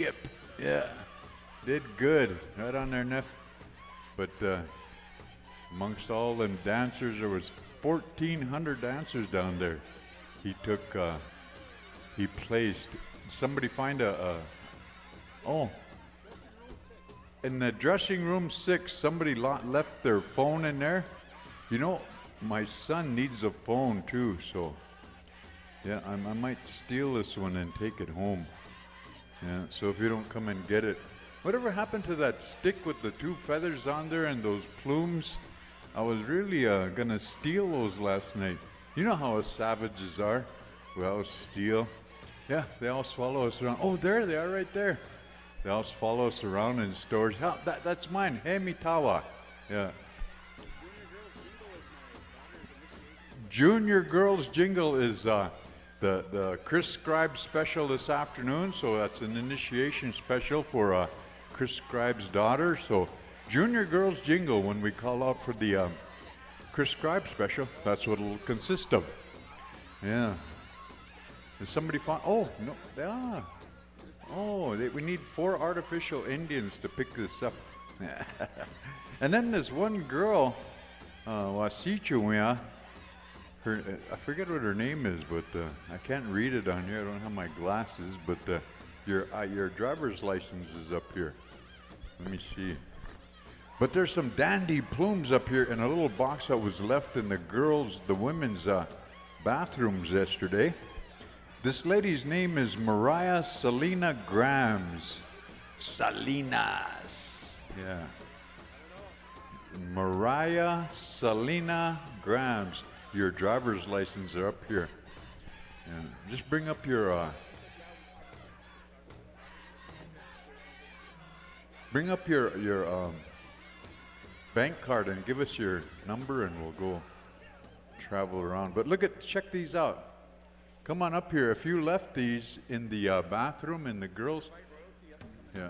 Yep. Yeah. Did good. Right on there, Neff. But amongst all them dancers, there was 1,400 dancers down there. He took, he placed, somebody find oh, in the dressing room 6, somebody left their phone in there. You know, my son needs a phone too, so yeah, I might steal this one and take it home. Yeah, so if you don't come and get it. Whatever happened to that stick with the 2 feathers on there and those plumes? I was really gonna steal those last night. You know how us savages are. We always steal. Yeah, they always follow us around. Oh, there they are right there. They always follow us around in stores. Oh, that's mine. Hey, Mitawa. Yeah. Junior Girls Jingle is the Chris Scribe special this afternoon, so that's an initiation special for Chris Scribe's daughter. So Junior Girls Jingle, when we call out for the Chris Scribe special, that's what it'll consist of. Yeah. Is somebody found? Oh, no, yeah. Oh, we need 4 artificial Indians to pick this up. And then there's one girl, Wasichuya. I forget what her name is, but I can't read it on here. I don't have my glasses, but your driver's license is up here. Let me see. But there's some dandy plumes up here in a little box that was left in the women's bathrooms yesterday. This lady's name is Mariah Selena Grams. Salinas. Yeah. Mariah Selena Grams. Your driver's license are up here. And just bring up your bank card and give us your number and we'll go travel around. But check these out. Come on up here. If you left these in the bathroom in the girls, yeah.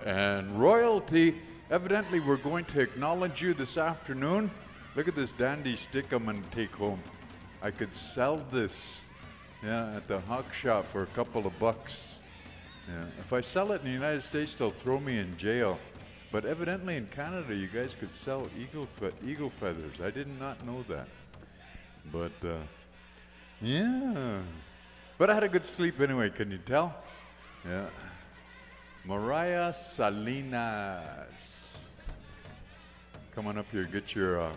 And royalty, evidently we're going to acknowledge you this afternoon. Look at this dandy stick I'm going to take home. I could sell this, yeah, at the hawk shop for a couple of bucks. Yeah. If I sell it in the United States, they'll throw me in jail. But evidently in Canada, you guys could sell eagle feathers. I did not know that. But, yeah. But I had a good sleep anyway, can you tell? Yeah. Mariah Salinas. Come on up here, get your,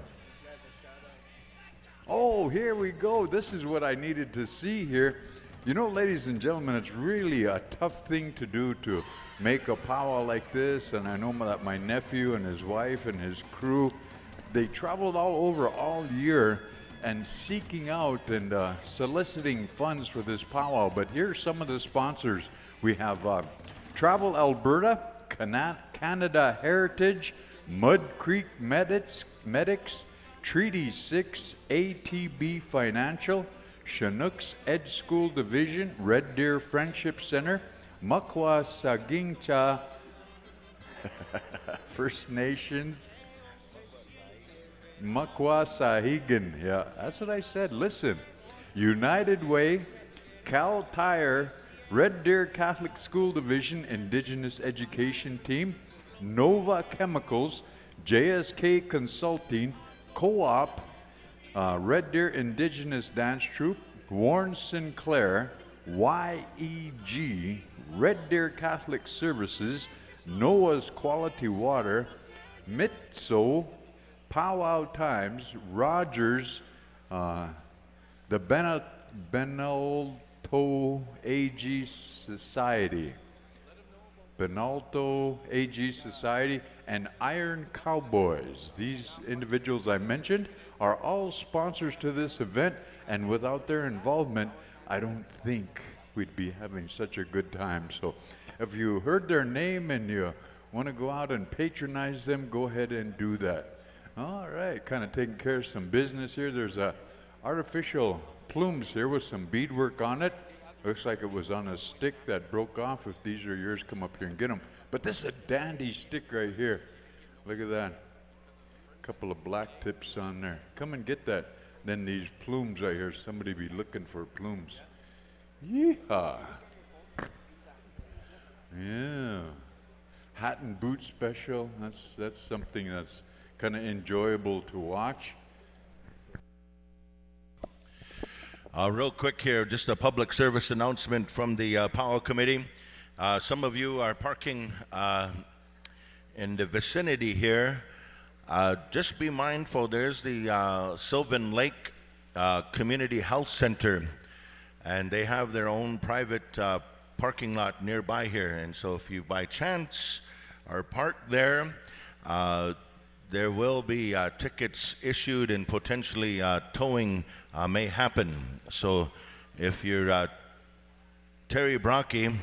oh, here we go. This is what I needed to see here. You know, ladies and gentlemen, it's really a tough thing to do to make a powwow like this. And I know that my nephew and his wife and his crew, they traveled all over all year and seeking out and soliciting funds for this powwow. But here's some of the sponsors. We have Travel Alberta, Canada Heritage, Mud Creek Medics, Treaty 6, ATB Financial, Chinooks Edge School Division, Red Deer Friendship Center, Makwa Sagingcha First Nations, Makwa Sahigan, yeah, that's what I said. Listen, United Way, Cal Tire, Red Deer Catholic School Division Indigenous Education Team, Nova Chemicals, JSK Consulting, Co-op, Red Deer Indigenous Dance Troupe, Warren Sinclair, YEG, Red Deer Catholic Services, Noah's Quality Water, Mitso, Powwow Times, Rogers, the Benalto AG Society, Benalto AG Society, and Iron Cowboys. These individuals I mentioned are all sponsors to this event, and without their involvement, I don't think we'd be having such a good time. So if you heard their name and you want to go out and patronize them, go ahead and do that. All right, kind of taking care of some business here. There's artificial plumes here with some beadwork on it. Looks like it was on a stick that broke off. If these are yours, come up here and get them. But this is a dandy stick right here. Look at that. A couple of black tips on there. Come and get that. Then these plumes right here. Somebody be looking for plumes. Yeehaw. Yeah. Hat and boot special. That's something that's kind of enjoyable to watch. Real quick here, just a public service announcement from the Powwow Committee. Some of you are parking in the vicinity here. Just be mindful, there's the Sylvan Lake Community Health Center, and they have their own private parking lot nearby here. And so if you by chance are parked there, there will be tickets issued and potentially towing may happen. So if you're Terry Brocky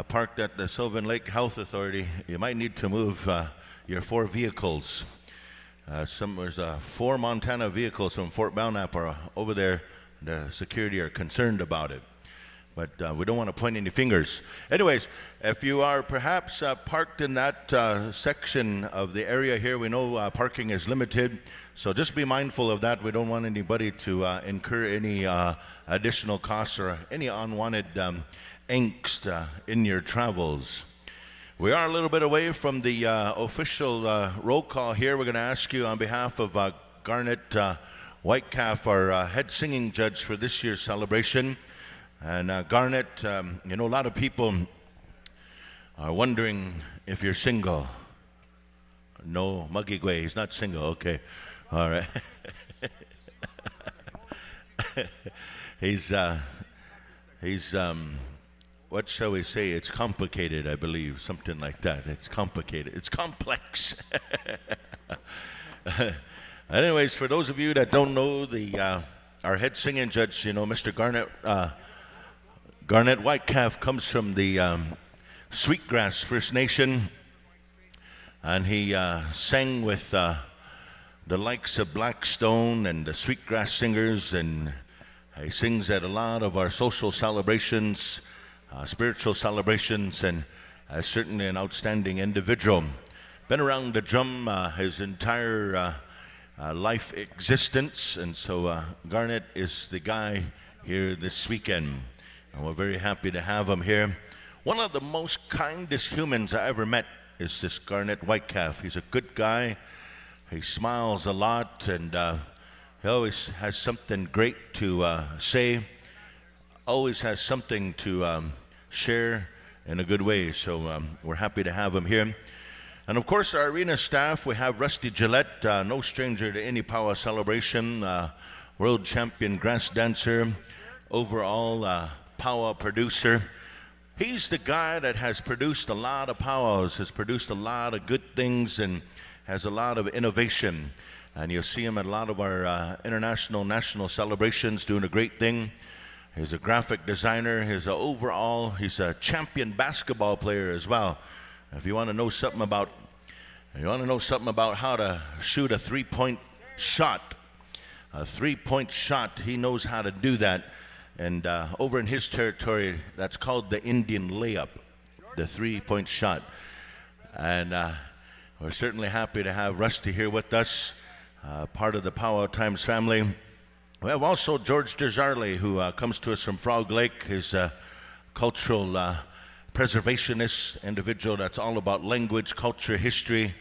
parked at the Sylvan Lake Health Authority, you might need to move your 4 vehicles. There's 4 Montana vehicles from Fort Belknap are over there. The security are concerned about it. But we don't want to point any fingers. Anyways, if you are perhaps parked in that section of the area here, we know parking is limited, so just be mindful of that. We don't want anybody to incur any additional costs or any unwanted angst in your travels. We are a little bit away from the official roll call here. We're going to ask you on behalf of Garnet Whitecalf, our head singing judge for this year's celebration. And Garnet, you know, a lot of people are wondering if you're single. No, Mugigwe, he's not single. Okay, all right. he's what shall we say? It's complicated, I believe, something like that. It's complicated. It's complex. Anyways, for those of you that don't know, our head singing judge, you know, Mr. Garnet Whitecalf comes from the Sweetgrass First Nation, and he sang with the likes of Blackstone and the Sweetgrass Singers, and he sings at a lot of our social celebrations, spiritual celebrations, and certainly an outstanding individual. Been around the drum his entire life existence, and so Garnet is the guy here this weekend. And we're very happy to have him here. One of the most kindest humans I ever met is this Garnet Whitecalf. He's a good guy. He smiles a lot, and he always has something great to say. Always has something to share in a good way. So we're happy to have him here. And of course, our arena staff, we have Rusty Gillette, no stranger to any powwow celebration, world champion grass dancer, overall powwow producer. He's the guy that has produced a lot of powwows, has produced a lot of good things, and has a lot of innovation. And you'll see him at a lot of our international, national celebrations doing a great thing. He's a graphic designer. He's a champion basketball player as well. If you want to know something about how to shoot a three-point shot, he knows how to do that. And over in his territory, that's called the Indian layup, the 3-point shot. And we're certainly happy to have Rusty here with us, part of the Powwow Times family. We have also George Desjardins, who comes to us from Frog Lake. He's a cultural preservationist individual that's all about language, culture, history,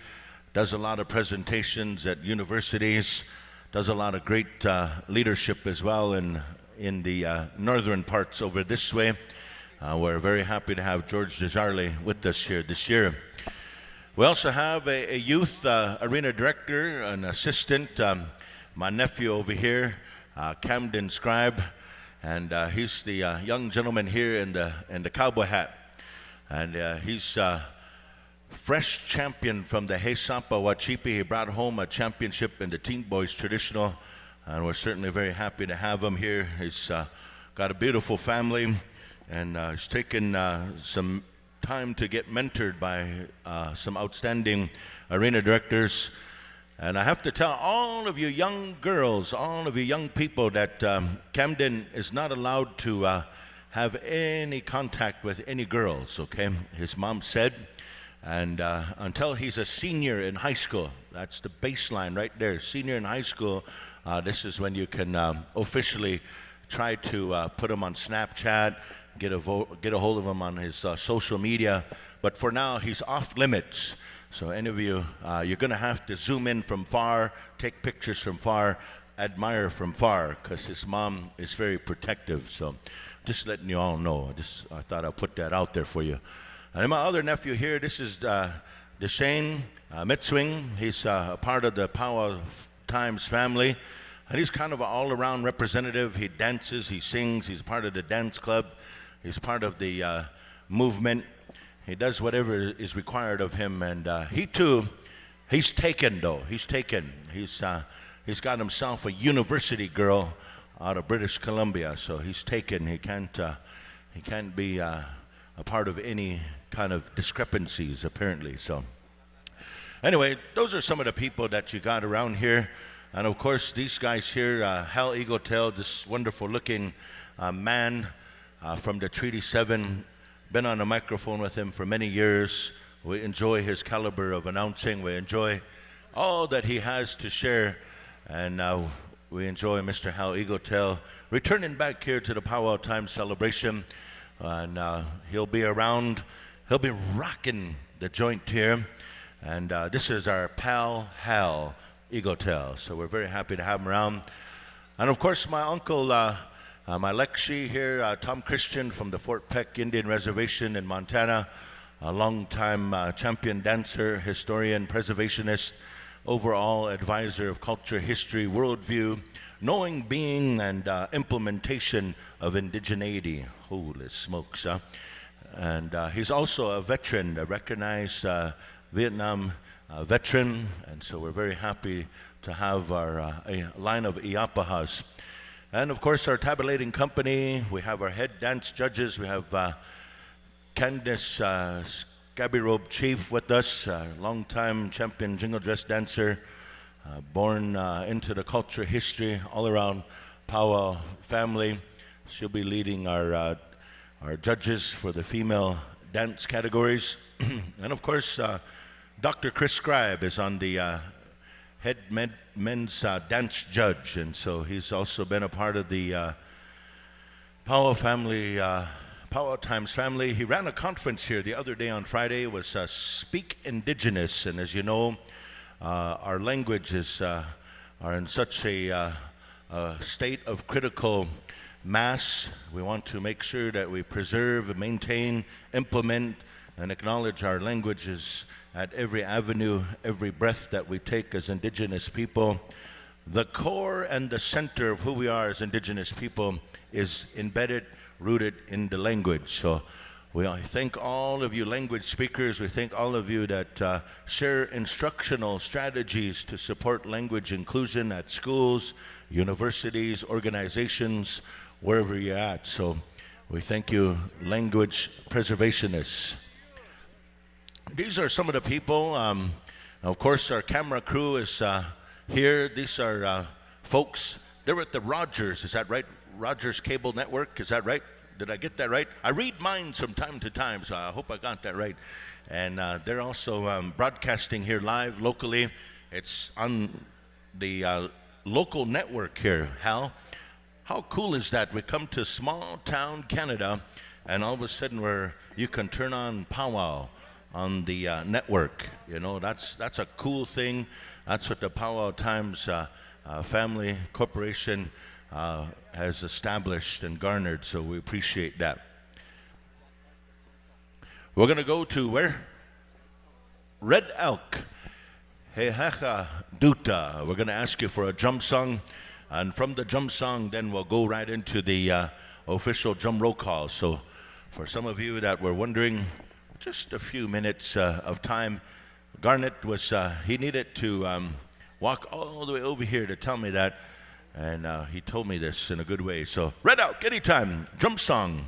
does a lot of presentations at universities, does a lot of great leadership as well in the northern parts over this way. We're very happy to have George Desjardins with us here this year. We also have a youth arena director, an assistant, my nephew over here, Camden Scribe, and he's the young gentleman here in the cowboy hat. And he's fresh champion from the Hesapa Wachipi. He brought home a championship in the Teen Boys Traditional, and we're certainly very happy to have him here. He's got a beautiful family, and he's taken some time to get mentored by some outstanding arena directors. And I have to tell all of you young girls, all of you young people, that Camden is not allowed to have any contact with any girls, okay? His mom said, and until he's a senior in high school, that's the baseline right there, senior in high school, this is when you can officially try to put him on Snapchat get a hold of him on his social media. But for now, he's off limits. So any of you, you're going to have to zoom in from far, take pictures from far, admire from far, because his mom is very protective. So just letting you all know. I thought I'd put that out there for you. And my other nephew here, this is Deshane Mwing. He's a part of the Powwow Times family. And he's kind of an all-around representative. He dances, he sings, he's part of the dance club. He's part of the movement. He does whatever is required of him. And he too, he's taken though. He's taken. He's got himself a university girl out of British Columbia. So he's taken. He can't be a part of any kind of discrepancies apparently. So anyway, those are some of the people that you got around here. And of course, these guys here, Hal Eagletel, this wonderful looking man from the Treaty 7, been on the microphone with him for many years. We enjoy his caliber of announcing. We enjoy all that he has to share. And we enjoy Mr. Hal Eagletel returning back here to the Powwow Times celebration. And he'll be around. He'll be rocking the joint here. And this is our pal, Hal Eagletel. So we're very happy to have him around. And of course, my uncle, my Lekshi here, Tom Christian from the Fort Peck Indian Reservation in Montana, a long-time champion dancer, historian, preservationist, overall advisor of culture, history, worldview, knowing, being, and implementation of indigeneity. Holy smokes, huh? And he's also a veteran, a recognized Vietnam veteran, and so we're very happy to have our a line of Iapahas. And of course, our tabulating company, we have our head dance judges. We have Candice Scabby Robe Chief with us, longtime champion jingle dress dancer, born into the culture, history, all around Powwow family. She'll be leading our judges for the female dance categories. And of course, Dr. Chris Scribe is on the Headman's dance judge, and so he's also been a part of the Powwow family, Powwow Times family. He ran a conference here the other day on Friday. It was Speak Indigenous, and as you know, our languages are in such a state of critical mass. We want to make sure that we preserve, maintain, implement, and acknowledge our languages at every avenue, every breath that we take as Indigenous people. The core and the center of who we are as Indigenous people is embedded, rooted in the language. So we thank all of you language speakers. We thank all of you that share instructional strategies to support language inclusion at schools, universities, organizations, wherever you're at. So we thank you, language preservationists. These are some of the people. Of course, our camera crew is here. These are folks. They're at the Rogers. Is that right? Rogers Cable Network. Is that right? Did I get that right? I read mine from time to time, so I hope I got that right. And they're also broadcasting here live locally. It's on the local network here. Hal, how cool is that? We come to small town Canada, and all of a sudden you can turn on Powwow on the network. You know, that's a cool thing. That's what the Powwow Times family corporation has established and garnered, so we appreciate that. We're going to go to where? Red Elk. Hehecha Duta. We're going to ask you for a drum song, and from the drum song, then we'll go right into the official drum roll call. So for some of you that were wondering, just a few minutes of time. Garnet was, he needed to walk all the way over here to tell me that, and he told me this in a good way. So, Red Elk, anytime, drum song,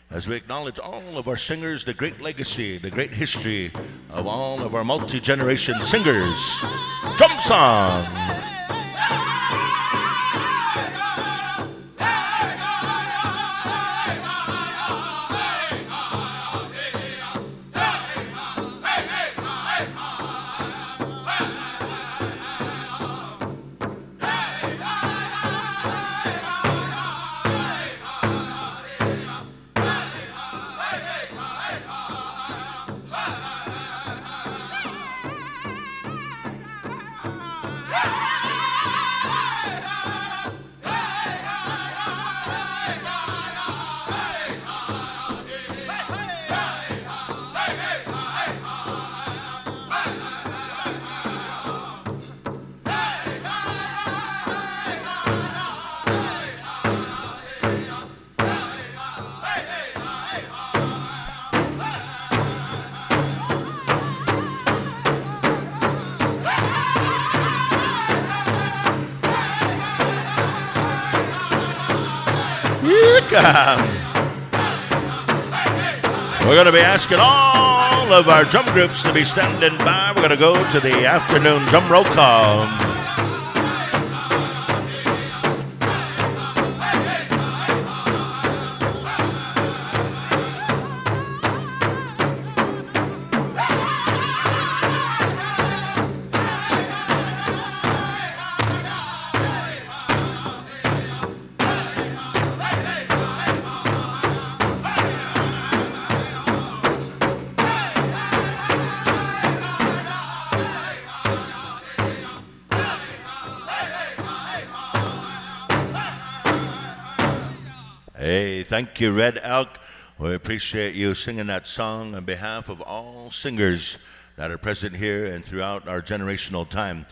as we acknowledge all of our singers, the great legacy, the great history of all of our multi-generation singers. Drum song! We're going to be asking all of our drum groups to be standing by. We're going to go to the afternoon drum roll call. Hey, thank you, Red Elk. We appreciate you singing that song on behalf of all singers that are present here and throughout our generational time.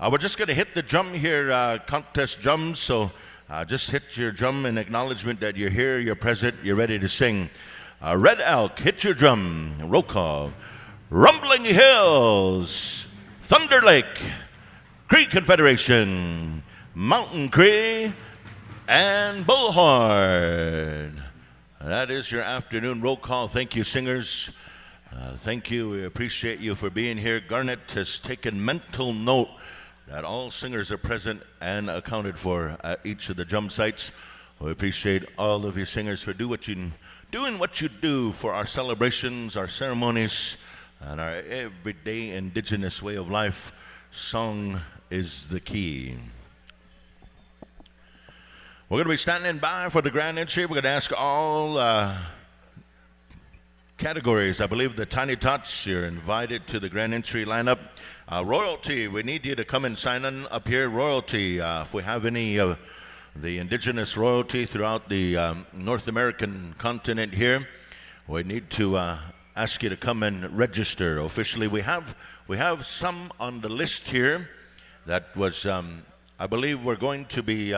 We're just going to hit the drum here, contest drums, so just hit your drum in acknowledgement that you're here, you're present, you're ready to sing. Red Elk, hit your drum. Roll call. Rumbling Hills, Thunder Lake, Cree Confederation, Mountain Cree, and Bullhorn. That is your afternoon roll call. Thank you, singers. Thank you. We appreciate you for being here. Garnet has taken mental note that all singers are present and accounted for at each of the drum sites. We appreciate all of you singers for doing what you do for our celebrations, our ceremonies, and our everyday Indigenous way of life. Song is the key. We're going to be standing by for the grand entry. We're going to ask all categories. I believe the Tiny Tots, you're invited to the grand entry lineup. Royalty, we need you to come and sign in up here. Royalty, if we have any of the indigenous royalty throughout the North American continent here, we need to ask you to come and register officially. We have some on the list here that was, I believe we're going to be...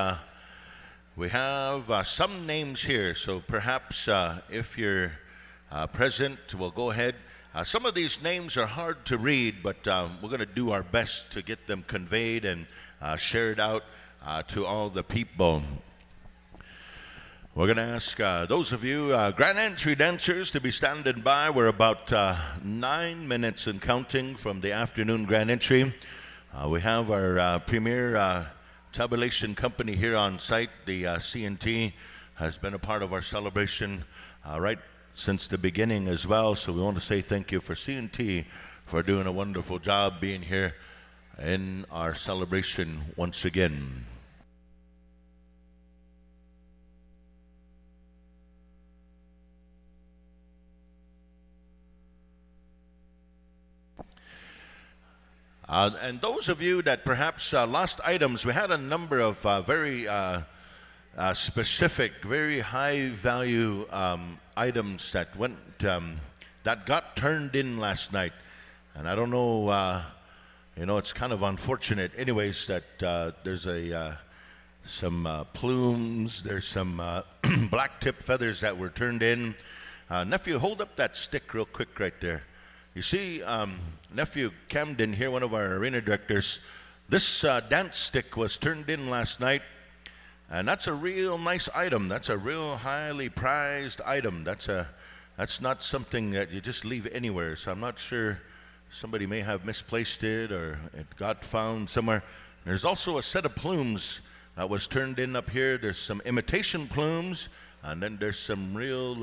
we have some names here, so perhaps if you're present, we'll go ahead. Some of these names are hard to read, but we're going to do our best to get them conveyed and shared out to all the people. We're going to ask those of you grand entry dancers to be standing by. We're about 9 minutes and counting from the afternoon grand entry. We have our premier tabulation company here on site. The CNT has been a part of our celebration right since the beginning as well, so we want to say thank you for CNT for doing a wonderful job being here in our celebration once again. And those of you that perhaps lost items, we had a number of very specific, very high value items that went that got turned in last night. And I don't know, it's kind of unfortunate anyways that there's some plumes, there's some black tip feathers that were turned in. Nephew, hold up that stick real quick right there. You see, Nephew Camden here, one of our arena directors, this dance stick was turned in last night, and that's a real nice item. That's a real highly prized item. That's not something that you just leave anywhere, so I'm not sure, somebody may have misplaced it or it got found somewhere. There's also a set of plumes that was turned in up here. There's some imitation plumes, and then there's some real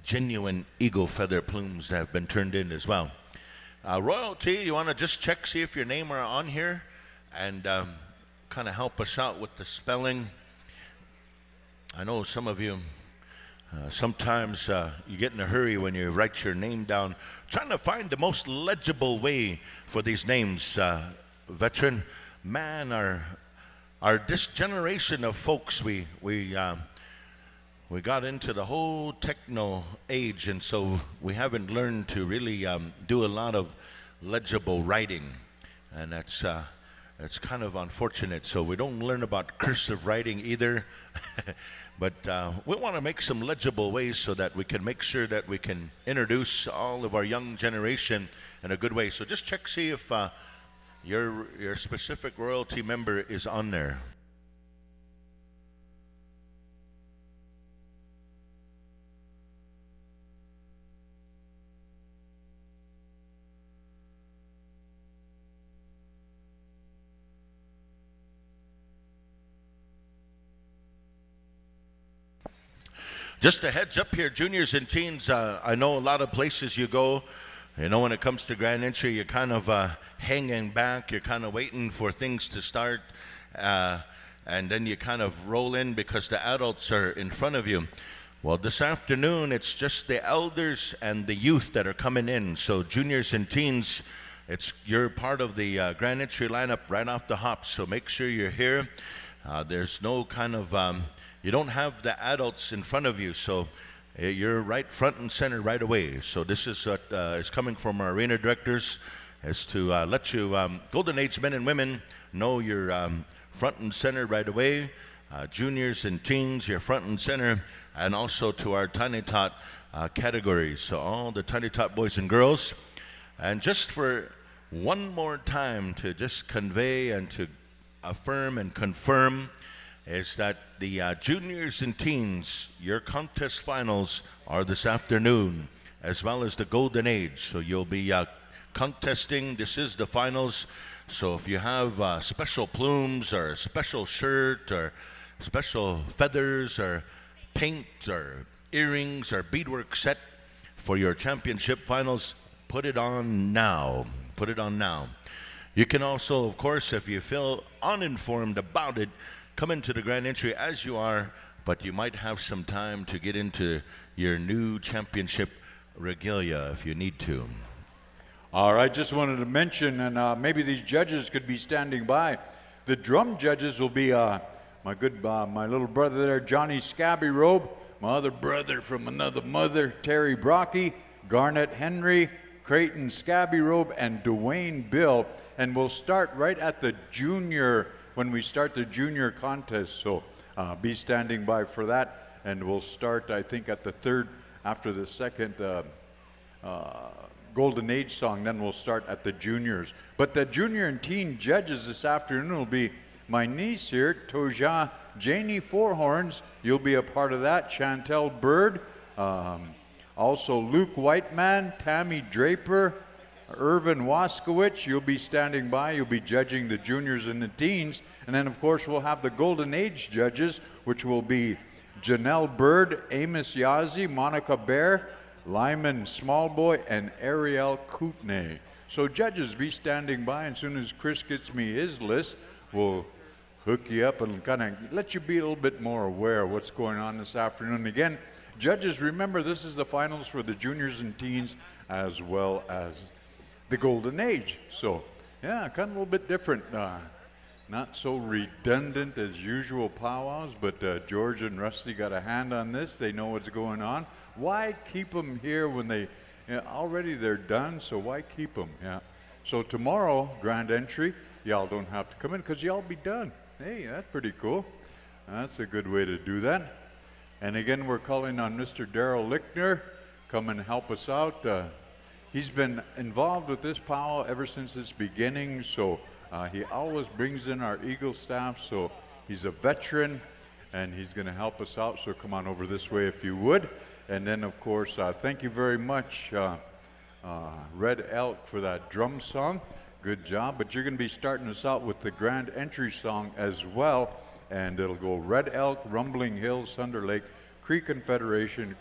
genuine eagle feather plumes that have been turned in as well. Royalty, you want to just check, see if your name are on here, and kind of help us out with the spelling. I know some of you, sometimes you get in a hurry when you write your name down, trying to find the most legible way for these names. Veteran, man, this generation of folks, we got into the whole techno age, and so we haven't learned to really do a lot of legible writing, and that's kind of unfortunate. So we don't learn about cursive writing either, but we want to make some legible ways so that we can make sure that we can introduce all of our young generation in a good way. So just check, see if your specific royalty member is on there. Just a heads up here, juniors and teens, I know a lot of places you go, you know, when it comes to grand entry, you're kind of hanging back, you're kind of waiting for things to start, and then you kind of roll in because the adults are in front of you. Well, this afternoon, it's just the elders and the youth that are coming in. So juniors and teens, you're part of the grand entry lineup right off the hop, so make sure you're here. There's no kind of, you don't have the adults in front of you, so you're right front and center right away. So this is what is coming from our arena directors, is to let you Golden Age men and women know you're front and center right away. Juniors and teens, you're front and center, and also to our Tiny Tot categories. So all the Tiny Tot boys and girls. And just for one more time to just convey and to affirm and confirm is that the juniors and teens, your contest finals are this afternoon, as well as the Golden Age. So you'll be contesting. This is the finals. So if you have special plumes or a special shirt or special feathers or paint or earrings or beadwork set for your championship finals, put it on now. Put it on now. You can also, of course, if you feel uninformed about it, come into the grand entry as you are, but you might have some time to get into your new championship regalia if you need to. All right, just wanted to mention, and maybe these judges could be standing by. The drum judges will be my little brother there, Johnny Scabby Robe, my other brother from another mother, Terry Brocky, Garnet Henry, Creighton Scabby Robe, and Dwayne Bill. And we'll start right at the junior, when we start the junior contest. So be standing by for that. And we'll start, I think, at the third, after the second Golden Age song, then we'll start at the juniors. But the junior and teen judges this afternoon will be my niece here, Toja Janie Fourhorns. You'll be a part of that. Chantel Bird. Also Luke Whiteman, Tammy Draper, Irvin Waskowicz. You'll be standing by. You'll be judging the juniors and the teens. And then, of course, we'll have the Golden Age judges, which will be Janelle Bird, Amos Yazzie, Monica Bear, Lyman Smallboy, and Ariel Kootenay. So judges, be standing by. And as soon as Chris gets me his list, we'll hook you up and kind of let you be a little bit more aware of what's going on this afternoon. Again, judges, remember, this is the finals for the juniors and teens as well as the Golden Age. So, yeah, kind of a little bit different. Not so redundant as usual powwows, but George and Rusty got a hand on this. They know what's going on. Why keep them here when they, already they're done, so why keep them? Yeah. So tomorrow, grand entry, y'all don't have to come in because y'all be done. Hey, that's pretty cool. That's a good way to do that. And again, we're calling on Mr. Darrell Lichtner. Come and help us out. He's been involved with this powwow ever since its beginning, so he always brings in our Eagle staff, so he's a veteran, and he's going to help us out, so come on over this way if you would. And then, of course, thank you very much, Red Elk, for that drum song. Good job. But you're going to be starting us out with the grand entry song as well. And it'll go Red Elk, Rumbling Hills, Thunder Lake, Cree Confederation,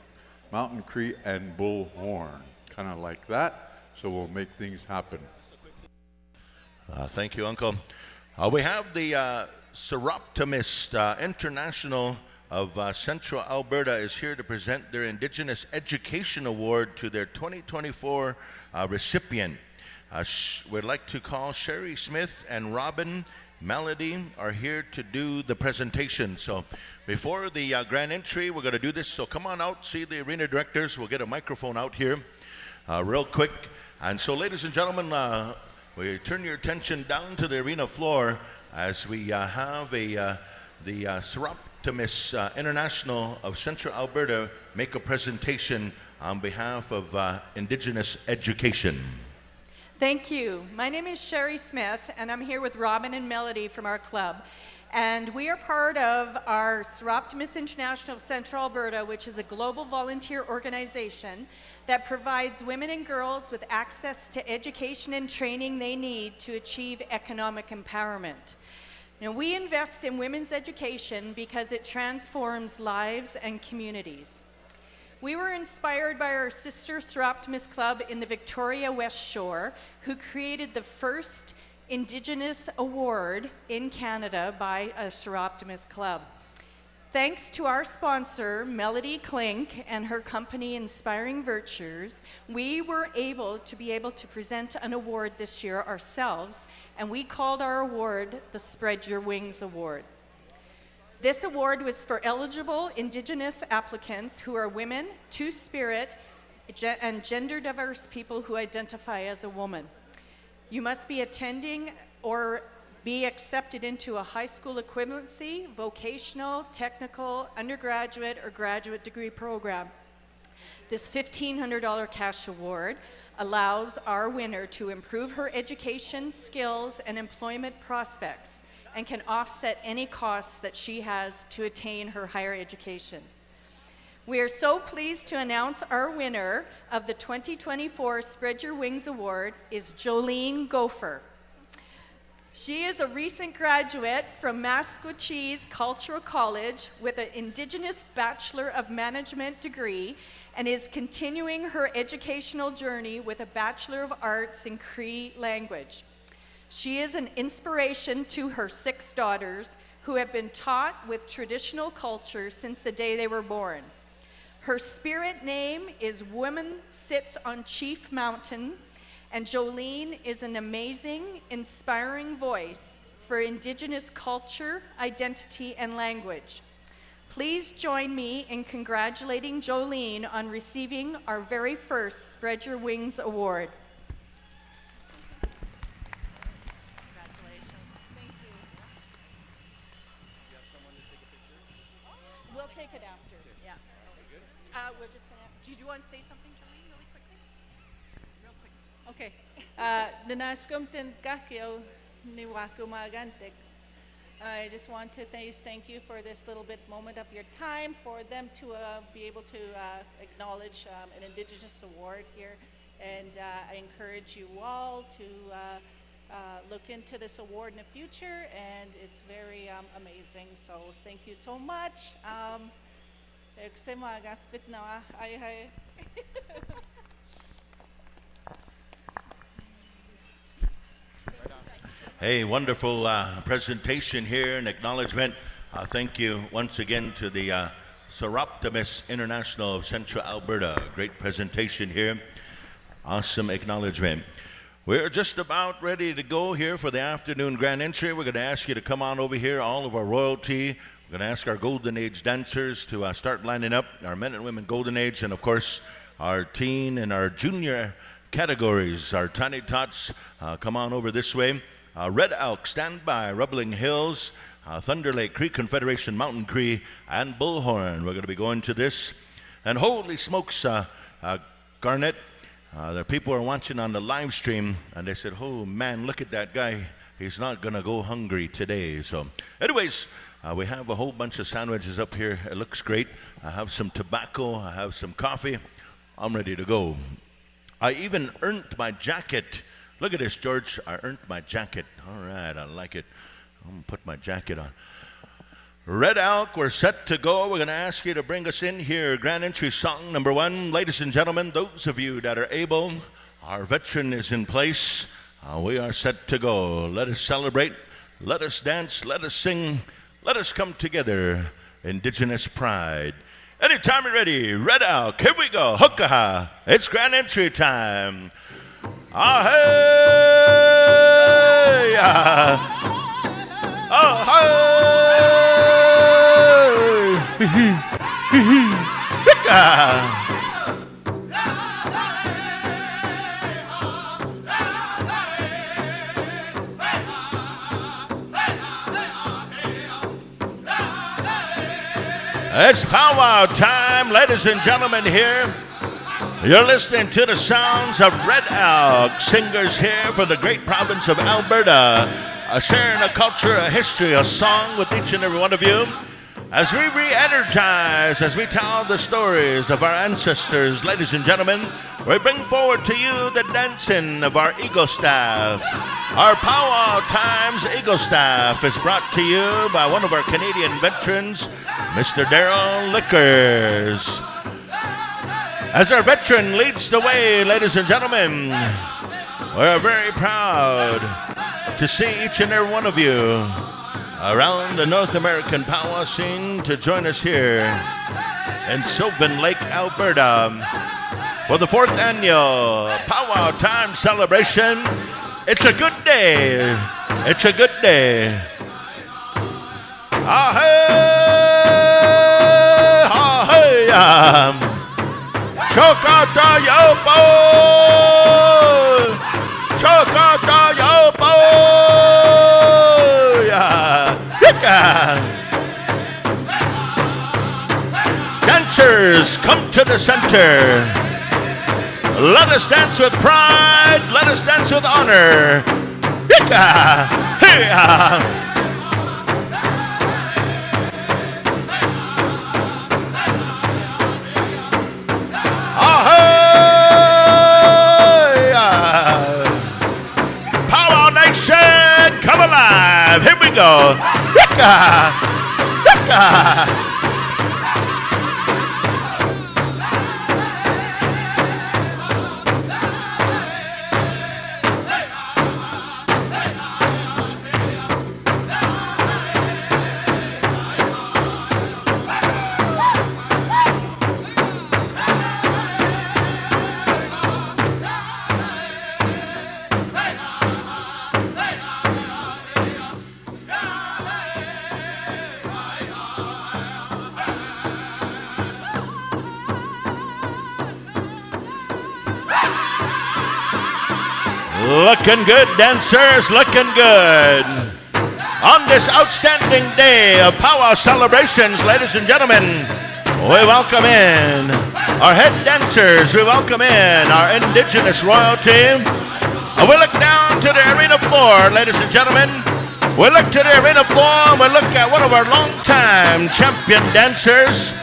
Mountain Cree, and Bullhorn. Kind of like that. So we'll make things happen. Thank you, Uncle. We have the Seroptimist International of Central Alberta is here to present their Indigenous Education Award to their 2024 recipient. We'd like to call Sherry Smith and Robin Melody are here to do the presentation. So before the grand entry, we're going to do this. So come on out, see the arena directors. We'll get a microphone out here real quick. And so, ladies and gentlemen, we turn your attention down to the arena floor as we have the Seroptimist International of Central Alberta make a presentation on behalf of Indigenous education. Thank you. My name is Sherry Smith, and I'm here with Robin and Melody from our club. And we are part of our Seroptimist International of Central Alberta, which is a global volunteer organization that provides women and girls with access to education and training they need to achieve economic empowerment. Now, we invest in women's education because it transforms lives and communities. We were inspired by our sister Seroptimus Club in the Victoria West Shore, who created the first Indigenous award in Canada by a Seroptimus Club. Thanks to our sponsor, Melody Klink, and her company Inspiring Virtues, we were able to present an award this year ourselves, and we called our award the Spread Your Wings Award. This award was for eligible Indigenous applicants who are women, two-spirit, and gender-diverse people who identify as a woman. You must be attending or be accepted into a high school equivalency, vocational, technical, undergraduate, or graduate degree program. This $1,500 cash award allows our winner to improve her education, skills, and employment prospects, and can offset any costs that she has to attain her higher education. We are so pleased to announce our winner of the 2024 Spread Your Wings Award is Jolene Gopher. She is a recent graduate from Maskwacis Cultural College with an Indigenous Bachelor of Management degree and is continuing her educational journey with a Bachelor of Arts in Cree language. She is an inspiration to her 6 daughters who have been taught with traditional culture since the day they were born. Her spirit name is Woman Sits on Chief Mountain, and Jolene is an amazing, inspiring voice for Indigenous culture, identity, and language. Please join me in congratulating Jolene on receiving our very first Spread Your Wings Award. Congratulations. Thank you. You have someone to take a picture? We'll take it after, yeah. We're just gonna, did you want to say something, Jolene, really quickly? Real quick. Okay. Nanaskumtin kakyo ni waku magantik. I just want to thank you for this little bit moment of your time for them to be able to acknowledge an Indigenous award here. And I encourage you all to look into this award in the future, and it's very amazing. So thank you so much. Hey, wonderful presentation here and acknowledgement. Thank you once again to the Seroptimus International of Central Alberta. Great presentation here. Awesome acknowledgement. We're just about ready to go here for the afternoon grand entry. We're going to ask you to come on over here, all of our royalty. We're going to ask our Golden Age dancers to start lining up, our men and women Golden Age, and of course, our teen and our junior categories, our tiny tots. Come on over this way. Red Elk, stand by, Rubbling Hills, Thunder Lake Cree Confederation, Mountain Cree, and Bullhorn. We're going to be going to this. And holy smokes, Garnet, the people are watching on the live stream, and they said, oh man, look at that guy. He's not going to go hungry today. So anyways, we have a whole bunch of sandwiches up here. It looks great. I have some tobacco. I have some coffee. I'm ready to go. I even earned my jacket. Look at this, George. I earned my jacket. All right, I like it. I'm going to put my jacket on. Red Elk, we're set to go. We're going to ask you to bring us in here. Grand entry song number 1. Ladies and gentlemen, those of you that are able, our veteran is in place. We are set to go. Let us celebrate. Let us dance. Let us sing. Let us come together. Indigenous pride. Anytime you're ready, Red Elk, here we go. Hookah. It's grand entry time. Ah, hey! Oh, It's powwow time, ladies and gentlemen, here. You're listening to the sounds of Red Elk, singers here from the great province of Alberta, sharing a culture, a history, a song with each and every one of you. As we re-energize, as we tell the stories of our ancestors, ladies and gentlemen, we bring forward to you the dancing of our Eagle Staff. Our Powwow Times Eagle Staff is brought to you by one of our Canadian veterans, Mr. Daryl Lickers. As our veteran leads the way, ladies and gentlemen, we're very proud to see each and every one of you around the North American powwow scene to join us here in Sylvan Lake, Alberta for the 4th annual Powwow Times celebration. It's a good day. It's a good day. Ah-hey, ah-hey, Chokata yopo, Chokata yopo, Dancers, come to the center. Let us dance with pride. Let us dance with honor. Powwow Nation, come alive. Here we go. Looking good, dancers, looking good. On this outstanding day of powwow celebrations, ladies and gentlemen, we welcome in our head dancers, we welcome in our indigenous royalty. And we look down to the arena floor, ladies and gentlemen. We look to the arena floor and we look at one of our longtime champion dancers,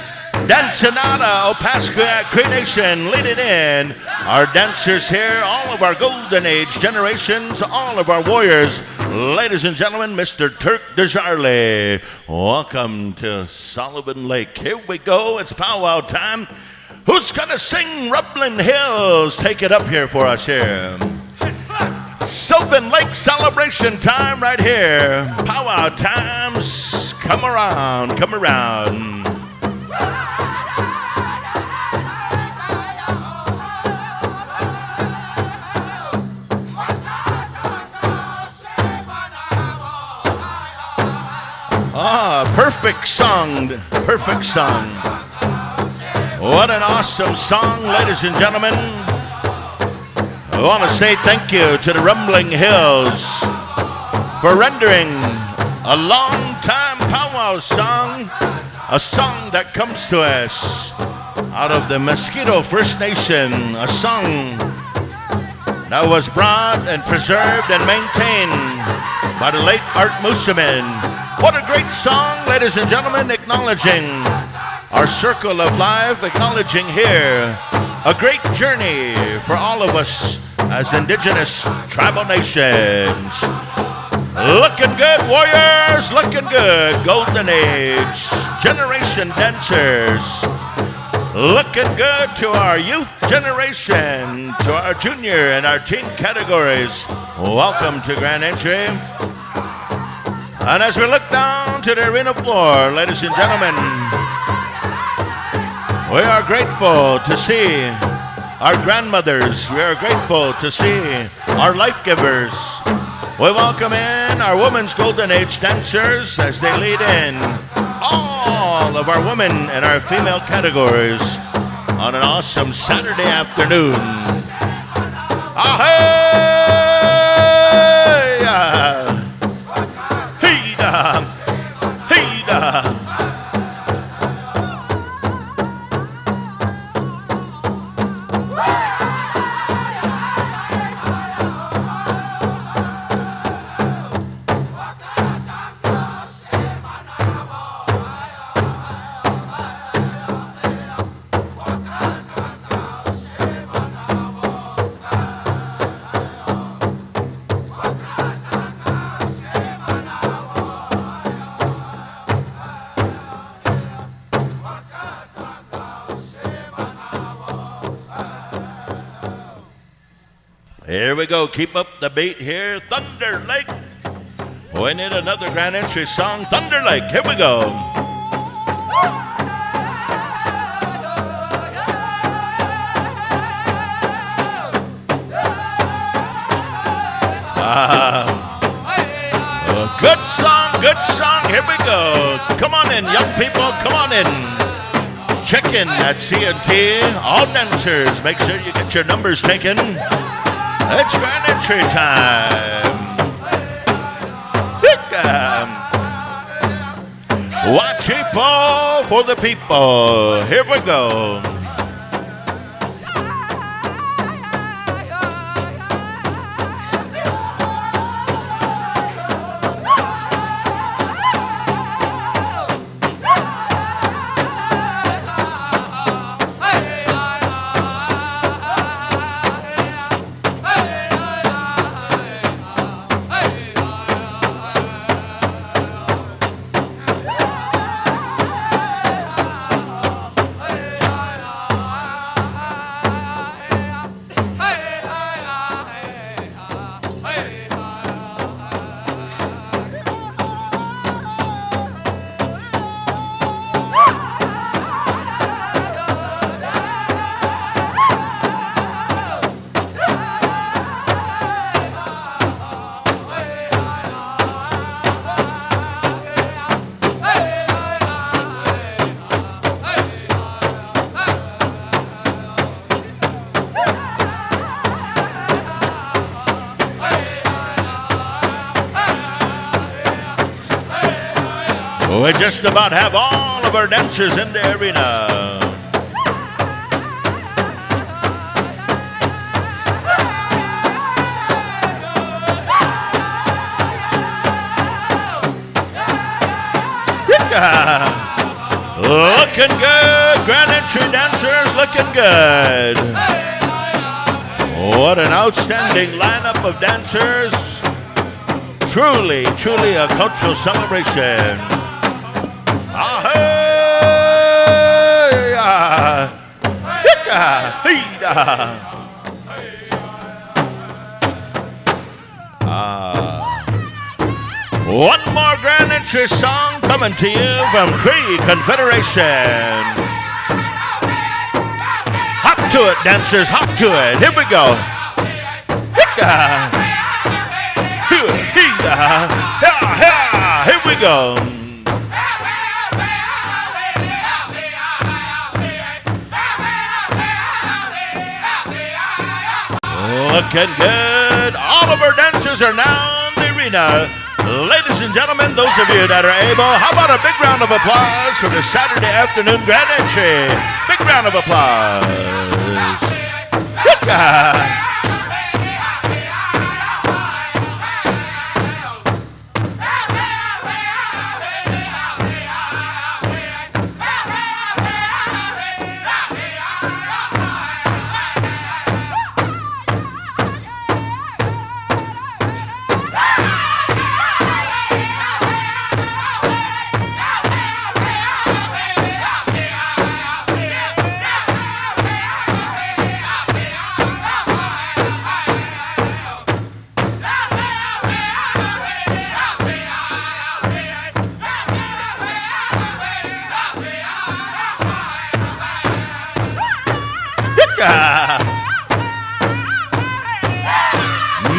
Dancinata Opaskwayak Cree Nation, leading in our dancers here, all of our golden age generations, all of our warriors. Ladies and gentlemen, Mr. Turk Desjarlais, welcome to Sullivan Lake. Here we go, it's powwow time. Who's gonna sing Rublin Hills? Take it up here for us here. Sylvan Lake celebration time right here. Powwow Times, come around, come around. Ah, perfect song, perfect song. What an awesome song, ladies and gentlemen. I want to say thank you to the Rumbling Hills for rendering a long-time powwow song, a song that comes to us out of the Mosquito First Nation, a song that was brought and preserved and maintained by the late Art Mooseman. What a great song, ladies and gentlemen, acknowledging our circle of life, acknowledging here a great journey for all of us as indigenous tribal nations. Looking good, warriors, looking good, golden age, generation dancers. Looking good to our youth generation, to our junior and our teen categories. Welcome to Grand Entry. And as we look down to the arena floor, ladies and gentlemen, we are grateful to see our grandmothers. We are grateful to see our life givers. We welcome in our Women's Golden Age dancers as they lead in all of our women and our female categories on an awesome Saturday afternoon. Ahey! Here we go. Keep up the beat here. Thunder Lake. We need another grand entry song. Thunder Lake. Here we go. Good song, good song. Here we go. Come on in, young people. Come on in. Check in at C&T. All dancers, make sure you get your numbers taken. It's grand entry time. Watch people for the people. Here we go. We just about have all of our dancers in the arena. Looking good, grand entry dancers looking good. What an outstanding lineup of dancers. Truly, truly a cultural celebration. One more grand entry song coming to you from Prairie Confederation. Hop to it, dancers, hop to it. Here we go. Here we go. Looking good. All of our dancers are now in the arena. Ladies and gentlemen, those of you that are able, how about a big round of applause for the Saturday afternoon grand entry? Big round of applause.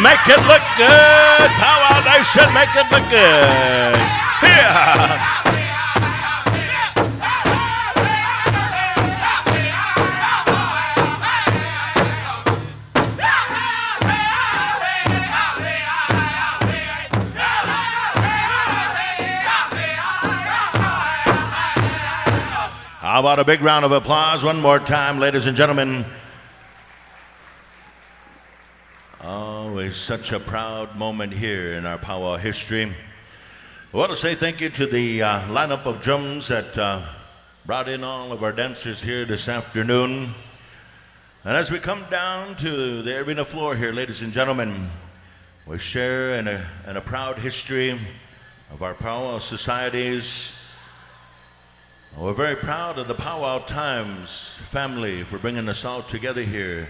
Make it look good, Powwow Nation, make it look good. Yeah. How about a big round of applause one more time, ladies and gentlemen. Always such a proud moment here in our powwow history. I want to say thank you to the lineup of drums that brought in all of our dancers here this afternoon. And as we come down to the arena floor here, ladies and gentlemen, we share in a proud history of our powwow societies. We're very proud of the Powwow Times family for bringing us all together here.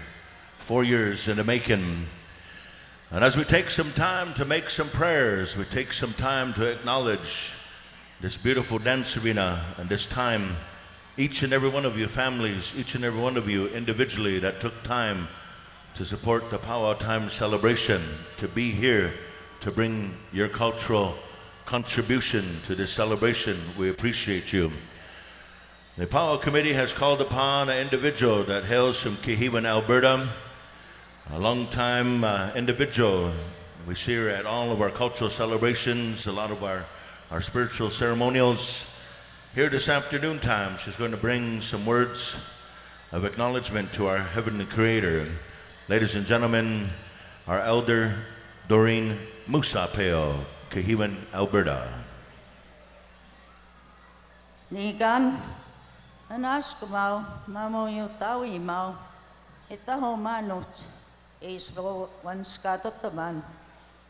4 years in the making. And as we take some time to make some prayers, we take some time to acknowledge this beautiful dance arena and this time, each and every one of you families, each and every one of you individually that took time to support the Powwow Times celebration, to be here, to bring your cultural contribution to this celebration. We appreciate you. The Powwow Committee has called upon an individual that hails from Headman, Alberta, a long-time individual. We see her at all of our cultural celebrations, a lot of our spiritual ceremonials. Here this afternoon time, she's going to bring some words of acknowledgement to our Heavenly Creator. Ladies and gentlemen, our elder, Doreen Musapeo, Headman, Alberta. Nigan, anas kumau, mamo yu tau imau, itaho manut, isbro wanskatotaman,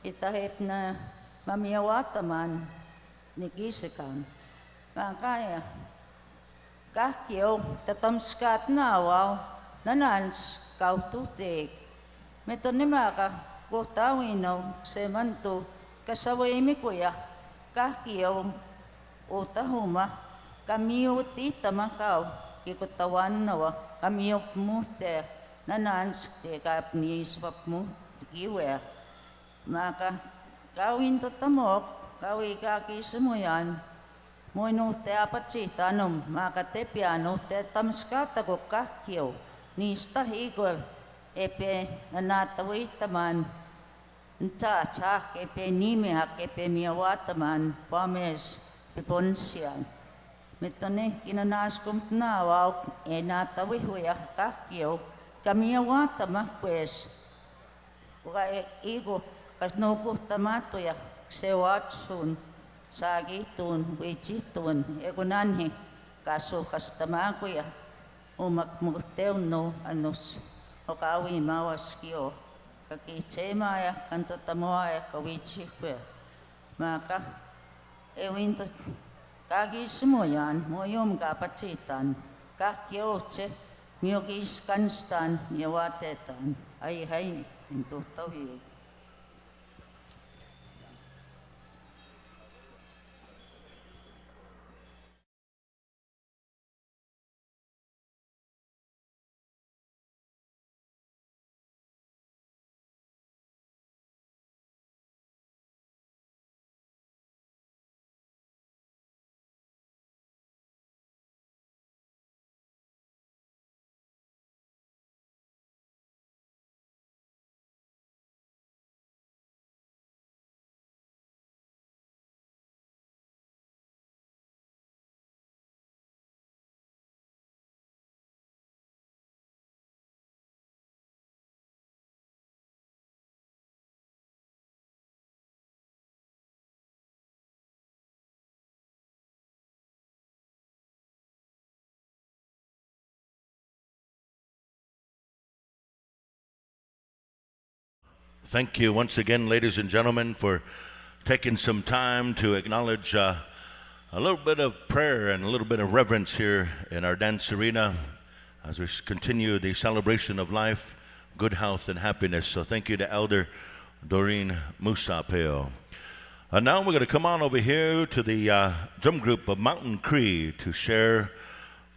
itahip na mamiawataman, nigisikan. Makaya, kahkyo, tatamskat na awaw, nanans, kaututik. Mito ni maka, kutawinaw, semanto, kasaway mi kuya, kahkyo, utahuma, kamiyo tita makaw, kikutawan nawa, kamiyo mute, nanans, kikap ni iswap mo, kiwe. Maka, kawin to tamok, kawi kaki semuyan, Moino te apatsitanum, maka te piano te tamskata ko kahkyo, nista higor, epe nanatawitaman, nta epe nimihak, epe miawataman, pames, piponsian. Mitone kinanaskum tnawaw, natawihuya kahkyo, kamiawatamak pues, uka igo, kasnuko tamatoya, sewatsun, sagitun, wichitun, egunanhi, kaso kastamakuya, umakmutew no anus, o kawi mawas kiyo, kakitsemaya, kantatamoaya, kawichikuya. Maka, ewinto, kagismo yan, moyom kapatsitan, kakyoche, miyokis kanstan, miyawatetan, ay intutawig. Thank you once again, ladies and gentlemen, for taking some time to acknowledge a little bit of prayer and a little bit of reverence here in our dance arena as we continue the celebration of life, good health, and happiness. So thank you to Elder Doreen Musapeo. And now we're going to come on over here to the drum group of Mountain Cree to share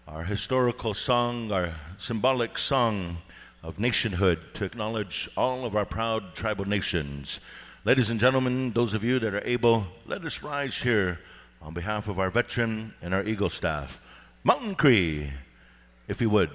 our historical song, our symbolic song of nationhood, to acknowledge all of our proud tribal nations. Ladies and gentlemen, those of you that are able, let us rise here on behalf of our veteran and our Eagle staff. Mountain Cree, if you would.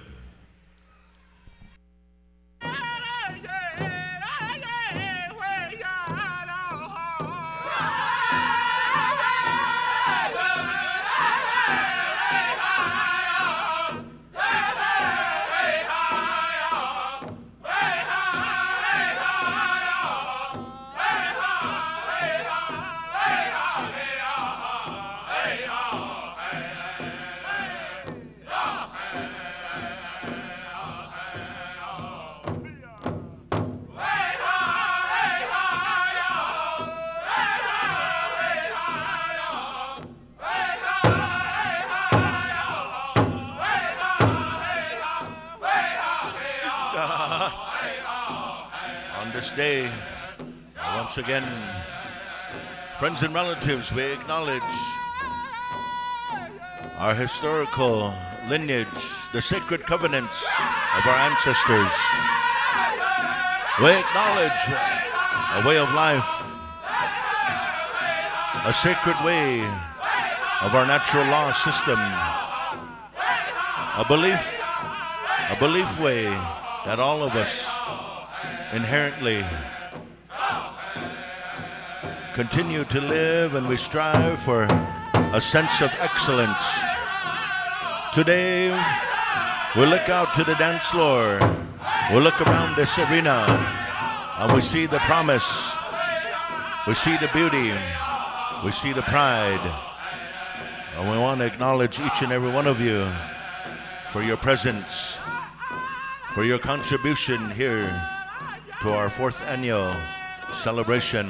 On this day, Once again, friends and relatives, we acknowledge our historical lineage, the sacred covenants of our ancestors. We acknowledge a way of life, a sacred way of our natural law system, a belief way that all of us inherently continue to live, and we strive for a sense of excellence. Today, we look out to the dance floor, we look around this arena, and we see the promise, we see the beauty, we see the pride, and we want to acknowledge each and every one of you for your presence, for your contribution here to our 4th annual celebration.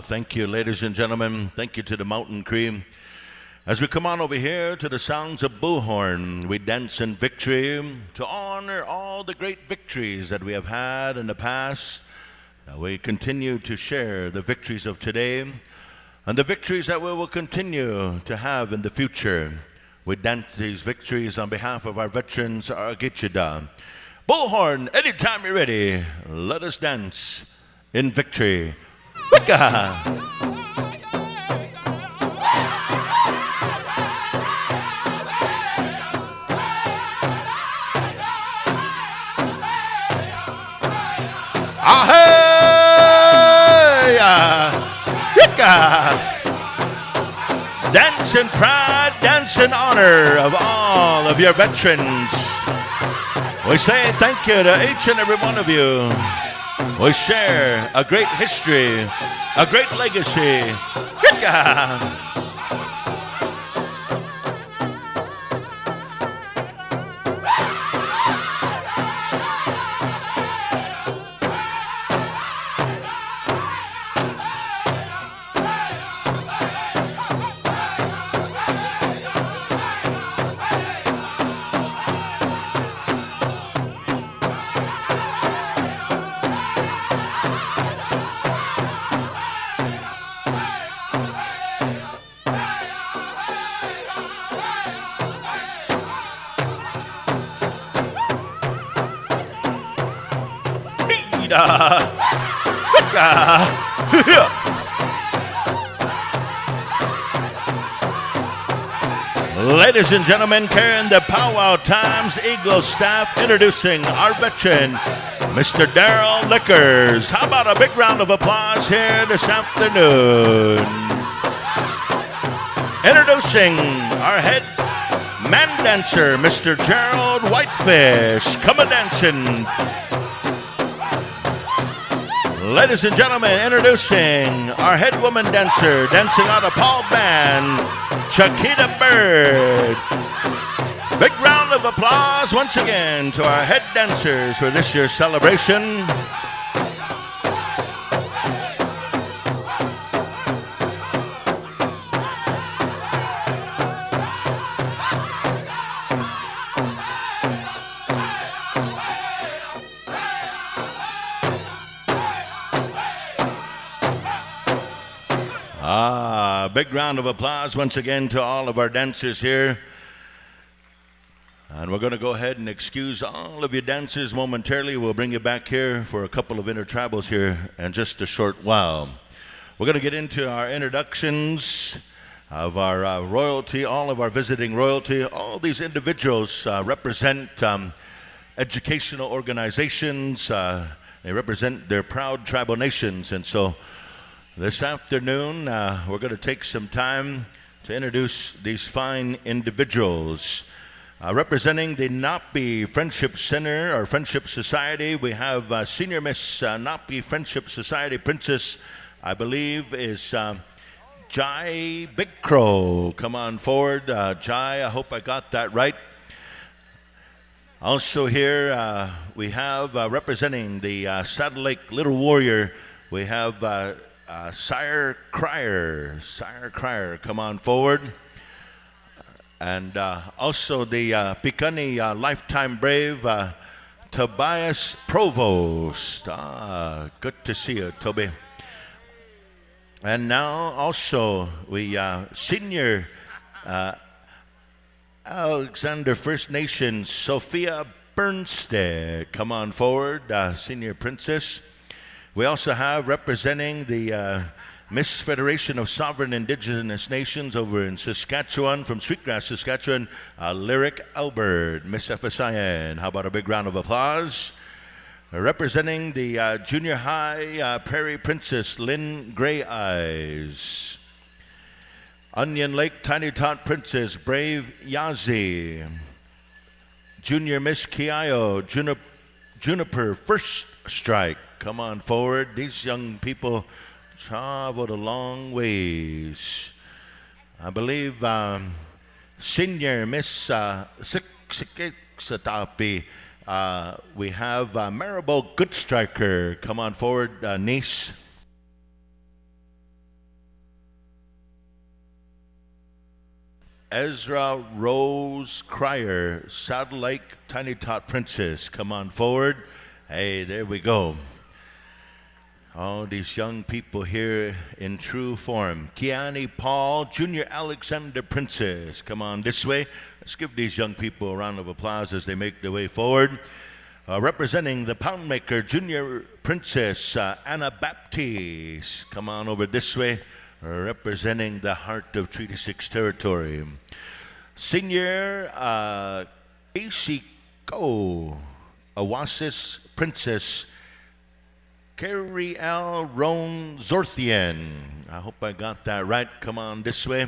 Thank you, ladies and gentlemen. Thank you to the Mountain Cream. As we come on over here to the sounds of bullhorn, we dance in victory to honor all the great victories that we have had in the past. We continue to share the victories of today and the victories that we will continue to have in the future. We dance these victories on behalf of our veterans, our Gichida. Bullhorn, anytime you're ready, let us dance in victory. Wicca! Ahey! Wicca! Dance in pride, dance in honor of all of your veterans. We say thank you to each and every one of you. We share a great history, a great legacy. Ladies and gentlemen, carrying the Powwow Times Eagle staff, introducing our veteran, Mr. Darryl Lickers. How about a big round of applause here this afternoon? Introducing our head man dancer, Mr. Gerald Whitefish. Come a dancing. Ladies and gentlemen, introducing our head woman dancer, dancing out of Paul Band, Chiquita Bird. Big round of applause applause once again to our head dancers for this year's celebration. Big round of applause once again to all of our dancers here. And we're going to go ahead and excuse all of you dancers momentarily. We'll bring you back here for a couple of intertribals here in just a short while. We're going to get into our introductions of our royalty, all of our visiting royalty. All these individuals represent educational organizations. They represent their proud tribal nations. And so this afternoon, we're going to take some time to introduce these fine individuals. Representing the Napi Friendship Center or Friendship Society, we have Senior Miss Napi Friendship Society Princess, I believe, is Jai Big Crow. Come on forward, Jai. I hope I got that right. Also here, we have representing the Saddle Lake Little Warrior, we have Sire Crier. Sire Crier, come on forward. And also the Piikani Lifetime Brave, Tobias Provost. Good to see you, Toby. And now also we Senior Alexander First Nation Sophia Bernstead. Come on forward, Senior Princess. We also have representing the Miss Federation of Sovereign Indigenous Nations over in Saskatchewan, from Sweetgrass, Saskatchewan, Lyric Albert, Miss FSIN. How about a big round of applause? Representing the Junior High Prairie Princess, Lynn Gray Eyes. Onion Lake Tiny Tot Princess, Brave Yazi. Junior Miss Kiayo, Juniper First Strike. Come on forward. These young people traveled a long ways. I believe Senior Miss Sikikisatapi, we have Maribel Goodstriker. Come on forward, niece. Ezra Rose Crier, Saddle Lake Tiny Tot Princess. Come on forward. Hey, there we go. All these young people here in true form. Kiani Paul, Junior Alexander Princess. Come on this way. Let's give these young people a round of applause as they make their way forward. Representing the Poundmaker, Junior Princess Anna Baptiste. Come on over this way. Representing the heart of Treaty 6 territory. Senior AC Ko, Oasis Princess Carrie L. Roan Zorthian. I hope I got that right. Come on this way.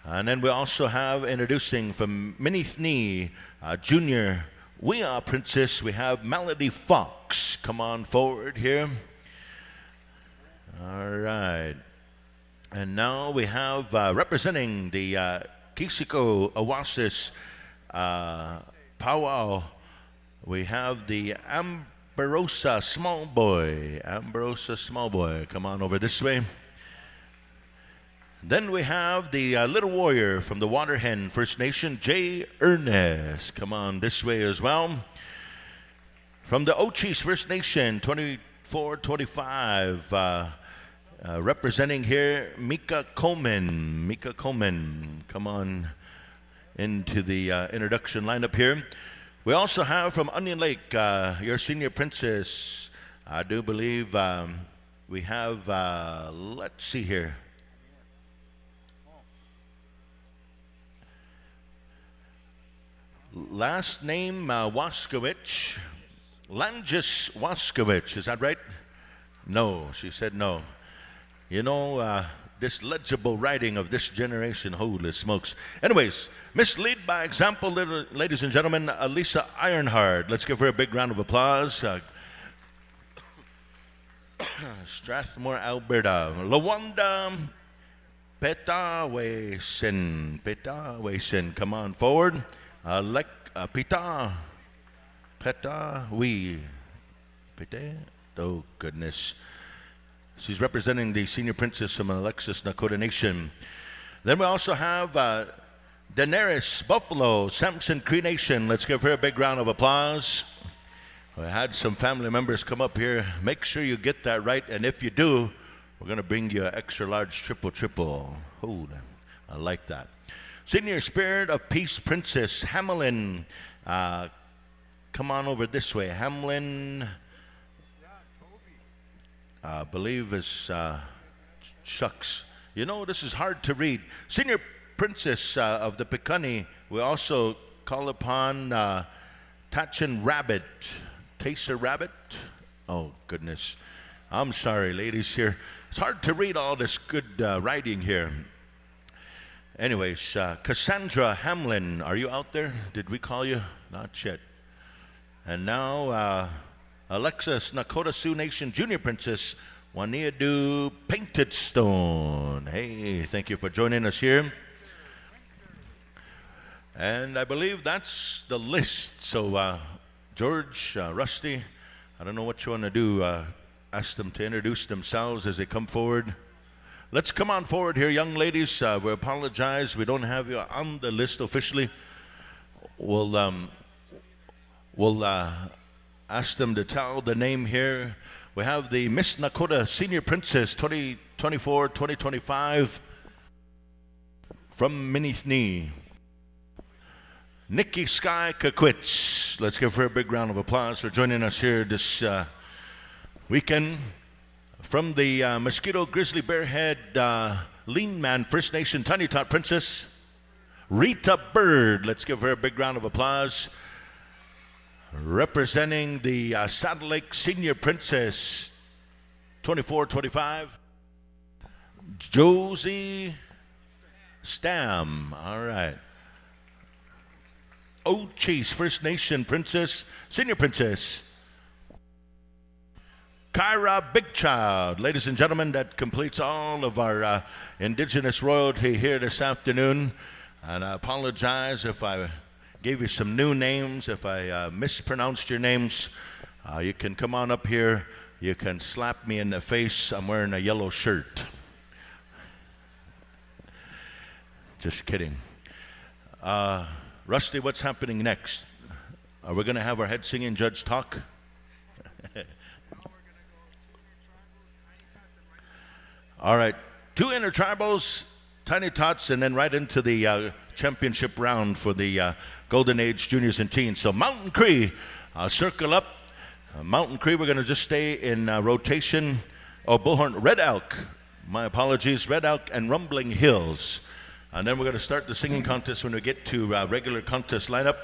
And then we also have introducing from Minithni, Junior Wea Princess, we have Melody Fox. Come on forward here. All right. And now we have representing the Kisiko Oasis Powwow, we have the Amberosa Small Boy. Amberosa Small Boy, come on over this way. Then we have the Little Warrior from the Waterhen First Nation, Jay Ernest. Come on this way as well. From the Ochis First Nation, 2425, representing here, Mika Coleman. Mika Coleman, come on into the introduction lineup here. We also have from Onion Lake, your Senior Princess. I do believe we have, let's see here. Last name Waskowicz, Langis Waskowicz, is that right? No, she said no. You know, this legible writing of this generation, holy smokes. Anyways, Miss Lead by Example, ladies and gentlemen, Lisa Ironhard. Let's give her a big round of applause. Strathmore, Alberta. Lawanda Petawaysin. Petawaysin, come on forward. Pita. Peta. We. Pete. Oh, goodness. She's representing the senior princess from Alexis Nakota Nation. Then we also have Daenerys Buffalo, Samson Cree Nation. Let's give her a big round of applause. We had some family members come up here. Make sure you get that right, and if you do, we're going to bring you an extra large triple. Oh, I like that. Senior Spirit of Peace Princess Hamelin. Come on over this way. Hamelin, I believe is shucks. You know, this is hard to read. Senior Princess of the Piikani. We also call upon Tachin Rabbit. Taser Rabbit. Oh, goodness. I'm sorry, ladies here. It's hard to read all this good writing here. Anyways, Cassandra Hamlin, are you out there? Did we call you? Not yet. And now, Alexis Nakota Sioux Nation Junior Princess Waniadu Painted Stone. Hey, thank you for joining us here. And I believe that's the list. So, George, Rusty, I don't know what you want to do. Ask them to introduce themselves as they come forward. Let's come on forward here, young ladies. We apologize. We don't have you on the list officially. We'll ask them to tell the name here. We have the Miss Nakota Senior Princess 2024-2025 from Minithni. Nikki Sky Kakwitz. Let's give her a big round of applause for joining us here this weekend. From the Mosquito Grizzly Bearhead Lean Man First Nation Tiny Tot Princess, Rita Bird. Let's give her a big round of applause. Representing the Saddle Lake Senior Princess 24-25, Josie Stam. All right. Ochase First Nation Princess, Senior Princess. Kyra Big Child. Ladies and gentlemen, that completes all of our Indigenous royalty here this afternoon. And I apologize if I gave you some new names, if I mispronounced your names. You can come on up here. You can slap me in the face. I'm wearing a yellow shirt. Just kidding. Rusty, what's happening next? Are we going to have our head singing judge talk? All right, 2 intertribals, Tiny Tots, and then right into the championship round for the Golden Age juniors and teens. So Mountain Cree, circle up. Mountain Cree, we're going to just stay in rotation. Oh, Bullhorn, Red Elk. My apologies, Red Elk and Rumbling Hills. And then we're going to start the singing contest when we get to regular contest lineup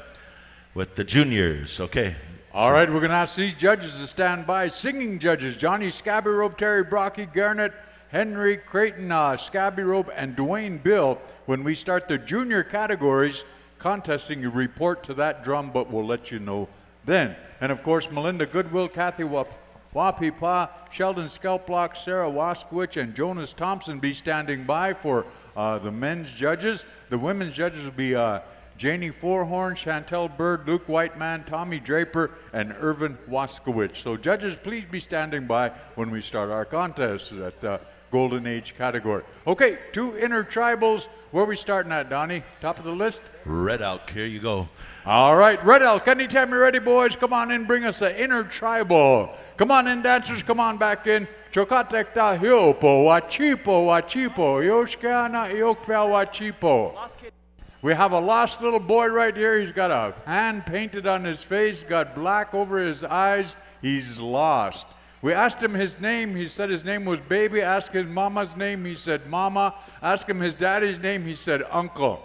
with the juniors. Okay. All right, we're going to ask these judges to stand by. Singing judges, Johnny Scabby Rope, Terry Brocky, Garnett, Henry Creighton, Scabby Rope, and Dwayne Bill. When we start the junior categories contesting, you report to that drum, but we'll let you know then. And of course, Melinda Goodwill, Kathy Wapipa, Sheldon Skelplock, Sarah Waskowicz, and Jonas Thompson be standing by for the men's judges. The women's judges will be Janie Forehorn, Chantel Bird, Luke Whiteman, Tommy Draper, and Irvin Waskowicz. So judges, please be standing by when we start our contest at the Golden Age category. Okay, 2 intertribals. Where are we starting at, Donnie? Top of the list? Red Elk, here you go. All right, Red Elk, anytime you're ready, boys, come on in, bring us the intertribal. Come on in, dancers, come on back in. Chokatekta hiopo, wachipo, wachipo, yoshkana iokpia wachipo. We have a lost little boy right here. He's got a hand painted on his face, got black over his eyes. He's lost. We asked him his name. He said his name was Baby. Asked his mama's name. He said Mama. Asked him his daddy's name. He said Uncle.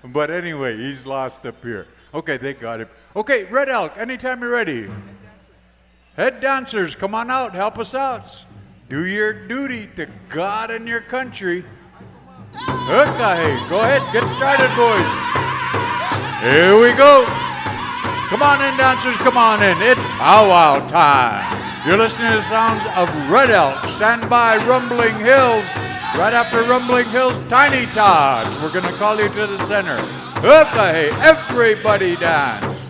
But anyway, he's lost up here. Okay, they got him. Okay, Red Elk, anytime you're ready. Head dancers, come on out. Help us out. Do your duty to God and your country. Okay, go ahead. Get started, boys. Here we go. Come on in, dancers, come on in. It's powwow time. You're listening to the sounds of Red Elk. Stand by, Rumbling Hills. Right after Rumbling Hills, Tiny Tots. We're gonna call you to the center. Okay, everybody dance.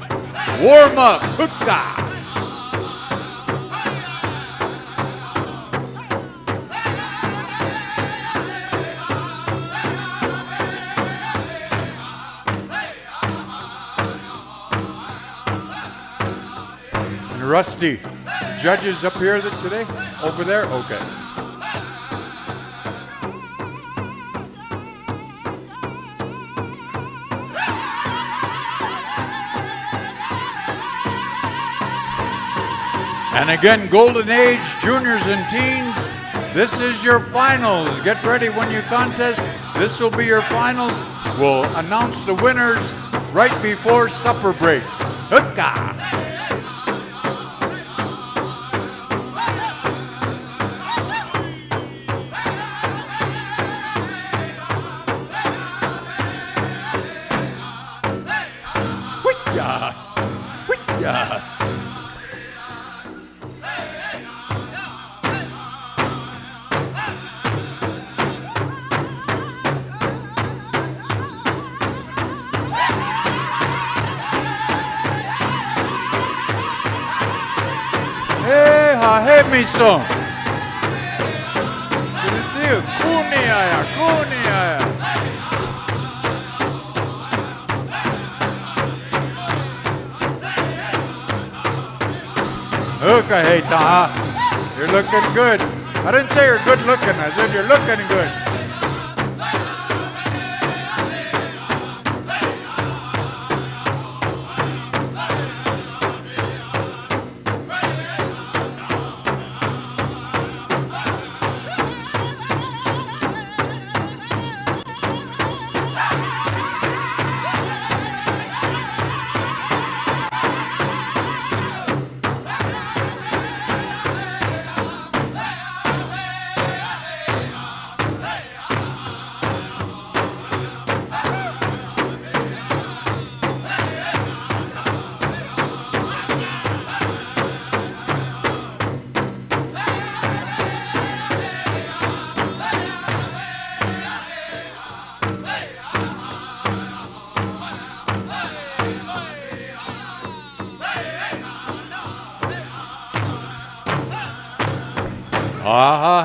Warm up, hookah. And Rusty, judges up here today? Over there? Okay. And again, Golden Age, juniors and teens, this is your finals. Get ready when you contest. This will be your finals. We'll announce the winners right before supper break. Hookah! Hookah! Hookah! Hey, me son. Good to see you. Kuniaya, kuniaya. Okay, hey, Taha. You're looking good. I didn't say you're good looking. I said you're looking good.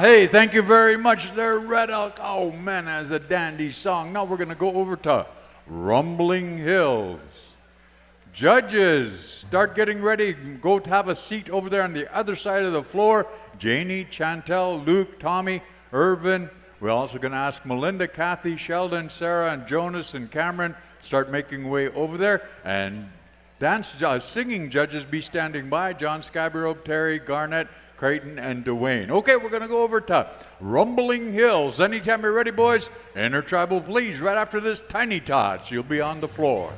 Hey, thank you very much there, Red Elk. Oh man, that's a dandy song. Now we're gonna go over to Rumbling Hills. Judges, start getting ready. Go to have a seat over there on the other side of the floor. Janie, Chantel, Luke, Tommy, Irvin. We're also gonna ask Melinda, Kathy, Sheldon, Sarah, and Jonas and Cameron start making way over there. And singing judges be standing by. John Scarborough, Terry, Garnett, Creighton, and Dwayne. Okay, we're going to go over to Rumbling Hills. Anytime you're ready, boys, Intertribal, please. Right after this, Tiny Tots, you'll be on the floor.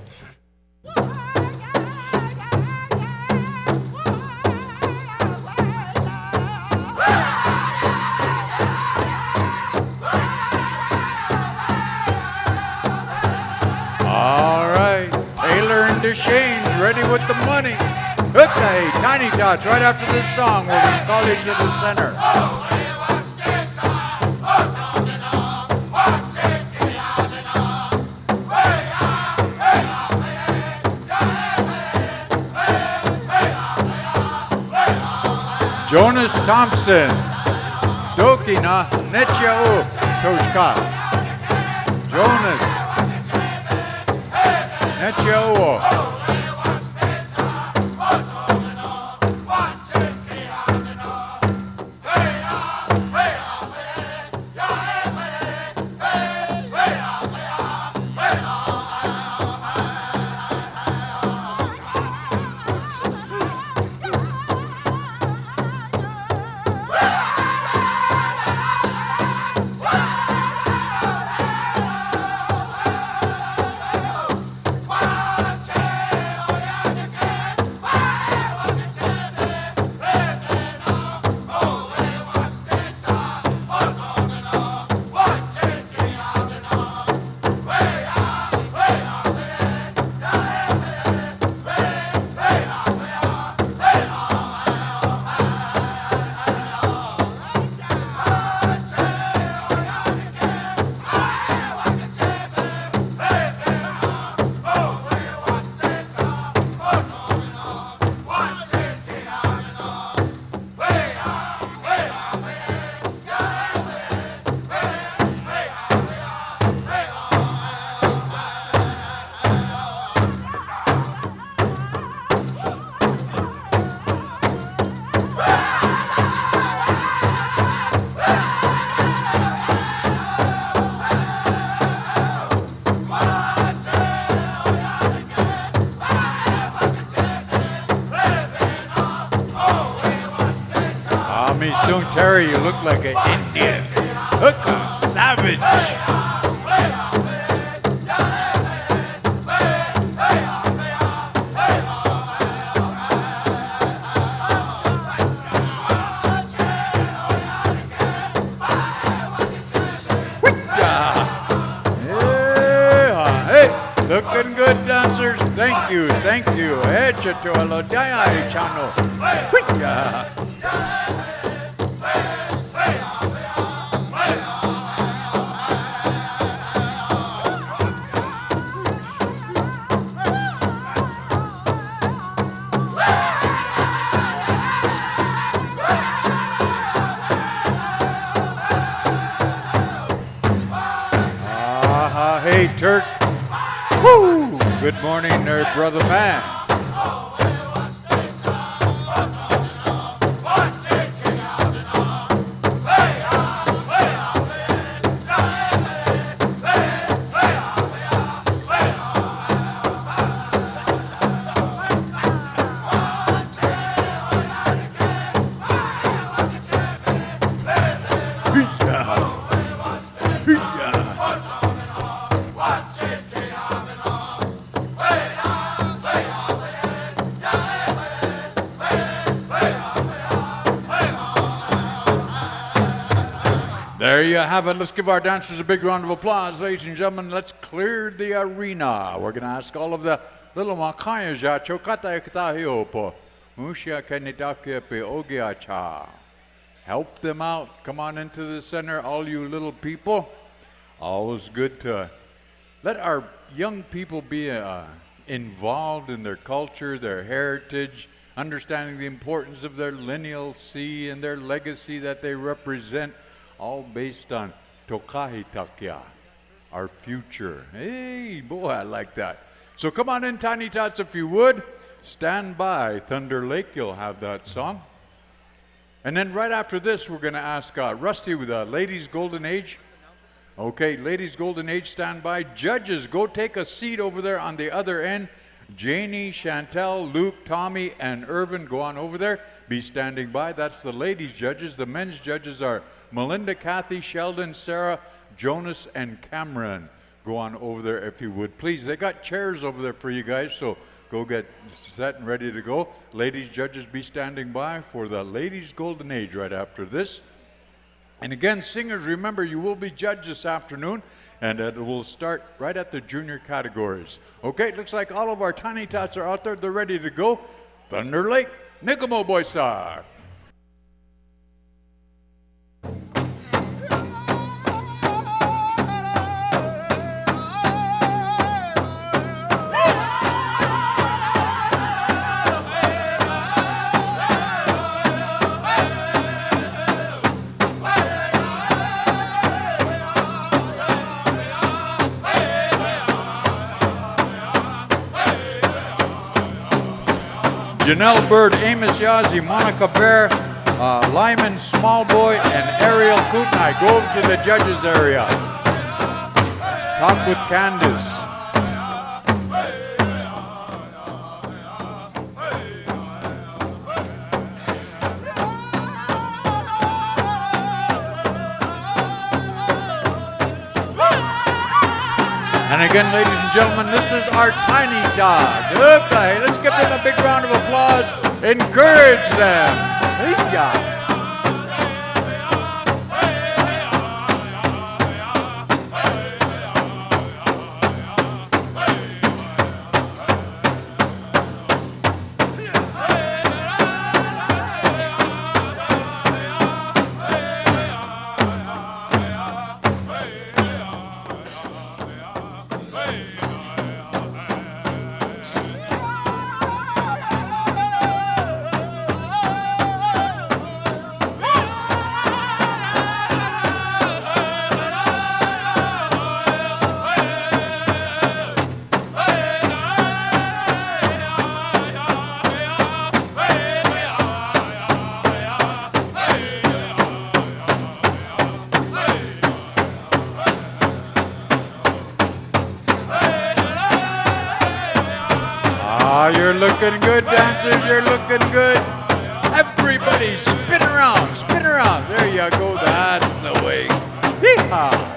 All right, Taylor and DeShane, ready with the money. Okay, Tiny Tots, right after this song, we're going to call you to the center. Jonas Thompson, Dokina, Netchao, Toshka. Jonas, Netchao. soon, Terry. You look like an Indian. Look, a savage. Looking good, dancers. Thank you, thank you. Channel. Hey, Turk. Woo! Good morning there, brother man. There you have it. Let's give our dancers a big round of applause, ladies and gentlemen. Let's clear the arena. We're going to ask all of the little makaya chokata ekatahiopo. Mushia kanitakia pe ogiacha. Help them out. Come on into the center, all you little people. Always good to let our young people be involved in their culture, their heritage, understanding the importance of their lineal sea and their legacy that they represent. All based on Tokahitakia, our future. Hey, boy, I like that. So come on in, Tiny Tots, if you would. Stand by. Thunder Lake, you'll have that song. And then right after this, we're going to ask Rusty with Ladies Golden Age. Okay, Ladies Golden Age, stand by. Judges, go take a seat over there on the other end. Janie, Chantel, Luke, Tommy, and Irvin, go on over there. Be standing by. That's the ladies' judges. The men's judges are Melinda, Kathy, Sheldon, Sarah, Jonas, and Cameron. Go on over there if you would, please. They got chairs over there for you guys, so go get set and ready to go. Ladies' judges, be standing by for the Ladies' Golden Age right after this. And again, singers, remember, you will be judged this afternoon, and it will start right at the junior categories. Okay, it looks like all of our Tiny Tots are out there. They're ready to go. Thunder Lake, Nicomo Boy Star. Janelle Bird, Amos Yazzie, Monica Bear, Lyman Smallboy, and Ariel Kootenai. Go over to the judges area. Talk with Candace. And again, ladies and gentlemen, this is our Tiny Tots. Okay, let's give them a big round of applause. Encourage them. Hey-ya. You're looking good, dancers. You're looking good. Everybody spin. Spin around, spin around. There you go. That's the way. Yeehaw.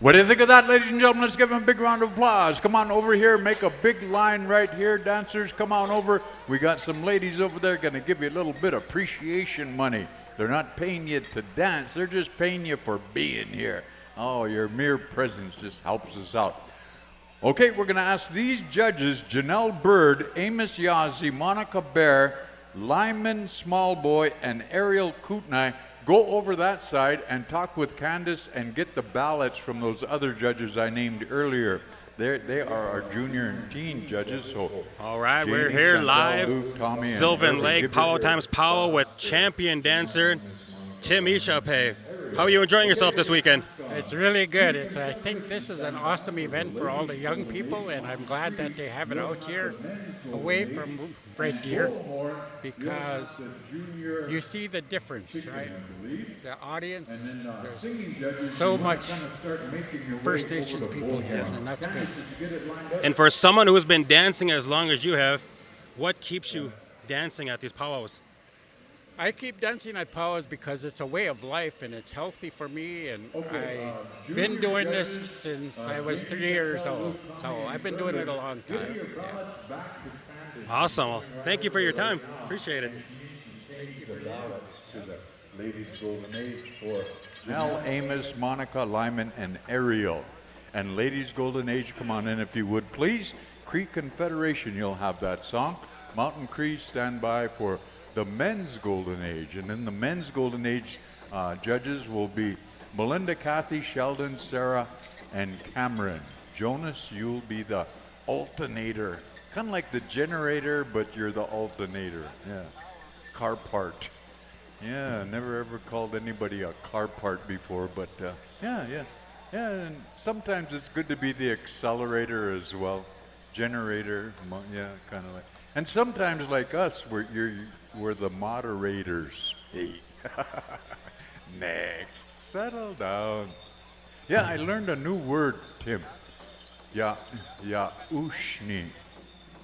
What do you think of that, ladies and gentlemen? Let's give them a big round of applause. Come on over here, make a big line right here. Dancers, come on over. We got some ladies over there going to give you a little bit of appreciation money. They're not paying you to dance, they're just paying you for being here. Oh, your mere presence just helps us out. Okay, we're going to ask these judges, Janelle Bird, Amos Yazzie, Monica Bear, Lyman Smallboy, and Ariel Kootenai, go over that side and talk with Candace and get the ballots from those other judges I named earlier. They are our junior and teen judges. So, all right, Jamie, we're here Chantal, live, Luke, Tommy, and Sylvan Herbert. Lake, Powwow Times Powwow with champion dancer Tim Ishape. How are you enjoying yourself this weekend? It's really good. I think this is an awesome event for all the young people, and I'm glad that they have it out here away from Red Deer, because you see the difference, right? The audience, there's so much First Nations people here, and that's good. And for someone who's been dancing as long as you have, what keeps you dancing at these powwows? I keep dancing at powwows because it's a way of life and it's healthy for me, and I've been doing this since I was 3 years old, so I've been doing it a long time. Yeah. Awesome. Well, thank you for your time. Appreciate it. Ladies Golden Age for Nell, Amos, Monica, Lyman, and Ariel. And Ladies Golden Age, come on in if you would, please. Cree Confederation, you'll have that song. Mountain Cree, stand by for the Men's Golden Age. And in the Men's Golden Age, judges will be Melinda, Kathy, Sheldon, Sarah, and Cameron. Jonas, you'll be the alternator. Kind of like the generator, but you're the alternator. Yeah. Car part. Yeah, never ever called anybody a car part before, but yeah, and sometimes it's good to be the accelerator as well. Generator, yeah, kind of like. And sometimes, like us, we're the moderators. Hey. Next, settle down. Yeah, I learned a new word, Tim. Ushni.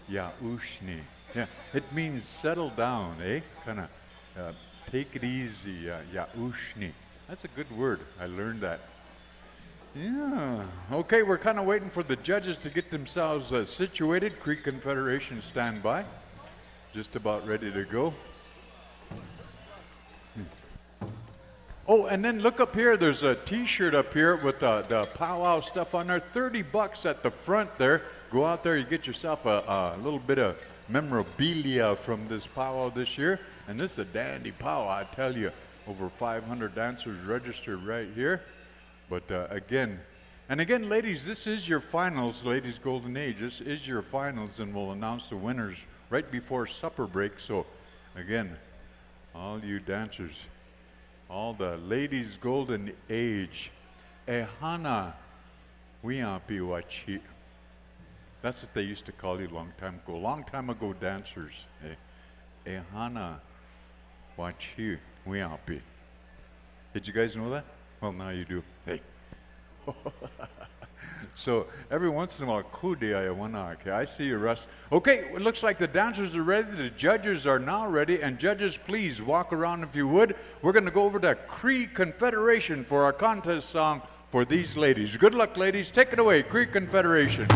Ushni. Yeah, it means settle down, eh? Kind of take it easy. Ushni. That's a good word. I learned that. Yeah. Okay, we're kind of waiting for the judges to get themselves situated. Cree Confederation, stand by. Just about ready to go. Oh, and then look up here. There's a T-shirt up here with the powwow stuff on there. $30 at the front there. Go out there, you get yourself a little bit of memorabilia from this powwow this year. And this is a dandy powwow, I tell you. Over 500 dancers registered right here. But again, ladies, this is your finals, Ladies Golden Age. This is your finals, and we'll announce the winners right before supper break. So, again, all you dancers, all the Ladies Golden Age, Ehana Wiampi Wachi. That's what they used to call you long time ago, dancers. Ehana Wachi Wiampi. Did you guys know that? Well, now you do. Hey. So every once in a while, okay, I see you, Russ. Okay, it looks like the dancers are ready. The judges are now ready. And judges, please walk around if you would. We're going to go over to Cree Confederation for our contest song for these ladies. Good luck, ladies. Take it away, Cree Confederation.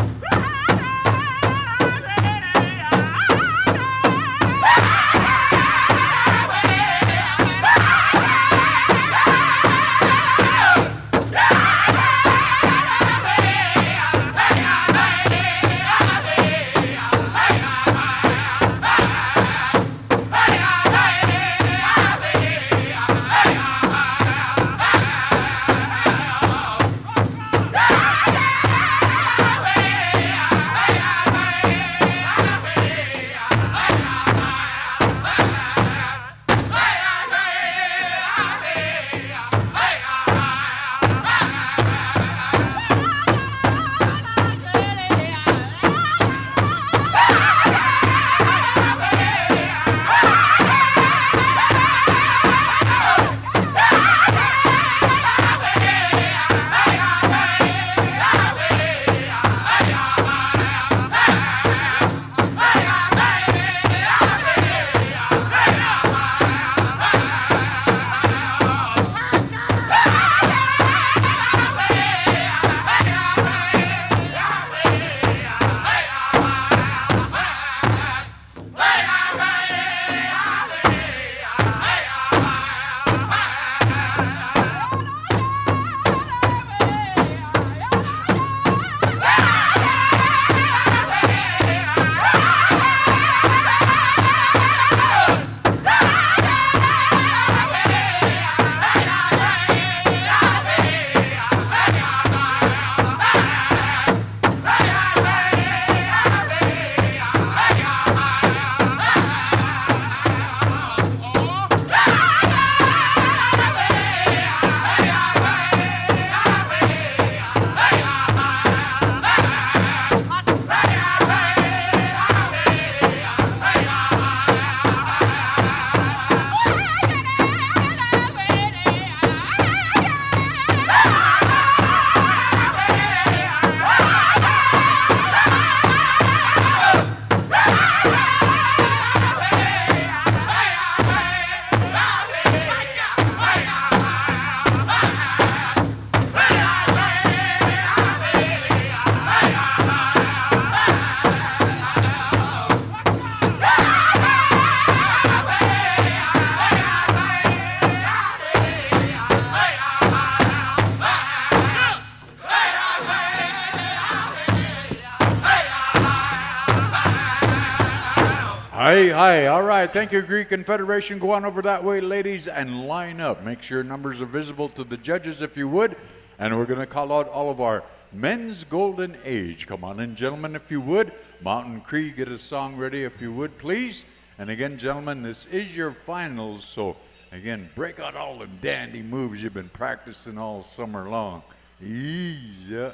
Hi, hi. All right. Thank you, Greek Confederation. Go on over that way, ladies, and line up. Make sure numbers are visible to the judges if you would. And we're going to call out all of our men's golden age. Come on in, gentlemen, if you would. Mountain Cree, get a song ready if you would, please. And again, gentlemen, this is your finals. So, again, break out all the dandy moves you've been practicing all summer long. Yeah.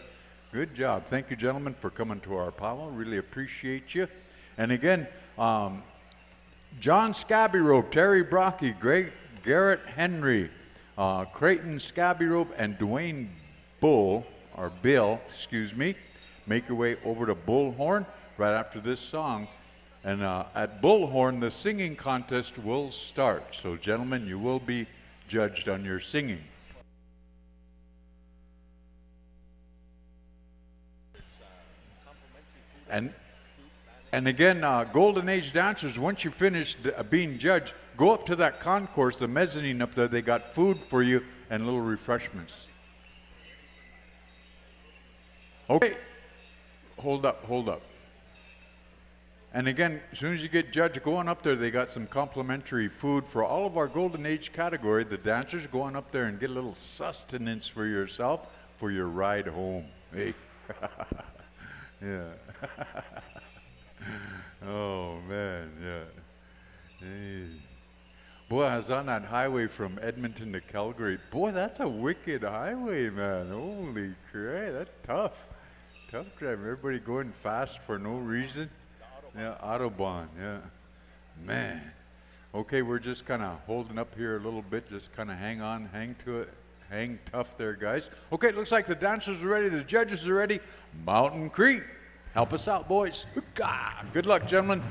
Good job. Thank you, gentlemen, for coming to our powwow. Really appreciate you. And again, John Scabby Rope, Terry Brocky, Garrett Henry, Creighton Scabby Rope, and Dwayne Bill, make your way over to Bullhorn right after this song. And at Bullhorn, the singing contest will start. So, gentlemen, you will be judged on your singing. And again, Golden Age dancers, once you finish being judged, go up to that concourse, the mezzanine up there. They got food for you and little refreshments. Okay, hold up. And again, as soon as you get judged, go on up there. They got some complimentary food for all of our Golden Age category. The dancers, go on up there and get a little sustenance for yourself for your ride home. Hey. Yeah. Oh, man, yeah. Hey. Boy, I was on that highway from Edmonton to Calgary. Boy, that's a wicked highway, man. Holy crap, that's tough. Tough driving. Everybody going fast for no reason. Yeah, Autobahn, yeah. Man. Okay, we're just kind of holding up here a little bit. Just kind of hang on, hang to it. Hang tough there, guys. Okay, it looks like the dancers are ready. The judges are ready. Mountain Creek. Help us out, boys. Good luck, gentlemen.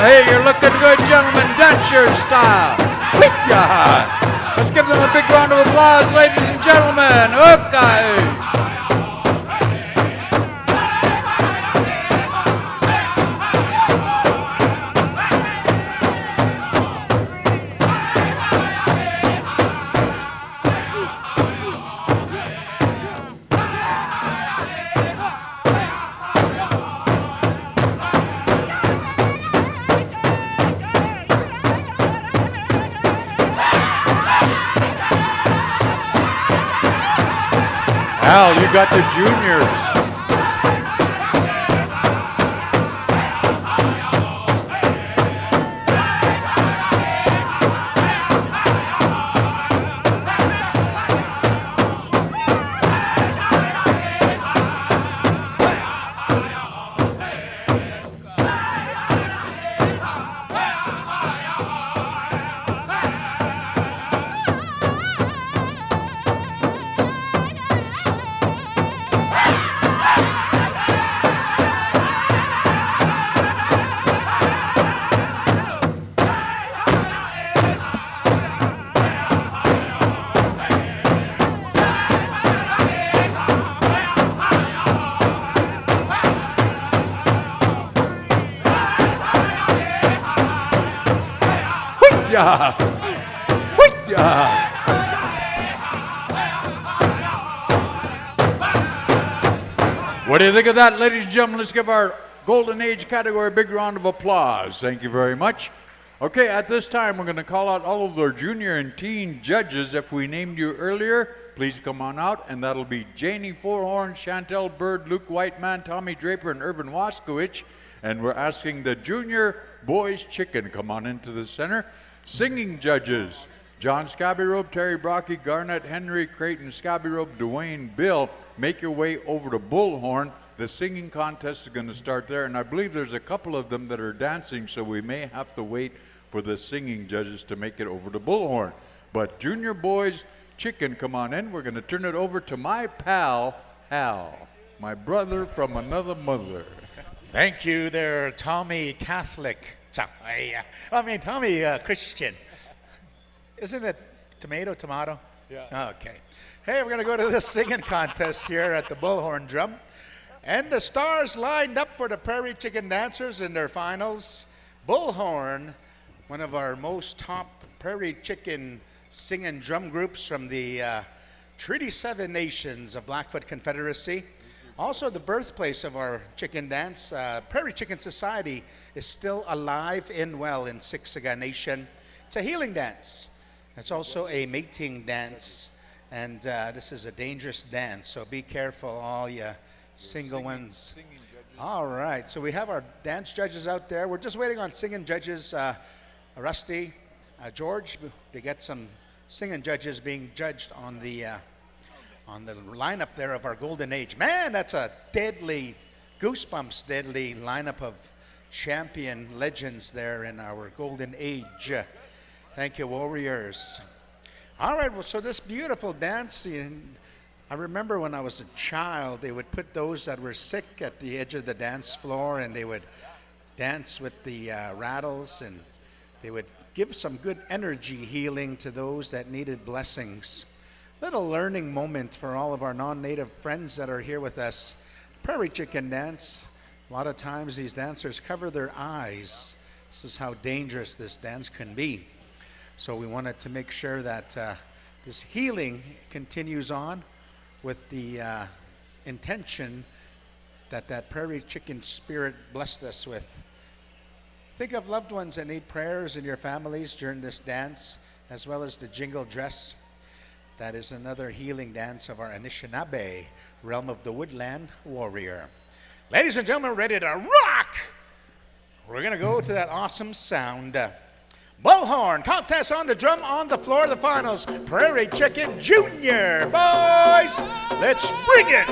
Hey, you're looking good, gentlemen. Dance your style. Let's give them a big round of applause, ladies and gentlemen. Okay. Al, you got the juniors. What do you think of that, ladies and gentlemen? Let's give our Golden Age category a big round of applause. Thank you very much. Okay, at this time, we're going to call out all of our junior and teen judges. If we named you earlier, please come on out, and that'll be Janie Fourhorn, Chantel Bird, Luke Whiteman, Tommy Draper, and Irvin Waskowicz. And we're asking the junior boys chicken come on into the center. Singing judges, John Scabbyrobe, Terry Brocky, Garnett Henry, Creighton Scabbyrobe, Dwayne Bill. Make your way over to Bullhorn. The singing contest is going to start there, and I believe there's a couple of them that are dancing, so we may have to wait for the singing judges to make it over to Bullhorn. But Junior Boys Chicken, come on in. We're going to turn it over to my pal, Hal, my brother from another mother. Thank you there, Tommy Catholic. Tommy Christian. Isn't it tomato? Yeah. Okay. Hey, we're going to go to this singing contest here at the Bullhorn Drum. And the stars lined up for the Prairie Chicken Dancers in their finals. Bullhorn, one of our most top Prairie Chicken singing drum groups from the Treaty 7 Nations of Blackfoot Confederacy. Also the birthplace of our chicken dance. Prairie Chicken Society is still alive and well in Siksika Nation. It's a healing dance. It's also a mating dance. And this is a dangerous dance, so be careful, all you single ones. All right, so we have our dance judges out there. We're just waiting on singing judges. Rusty, George, to get some singing judges being judged on the lineup there of our golden age. Man, that's a deadly, goosebumps deadly lineup of champion legends there in our golden age. Thank you, Warriors. All right, well, so this beautiful dance, I remember when I was a child, they would put those that were sick at the edge of the dance floor, and they would dance with the rattles, and they would give some good energy healing to those that needed blessings. Little learning moment for all of our non-native friends that are here with us. Prairie Chicken dance. A lot of times these dancers cover their eyes. This is how dangerous this dance can be. So we wanted to make sure that this healing continues on with the intention that Prairie Chicken spirit blessed us with. Think of loved ones that need prayers in your families during this dance, as well as the Jingle dress. That is another healing dance of our Anishinaabe, realm of the woodland warrior. Ladies and gentlemen, ready to rock? We're going to go to that awesome sound. Bullhorn contest on the drum, on the floor, the finals. Prairie Chicken Junior. Boys, let's bring it.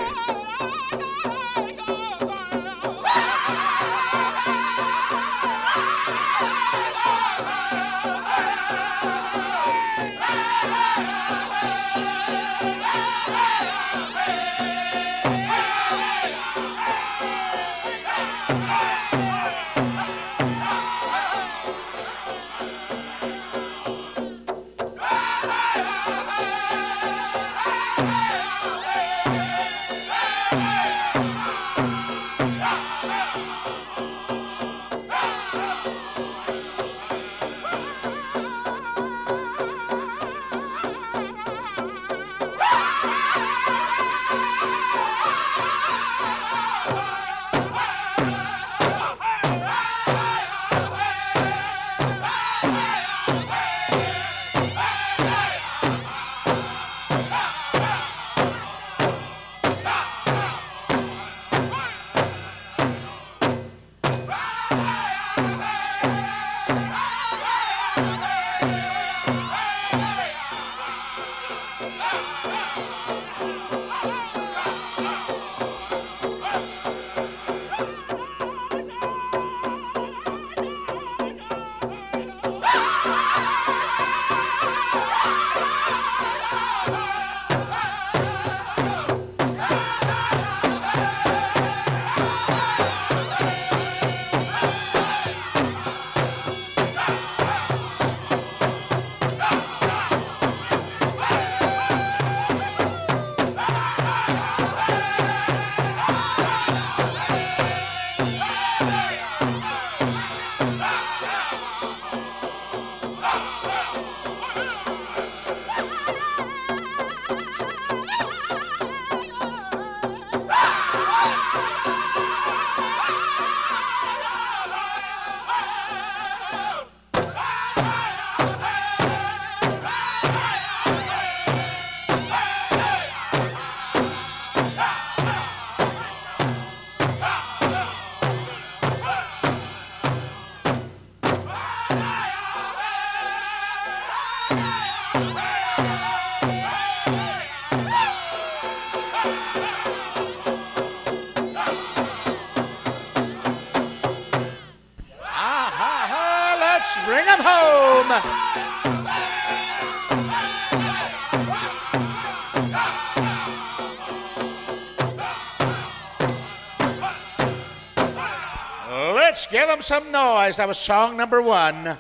Let's give them some noise. That was song number 1.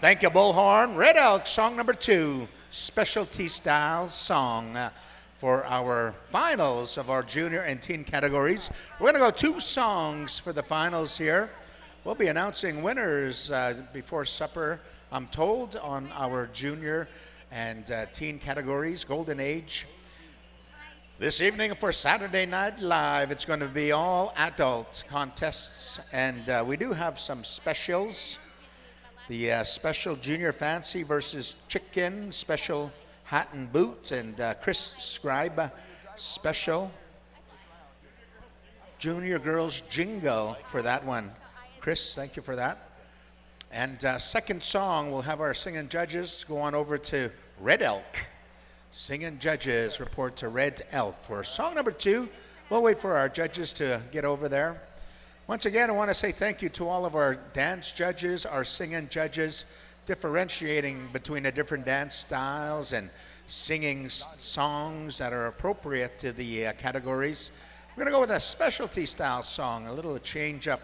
Thank you, Bullhorn. Red Elk, song number 2. Specialty style song for our finals of our junior and teen categories. We're going to go 2 songs for the finals here. We'll be announcing winners before supper, I'm told, on our junior and teen categories, Golden Age. This evening for Saturday Night Live, it's going to be all adult contests, and we do have some specials. The special Junior Fancy versus Chicken, special Hat and Boot, and Chris Scribe special. Junior Girls Jingle for that one. Chris, thank you for that. And second song, we'll have our singing judges go on over to Red Elk. Singing judges report to Red Elk for song number 2. We'll wait for our judges to get over there. Once again, I want to say thank you to all of our dance judges, our singing judges, differentiating between the different dance styles and singing songs that are appropriate to the categories. We're going to go with a specialty style song, a little change up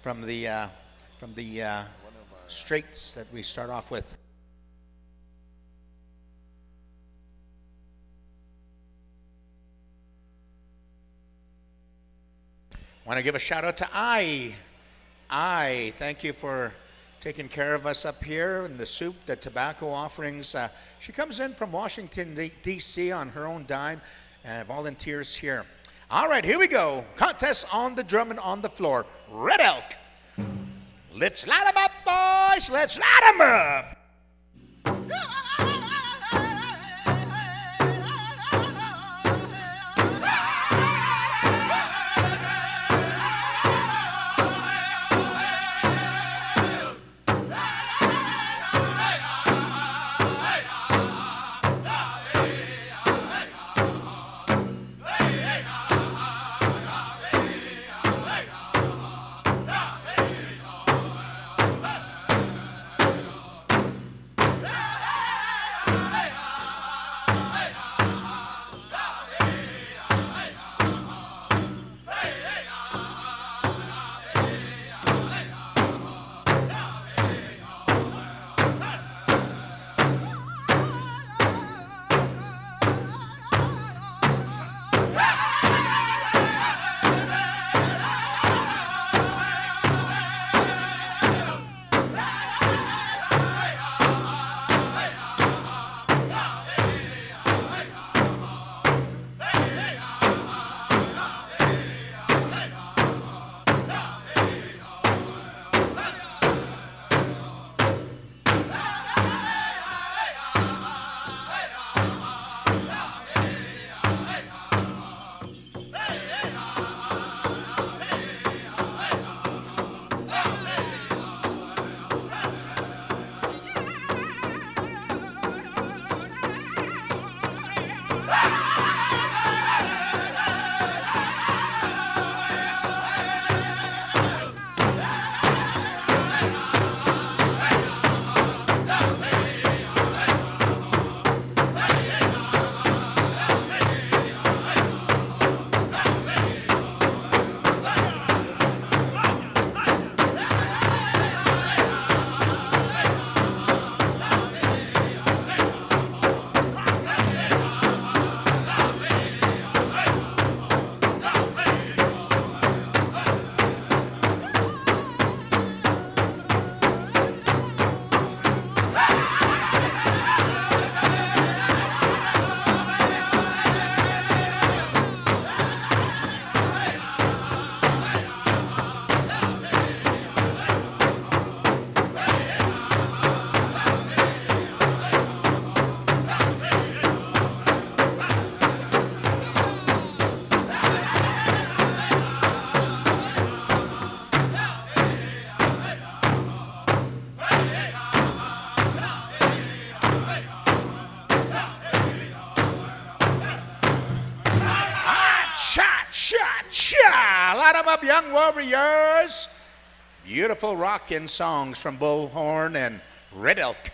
from the straights that we start off with. Want to give a shout out to I. Thank you for taking care of us up here in the soup, the tobacco offerings. She comes in from Washington, D.C. on her own dime, volunteers here. All right, here we go. Contest on the drum and on the floor. Red Elk. Let's light 'em up, boys. Let's light 'em up. Light 'em up, young warriors. Beautiful rockin' songs from Bullhorn and Red Elk.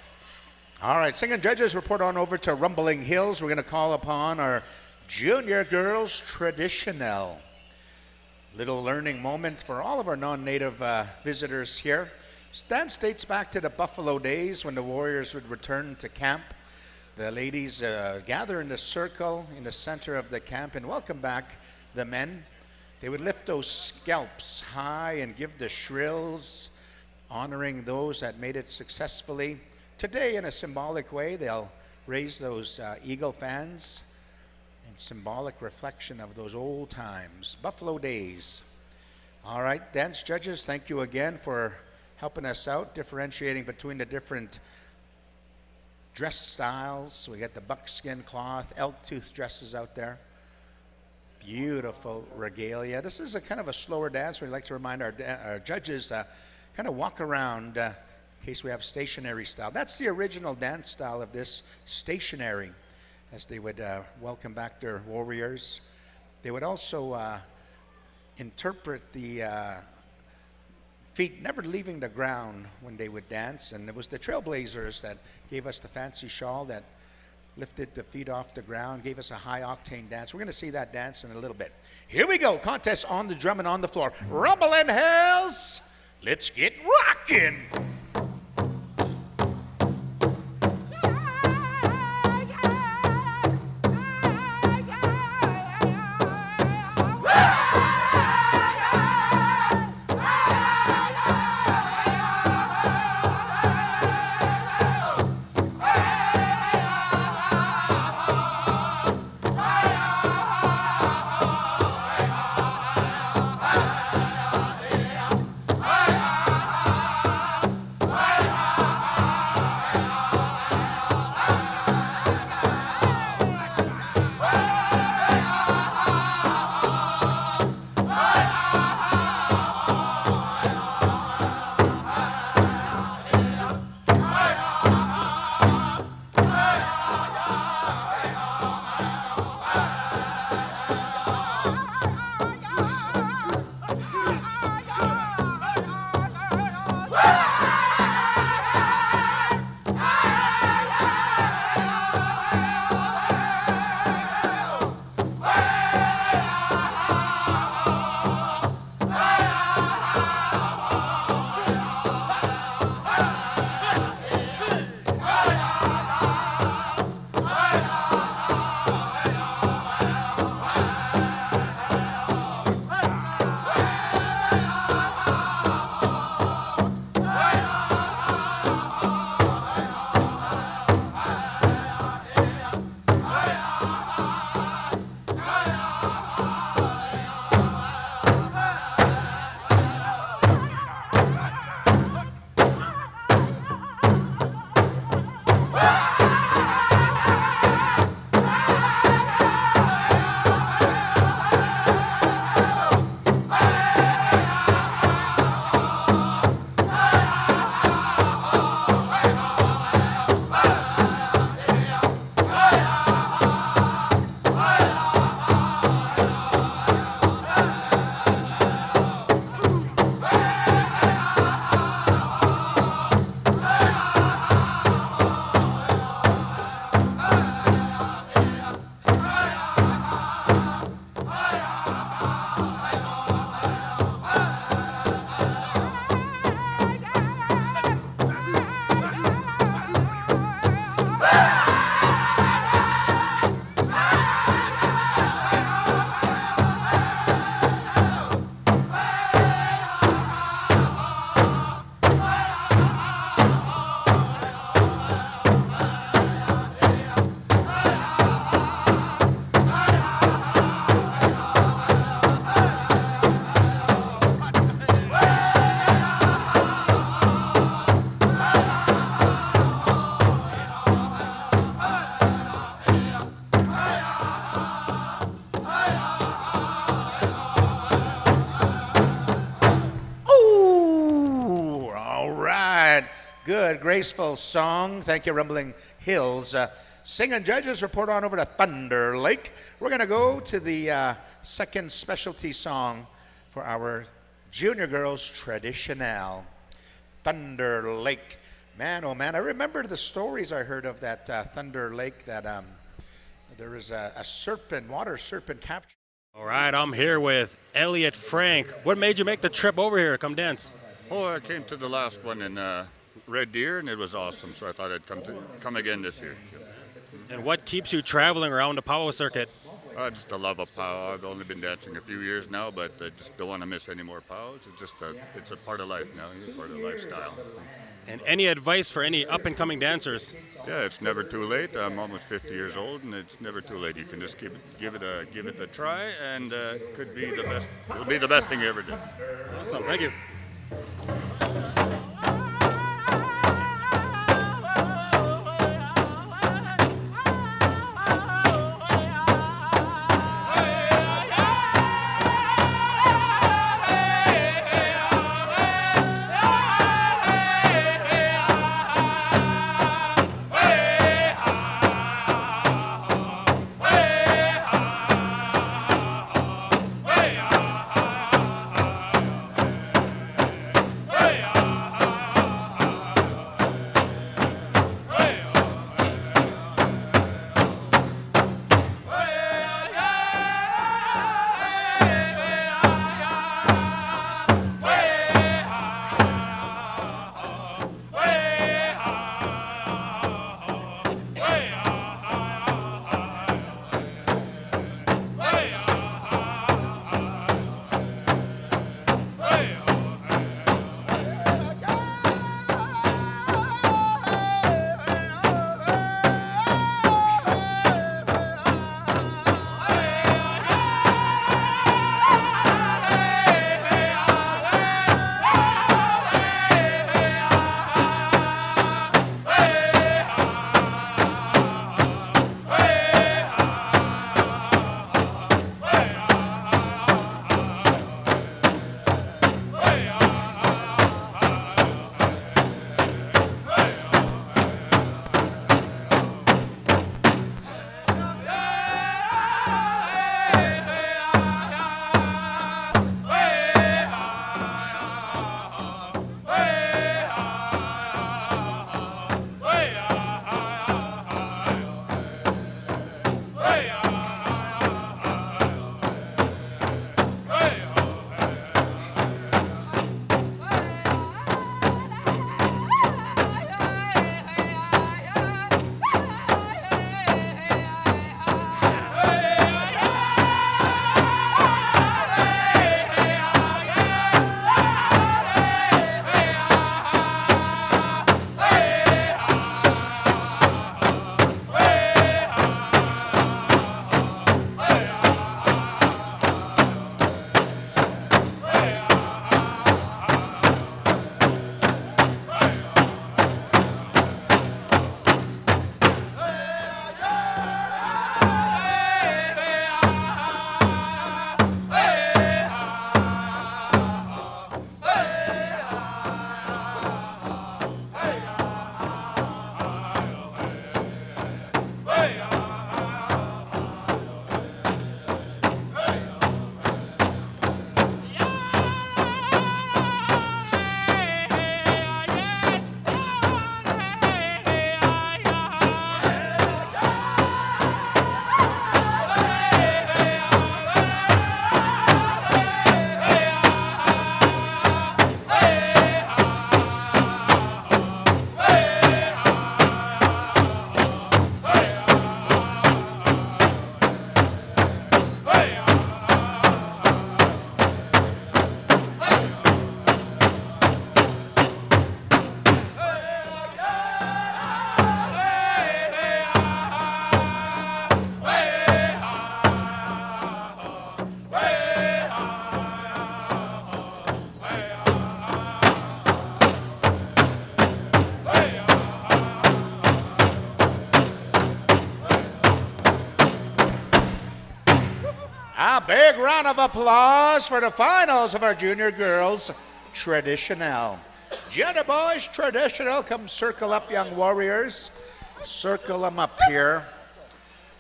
All right, singing judges, report on over to Rumbling Hills. We're going to call upon our Junior Girls Traditional. Little learning moment for all of our non-native visitors here. Dance dates back to the Buffalo days when the warriors would return to camp. The ladies gather in the circle in the center of the camp and welcome back the men. They would lift those scalps high and give the shrills, honoring those that made it successfully. Today, in a symbolic way, they'll raise those eagle fans in symbolic reflection of those old times, Buffalo days. All right, dance judges, thank you again for helping us out, differentiating between the different dress styles. We got the buckskin cloth, elk tooth dresses out there. Beautiful regalia. This is a kind of a slower dance. We'd like to remind our judges kind of walk around in case we have stationary style. That's the original dance style of this, stationary, as they would welcome back their warriors. They would also interpret the feet never leaving the ground when they would dance, and it was the trailblazers that gave us the fancy shawl that lifted the feet off the ground, gave us a high octane dance. We're going to see that dance in a little bit. Here we go, contest on the drum and on the floor. Rumbling Hills, let's get rocking. Good, graceful song. Thank you, Rumbling Hills. Singing judges, report on over to Thunder Lake. We're going to go to the second specialty song for our Junior Girls Traditional. Thunder Lake. Man, oh man, I remember the stories I heard of that Thunder Lake, that there was a serpent, water serpent captured. All right, I'm here with Elliot Frank. What made you make the trip over here to come dance? Oh, I came to the last one in Red Deer, and it was awesome. So I thought I'd come again this year. And what keeps you traveling around the powwow circuit? Just the love of powwow. I've only been dancing a few years now, but I just don't want to miss any more powwows. It's just it's a part of life now. It's part of the lifestyle. And any advice for any up-and-coming dancers? Yeah, it's never too late. I'm almost 50 years old, and it's never too late. You can just give it a try, and it could be the best. It'll be the best thing you ever did. Awesome, thank you. A big round of applause for the finals of our junior girls traditional. Junior boys traditional, come circle up, young warriors. Circle them up here.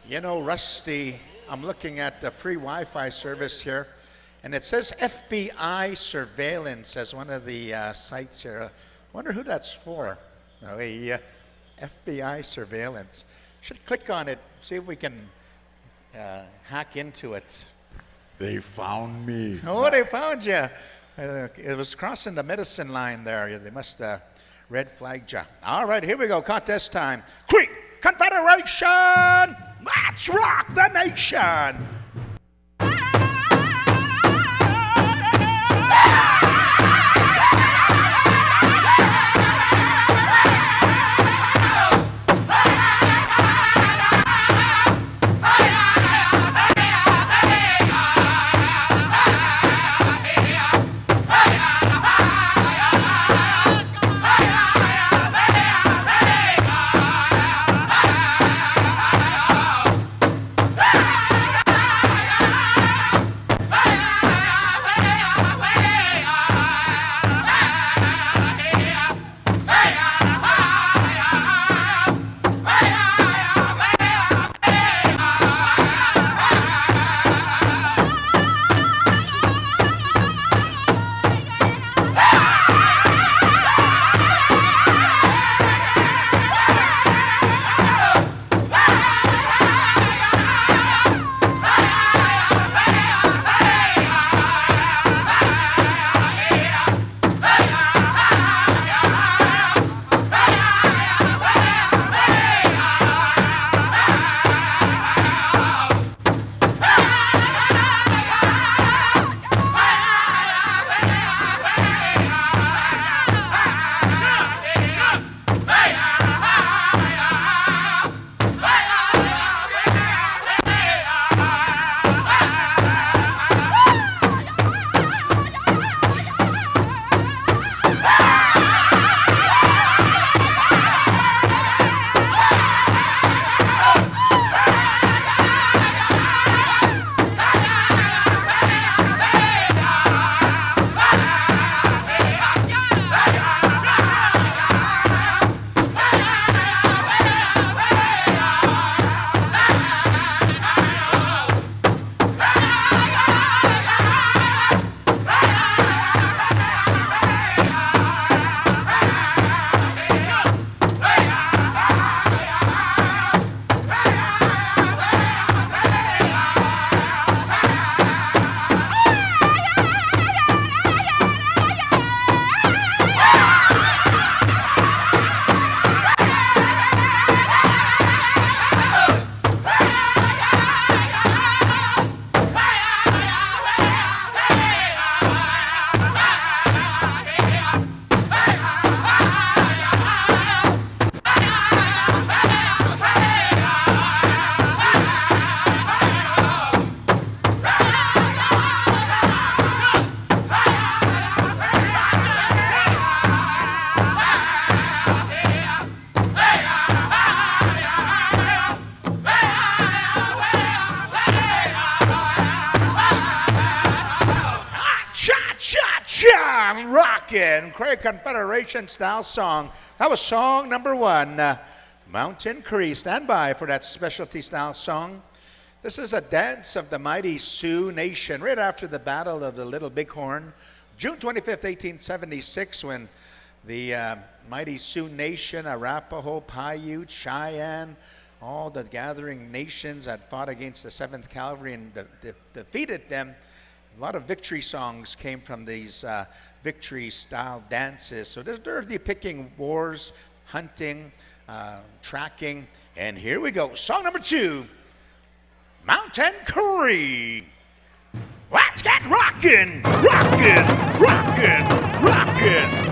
You know, Rusty, I'm looking at the free Wi-Fi service here, and it says FBI surveillance as one of the sites here. I wonder who that's for. Oh, FBI surveillance. Should click on it, see if we can hack into it. They found me. Oh, they found you. It was crossing the medicine line there. They must red flagged you. All right, here we go. Contest time. Cree Confederation! Let's rock the nation! Rockin' Prairie Confederation style song. That was song number 1, Mountain Cree. Stand by for that specialty style song. This is a dance of the mighty Sioux Nation right after the Battle of the Little Bighorn, June 25th, 1876, when the mighty Sioux Nation, Arapaho, Paiute, Cheyenne, all the gathering nations that fought against the 7th Cavalry and defeated them. A lot of victory songs came from these victory-style dances. So they're depicting wars, hunting, tracking. And here we go. Song number 2, Mountain Cree. Let's get rockin', rockin', rockin', rockin'.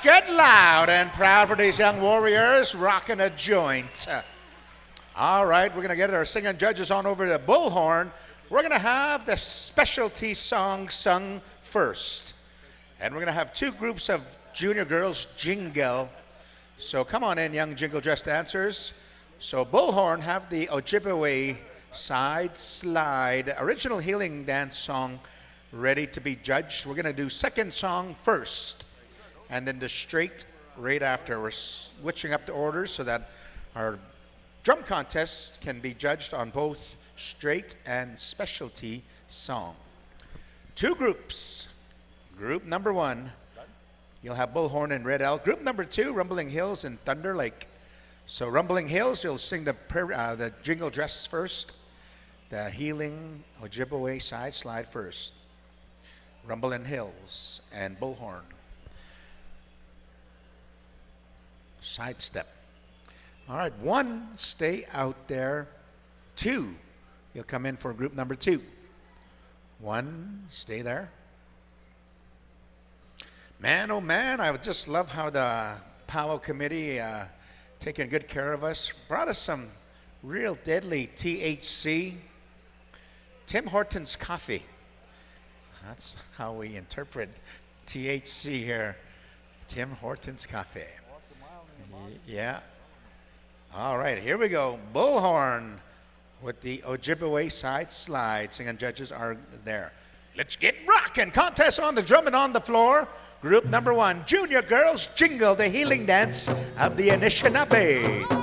Let's get loud and proud for these young warriors rocking a joint. All right, we're going to get our singing judges on over to Bullhorn. We're going to have the specialty song sung first. And we're going to have two groups of junior girls jingle. So come on in, young jingle dress dancers. So Bullhorn have the Ojibwe side slide original healing dance song ready to be judged. We're going to do second song first and then the straight right after. We're switching up the orders so that our drum contest can be judged on both straight and specialty song. Two groups. Group number one, you'll have Bullhorn and Red Elk. Group number two, Rumbling Hills and Thunder Lake. So Rumbling Hills, you'll sing the jingle dress first. The healing Ojibwe side slide first. Rumbling Hills and Bullhorn. Side step. All right, one, stay out there. Two, you'll come in for group number two. One, stay there. Man, oh man, I would just love how the Powwow committee taking good care of us. Brought us some real deadly THC. Tim Hortons coffee. That's how we interpret THC here. Tim Hortons coffee. Yeah. All right, here we go. Bullhorn with the Ojibwe side slide. Singing judges are there. Let's get rocking. Contest on the drum and on the floor. Group number one, Junior Girls Jingle, the healing dance of the Anishinaabe.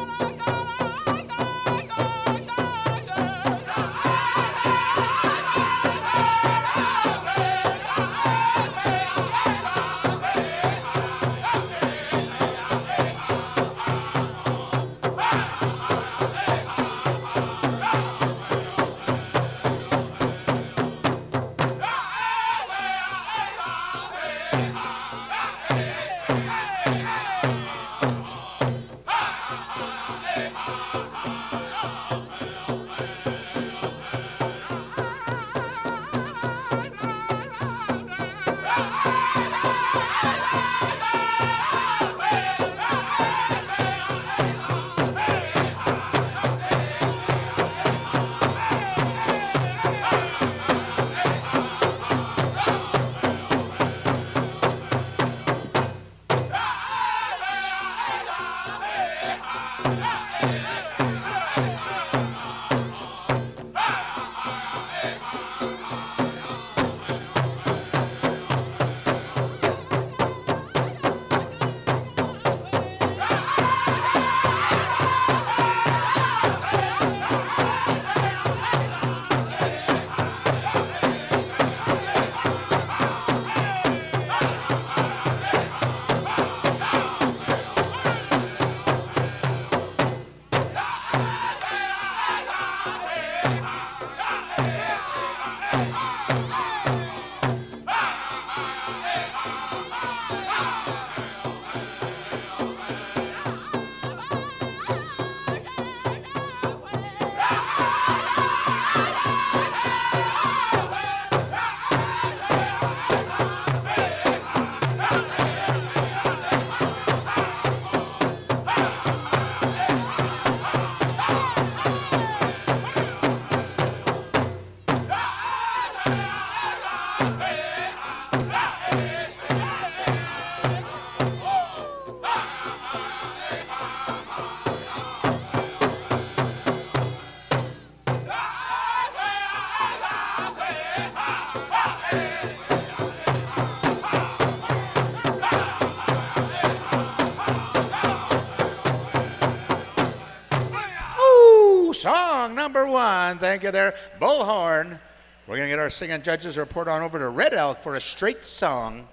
Song number one. Thank you there, Bullhorn. We're going to get our singing judges report on over to Red Elk for a straight song.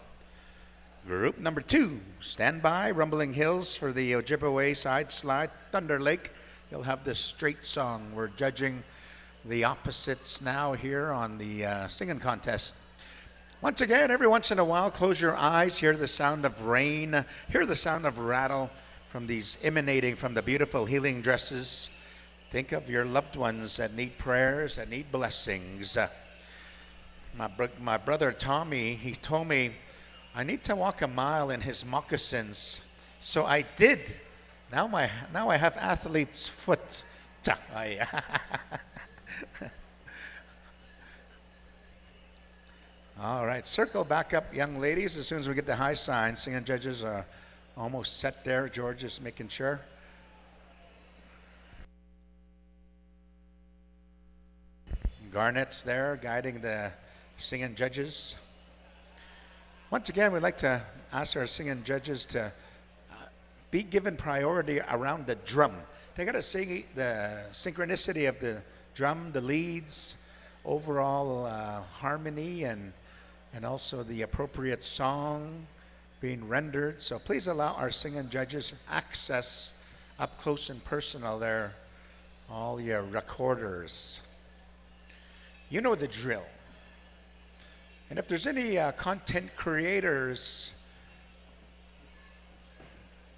Group number two, stand by, Rumbling Hills for the Ojibwe side slide, Thunder Lake. You'll have this straight song. We're judging the opposites now here on the singing contest. Once again, every once in a while, close your eyes, hear the sound of rain, hear the sound of rattle from these emanating from the beautiful healing dresses. Think of your loved ones that need prayers, that need blessings. My brother Tommy, he told me I need to walk a mile in his moccasins. So I did. Now I have athlete's foot. All right, circle back up, young ladies, as soon as we get the high sign. Singing judges are almost set there. George is making sure. Garnet's there, guiding the singing judges. Once again, we'd like to ask our singing judges to be given priority around the drum. They got to sing the synchronicity of the drum, the leads, overall harmony, and also the appropriate song being rendered. So please allow our singing judges access up close and personal there, all your recorders. You know the drill. And if there's any content creators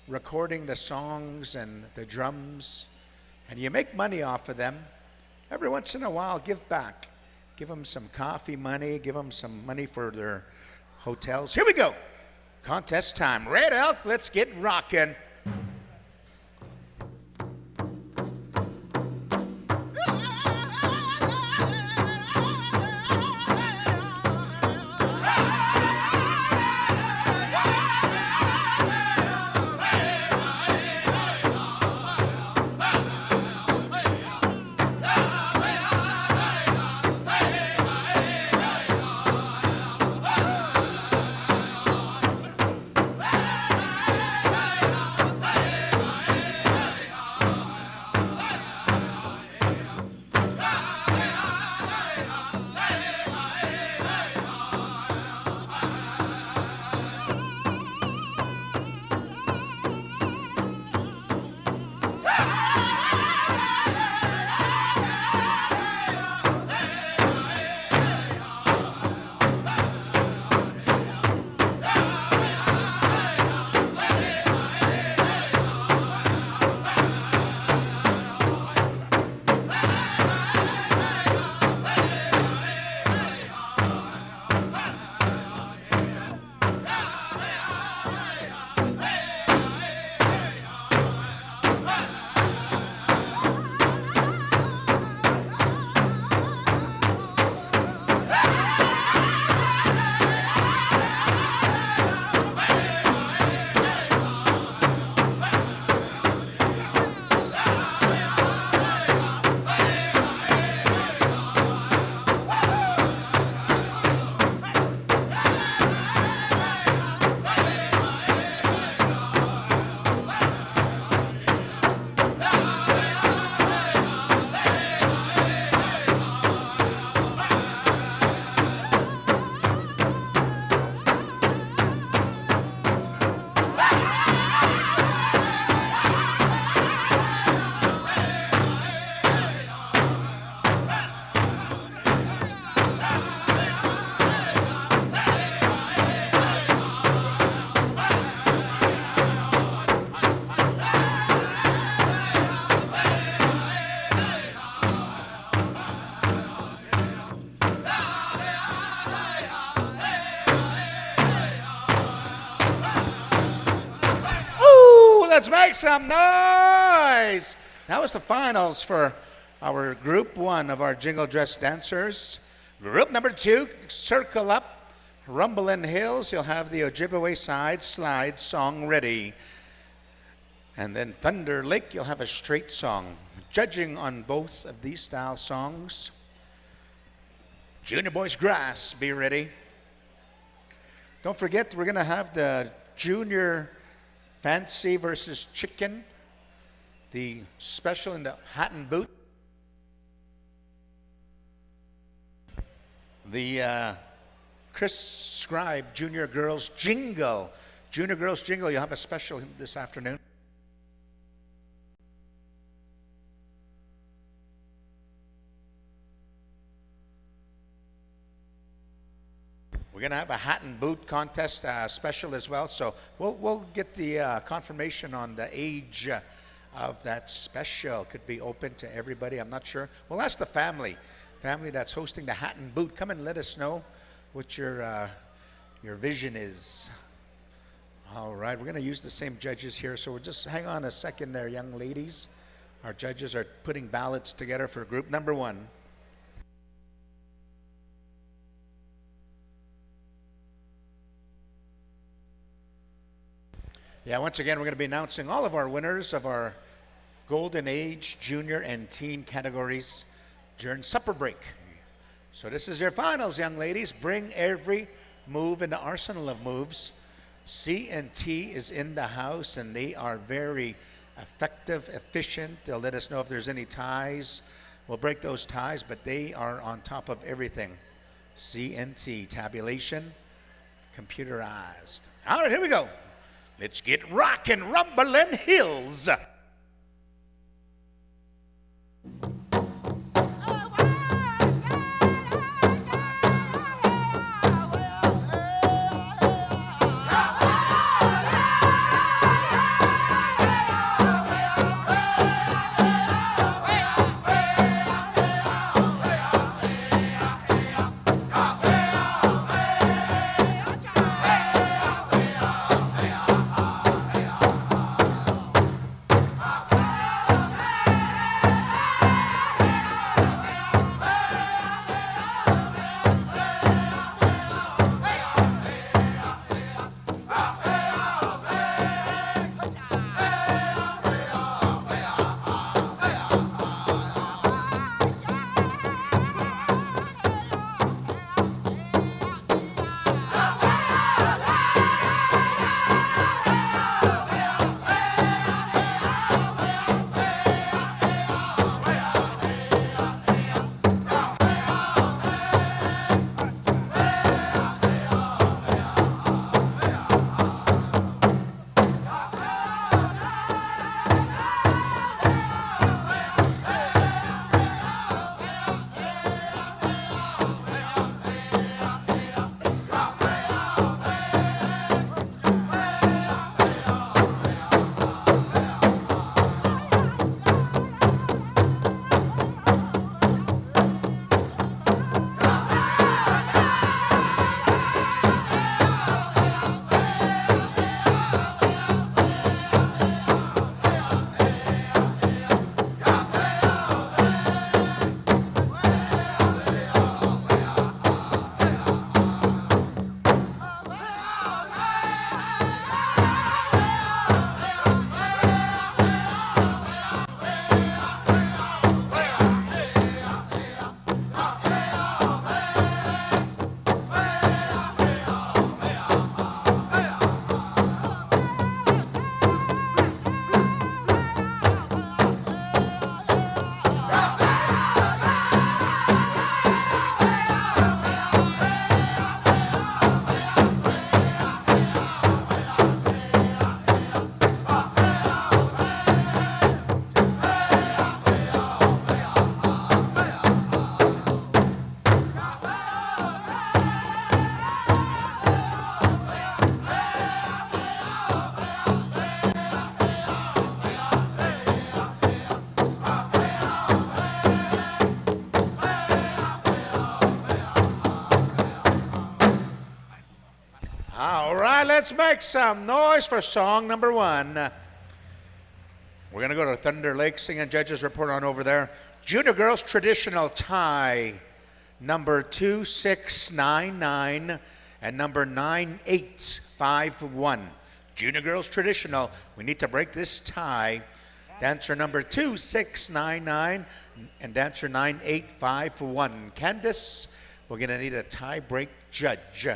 recording the songs and the drums, and you make money off of them, every once in a while give back. Give them some coffee money, give them some money for their hotels. Here we go. Contest time. Red Elk, let's get rocking. Let's make some noise. That was the finals for our group one of our jingle dress dancers. Group number two, circle up, Rumble Hills. You'll have the Ojibwe side slide song ready. And then Thunder Lake, you'll have a straight song. Judging on both of these style songs. Junior Boys Grass, be ready. Don't forget, we're going to have the Junior Fancy versus Chicken, the special in the hat and boot. The Chris Scribe Junior Girls Jingle. Junior Girls Jingle, you'll have a special this afternoon. We're going to have a hat and boot contest special as well, so we'll get the confirmation on the age of that special. Could be open to everybody, I'm not sure. We'll ask the family that's hosting the hat and boot. Come and let us know what your your vision is. All right, we're going to use the same judges here, so we'll just hang on a second there, young ladies. Our judges are putting ballots together for group number 1. Yeah, once again, we're going to be announcing all of our winners of our Golden Age, Junior, and Teen categories during supper break. So this is your finals, young ladies. Bring every move in the arsenal of moves. C&T is in the house, and they are very effective, efficient. They'll let us know if there's any ties. We'll break those ties, but they are on top of everything. C&T, tabulation, computerized. All right, here we go. Let's get rockin', rumblin' hills. Let's make some noise for song number 1. We're going to go to Thunder Lake, singing judges report on over there. Junior girls traditional tie, number 2699 and number 9851. Junior girls traditional, we need to break this tie. Dancer number 2699 and dancer 9851. Candace, we're going to need a tie break judge.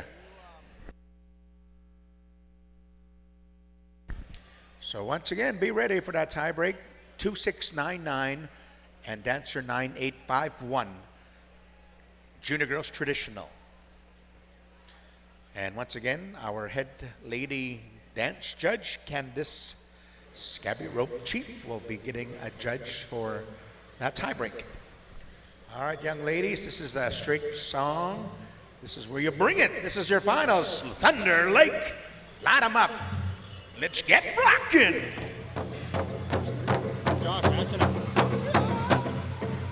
So once again, be ready for that tie break. 2699 and dancer 9851. Junior girls traditional. And once again, our head lady dance judge, Candace Scabby Rope Chief, will be getting a judge for that tie break. All right, young ladies, this is the straight song. This is where you bring it. This is your finals. Thunder Lake, light 'em up. Let's get rockin'.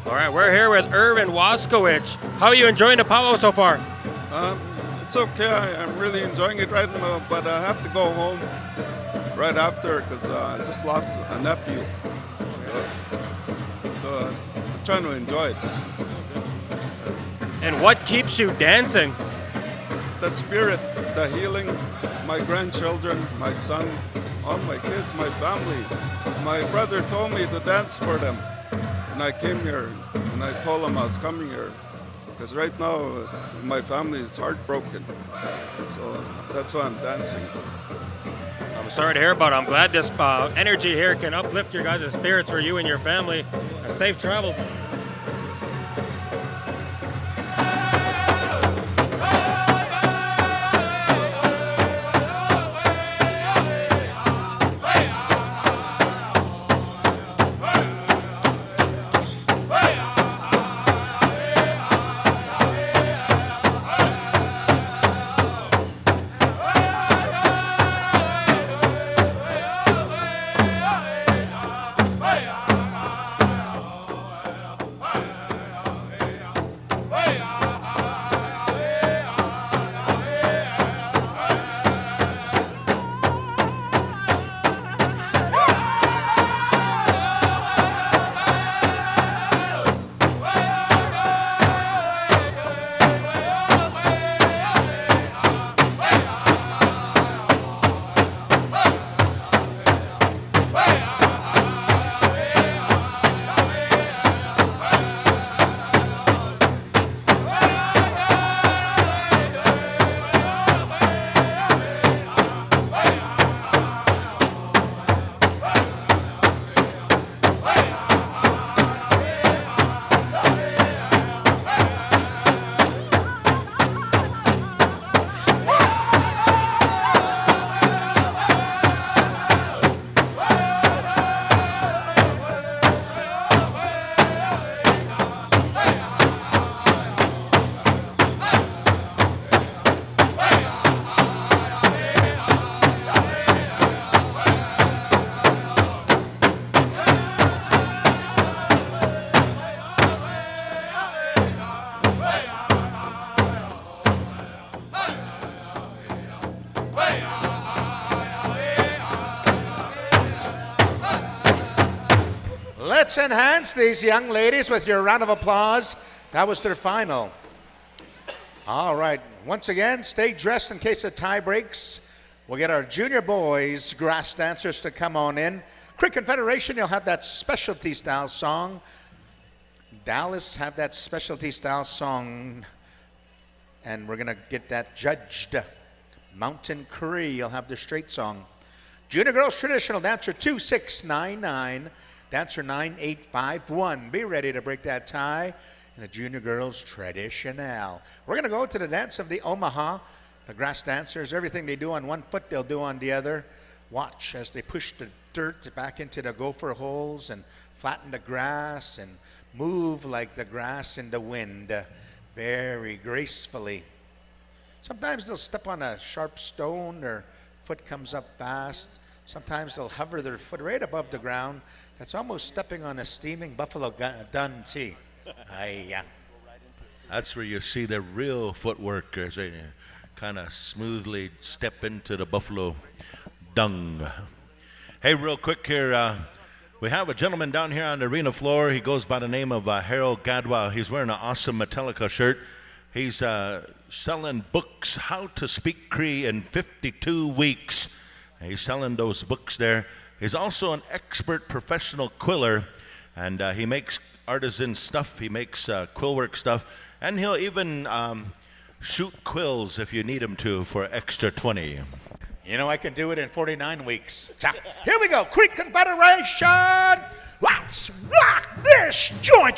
All right, we're here with Irvin Waskowicz. How are you enjoying the powwow so far? it's okay. I'm really enjoying it right now, but I have to go home right after because I just lost a nephew. So I'm trying to enjoy it. And what keeps you dancing? The spirit, the healing, my grandchildren, my son, all my kids, my family. My brother told me to dance for them. And I came here and I told him I was coming here. Because right now my family is heartbroken. So that's why I'm dancing. I'm sorry to hear about it. I'm glad this energy here can uplift your guys' spirits for you and your family. Safe travels. Let's enhance these young ladies with your round of applause. That was their final. All right, once again, stay dressed in case a tie breaks. We'll get our junior boys, grass dancers, to come on in. Creek Confederation, you'll have that specialty style song. Dallas have that specialty style song, and we're gonna get that judged. Mountain Cree, you'll have the straight song. Junior girls traditional, dancer 2699, dancer 9851. Be ready to break that tie. And the junior girls traditional. We're gonna go to the dance of the Omaha. The grass dancers, everything they do on one foot, they'll do on the other. Watch as they push the dirt back into the gopher holes and flatten the grass and move like the grass in the wind, very gracefully. Sometimes they'll step on a sharp stone, their foot comes up fast. Sometimes they'll hover their foot right above the ground. That's almost stepping on a steaming buffalo dun tea. That's where you see the real footwork as they kind of smoothly step into the buffalo dung. Hey, real quick here, we have a gentleman down here on the arena floor. He goes by the name of Harold Gadwa. He's wearing an awesome Metallica shirt. He's selling books, How to Speak Cree in 52 Weeks. He's selling those books there. He's also an expert professional quiller, and he makes artisan stuff. He makes quill work stuff, and he'll even shoot quills if you need him to for extra 20. You know, I can do it in 49 weeks. Here we go, Creek Confederation. Let's rock this. Join.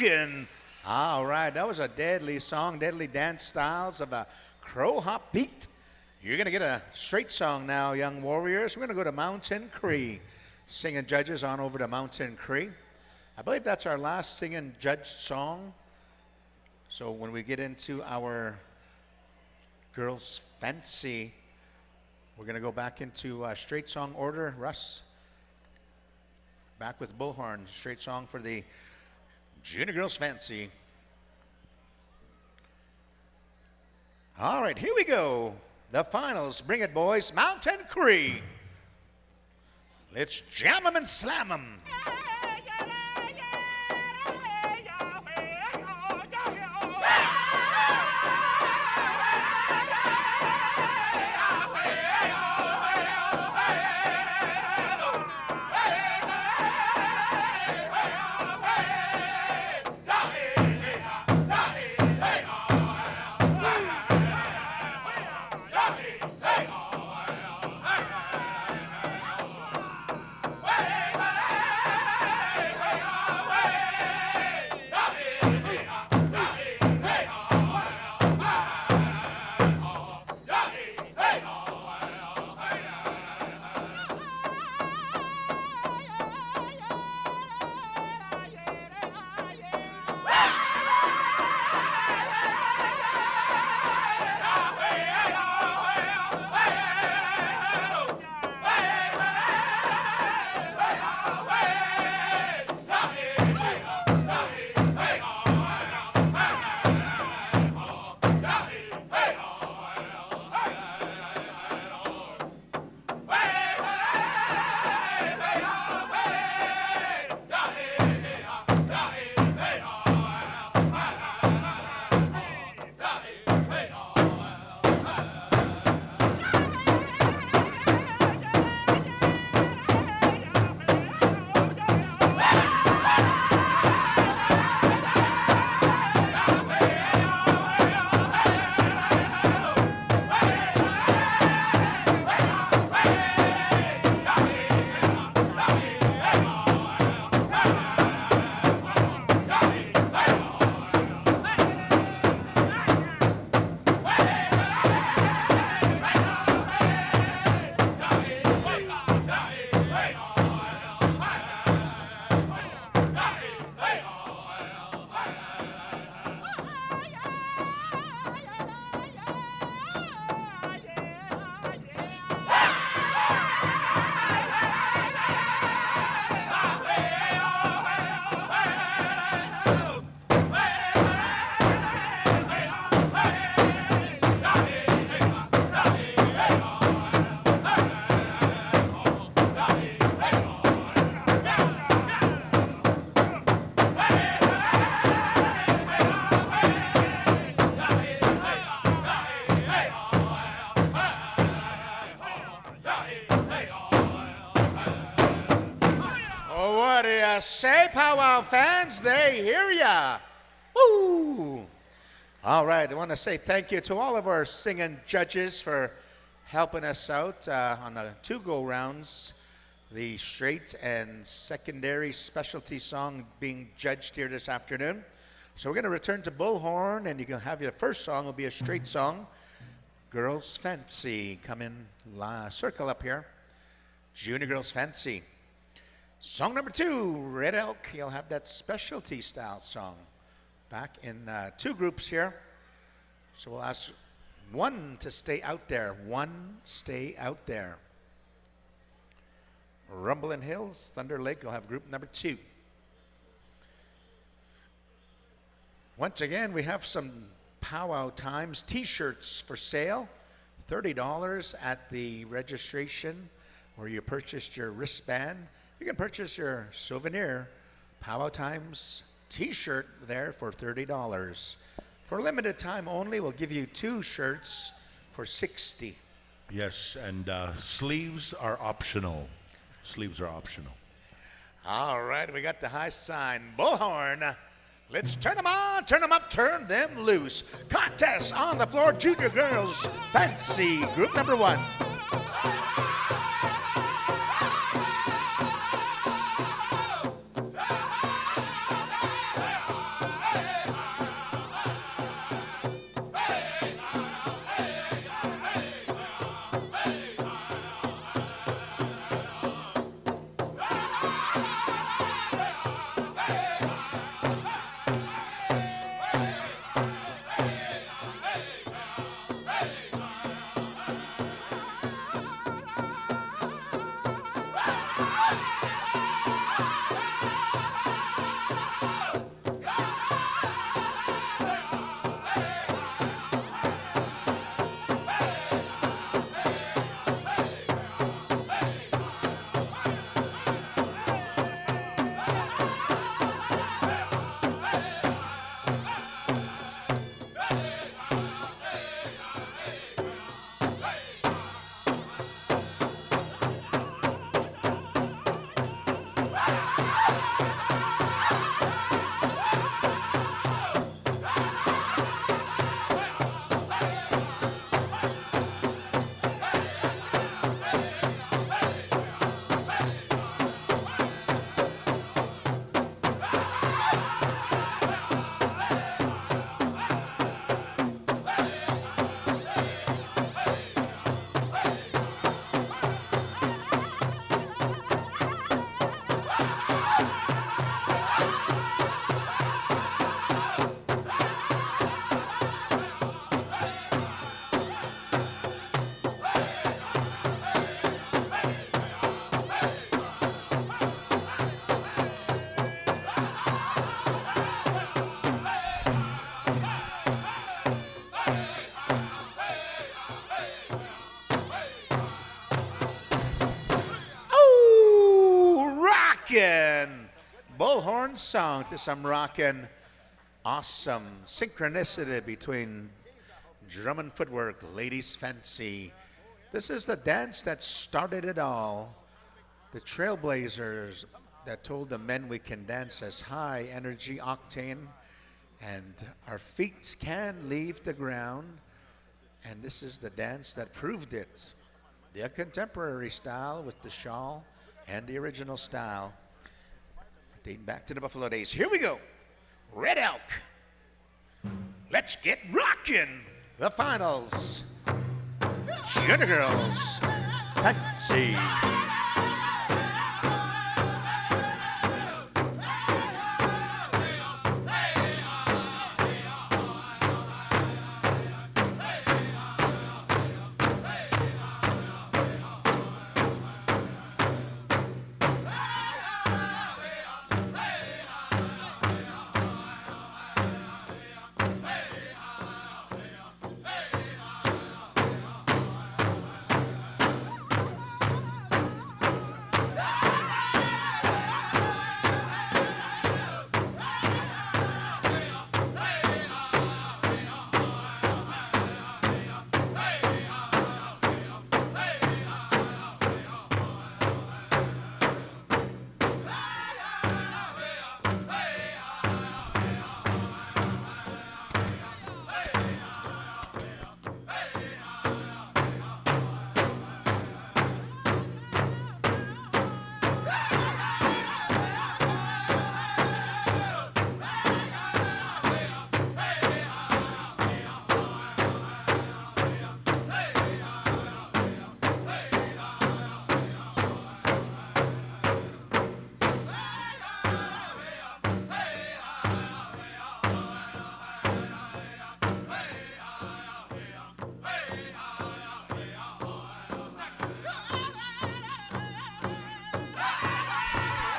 rockin'. All right, that was a deadly song, deadly dance styles of a crow hop beat. You're going to get a straight song now, young warriors. We're going to go to Mountain Cree. Singing judges on over to Mountain Cree. I believe that's our last singing judge song. So when we get into our girls' fancy, we're going to go back into straight song order. Russ, back with bullhorn. Straight song for the Junior Girls' Fancy. All right, here we go. The finals. Bring it, boys. Mountain Cree. Let's jam 'em and slam 'em. Say, Powwow fans, they hear ya. Woo! All right, I want to say thank you to all of our singing judges for helping us out on the 2 go-rounds. The straight and secondary specialty song being judged here this afternoon. So we're going to return to bullhorn, and you can have your first song will be a straight song. Girls Fancy, come in, circle up here. Junior Girls Fancy. Song number 2, Red Elk. You'll have that specialty style song. Back in 2 groups here. So we'll ask one to stay out there. One stay out there. Rumbling Hills, Thunder Lake, you'll have group number 2. Once again, we have some Powwow Times t-shirts for sale. $30 at the registration where you purchased your wristband. You can purchase your souvenir Powwow Times t-shirt there for $30. For limited time only, we'll give you 2 shirts for $60. Yes, and sleeves are optional. Sleeves are optional. All right, we got the high sign. Bullhorn. Let's turn them on, turn them up, turn them loose. Contest on the floor, Junior Girls Fancy, group number 1. rockin' bullhorn song to some rockin' awesome synchronicity between drum and footwork, ladies' fancy. This is the dance that started it all. The trailblazers that told the men we can dance as high energy octane and our feet can leave the ground. And this is the dance that proved it. The contemporary style with the shawl and the original style. Dating back to the Buffalo days. Here we go. Red Elk. Let's get rockin'. The finals. Junior Girls. Fancy.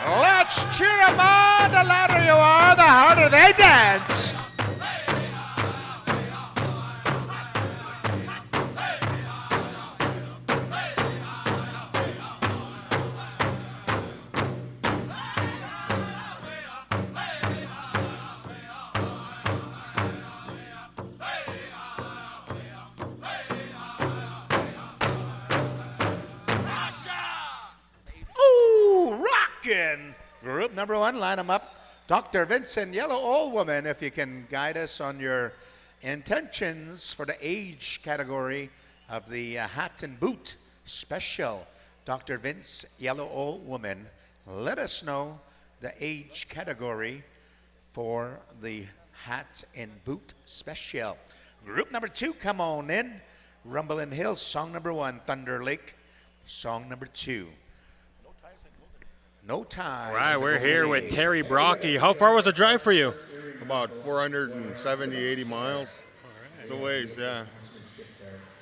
Let's cheer them on. The louder you are, the harder they dance. Group number one, line them up. Dr. Vincent, Yellow Old Woman, if you can guide us on your intentions for the age category of the hat and boot special. Dr. Vince, Yellow Old Woman, let us know the age category for the hat and boot special. Group number two, come on in. Rumblin' Hills, song number one. Thunder Lake, song number two. No ties. All right, we're here with Terry Brocky. How far was the drive for you? About 470, 80 miles. It's a ways, yeah.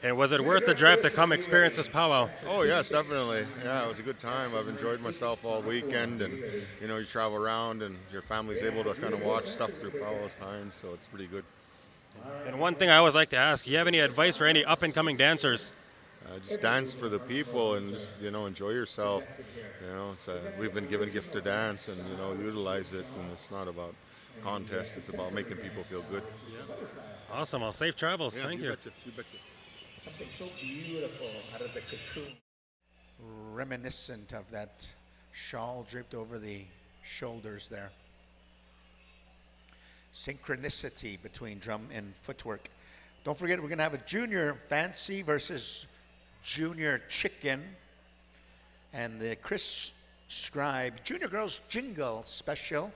And was it worth the drive to come experience this powwow? Oh, yes, definitely. Yeah, it was a good time. I've enjoyed myself all weekend, and, you know, you travel around and your family's able to kind of watch stuff through Powwow's time, so it's pretty good. And one thing I always like to ask, do you have any advice for any up-and-coming dancers? Just dance for the people and just, you know, enjoy yourself. You know, we've been given a gift to dance and, you know, utilize it. And it's not about contest. It's about making people feel good. Yeah. Awesome. Well, safe travels. Yeah, Thank you. Betcha, you betcha. Something so beautiful out of the cocoon. Reminiscent of that shawl draped over the shoulders there. Synchronicity between drum and footwork. Don't forget, we're going to have a junior fancy versus junior chicken, and the Chris Scribe Junior Girls Jingle special.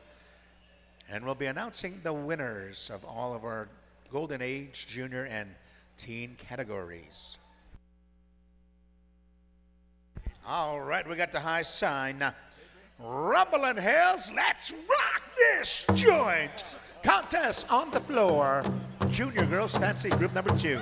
And we'll be announcing the winners of all of our Golden Age, Junior, and Teen categories. All right, we got the high sign. Now, Rumblin' Hills, let's rock this joint. Contest on the floor. Junior Girls Fancy Group number two.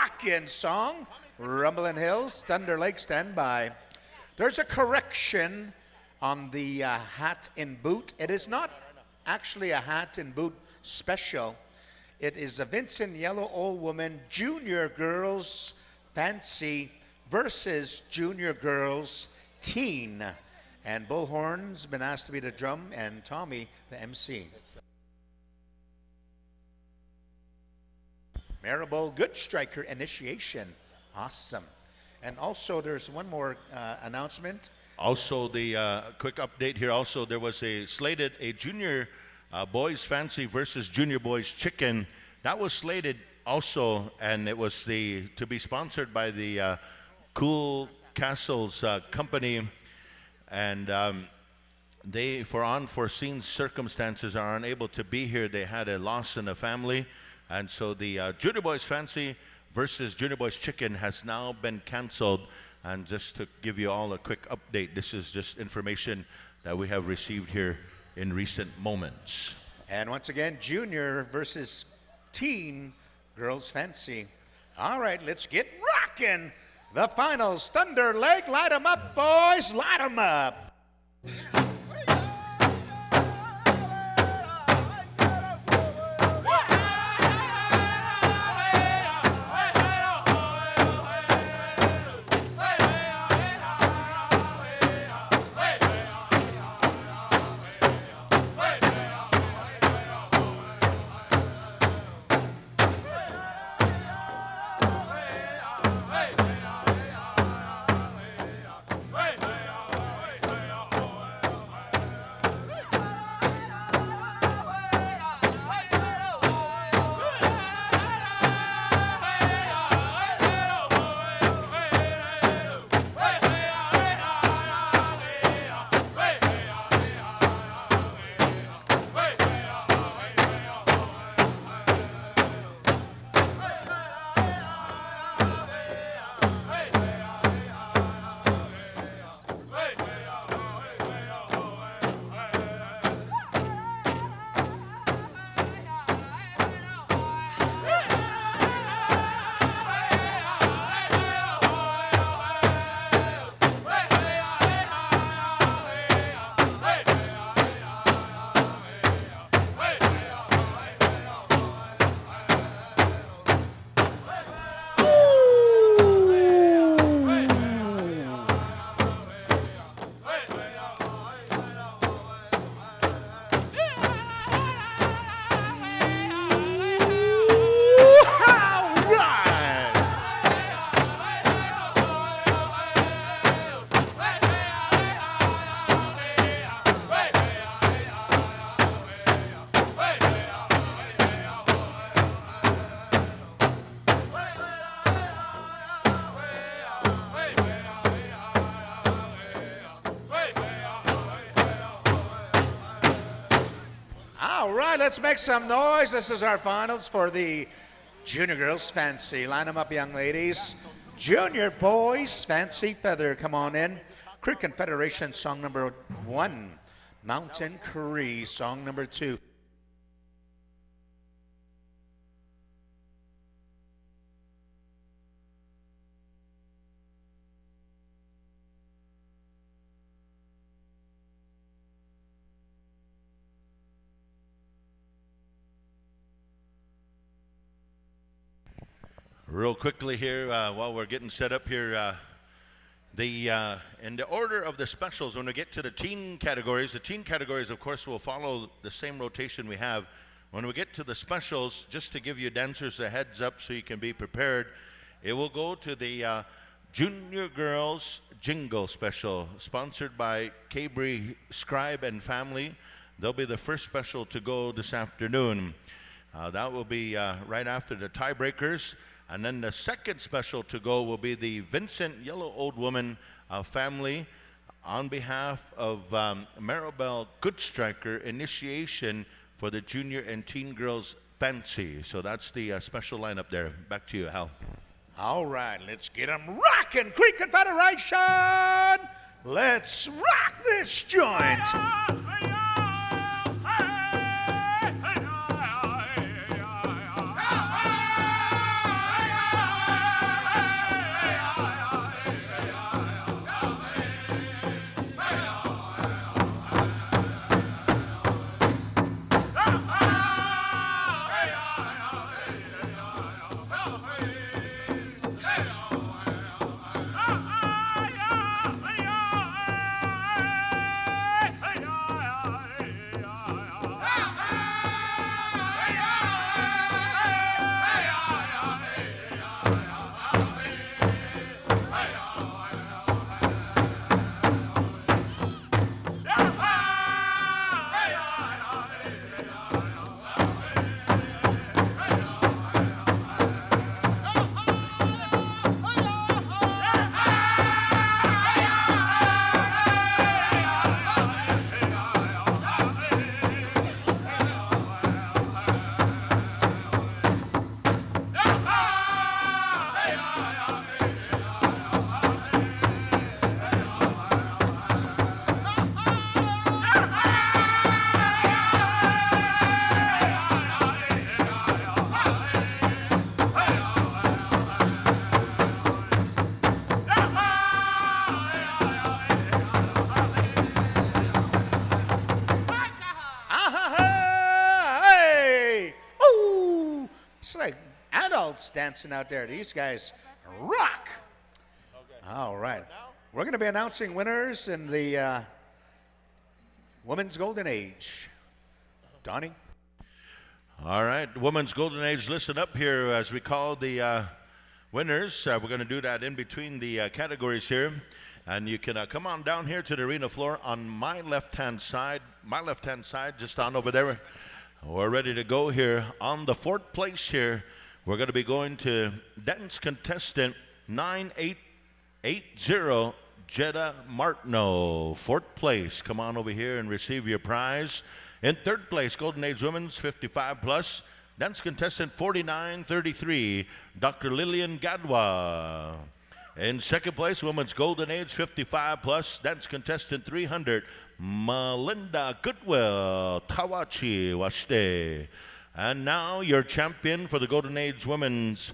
rockin' song. Rumbling Hills, Thunder Lake, stand by. There's a correction on the hat and boot. It is not actually a hat and boot special. It is a Vincent Yellow Old Woman Junior Girls Fancy versus Junior Girls Teen. And Bullhorn's been asked to be the drum and Tommy the MC. Marable Good Striker initiation. Awesome. And also there's one more announcement. Also, the quick update here. Also, there was a junior boys fancy versus junior boys chicken. That was slated also, and it was to be sponsored by the Cool Castles company. And they, for unforeseen circumstances, are unable to be here. They had a loss in the family. And so the Junior Boys Fancy versus Junior Boys Chicken has now been canceled. And just to give you all a quick update, this is just information that we have received here in recent moments. And once again, Junior versus Teen Girls Fancy. All right, let's get rocking. The finals, Thunder Lake, light 'em up, boys, light 'em up. All right, let's make some noise. This is our finals for the Junior Girls Fancy. Line them up, young ladies. Junior Boys Fancy Feather, come on in. Creek Confederation, song number 1. Mountain Cree, song number 2. Real quickly here, while we're getting set up here, in the order of the specials, when we get to the teen categories, of course, will follow the same rotation we have. When we get to the specials, just to give you dancers a heads up so you can be prepared, it will go to the Junior Girls Jingle special, sponsored by Cabri Scribe and Family. They'll be the first special to go this afternoon. That will be right after the tiebreakers. And then the second special to go will be the Vincent Yellow Old Woman family on behalf of Maribel Goodstriker initiation for the junior and teen girls fancy. So that's the special lineup there. Back to you, Hal. All right, let's get them rocking. Creek Confederation, let's rock this joint. dancing out there. These guys rock. All right. We're going to be announcing winners in the Women's Golden Age. Donnie? All right, Women's Golden Age, listen up here as we call the winners. We're going to do that in between the categories here. And you can come on down here to the arena floor on my left-hand side. My left-hand side, just on over there. We're ready to go here. On the fourth place here, we're going to be going to dance contestant 9880, Jetta Martineau. Fourth place, come on over here and receive your prize. In third place, Golden Age Women's 55 plus, dance contestant 4933, Dr. Lillian Gadwa. In second place, Women's Golden Age 55 plus, dance contestant 300, Melinda Goodwill, Tawachi Washte. And now your champion for the Golden Age Women's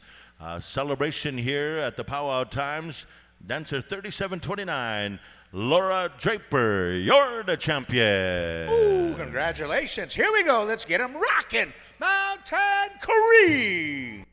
celebration here at the Powwow Times, dancer 3729, Laura Draper. You're the champion. Ooh, congratulations. Here we go. Let's get them rocking. Mountain Cree.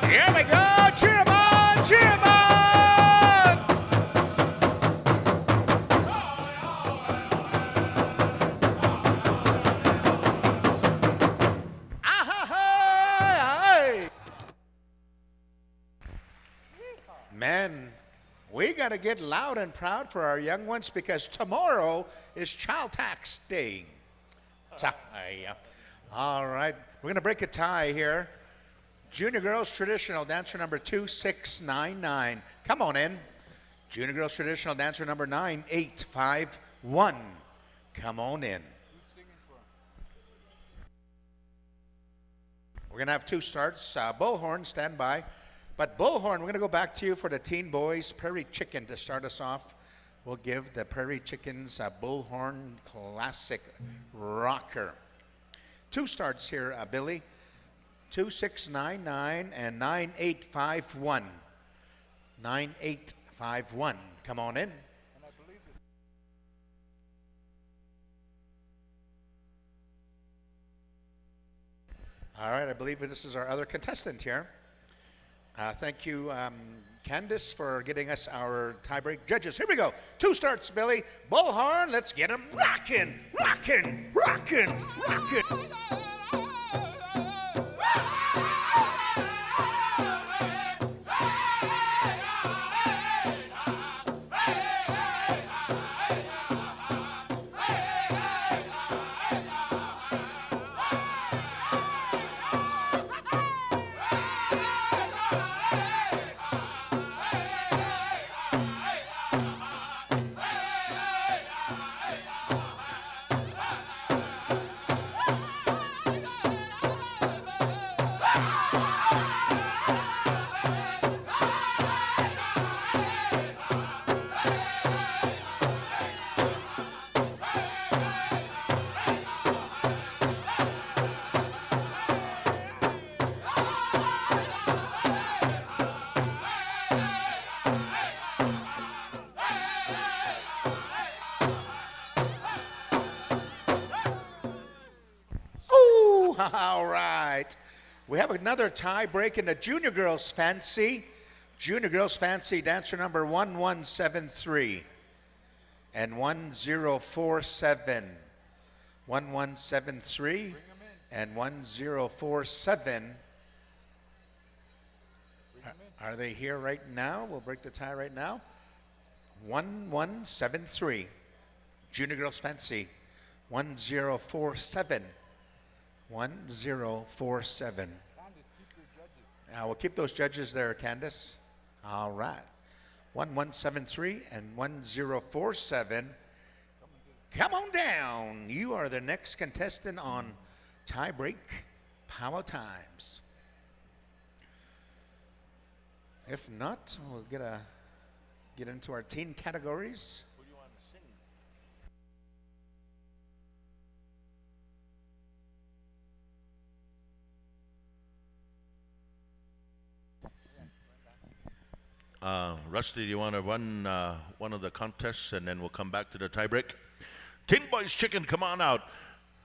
Here we go. Cheer 'em on, cheer 'em on. Men, we got to get loud and proud for our young ones because tomorrow is Child Tax Day. All right, we're going to break a tie here. Junior Girls Traditional Dancer number 2699. Come on in. Junior Girls Traditional Dancer number 9851. Come on in. We're going to have two starts. Bullhorn, stand by. But Bullhorn, we're going to go back to you for the Teen Boys Prairie Chicken to start us off. We'll give the Prairie Chickens a Bullhorn Classic Rocker. Two starts here, Billy. 2699 and 9851. 9851. Come on in. All right, I believe this is our other contestant here. Thank you, Candice, for getting us our tiebreak judges. Here we go. Two starts, Billy. Bullhorn, let's get them rocking, rocking, rocking, rocking. All right. We have another tie break in the Junior Girls Fancy. Junior Girls Fancy, dancer number 1173 and 1047. 1173 and 1047. Are they here right now? We'll break the tie right now. 1173. Junior Girls Fancy. 1047. 1047. We'll keep those judges there, Candace. All right. 1173 and 1047. Come on down. You are the next contestant on Tie Break Powwow Times. If not, we'll get into our teen categories. What do you want to sing? Rusty, do you want to run one of the contests and then we'll come back to the tiebreak? Teen Boys Chicken, come on out.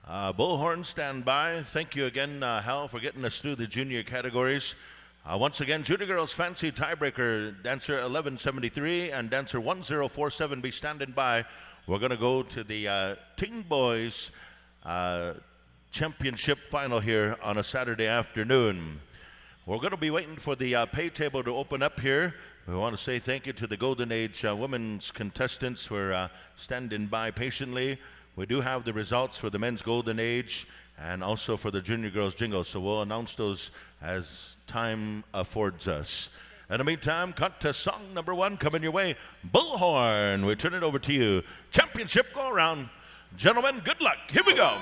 Bullhorn, stand by. Thank you again, Hal, for getting us through the junior categories. Once again, Junior Girls Fancy tiebreaker, dancer 1173 and dancer 1047 be standing by. We're going to go to the Teen Boys Championship final here on a Saturday afternoon. We're going to be waiting for the pay table to open up here. We want to say thank you to the Golden Age women's contestants who are standing by patiently. We do have the results for the men's Golden Age and also for the Junior Girls Jingle, so we'll announce those as time affords us. In the meantime, contest song number 1 coming your way, Bullhorn. We turn it over to you. Championship go around. Gentlemen, good luck. Here we go.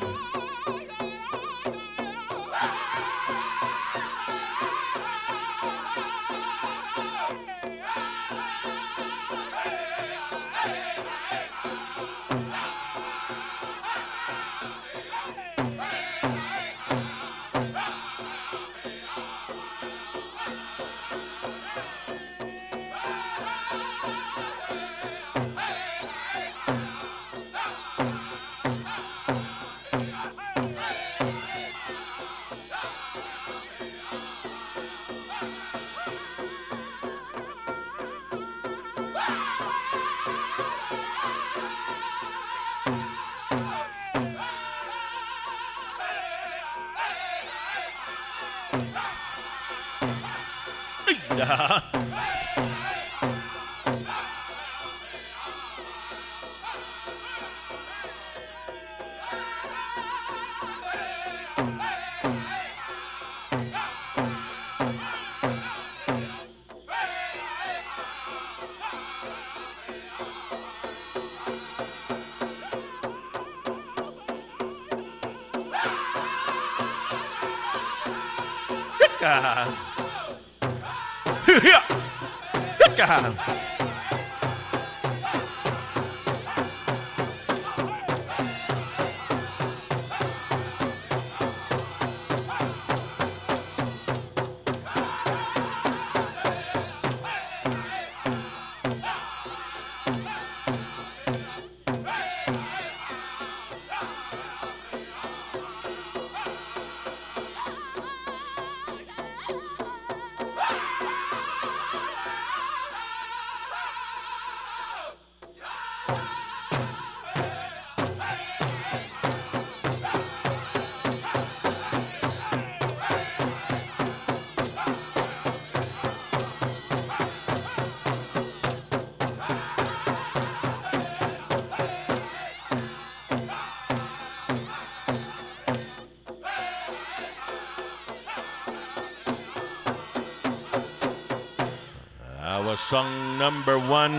Song number 1.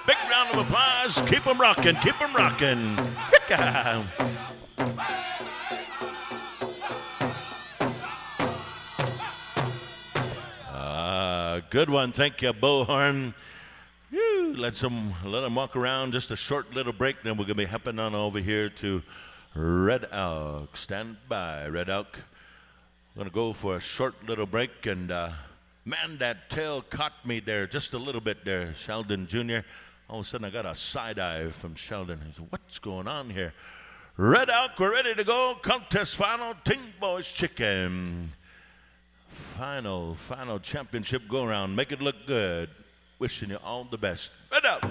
Big round of applause. Keep 'em rocking, keep 'em rocking. Good one. Thank you, Bullhorn. Let them walk around. Just a short little break. Then we're going to be hopping on over here to Red Elk. Stand by, Red Elk. We're going to go for a short little break and man, that tail caught me there just a little bit there, Sheldon Jr. All of a sudden, I got a side eye from Sheldon. He said, what's going on here? Red Elk, we're ready to go. Contest final, Ting Boys Chicken. Final championship go around. Make it look good. Wishing you all the best. Red Elk.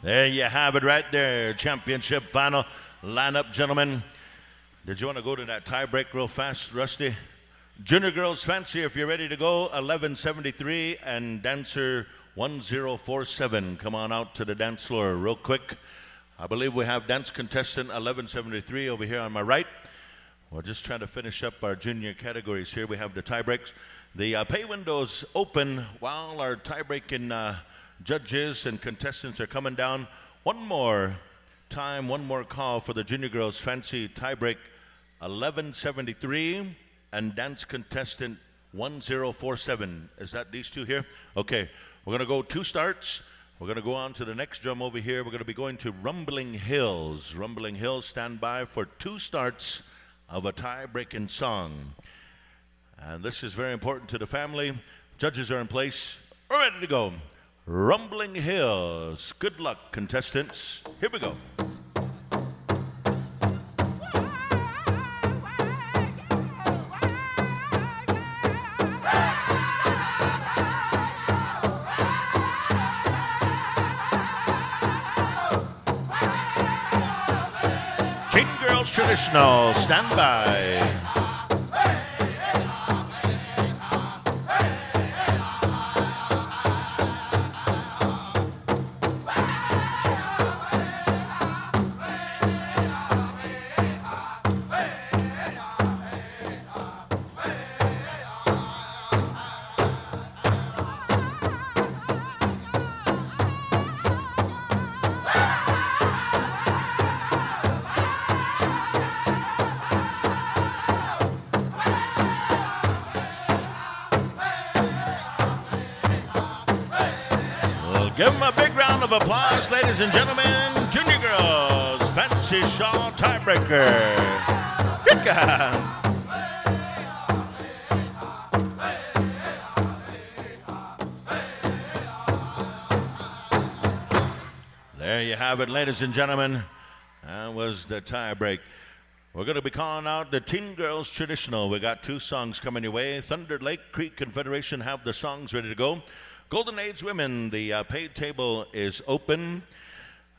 There you have it right there. Championship final. Line up, gentlemen. Did you want to go to that tie break real fast, Rusty? Junior girls fancy, if you're ready to go, 1173 and dancer 1047. Come on out to the dance floor real quick. I believe we have dance contestant 1173 over here on my right. We're just trying to finish up our junior categories here. We have the tie breaks. The pay windows open while our tie breaking judges and contestants are coming down. One more time, one more call for the junior girls fancy tie break 1173 and dance contestant 1047. Is that these two here? Okay, we're going to go 2 starts. We're going to go on to the next drum over here. We're going to be going to Rumbling Hills. Rumbling Hills, stand by for 2 starts of a tie-breaking song. And this is very important to the family. Judges are in place. We're ready to go. Rumbling Hills. Good luck, contestants. Here we go. King Girls Traditional, stand by. Give them a big round of applause, ladies and gentlemen. Junior Girls Fancy Shawl Tiebreaker. There you have it, ladies and gentlemen. That was the tie break. We're going to be calling out the Teen Girls Traditional. We got 2 songs coming your way. Thunder Lake Creek Confederation have the songs ready to go. Golden Age Women, the paid table is open.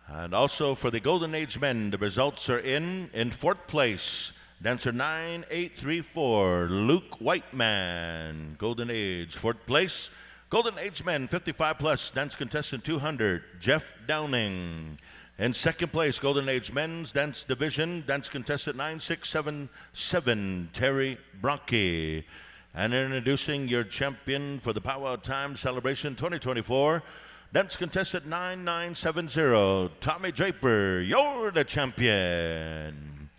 And also for the Golden Age Men, the results are in 4th place. Dancer 9834, Luke Whiteman, Golden Age. 4th place. Golden Age Men, 55 plus, dance contestant 200, Jeff Downing. In 2nd place, Golden Age Men's Dance Division, dance contestant 9677, Terry Bronke. And introducing your champion for the Powwow Times Celebration 2024, dance contestant 9970, Tommy Draper. You're the champion.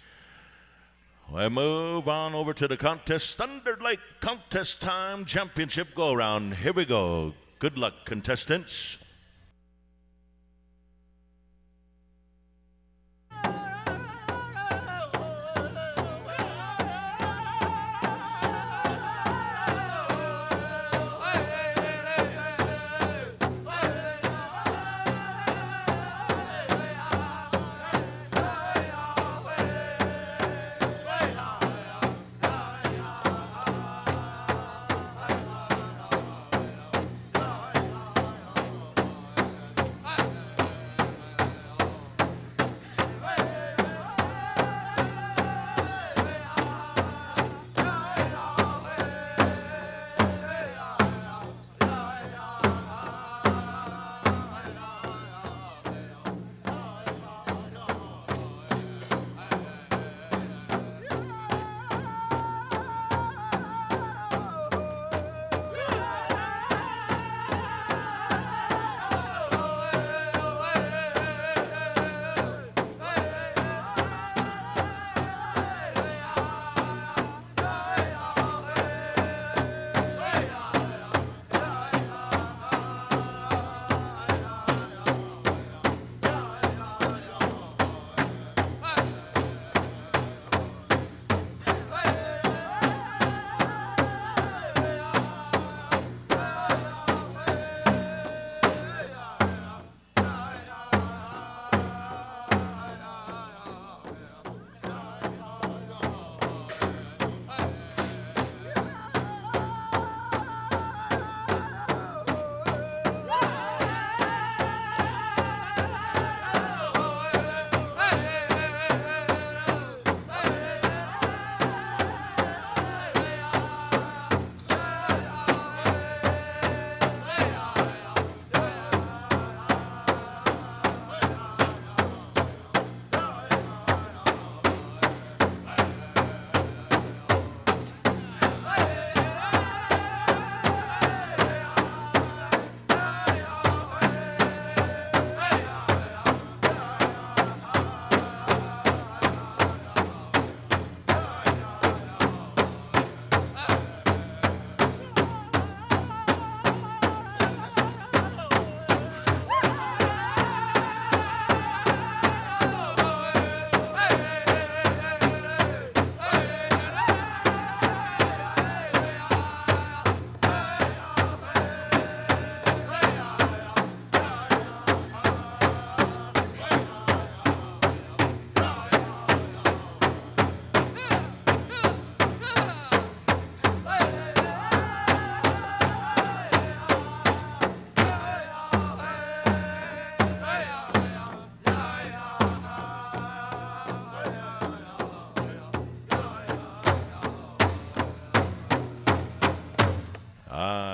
We move on over to the contest, Thunder Lake Contest Time Championship Go-Around. Here we go. Good luck, contestants.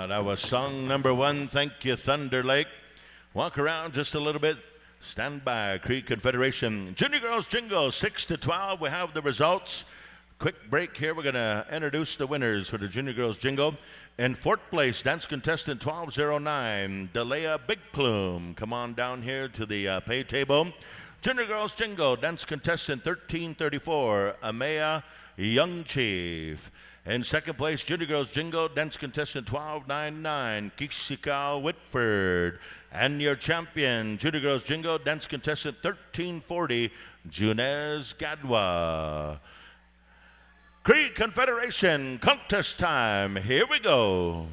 That was song number 1. Thank you, Thunder Lake. Walk around just a little bit. Stand by, Cree Confederation. Junior Girls Jingle, 6 to 12. We have the results. Quick break here. We're going to introduce the winners for the Junior Girls Jingle. In 4th place, dance contestant 1209, Delea Big Plume. Come on down here to the pay table. Junior Girls Jingle, dance contestant 1334, Amaya Young Chief. In 2nd place, Junior Girls Jingle, dance contestant 1299, Kishika Whitford. And your champion, Junior Girls Jingle, dance contestant 1340, Junez Gadwa. Cree Confederation contest time. Here we go.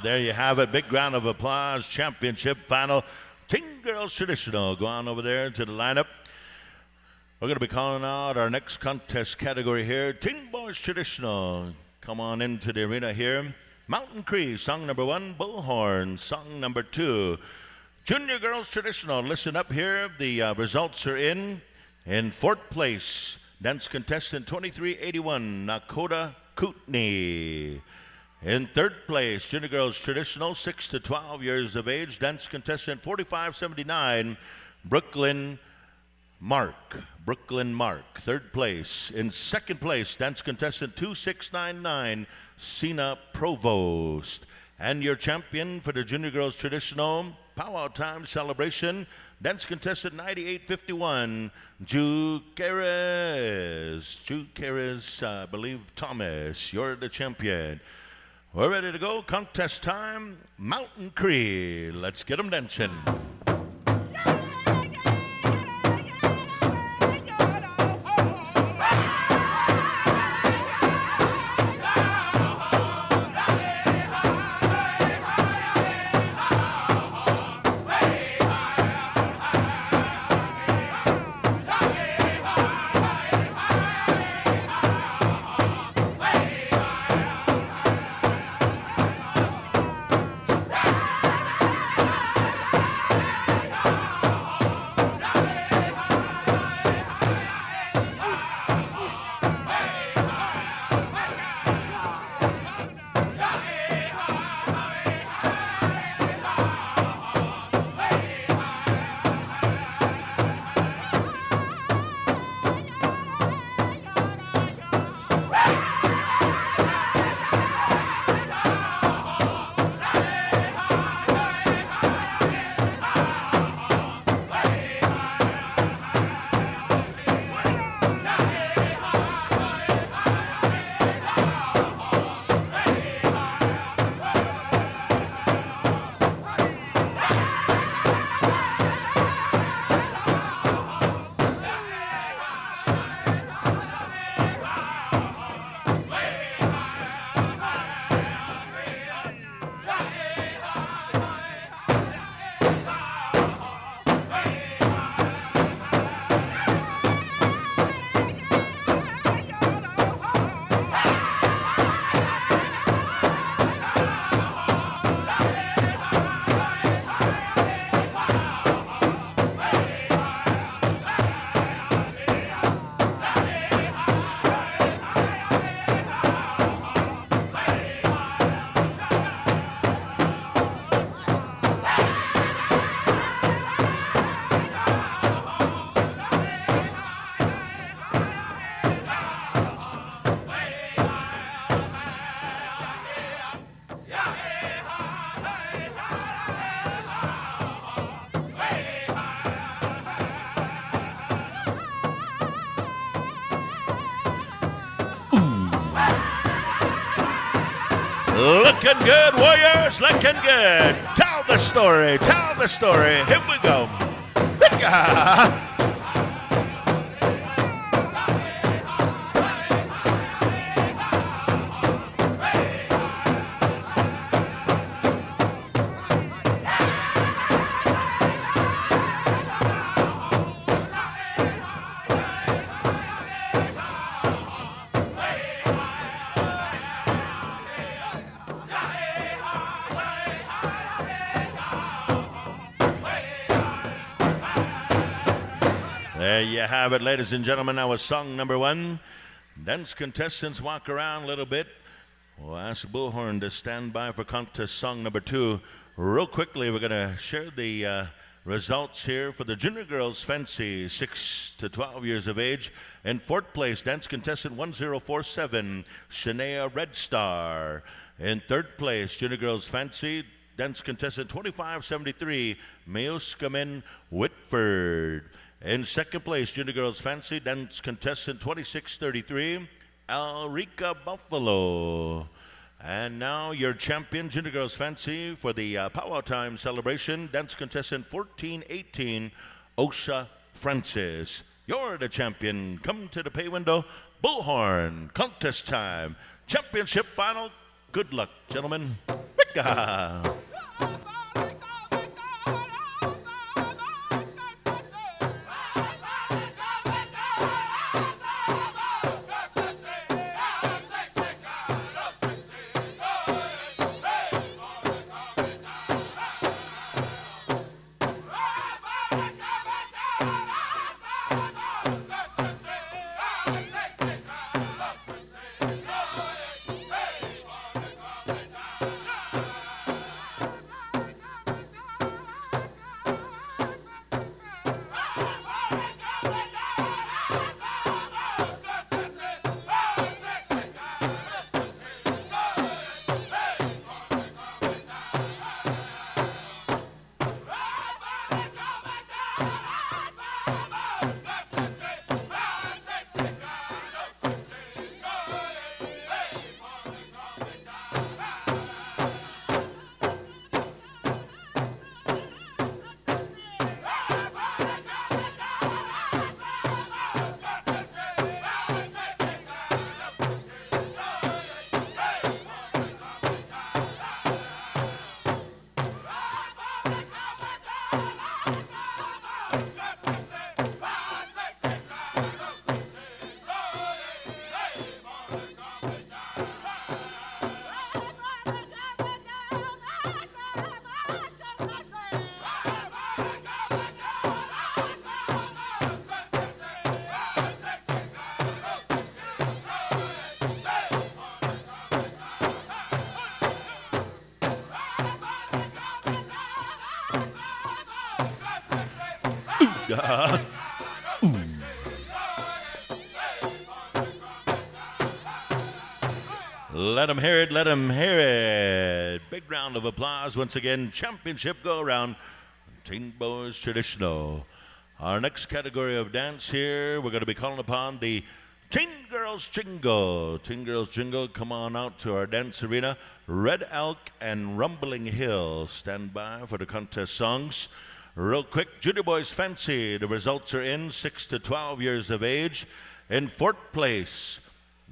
There you have it. Big round of applause. Championship final. Teen Girls Traditional. Go on over there to the lineup. We're going to be calling out our next contest category here. Teen Boys Traditional. Come on into the arena here. Mountain Cree, song number 1. Bullhorn, song number 2. Junior Girls Traditional. Listen up here. The results are in. In 4th place, dance contestant 2381, Nakota Kootenai. In 3rd place, Junior Girls Traditional, 6 to 12 years of age, dance contestant 4579, Brooklyn Mark. 3rd place. In 2nd place, dance contestant 2699, Sina Provost. And your champion for the Junior Girls Traditional Powwow Times celebration, dance contestant 9851, Drew Keres, I believe Thomas. You're the champion. We're ready to go. Contest time. Mountain Cree. Let's get them dancing. Looking good, Warriors, looking good. Tell the story, tell the story. Here we go. There you have it, ladies and gentlemen. That was song number 1. Dance contestants walk around a little bit. We'll ask Bullhorn to stand by for contest song number 2. Real quickly, we're going to share the results here for the Junior Girls Fancy, 6 to 12 years of age. In 4th place, dance contestant 1047, Shania Red Star. In 3rd place, Junior Girls Fancy, dance contestant 2573, Mayuskamin Whitford. In 2nd place, Junior Girls Fancy, dance contestant 2633, Alrika Buffalo. And now your champion, Junior Girls Fancy, for the Powwow Times celebration, dance contestant 1418, Osha Francis. You're the champion. Come to the pay window. Bullhorn, contest time. Championship final. Good luck, gentlemen. Let them hear it, let them hear it. Big round of applause once again. Championship go around. Teen Boys Traditional. Our next category of dance here, we're going to be calling upon the Teen Girls Jingle. Teen Girls Jingle, come on out to our dance arena. Red Elk and Rumbling Hill. Stand by for the contest songs. Real quick, Junior Boys Fancy. The results are in, 6 to 12 years of age. In 4th place,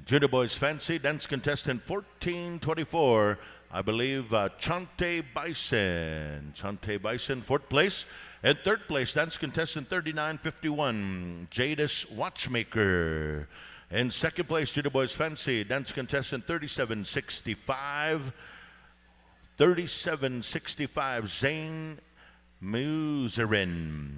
Junior Boys Fancy, dance contestant 1424, I believe Chante Bison. Chante Bison, 4th place. In 3rd place, dance contestant 3951, Jadis Watchmaker. In 2nd place, Junior Boys Fancy, dance contestant 3765, Zane Muserin.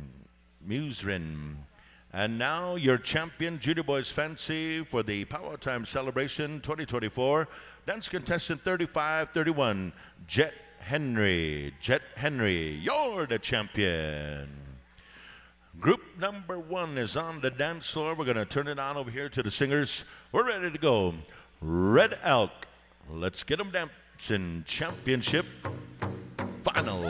And now your champion, Junior Boys Fancy, for the Powwow Times celebration 2024, dance contestant 3531, Jet Henry. Jet Henry, you're the champion. Group number 1 is on the dance floor. We're going to turn it on over here to the singers. We're ready to go. Red Elk, let's get them dancing. Championship final.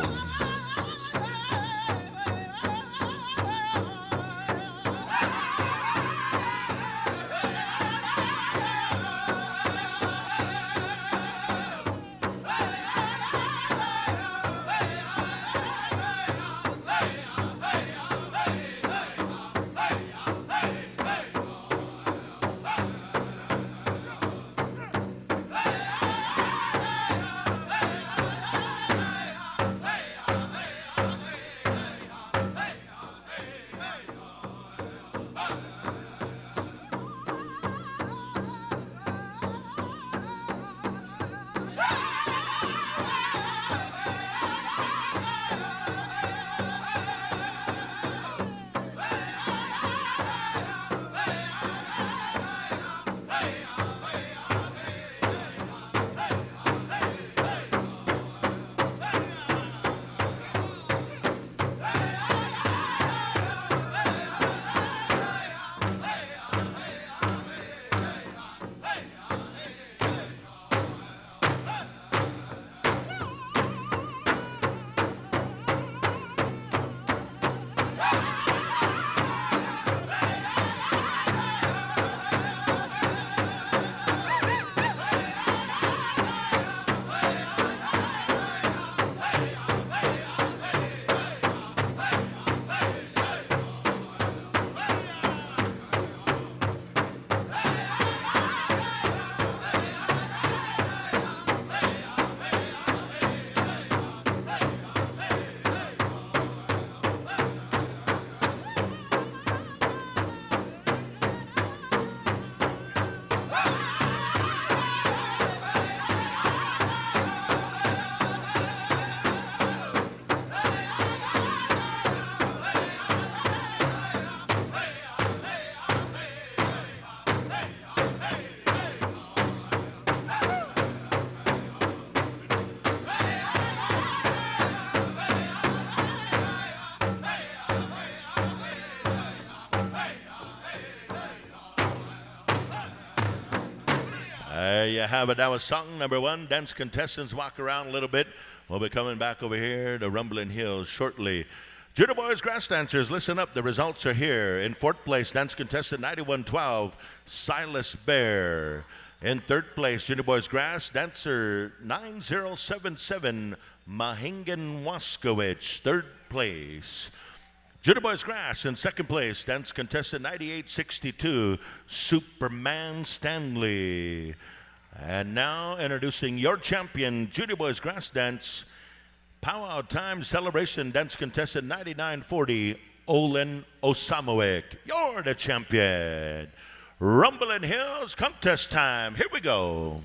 There you have it. That was song number 1. Dance contestants walk around a little bit. We'll be coming back over here to Rumbling Hills shortly. Judah Boys grass dancers, listen up. The results are here. In 4th place, dance contestant 9112, Silas Bear. In 3rd place, Junior Boys grass dancer 9077, Mahingan Waskowicz. 3rd place. Junior Boys grass in 2nd place, dance contestant 9862, Superman Stanley. And now introducing your champion, Junior Boys grass dance, Powwow Times celebration dance contestant 9940, Olin Osamowick. You're the champion. Rumbling Hills contest time. Here we go.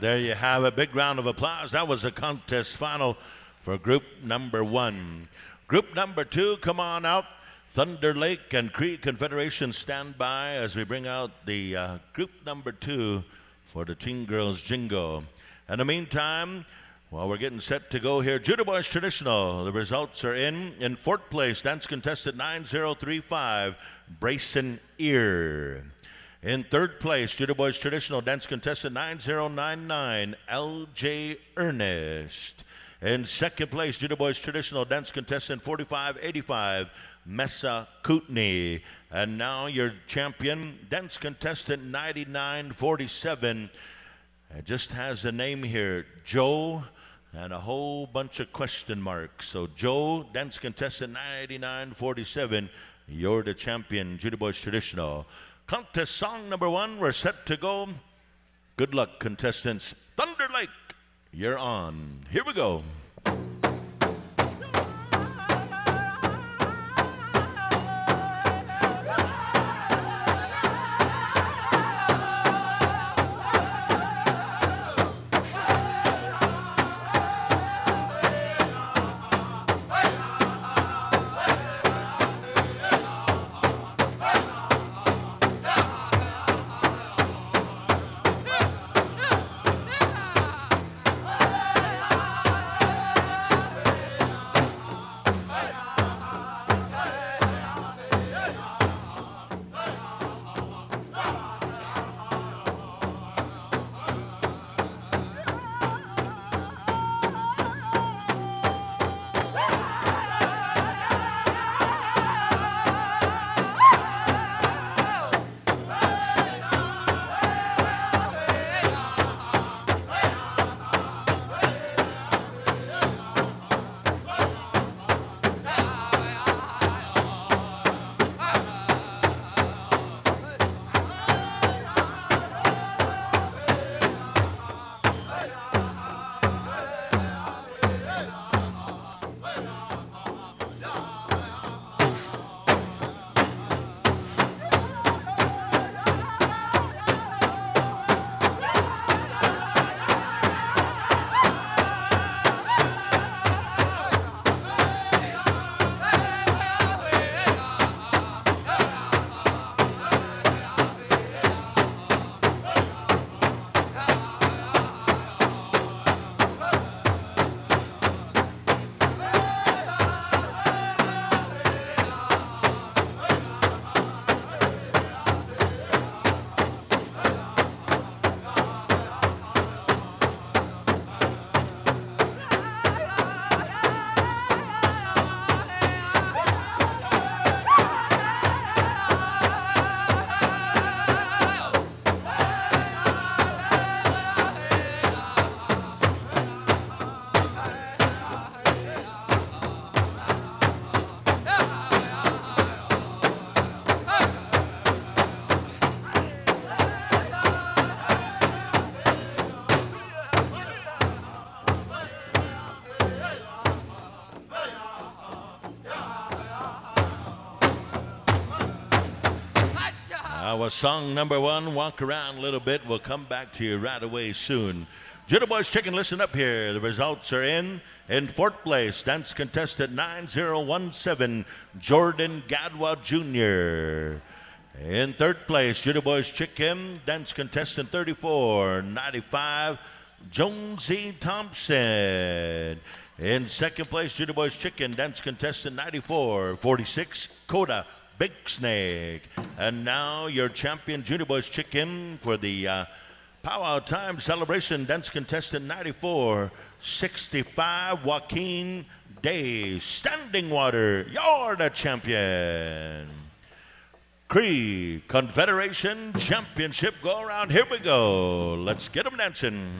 There you have a big round of applause. That was the contest final for group number 1. Group number 2, come on out. Thunder Lake and Cree Confederation stand by as we bring out the group number 2 for the Teen Girls Jingle. In the meantime, while we're getting set to go here, Judah Boys Traditional, the results are in. In 4th place, dance contestant 9035, Brayson Ear. In 3rd place, Judah Boys Traditional dance contestant 9099, L.J. Ernest. In 2nd place, Judah Boys Traditional dance contestant 4585, Messa Kootenai. And now your champion, dance contestant 9947. It just has a name here, Joe, and a whole bunch of question marks. So Joe, dance contestant 9947, you're the champion, Judah Boys Traditional. Contest song number 1, we're set to go. Good luck, contestants. Thunder Lake, you're on. Here we go. Was song number one, Walk Around a Little Bit. We'll come back to you right away soon. Junior Boys Chicken, listen up here. The results are in. In fourth place, dance contestant 9017, Jordan Gadwa Jr. In third place, Junior Boys Chicken, dance contestant 3495, Jonesy Thompson. In second place, Junior Boys Chicken, dance contestant 9446, Coda Big Snake. And now your champion, Junior Boys Chicken, for the Powwow Times celebration, dance contestant 9465, Joaquin Day. Standing Water, you're the champion. Cree Confederation Championship go around. Here we go. Let's get them dancing.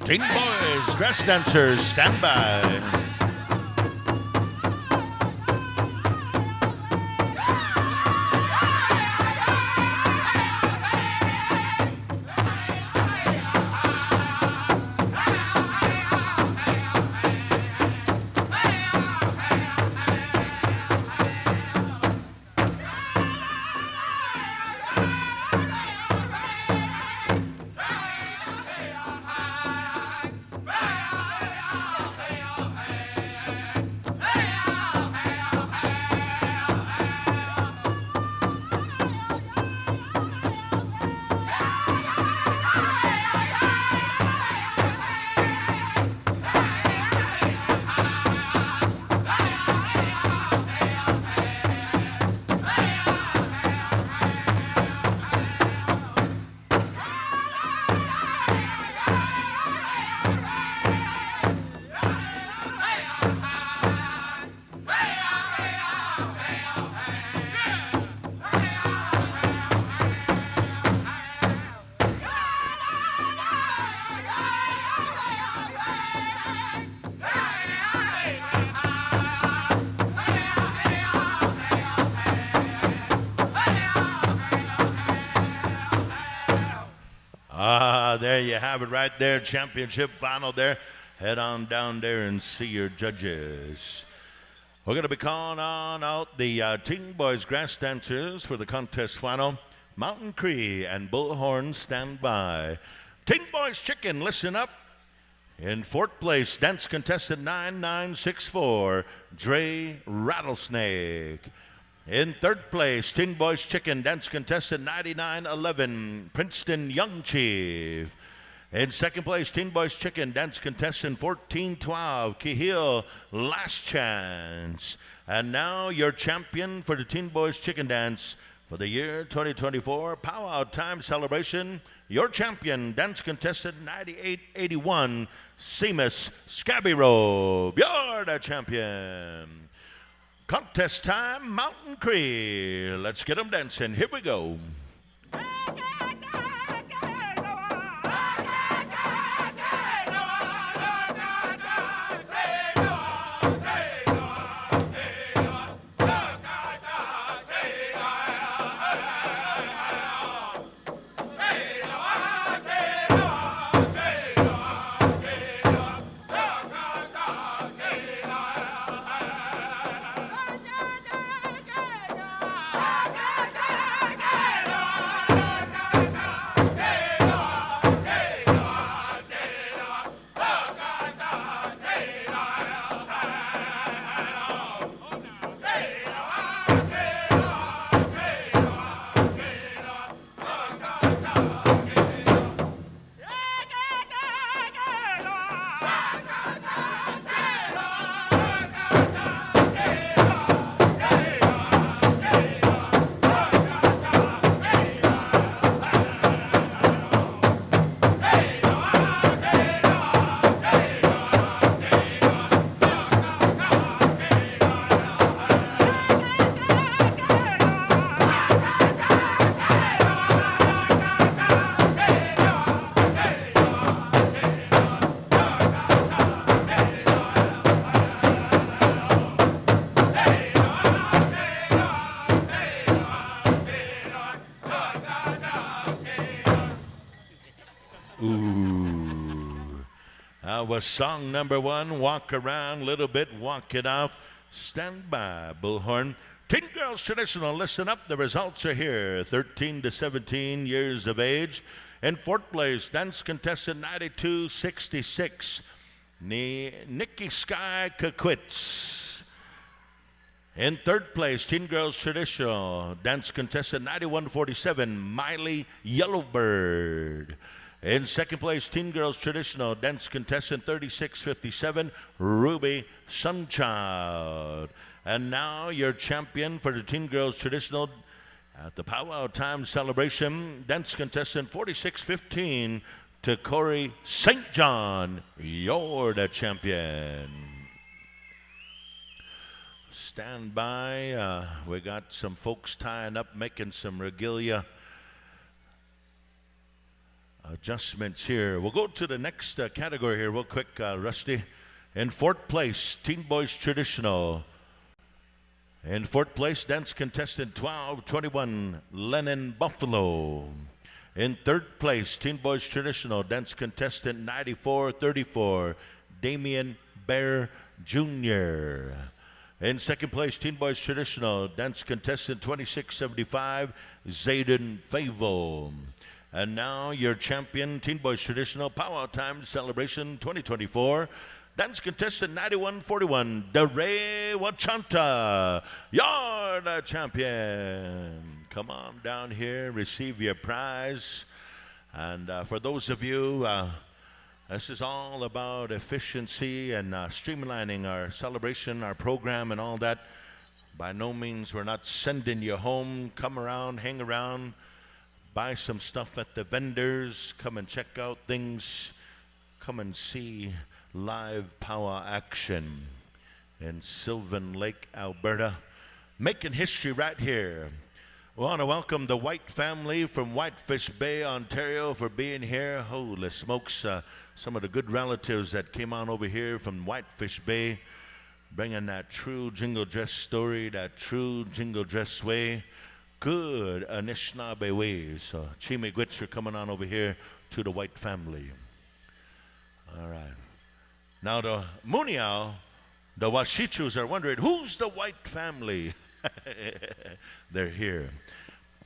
Ting Boys, grass dancers, stand by. There you have it right there, championship final there. Head on down there and see your judges. We're going to be calling on out the Teen Boys grass dancers for the contest final. Mountain Cree and Bullhorn stand by. Teen Boys Chicken, listen up. In fourth place, dance contestant 9964, Dre Rattlesnake. In third place, Teen Boys Chicken, dance contestant 9911, Princeton Young Chief. In second place, Teen Boys Chicken, dance contestant 1412, Kihil Last Chance. And now your champion for the Teen Boys Chicken Dance for the year 2024 Powwow Times celebration, your champion, dance contestant 9881, Seamus Scabby Robe. You're the champion. Contest time, Mountain Cree. Let's get them dancing. Here we go. That was song number 1, Walk Around, Little Bit, Walk It Off. Stand by, Bullhorn. Teen Girls Traditional, listen up. The results are here. 13 to 17 years of age. In fourth place, dance contestant 9266, Nikki Sky Kakwitz. In third place, Teen Girls Traditional, dance contestant 9147, Miley Yellowbird. In second place, Teen Girls Traditional, dance contestant 3657, Ruby Sunchild. And now your champion for the Teen Girls Traditional at the Powwow Times celebration, dance contestant 4615 to Corey St. John. You're the champion. Stand by. We got some folks tying up, making some regalia adjustments here. We'll go to the next category here real quick, Rusty. In fourth place, Teen Boys Traditional. In fourth place, dance contestant 1221, Lennon Buffalo. In third place, Teen Boys Traditional, dance contestant 9434, Damian Bear Jr. In second place, Teen Boys Traditional, dance contestant 2675, Zayden Favo. And now your champion, Teen Boys Traditional Powwow Times Celebration 2024, dance contestant 9141, DeRay Wachanta. You're the champion. Come on down here, receive your prize. And for those of you, this is all about efficiency and streamlining our celebration, our program, and all that. By no means, we're not sending you home. Come around, hang around, buy some stuff at the vendors, come and check out things, come and see live powwow action in Sylvan Lake, Alberta, making history right here. We want to welcome the White family from Whitefish Bay, Ontario, for being here. Holy smokes, some of the good relatives that came on over here from Whitefish Bay, bringing that true jingle dress story, that true jingle dress way, good Anishinaabe ways. So Chimigwits for coming on over here to the White family. All right. Now the Muniao, the Washichus are wondering, who's the White family? They're here.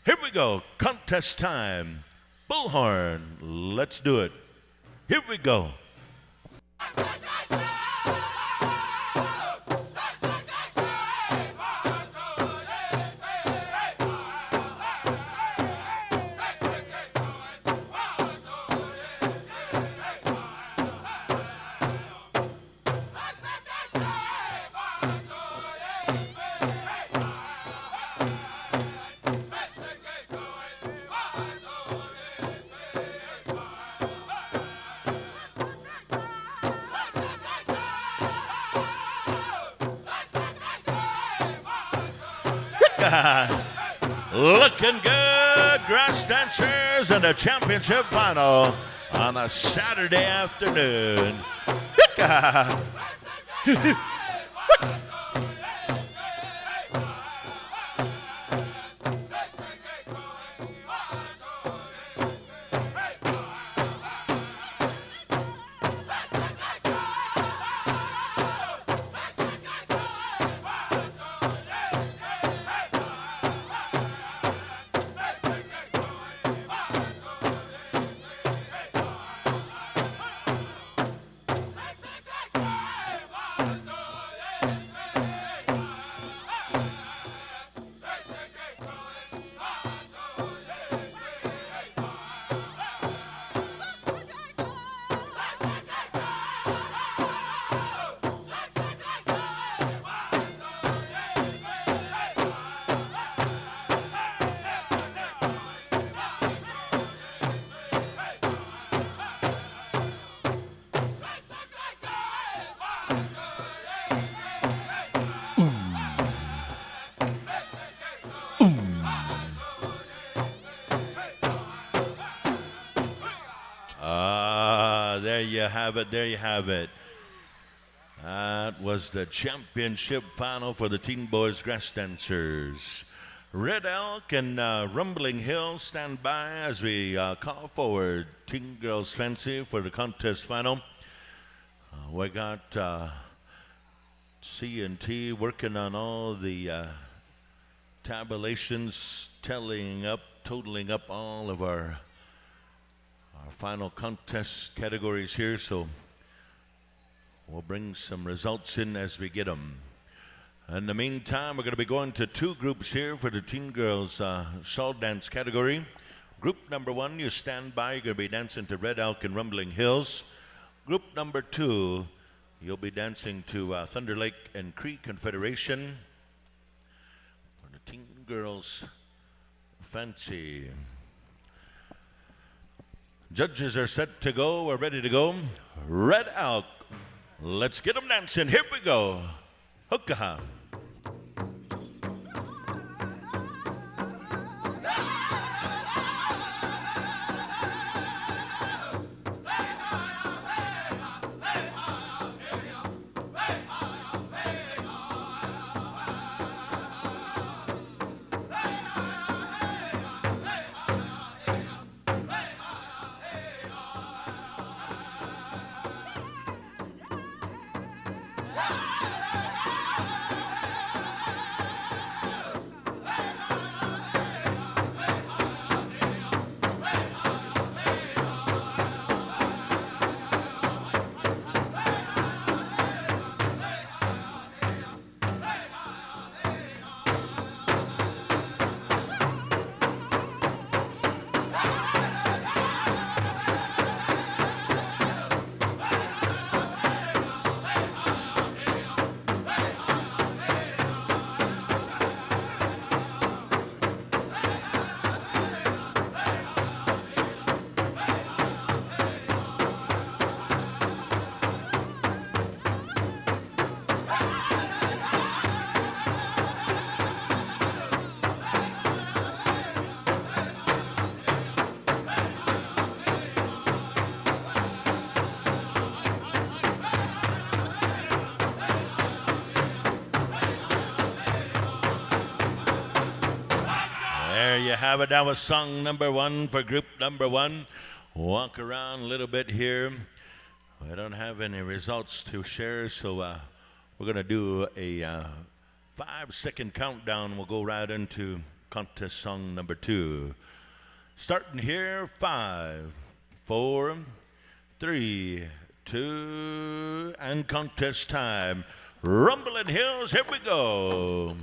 Here we go. Contest time. Bullhorn. Let's do it. Here we go. Looking good, grass dancers in the championship final on a Saturday afternoon. There you have it. There you have it. That was the championship final for the Teen Boys Grass Dancers. Red Elk and Rumbling Hill stand by as we call forward Teen Girls Fancy for the contest final. We got C&T working on all the tabulations, totaling up all of our final contest categories here. So we'll bring some results in as we get them. In the meantime, we're going to be going to two groups here for the teen girls shawl dance category. Group number 1, you stand by. You're going to be dancing to Red Elk and Rumbling Hills. Group number 2, you'll be dancing to Thunder Lake and Cree Confederation. For the teen girls fancy. Judges are set to go. We're ready to go. Red Elk. Let's get them dancing. Here we go. Hookah. You have it. That was song number 1 for group number 1. Walk around a little bit here. I don't have any results to share, so we're going to do a 5-second countdown. We'll go right into contest song number 2. Starting here, 5, 4, 3, 2, and contest time. Rumbling Hills, here we go.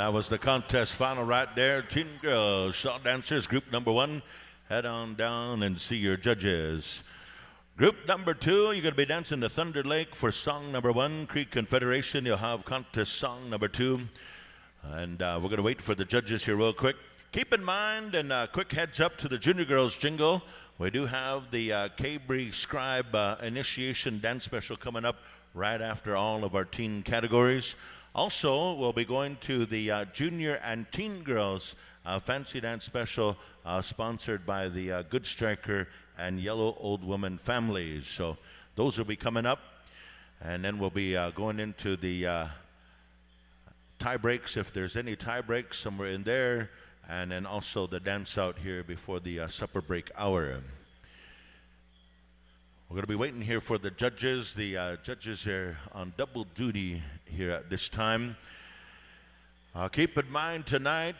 That was the contest final right there. Teen girls, shawl dancers, group number 1. Head on down and see your judges. Group number 2, you're going to be dancing to Thunder Lake for song number 1. Creek Confederation, you'll have contest song number 2. And we're going to wait for the judges here real quick. Keep in mind, and quick heads up to the Junior Girls Jingle, we do have the Cabri Scribe Initiation Dance Special coming up right after all of our teen categories. Also, we'll be going to the Junior and Teen Girls Fancy Dance Special sponsored by the Good Striker and Yellow Old Woman families. So those will be coming up. And then we'll be going into the tie breaks, if there's any tie breaks somewhere in there. And then also the dance out here before the supper break hour. We're going to be waiting here for the judges. The judges are on double duty here at this time. Keep in mind tonight,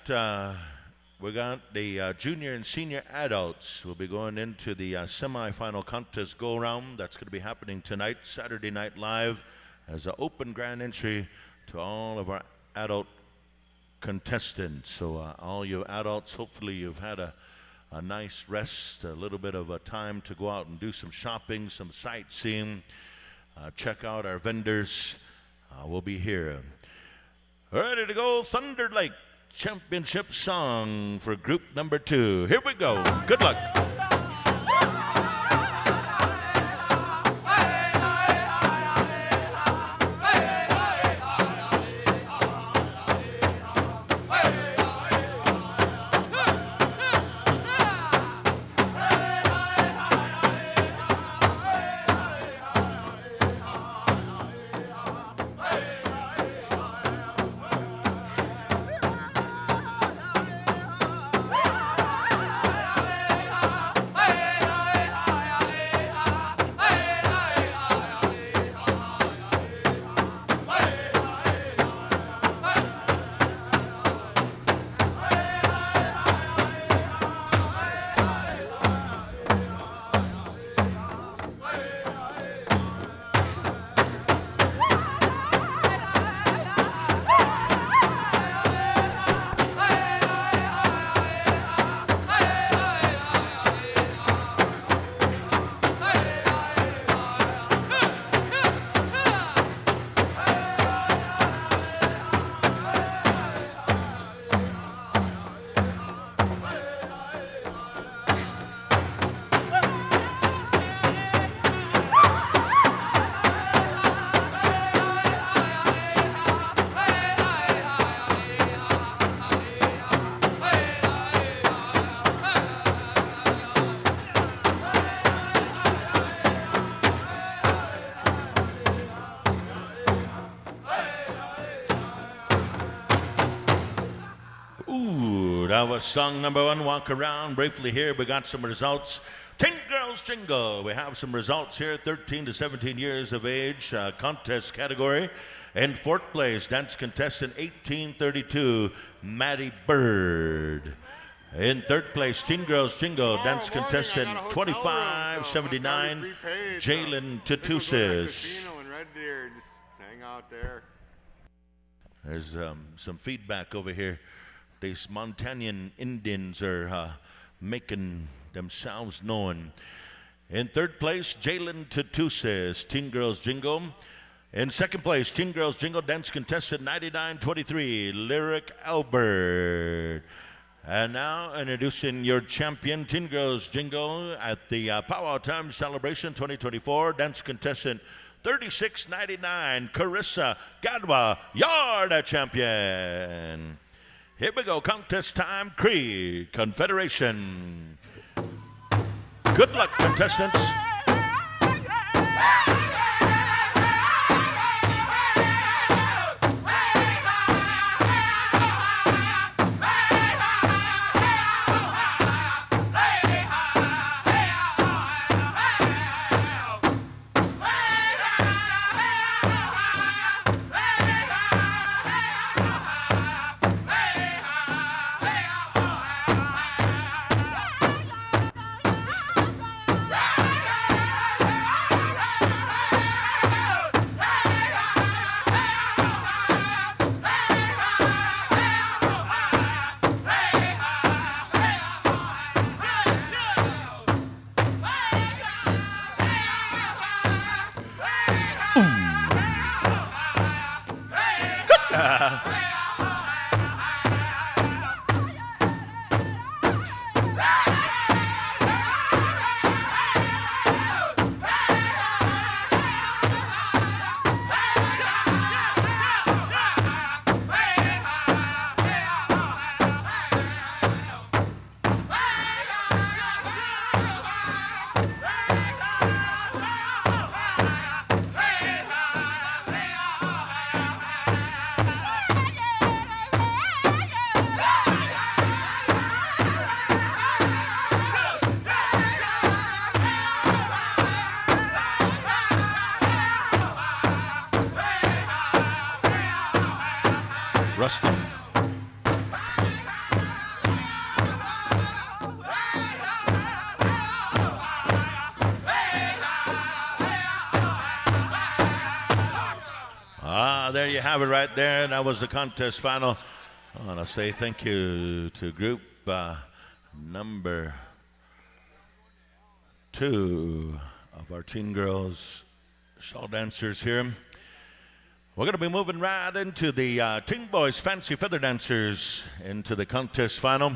we got the junior and senior adults. We'll be going into the semifinal contest go-around. That's going to be happening tonight, Saturday Night Live, as an open grand entry to all of our adult contestants. So all you adults, hopefully you've had a nice rest, a little bit of a time to go out and do some shopping, some sightseeing, check out our vendors. We'll be here. Ready to go, Thunder Lake Championship song for group number 2. Here we go. Good luck. That was song number 1, Walk Around. Briefly here, we got some results. Teen Girls Jingle. We have some results here, 13 to 17 years of age, contest category. In 4th place, dance contestant 1832, Maddie Bird. In 3rd place, Teen Girls Jingle, dance contestant 2579, Jalen Tatusis. Hang out there. There's some feedback over here. These Montanian Indians are making themselves known. In 3rd place, Jalen Tatusis, Teen Girls Jingle. In 2nd place, Teen Girls Jingle, dance contestant 9923, Lyric Albert. And now introducing your champion, Teen Girls Jingle, at the Powwow Times Celebration 2024, dance contestant 3699, Carissa Gadwa, you're the champion. Here we go, contest time, Cree Confederation. Good luck, contestants. Rusty. There you have it right there. That was the contest final. I want to say thank you to group number 2 of our teen girls shawl dancers here. We're going to be moving right into the teen boys fancy feather dancers into the contest final.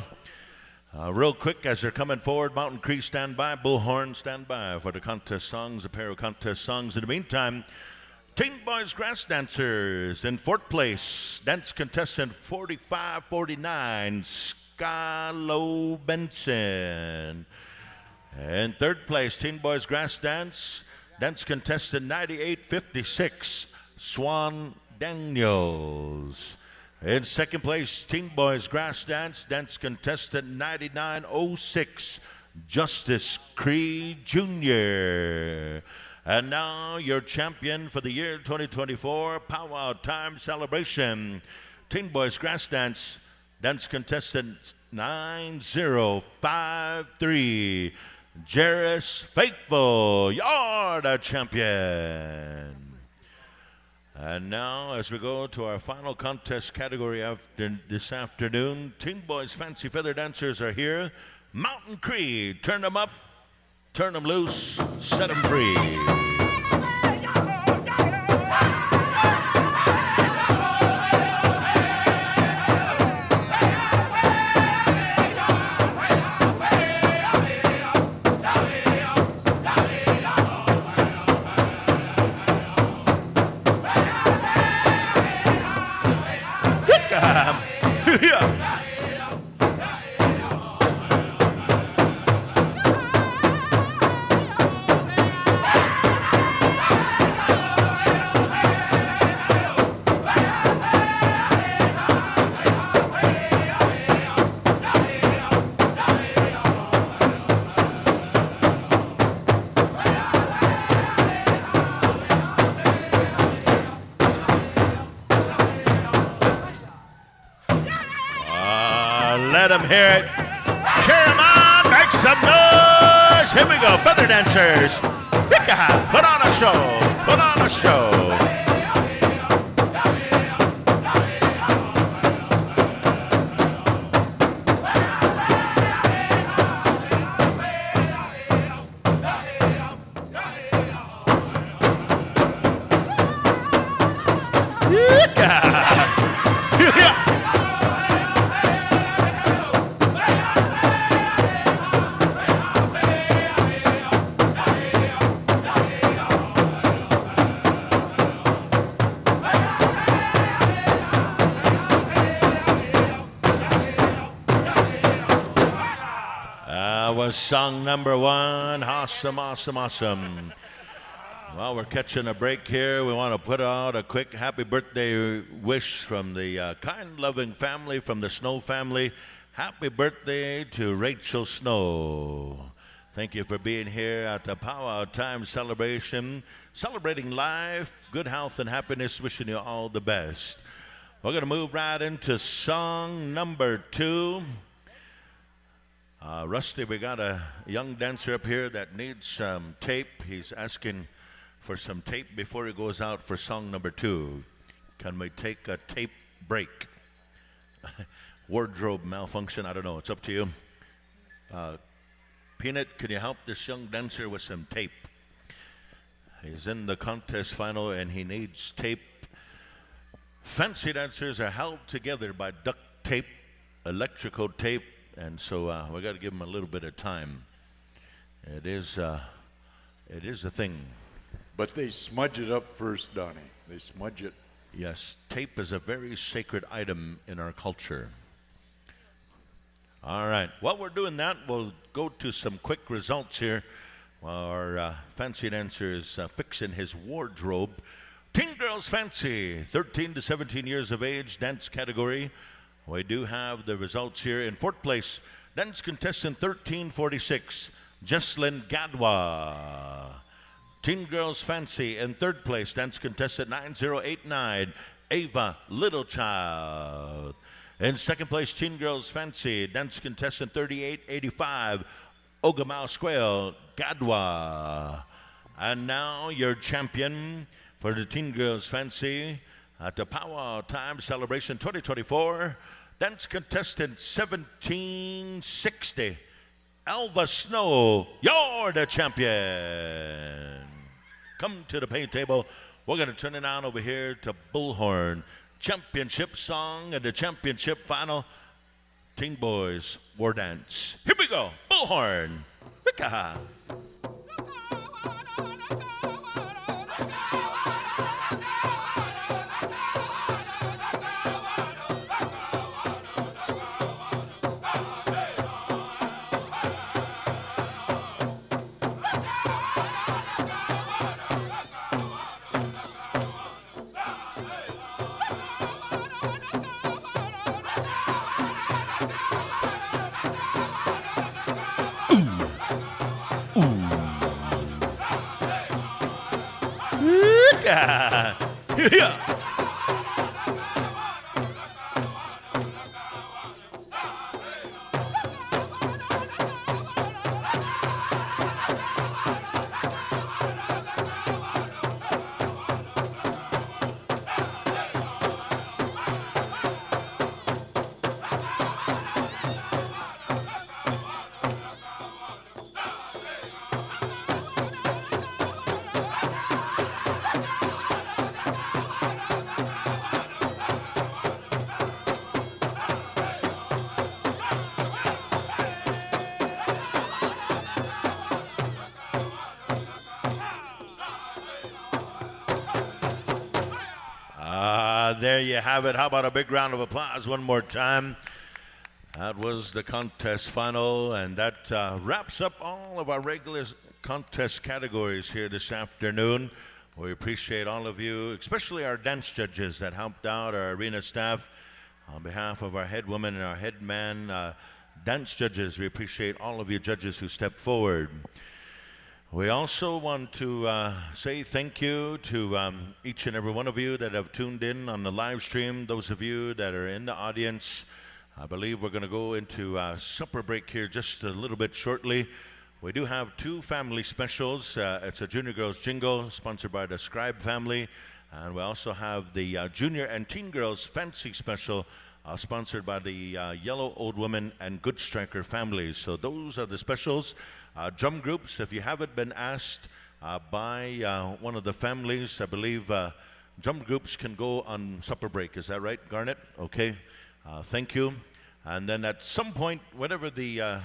Real quick as they're coming forward, Mountain Cree stand by, Bullhorn stand by for the contest songs, a pair of contest songs. In the meantime, teen boys grass dancers in 4th place, dance contestant 4549, Skylo Benson. In 3rd place, teen boys grass dance contestant 9856, Swan Daniels. In 2nd place, teen boys grass dance contestant 9906, Justice Cree Jr. And now your champion for the year 2024 Powwow Times celebration, teen boys grass dance contestant 9053, Jairus Faithful. You're the champion. And now as we go to our final contest category after this afternoon, teen boys fancy feather dancers are here. Mountain Cree, turn them up, turn them loose, set them free. Let them hear it. Cheer them on, make some noise. Here we go, feather dancers. Put on a show, put on a show. Song number 1, awesome, awesome, awesome. Well, we're catching a break here. We want to put out a quick happy birthday wish from the kind, loving family, from the Snow family. Happy birthday to Rachel Snow. Thank you for being here at the Powwow Times celebration, celebrating life, good health, and happiness, wishing you all the best. We're going to move right into song number 2. Rusty, we got a young dancer up here that needs some tape. He's asking for some tape before he goes out for song number 2. Can we take a tape break? Wardrobe malfunction, I don't know. It's up to you. Peanut, can you help this young dancer with some tape? He's in the contest final and he needs tape. Fancy dancers are held together by duct tape, electrical tape, and so we got to give them a little bit of time. It is a thing. But they smudge it up first, Donnie. They smudge it. Yes, tape is a very sacred item in our culture. All right, while we're doing that, we'll go to some quick results here while our fancy dancer is fixing his wardrobe. Teen Girls Fancy, 13 to 17 years of age, dance category. We do have the results here. In 4th place, dance contestant 1346, Jesslyn Gadwa. Teen Girls Fancy in 3rd place, dance contestant 9089, Ava Littlechild. In second place, Teen Girls Fancy, dance contestant 3885, Ogamau Square, Gadwa. And now your champion for the Teen Girls Fancy at the Powwow Times Celebration 2024, dance contestant 1760, Alva Snow, you're the champion. Come to the pay table. We're going to turn it on over here to Bullhorn. Championship song and the championship final, Teen Boys War Dance. Here we go, Bullhorn. Wicca. Yeah. There you have it. How about a big round of applause one more time? That was the contest final, and that wraps up all of our regular contest categories here this afternoon. We appreciate all of you, especially our dance judges that helped out, our arena staff. On behalf of our head woman and our head man dance judges, we appreciate all of you judges who stepped forward. We also want to say thank you to each and every one of you that have tuned in on the live stream. Those of you that are in the audience, I believe we're going to go into supper break here just a little bit shortly. We do have two family specials. It's a Junior Girls Jingle, sponsored by the Scribe family. And we also have the Junior and Teen Girls Fancy Special, sponsored by the Yellow Old Woman and Good Striker families. So those are the specials. Drum groups, if you haven't been asked by one of the families, I believe drum groups can go on supper break. Is that right, Garnet? Okay, thank you. And then at some point, whatever the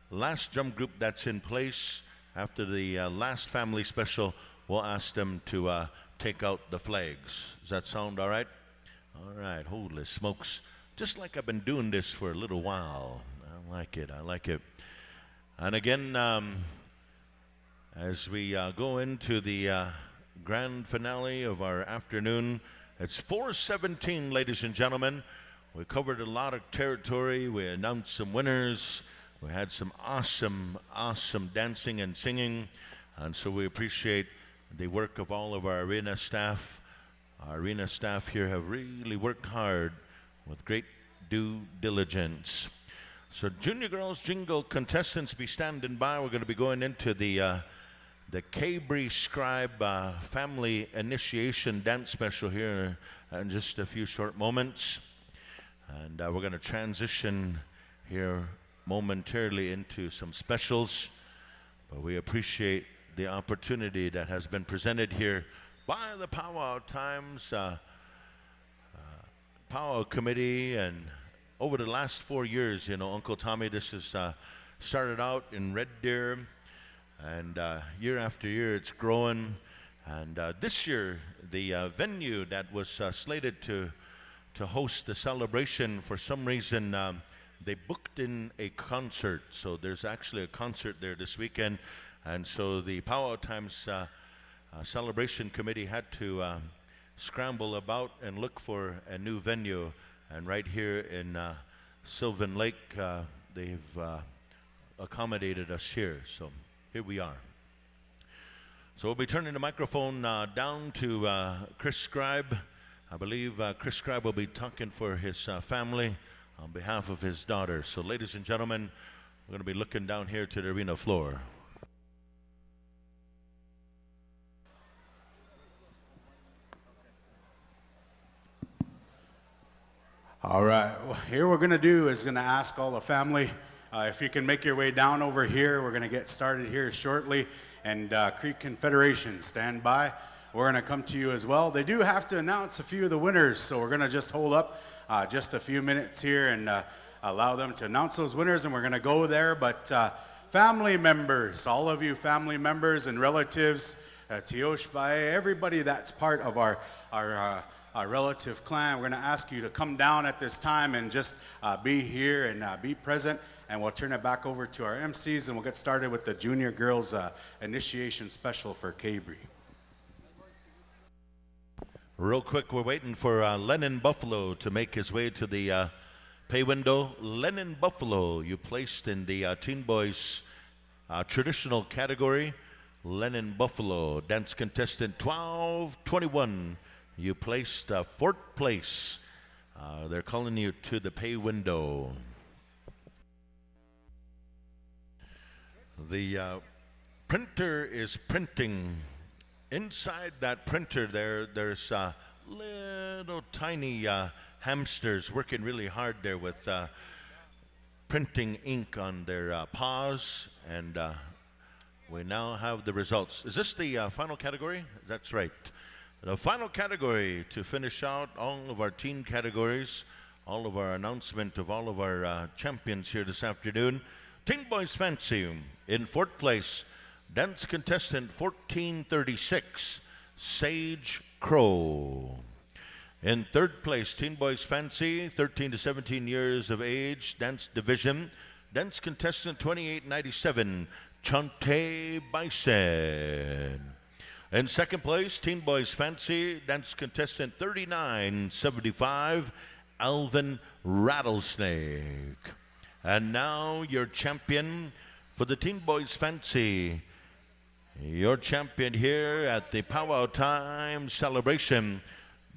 last drum group that's in place after the last family special, we'll ask them to take out the flags. Does that sound all right? All right, holy smokes. Just like I've been doing this for a little while. I like it, I like it. And again, as we go into the grand finale of our afternoon, it's 4:17, ladies and gentlemen. We covered a lot of territory. We announced some winners. We had some awesome, awesome dancing and singing. And so we appreciate the work of all of our arena staff. Our arena staff here have really worked hard with great due diligence. So Junior Girls Jingle contestants, be standing by. We're going to be going into the Cabri Scribe family initiation dance special here in just a few short moments. And we're going to transition here momentarily into some specials. But we appreciate the opportunity that has been presented here by the Powwow Times Powwow Committee. And over the last 4 years, you know, Uncle Tommy, this has started out in Red Deer, and year after year it's growing. And this year, the venue that was slated to host the celebration, for some reason, they booked in a concert. So there's actually a concert there this weekend. And so the Powwow Times Celebration Committee had to scramble about and look for a new venue. And right here in Sylvan Lake, they've accommodated us here. So here we are. So we'll be turning the microphone down to Chris Scribe I believe Chris Scribe will be talking for his family on behalf of his daughter. So ladies and gentlemen, we're going to be looking down here to the arena floor. All right, well, here we're going to do is going to ask all the family if you can make your way down over here. We're going to get started here shortly. And Creek Confederation, stand by. We're going to come to you as well. They do have to announce a few of the winners, so we're going to just hold up just a few minutes here and allow them to announce those winners, and we're going to go there. But family members, all of you family members and relatives, Tioshbai, everybody that's part of our relative clan, we're going to ask you to come down at this time and just be here and be present. And we'll turn it back over to our MCs, and we'll get started with the junior girls initiation special for Cabri. Real quick, we're waiting for Lennon Buffalo to make his way to the pay window. Lennon Buffalo, you placed in the Teen Boys traditional category. Lennon Buffalo, dance contestant 1221. You placed fourth place. They're calling you to the pay window. The printer is printing. Inside that printer there's little tiny hamsters working really hard there with printing ink on their paws, and we now have the results. Is this the final category? That's right. The final category to finish out all of our teen categories, all of our announcement of all of our champions here this afternoon. Teen Boys Fancy in fourth place, dance contestant 1436, Sage Crow. In third place, Teen Boys Fancy, 13 to 17 years of age, dance division, dance contestant 2897, Chante Bison. In second place, Teen Boys Fancy, dance contestant 3975, Alvin Rattlesnake. And now your champion for the Teen Boys Fancy, your champion here at the Powwow Times celebration,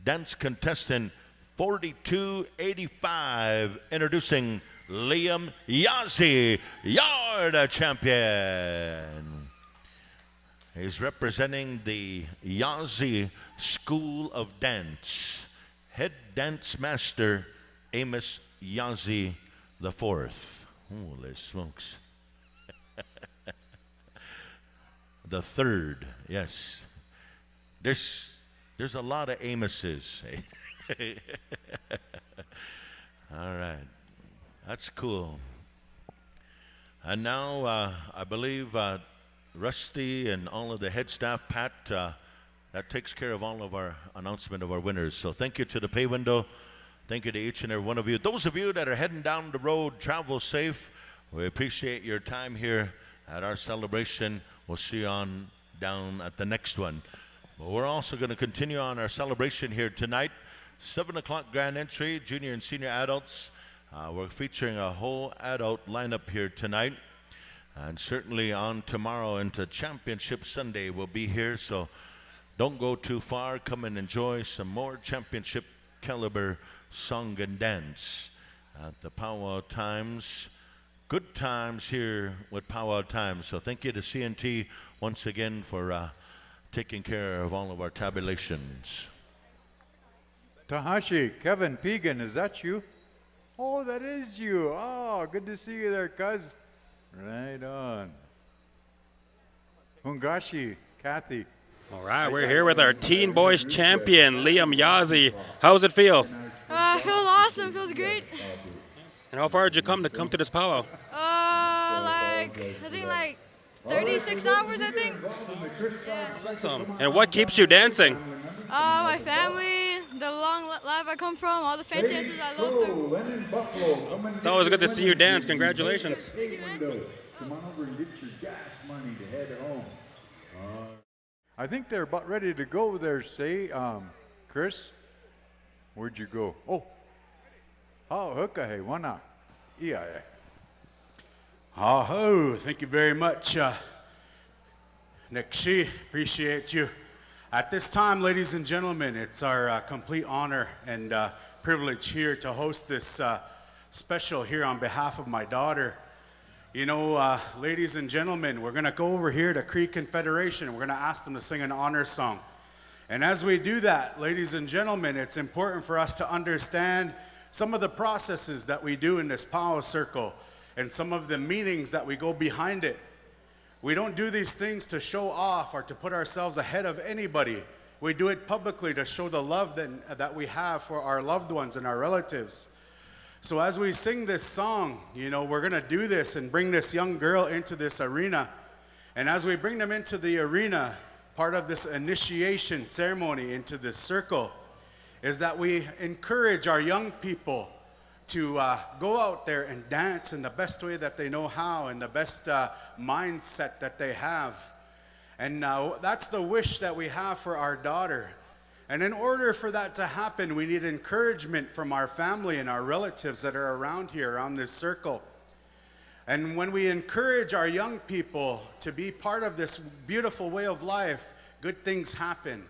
dance contestant 4285, introducing Liam Yazzie. You're the champion. He's representing the Yazzie School of Dance. Head dance master Amos Yazzie the fourth. Holy smokes. The third, yes. There's a lot of Amoses. All right. That's cool. And now I believe Rusty and all of the head staff, Pat, that takes care of all of our announcement of our winners. So thank you to the pay window. Thank you to each and every one of you. Those of you that are heading down the road, travel safe. We appreciate your time here at our celebration. We'll see you on down at the next one. But we're also going to continue on our celebration here tonight. 7 o'clock grand entry, junior and senior adults. We're featuring a whole adult lineup here tonight. And certainly on tomorrow into Championship Sunday we'll be here, so don't go too far. Come and enjoy some more championship caliber song and dance at the Powwow Times. Good times here with Powwow Times. So thank you to CNT once again for taking care of all of our tabulations. Tahashi, Kevin Pegan, is that you? Oh, that is you. Oh, good to see you there, cuz. Right on. Hungashi, Kathy. All right, we're here with our Teen Boys champion, Liam Yazzie. How does it feel? Feels awesome. Feels great. And how far did you come to this powwow? I think 36 hours, I think. Yeah. Awesome. And what keeps you dancing? My family, the long life I come from, all the fancy dances I love through. It's always good to see you dance. Congratulations. Thank you, man. Come on over and get your gas money to head home. I think they're about ready to go there, say. Chris, where'd you go? Oh, hukahe, wana. Yeah. Oh, thank you very much, Nixie. Appreciate you. At this time, ladies and gentlemen, it's our complete honor and privilege here to host this special here on behalf of my daughter. You know, ladies and gentlemen, we're going to go over here to Cree Confederation and we're going to ask them to sing an honor song. And as we do that, ladies and gentlemen, it's important for us to understand some of the processes that we do in this powwow circle and some of the meanings that we go behind it. We don't do these things to show off or to put ourselves ahead of anybody. We do it publicly to show the love that we have for our loved ones and our relatives. So as we sing this song, you know, we're going to do this and bring this young girl into this arena. And as we bring them into the arena, part of this initiation ceremony into this circle is that we encourage our young people to go out there and dance in the best way that they know how and the best mindset that they have. And that's the wish that we have for our daughter. And in order for that to happen, we need encouragement from our family and our relatives that are around here, around this circle. And when we encourage our young people to be part of this beautiful way of life, good things happen.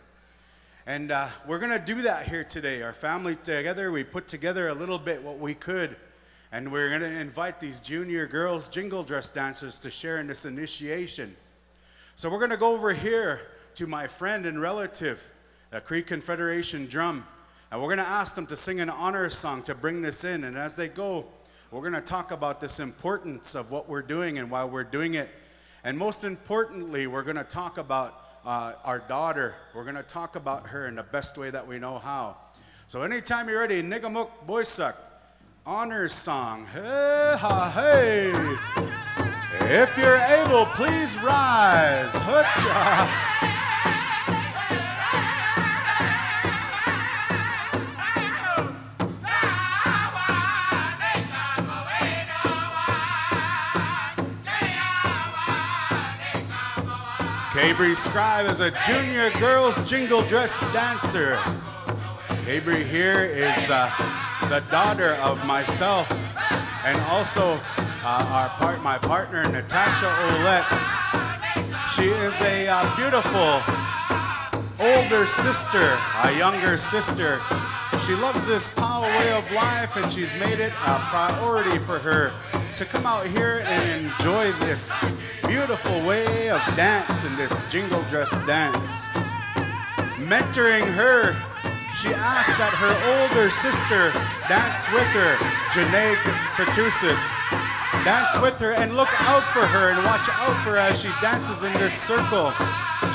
And we're going to do that here today. Our family together, we put together a little bit what we could. And we're going to invite these junior girls, jingle dress dancers, to share in this initiation. So we're going to go over here to my friend and relative, the Cree Confederation drum. And we're going to ask them to sing an honor song to bring this in. And as they go, we're going to talk about this importance of what we're doing and why we're doing it. And most importantly, we're going to talk about our daughter. We're going to talk about her in the best way that we know how. So anytime you're ready, Nigamuk Boysak, honors song. Hey, ha, hey. If you're able, please rise. Hutcha. Cabri Scribe is a junior girls jingle dress dancer. Cabri here is the daughter of myself and also my partner Natasha Olette. She is a beautiful older sister, a younger sister. She loves this powwow way of life and she's made it a priority for her to come out here and enjoy this beautiful way of dance and this jingle dress dance. Mentoring her, she asked that her older sister dance with her, Janae Tatusis. Dance with her and look out for her and watch out for her as she dances in this circle.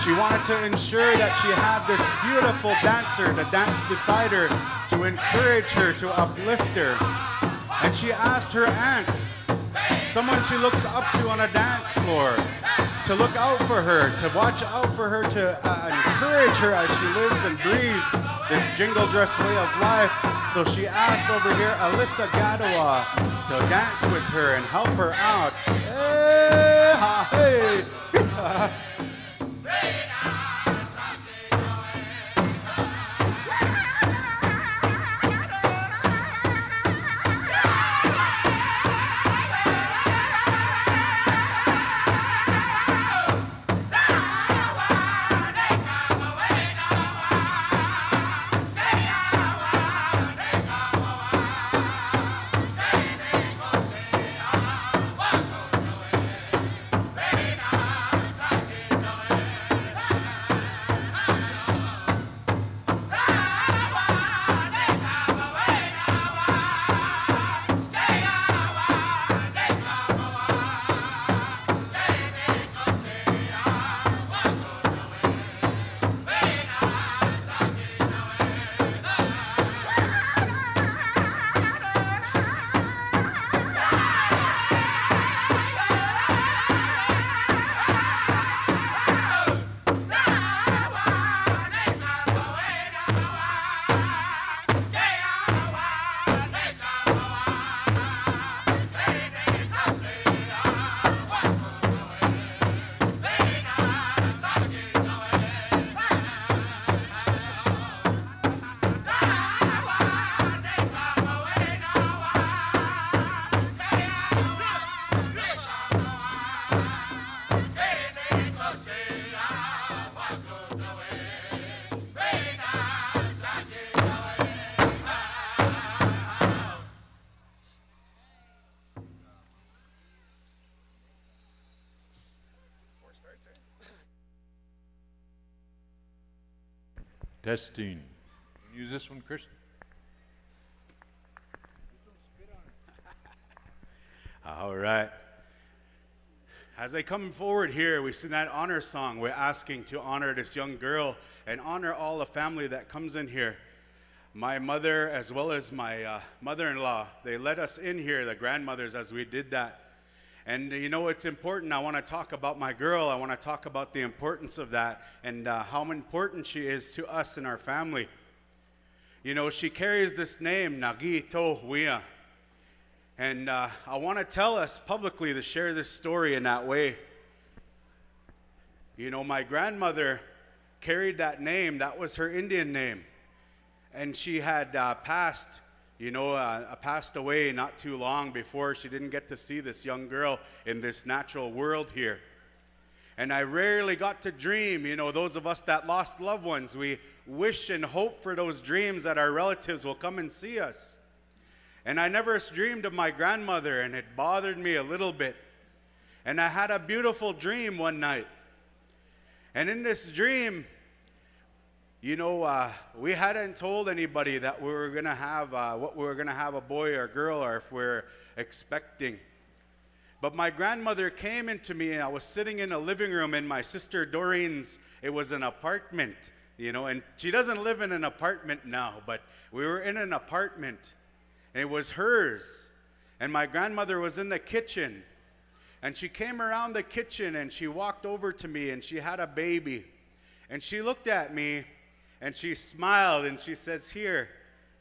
She wanted to ensure that she had this beautiful dancer to dance beside her, to encourage her, to uplift her. And she asked her aunt, someone she looks up to on a dance floor, to look out for her, to watch out for her, to encourage her as she lives and breathes this jingle dress way of life. So she asked over here Alyssa Gadawa to dance with her and help her out. Hey, ha, hey. Testing. Use this one, Chris. All right. As I come forward here, we sing that honor song. We're asking to honor this young girl and honor all the family that comes in here. My mother, as well as my mother-in-law, they let us in here, the grandmothers, as we did that. And you know, it's important. I want to talk about my girl. I want to talk about the importance of that and how important she is to us and our family. You know, she carries this name, Nagi To Huia. And I want to tell us publicly to share this story in that way. You know, my grandmother carried that name. That was her Indian name. And she had passed away not too long before. She didn't get to see this young girl in this natural world here. And I rarely got to dream, you know, those of us that lost loved ones, we wish and hope for those dreams that our relatives will come and see us. And I never dreamed of my grandmother, and it bothered me a little bit. And I had a beautiful dream one night. And in this dream, you know, we hadn't told anybody that we were going to have, what we were going to have, a boy or a girl, or if we're expecting. But my grandmother came into me, and I was sitting in a living room in my sister Doreen's. It was an apartment, you know, and she doesn't live in an apartment now, but we were in an apartment. It was hers, and my grandmother was in the kitchen, and she came around the kitchen, and she walked over to me, and she had a baby, and she looked at me, and she smiled, and she says, "Here,"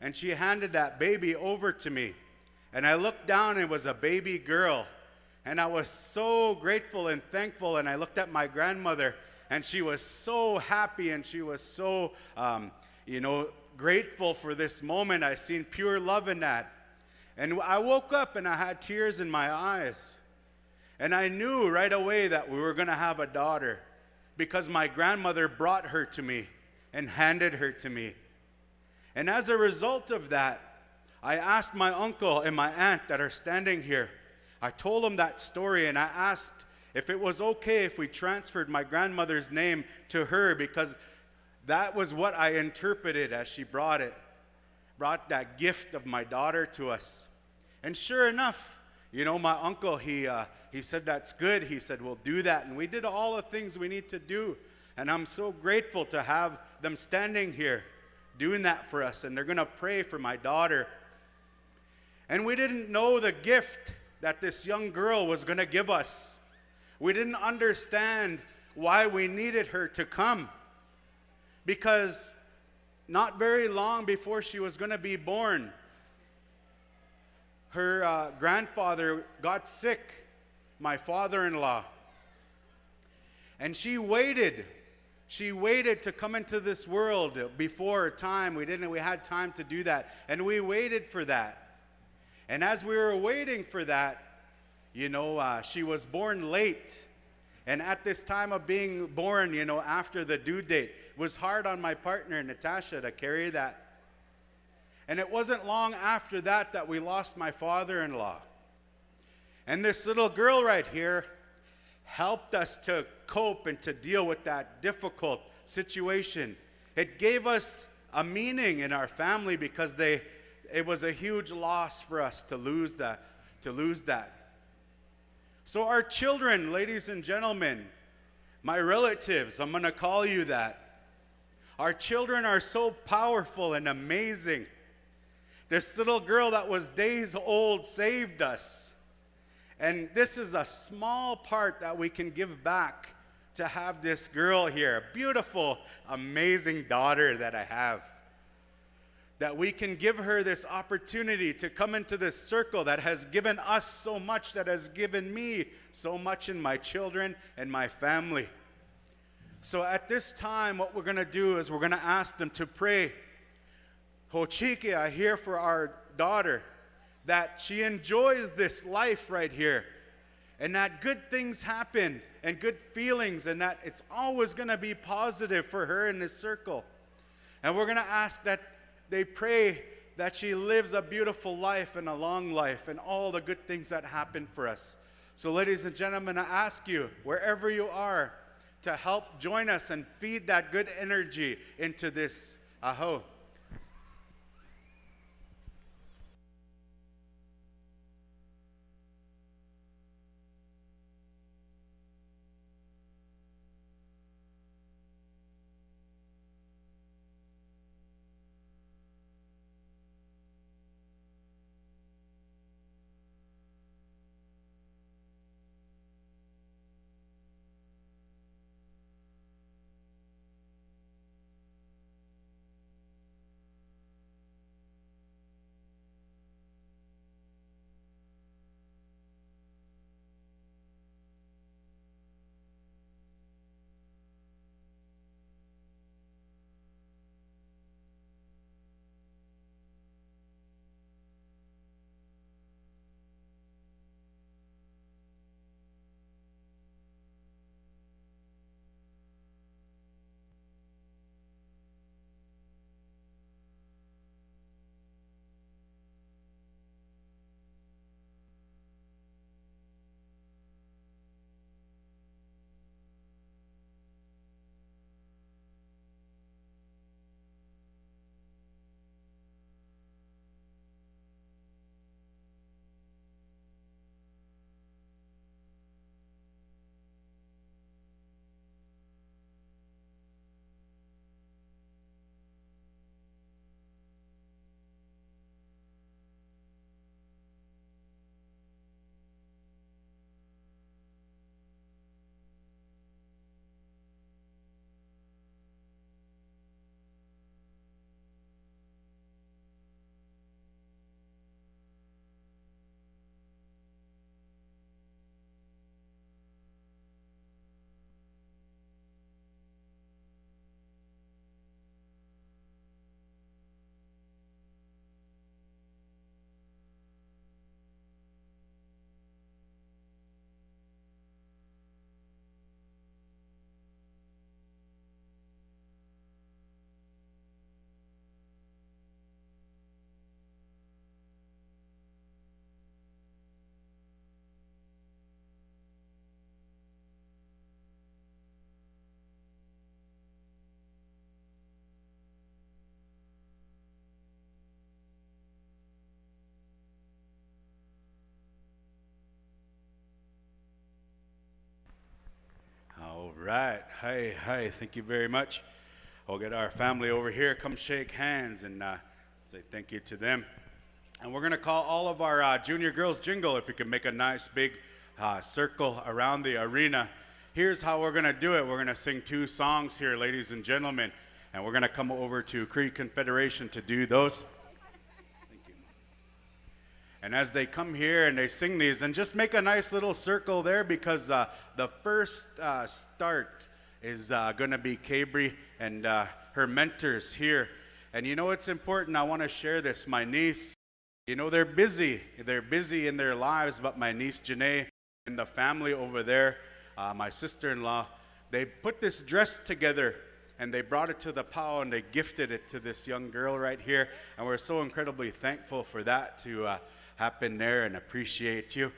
and she handed that baby over to me, and I looked down, and it was a baby girl, and I was so grateful and thankful, and I looked at my grandmother, and she was so happy, and she was so, grateful for this moment. I seen pure love in that. And I woke up and I had tears in my eyes. And I knew right away that we were going to have a daughter because my grandmother brought her to me and handed her to me. And as a result of that, I asked my uncle and my aunt that are standing here, I told them that story, and I asked if it was okay if we transferred my grandmother's name to her, because that was what I interpreted as she brought that gift of my daughter to us. And sure enough, you know, my uncle, he said, "That's good." He said, "We'll do that." And we did all the things we need to do. And I'm so grateful to have them standing here doing that for us. And they're going to pray for my daughter. And we didn't know the gift that this young girl was going to give us. We didn't understand why we needed her to come. Because not very long before she was going to be born, her grandfather got sick, my father-in-law. And she waited to come into this world before time. We had time to do that. And we waited for that. And as we were waiting for that, you know, she was born late. And at this time of being born, you know, after the due date, it was hard on my partner, Natasha, to carry that. And it wasn't long after that that we lost my father-in-law. And this little girl right here helped us to cope and to deal with that difficult situation. It gave us a meaning in our family because it was a huge loss for us to lose that. So our children, ladies and gentlemen, my relatives, I'm going to call you that. Our children are so powerful and amazing. This little girl that was days old saved us. And this is a small part that we can give back to have this girl here, a beautiful, amazing daughter that I have. That we can give her this opportunity to come into this circle that has given us so much, that has given me so much in my children and my family. So at this time, what we're going to do is we're going to ask them to pray. Hochike, I hear for our daughter that she enjoys this life right here, and that good things happen and good feelings, and that it's always going to be positive for her in this circle. And we're going to ask that they pray that she lives a beautiful life and a long life and all the good things that happen for us. So ladies and gentlemen, I ask you, wherever you are, to help join us and feed that good energy into this aho. All right. Hi, hi. Thank you very much. We'll get our family over here. Come shake hands and say thank you to them. And we're going to call all of our junior girls jingle. If you can make a nice big circle around the arena. Here's how we're going to do it. We're going to sing 2 songs here, ladies and gentlemen. And we're going to come over to Cree Confederation to do those. Thank you. And as they come here and they sing these, and just make a nice little circle there, because the first start is going to be Cabri and her mentors here. And you know, it's important. I want to share this. My niece, you know, they're busy in their lives, but my niece Janae and the family over there, my sister-in-law, they put this dress together and they brought it to the powwow and they gifted it to this young girl right here. And we're so incredibly thankful for that to happen there, and appreciate you.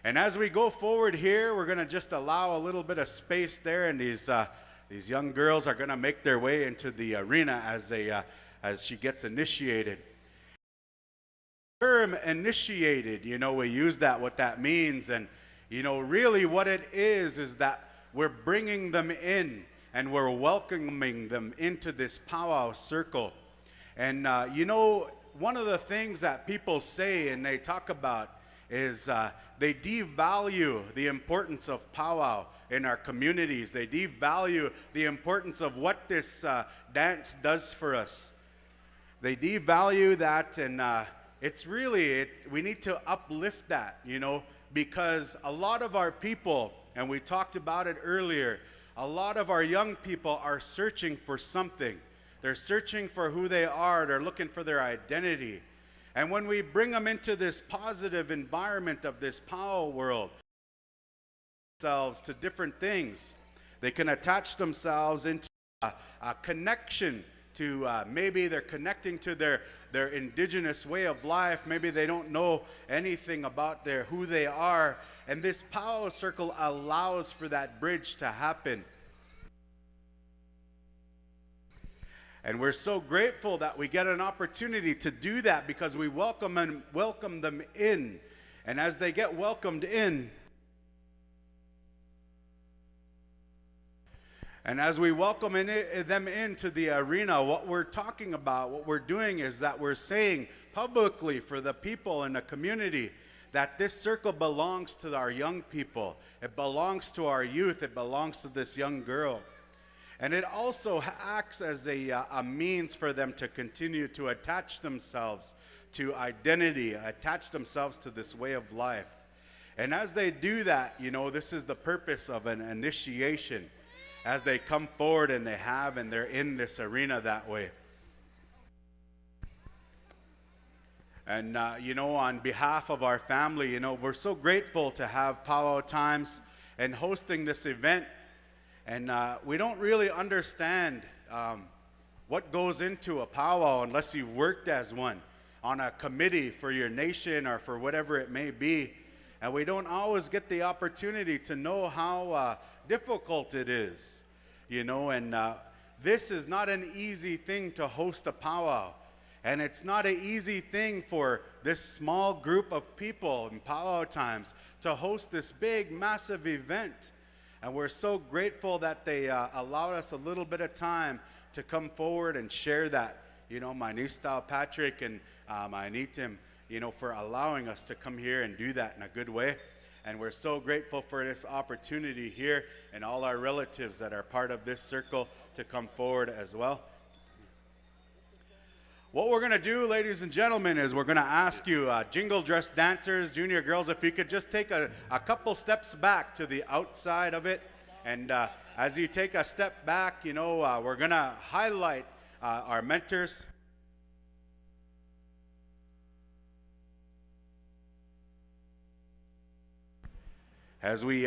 And as we go forward here, we're going to just allow a little bit of space there, and these young girls are going to make their way into the arena as she gets initiated. The term initiated, you know, we use that, what that means, and you know, really what it is that we're bringing them in and we're welcoming them into this powwow circle. And you know, one of the things that people say and they talk about is they devalue the importance of powwow in our communities. They devalue the importance of what this dance does for us. They devalue that, and it's really, we need to uplift that, you know, because a lot of our people, and we talked about it earlier, a lot of our young people are searching for something. They're searching for who they are. They're looking for their identity. And when we bring them into this positive environment of this powwow world, themselves to different things, they can attach themselves into a connection to maybe they're connecting to their indigenous way of life. Maybe they don't know anything about who they are. And this powwow circle allows for that bridge to happen. And we're so grateful that we get an opportunity to do that because we welcome them in. And as they get welcomed in, and as we welcome them into the arena, what we're talking about, what we're doing is that we're saying publicly for the people in the community that this circle belongs to our young people. It belongs to our youth. It belongs to this young girl. And it also acts as a means for them to continue to attach themselves to identity, attach themselves to this way of life. And as they do that, you know, this is the purpose of an initiation. As they come forward and they're in this arena that way. And, you know, on behalf of our family, you know, we're so grateful to have Powwow Times and hosting this event. And we don't really understand what goes into a powwow unless you've worked as one on a committee for your nation or for whatever it may be. And we don't always get the opportunity to know how difficult it is, you know, and this is not an easy thing to host a powwow. And it's not an easy thing for this small group of people in Powwow Times to host this big, massive event. And we're so grateful that they allowed us a little bit of time to come forward and share that. You know, my Nistao Patrick and my Nitim, you know, for allowing us to come here and do that in a good way. And we're so grateful for this opportunity here and all our relatives that are part of this circle to come forward as well. What we're going to do, ladies and gentlemen, is we're going to ask you, jingle dress dancers, junior girls, if you could just take a couple steps back to the outside of it. And as you take a step back, you know, we're going to highlight our mentors. As we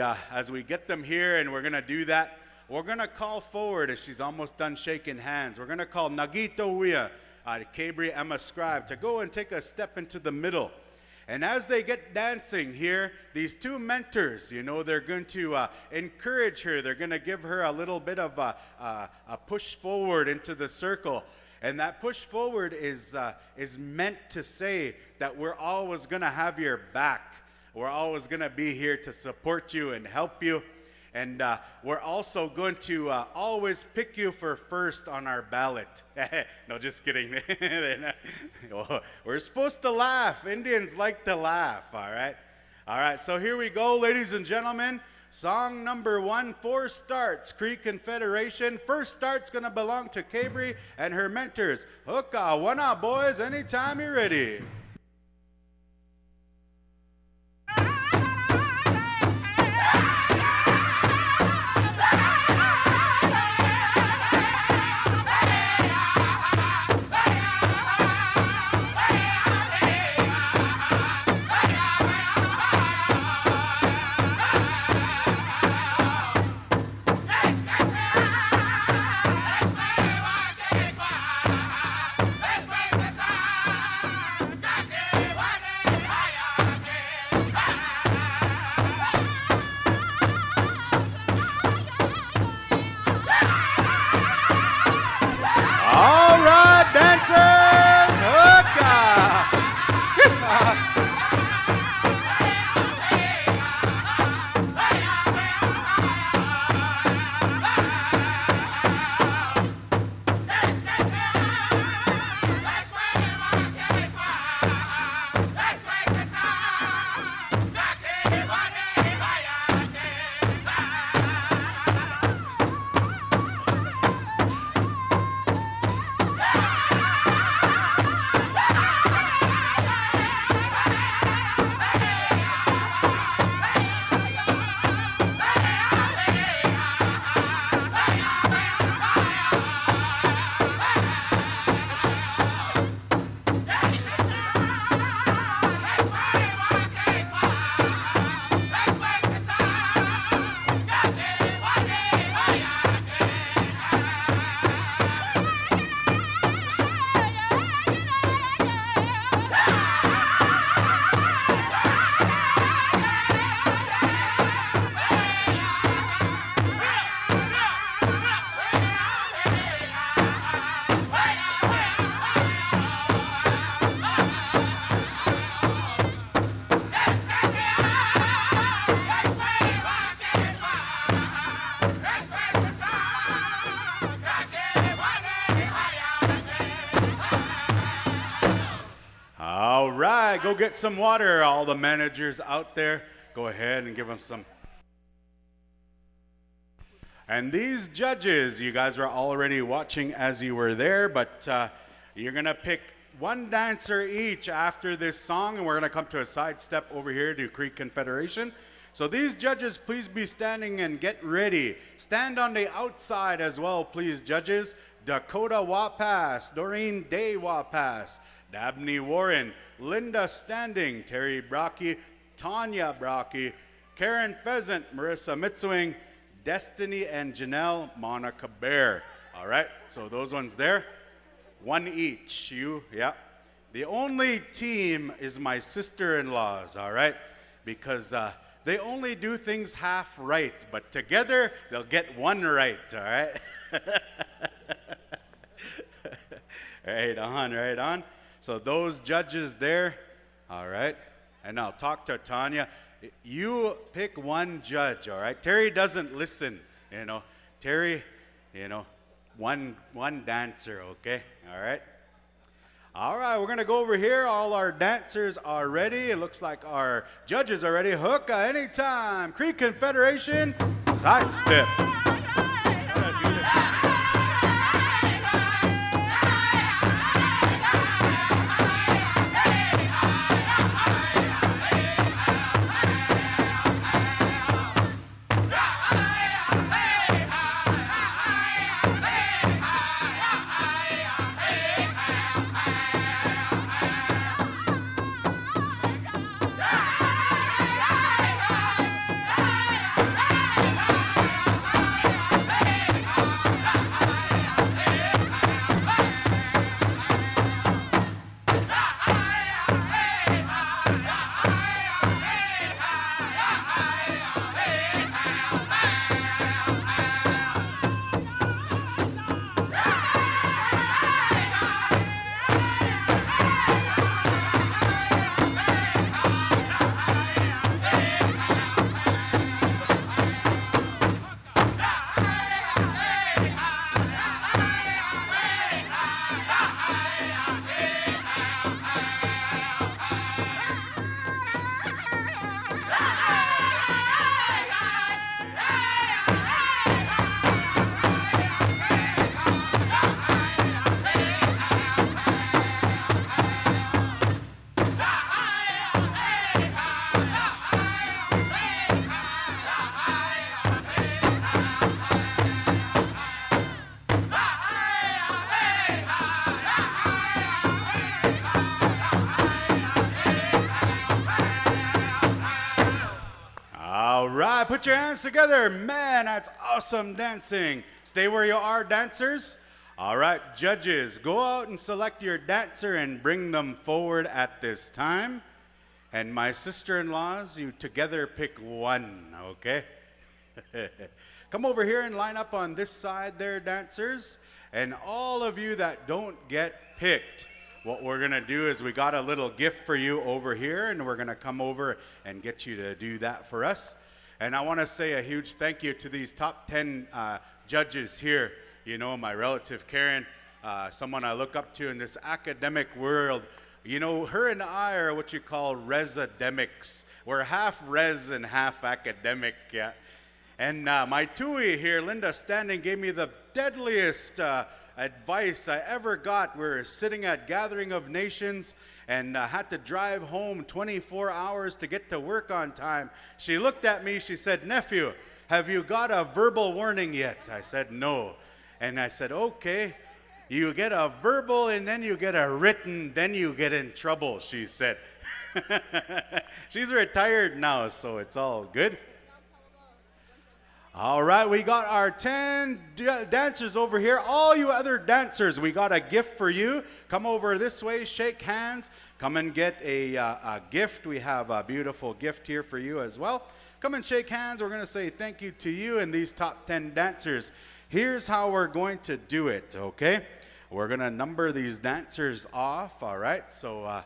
get them here, and we're going to do that, we're going to call forward, as she's almost done shaking hands, we're going to call Nagito Wia, Cabri Emma Scribe, to go and take a step into the middle. And as they get dancing here, these two mentors, you know, they're going to encourage her. They're going to give her a little bit of a push forward into the circle. And that push forward is meant to say that we're always going to have your back. We're always going to be here to support you and help you. And we're also going to always pick you for first on our ballot. No, just kidding. We're supposed to laugh. Indians like to laugh, all right? All right, so here we go, ladies and gentlemen. Song number 1, 4 starts, Cree Confederation. First start's going to belong to Cabri and her mentors. Hooka, one out, boys, anytime you're ready. right, go get some water. All the managers out there, go ahead and give them some. And these judges, you guys were already watching as you were there, but you're going to pick one dancer each after this song, and we're going to come to a side step over here to Creek Confederation. So these judges, please be standing and get ready. Stand on the outside as well, please, judges. Dakota Wapass, Doreen Day Wapass, Dabney Warren, Linda Standing, Terry Brocky, Tanya Brocky, Karen Pheasant, Marissa Mitswing, Destiny and Janelle Monica Bear. All right, so those ones there. One each, you, yeah. The only team is my sister-in-laws, all right? Because they only do things half right, but together they'll get one right, all right? Right on, right on. So those judges there, all right? And I'll talk to Tanya. You pick one judge, all right? Terry doesn't listen, you know. Terry, you know, one dancer, okay? All right? All right, we're going to go over here. All our dancers are ready. It looks like our judges are ready. Hookah anytime. Creek Confederation, side step. Put your hands together. Man, that's awesome dancing. Stay where you are, dancers. All right, judges, go out and select your dancer and bring them forward at this time. And my sister-in-laws, you together pick one, okay? Come over here and line up on this side there, dancers. And all of you that don't get picked, what we're going to do is we got a little gift for you over here, and we're going to come over and get you to do that for us. And I want to say a huge thank you to these top 10 judges here. You know, my relative Karen, someone I look up to in this academic world. You know, her and I are what you call residemics. We're half res and half academic, yeah. And my Tui here, Linda Standing, gave me the deadliest advice I ever got. We're sitting at Gathering of Nations and had to drive home 24 hours to get to work on time. She looked at me, she said, "Nephew, have you got a verbal warning yet?" I said, "No." And I said, "Okay, you get a verbal and then you get a written, then you get in trouble," she said. She's retired now, so it's all good. All right, we got our 10 dancers over here. All you other dancers, we got a gift for you. Come over this way, shake hands. Come and get a gift. We have a beautiful gift here for you as well. Come and shake hands. We're going to say thank you to you and these top 10 dancers. Here's how we're going to do it, okay? We're going to number these dancers off, all right? So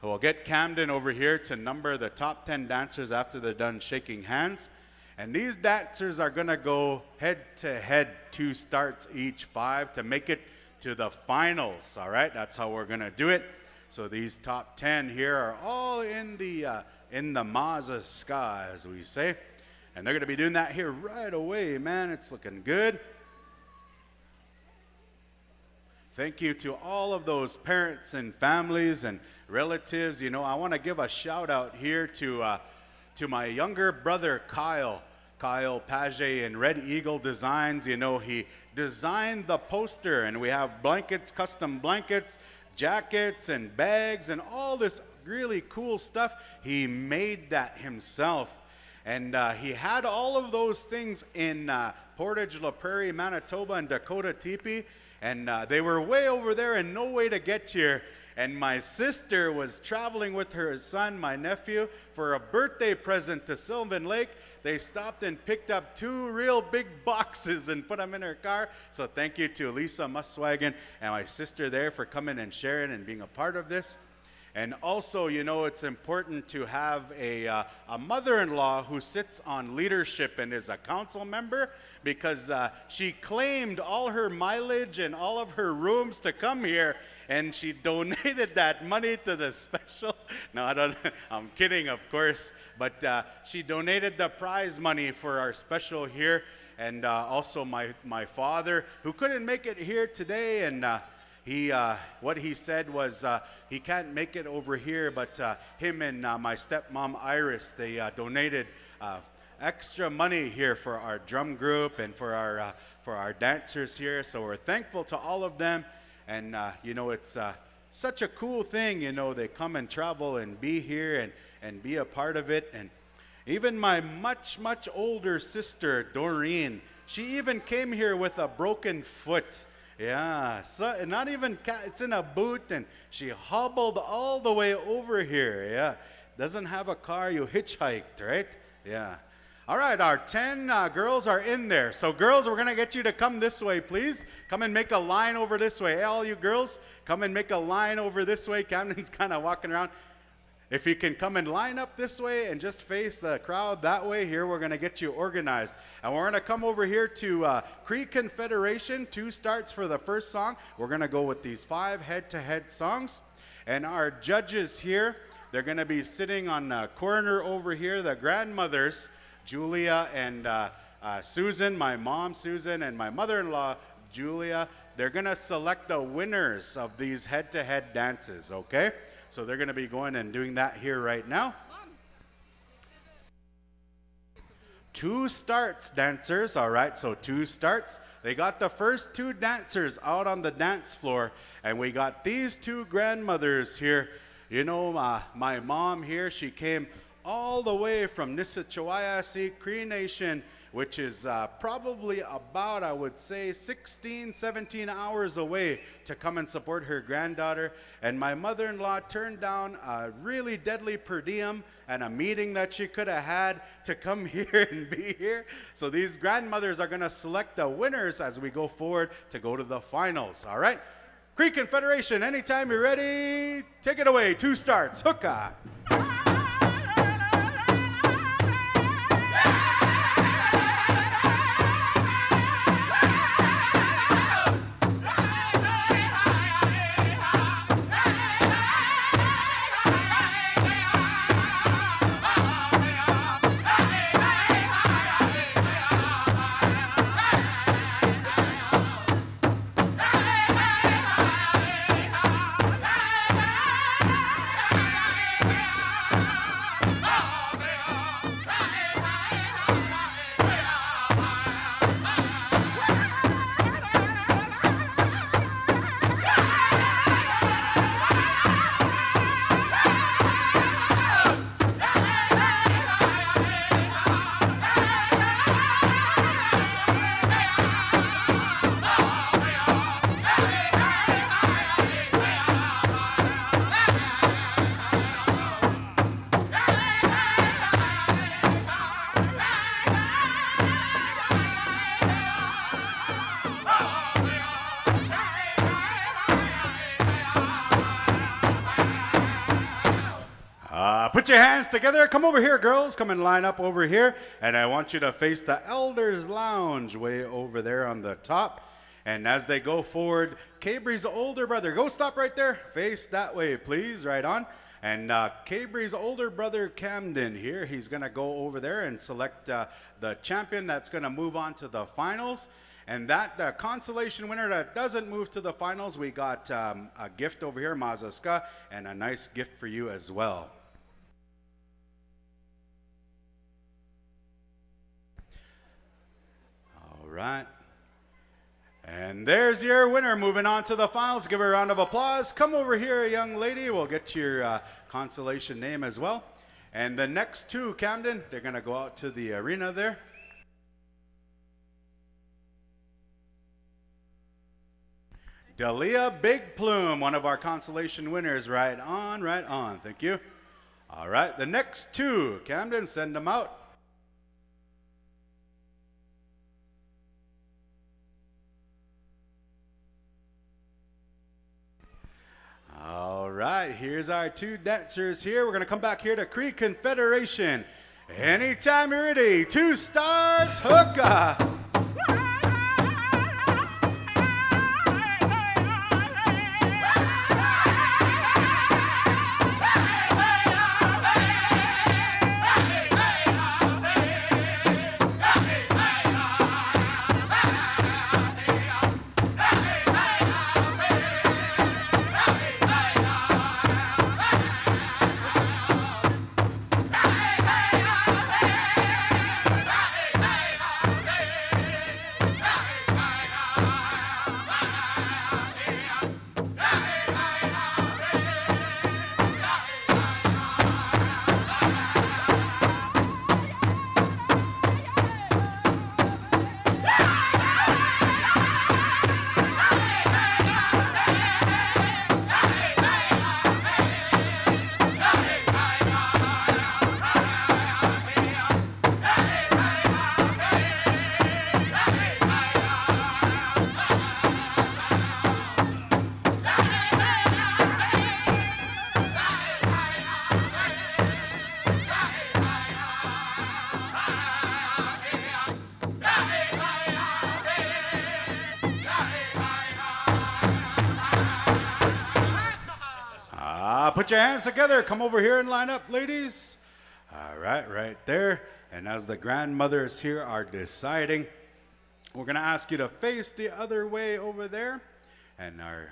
we'll get Camden over here to number the top 10 dancers after they're done shaking hands. And these dancers are going to go head-to-head, 2 starts each, 5, to make it to the finals, all right? That's how we're going to do it. So these top 10 here are all in the Maza ska, as we say. And they're going to be doing that here right away, man. It's looking good. Thank you to all of those parents and families and relatives. You know, I want to give a shout out here to my younger brother, Kyle Page in Red Eagle Designs. You know, he designed the poster, and we have blankets, custom blankets, jackets and bags and all this really cool stuff. He made that himself. And he had all of those things in Portage La Prairie, Manitoba, and Dakota Teepee. And they were way over there and no way to get here. And my sister was traveling with her son, my nephew, for a birthday present to Sylvan Lake. They stopped and picked up 2 real big boxes and put them in her car. So thank you to Lisa Muswagon and my sister there for coming and sharing and being a part of this. And also, you know, it's important to have a mother-in-law who sits on leadership and is a council member, because she claimed all her mileage and all of her rooms to come here, and she donated that money to the special. No, I'm kidding, of course. But she donated the prize money for our special here. And also my father, who couldn't make it here today, and what he said was he can't make it over here, but him and my stepmom Iris, they donated extra money here for our drum group and for our dancers here. So we're thankful to all of them. And you know, it's such a cool thing. You know, they come and travel and be here and be a part of it. And even my much older sister Doreen, she even came here with a broken foot. Yeah, so not even, it's in a boot, and she hobbled all the way over here. Yeah, doesn't have a car, you hitchhiked, right? Yeah. All right, our 10 girls are in there. So girls, we're gonna get you to come this way, please. Come and make a line over this way. Hey, all you girls, come and make a line over this way. Camden's kind of walking around. If you can come and line up this way and just face the crowd that way, here we're going to get you organized. And we're going to come over here to Cree Confederation, 2 starts for the first song. We're going to go with these 5 head-to-head songs. And our judges here, they're going to be sitting on the corner over here, the grandmothers, Julia and Susan, my mom Susan, and my mother-in-law Julia. They're going to select the winners of these head-to-head dances, okay? So they're going to be going and doing that here right now. 2 starts, dancers. All right, so 2 starts. They got the first 2 dancers out on the dance floor, and we got these 2 grandmothers here. You know, my mom here, she came all the way from Nissachiwayassee Cree Nation, which is probably about, I would say, 16, 17 hours away to come and support her granddaughter. And my mother-in-law turned down a really deadly per diem and a meeting that she could have had to come here and be here. So these grandmothers are going to select the winners as we go forward to go to the finals. All right? Cree Confederation, anytime you're ready, take it away. 2 starts. Hookah. Put your hands together. Come over here, girls. Come and line up over here. And I want you to face the Elders Lounge way over there on the top. And as they go forward, Cabry's older brother, go stop right there, face that way, please, right on. And Cabry's older brother, Camden, here, he's going to go over there and select the champion that's going to move on to the finals. And that consolation winner that doesn't move to the finals, we got a gift over here, Mazaska, and a nice gift for you as well. All right. And there's your winner moving on to the finals. Give her a round of applause. Come over here, young lady. We'll get your consolation name as well. And the next two, Camden, they're going to go out to the arena there. Dalia Big Plume, one of our consolation winners. Right on, right on. Thank you. All right, the next two, Camden, send them out. All right, here's our two dancers here. We're going to come back here to Cree Confederation. Anytime you're ready, 2 stars, hookah. Put your hands together. Come over here and line up, ladies. All right, right there. And as the grandmothers here are deciding, we're going to ask you to face the other way over there. And our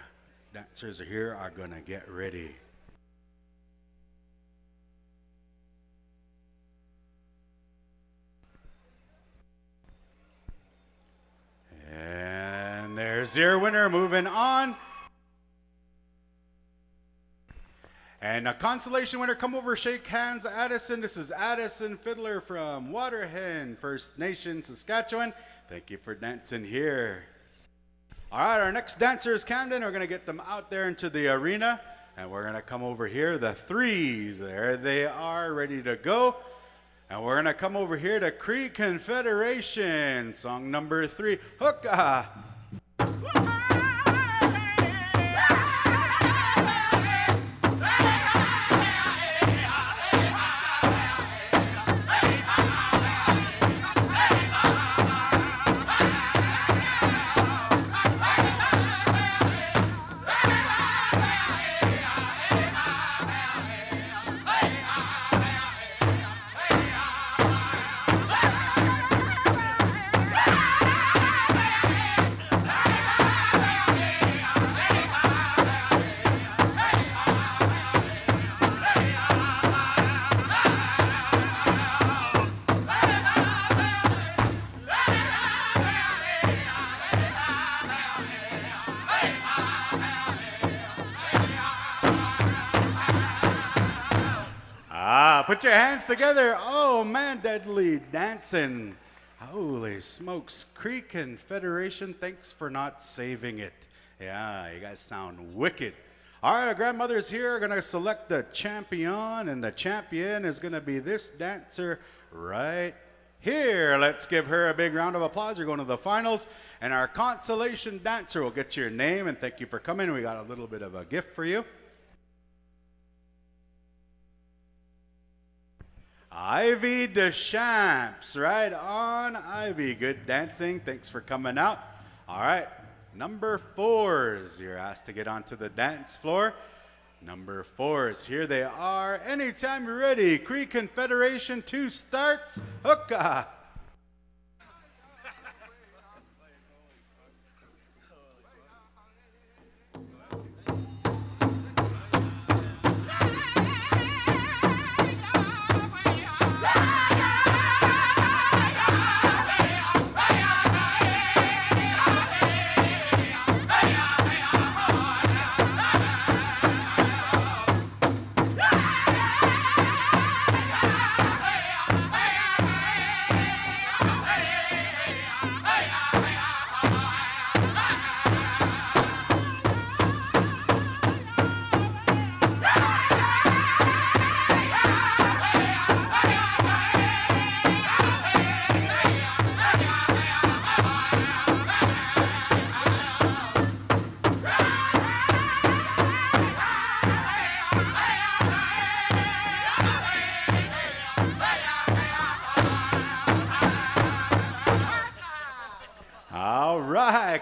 dancers here are going to get ready. And there's your winner moving on. And a consolation winner, come over, shake hands, Addison. This is Addison Fiddler from Waterhen First Nation, Saskatchewan. Thank you for dancing here. All right, our next dancer is Camden. We're going to get them out there into the arena. And we're going to come over here, the threes. There they are, ready to go. And we're going to come over here to Cree Confederation. Song number 3, Hookah. Put your hands together. Oh man, deadly dancing. Holy smokes. Cree Confederation, thanks for not saving it. Yeah, you guys sound wicked. All right, our grandmothers here are going to select the champion, and the champion is going to be this dancer right here. Let's give her a big round of applause. You're going to the finals, and our consolation dancer will get your name, and thank you for coming. We got a little bit of a gift for you. Ivy Deschamps, right on, Ivy. Good dancing. Thanks for coming out. All right, Number fours, you're asked to get onto the dance floor. Number fours, here they are. Anytime you're ready, Cree Confederation 2 starts. Hookah!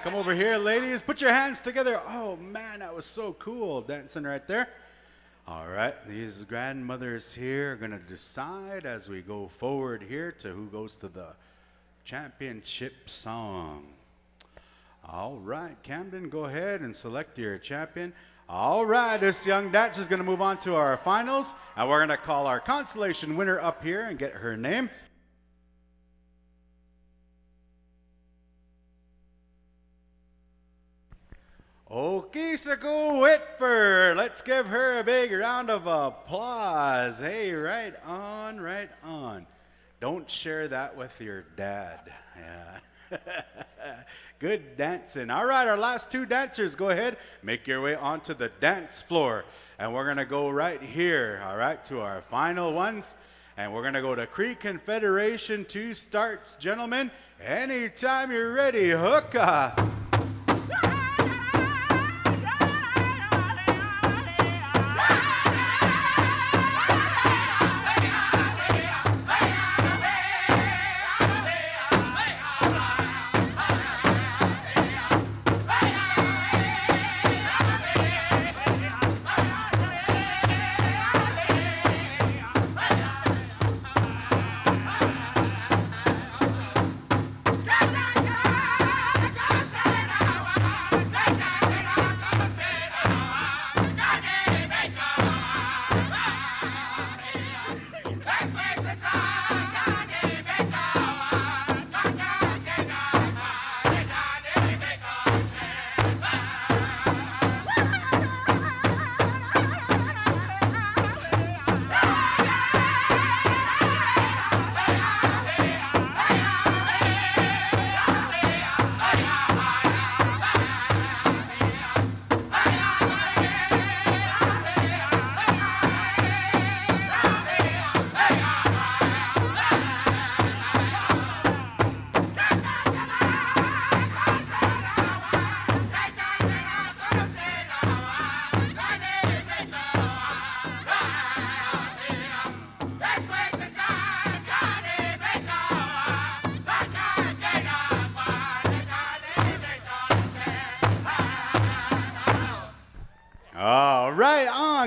Come over here, ladies. Put your hands together. Oh, man, that was so cool dancing right there. All right, these grandmothers here are going to decide as we go forward here to who goes to the championship song. All right, Camden, go ahead and select your champion. All right, this young dancer is going to move on to our finals, and we're going to call our consolation winner up here and get her name. Okisaku Whitford. Let's give her a big round of applause. Hey, right on, right on. Don't share that with your dad. Yeah. Good dancing. All right, our last two dancers, go ahead. Make your way onto the dance floor. And we're going to go right here, all right, to our final ones. And we're going to go to Cree Confederation 2 starts, gentlemen. Anytime you're ready, hookah.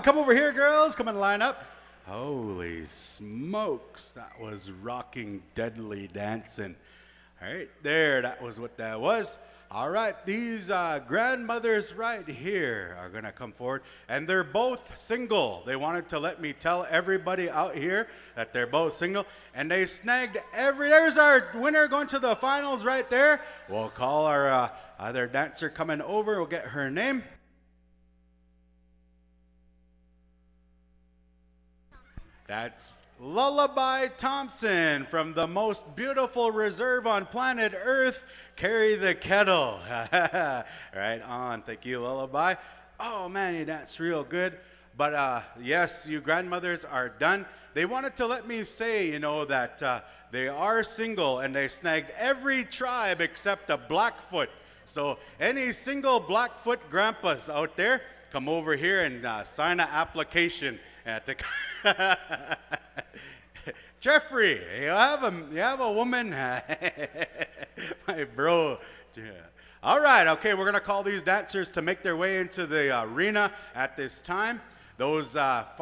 Come over here, girls. Come and line up. Holy smokes. That was rocking, deadly dancing. All right, there. That was what that was. All right, these grandmothers right here are going to come forward. And they're both single. They wanted to let me tell everybody out here that they're both single. And they snagged there's our winner going to the finals right there. We'll call our other dancer coming over. We'll get her name. That's Lullaby Thompson from the most beautiful reserve on planet Earth, Carry the Kettle. Right on. Thank you, Lullaby. Oh, man, you dance real good. But yes, you grandmothers are done. They wanted to let me say, you know, that they are single and they snagged every tribe except a Blackfoot. So any single Blackfoot grandpas out there, come over here and sign an application. Jeffrey, you have a woman, my bro. All right, okay, we're going to call these dancers to make their way into the arena at this time. Those 5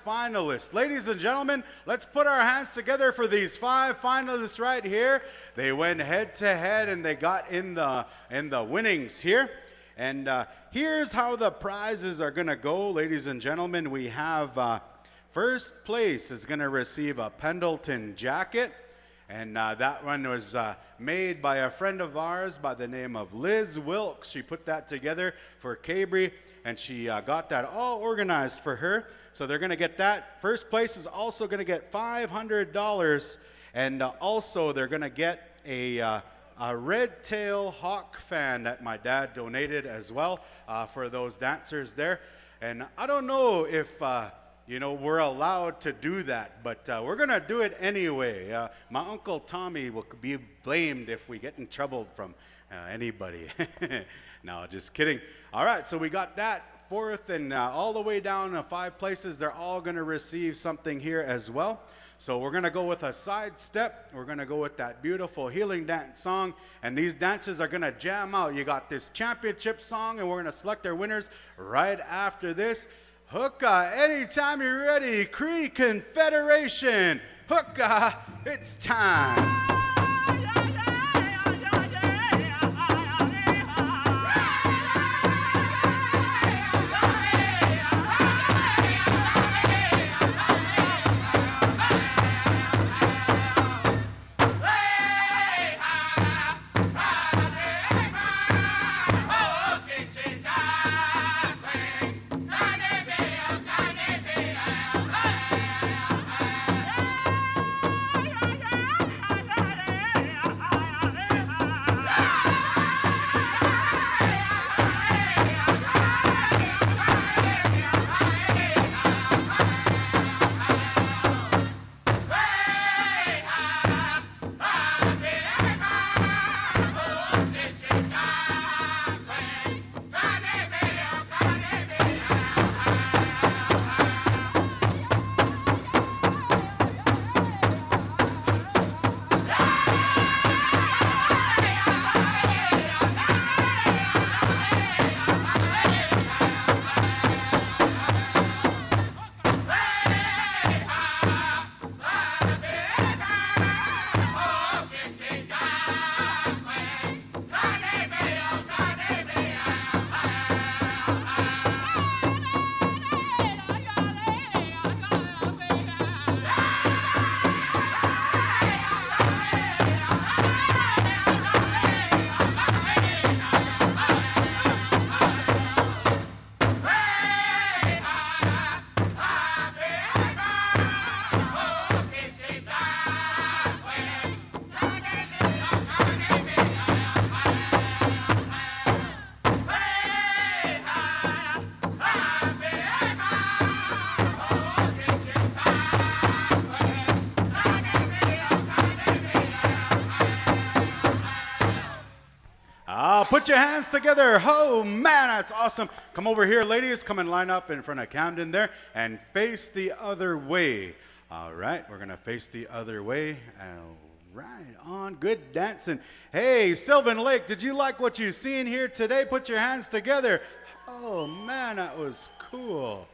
finalists. Ladies and gentlemen, let's put our hands together for these 5 finalists right here. They went head to head and they got in the winnings here. And here's how the prizes are going to go, ladies and gentlemen. We have first place is going to receive a Pendleton jacket. And that one was made by a friend of ours by the name of Liz Wilkes. She put that together for Cabri, and she got that all organized for her. So they're going to get that. First place is also going to get $500, and also they're going to get a red tail hawk fan that my dad donated as well for those dancers there. And I don't know if you know, we're allowed to do that, but we're going to do it anyway. My Uncle Tommy will be blamed if we get in trouble from anybody. No, just kidding. All right, so we got that fourth and all the way down to 5 places. They're all going to receive something here as well. So we're going to go with a side step. We're going to go with that beautiful healing dance song. And these dancers are going to jam out. You got this championship song, and we're going to select their winners right after this. Hookah, anytime you're ready, Cree Confederation. Hookah, it's time. Put your hands together. Oh, man, that's awesome. Come over here, ladies. Come and line up in front of Camden there and face the other way. All right, we're going to face the other way. Right on. Good dancing. Hey, Sylvan Lake, did you like what you've seen here today? Put your hands together. Oh, man, that was cool.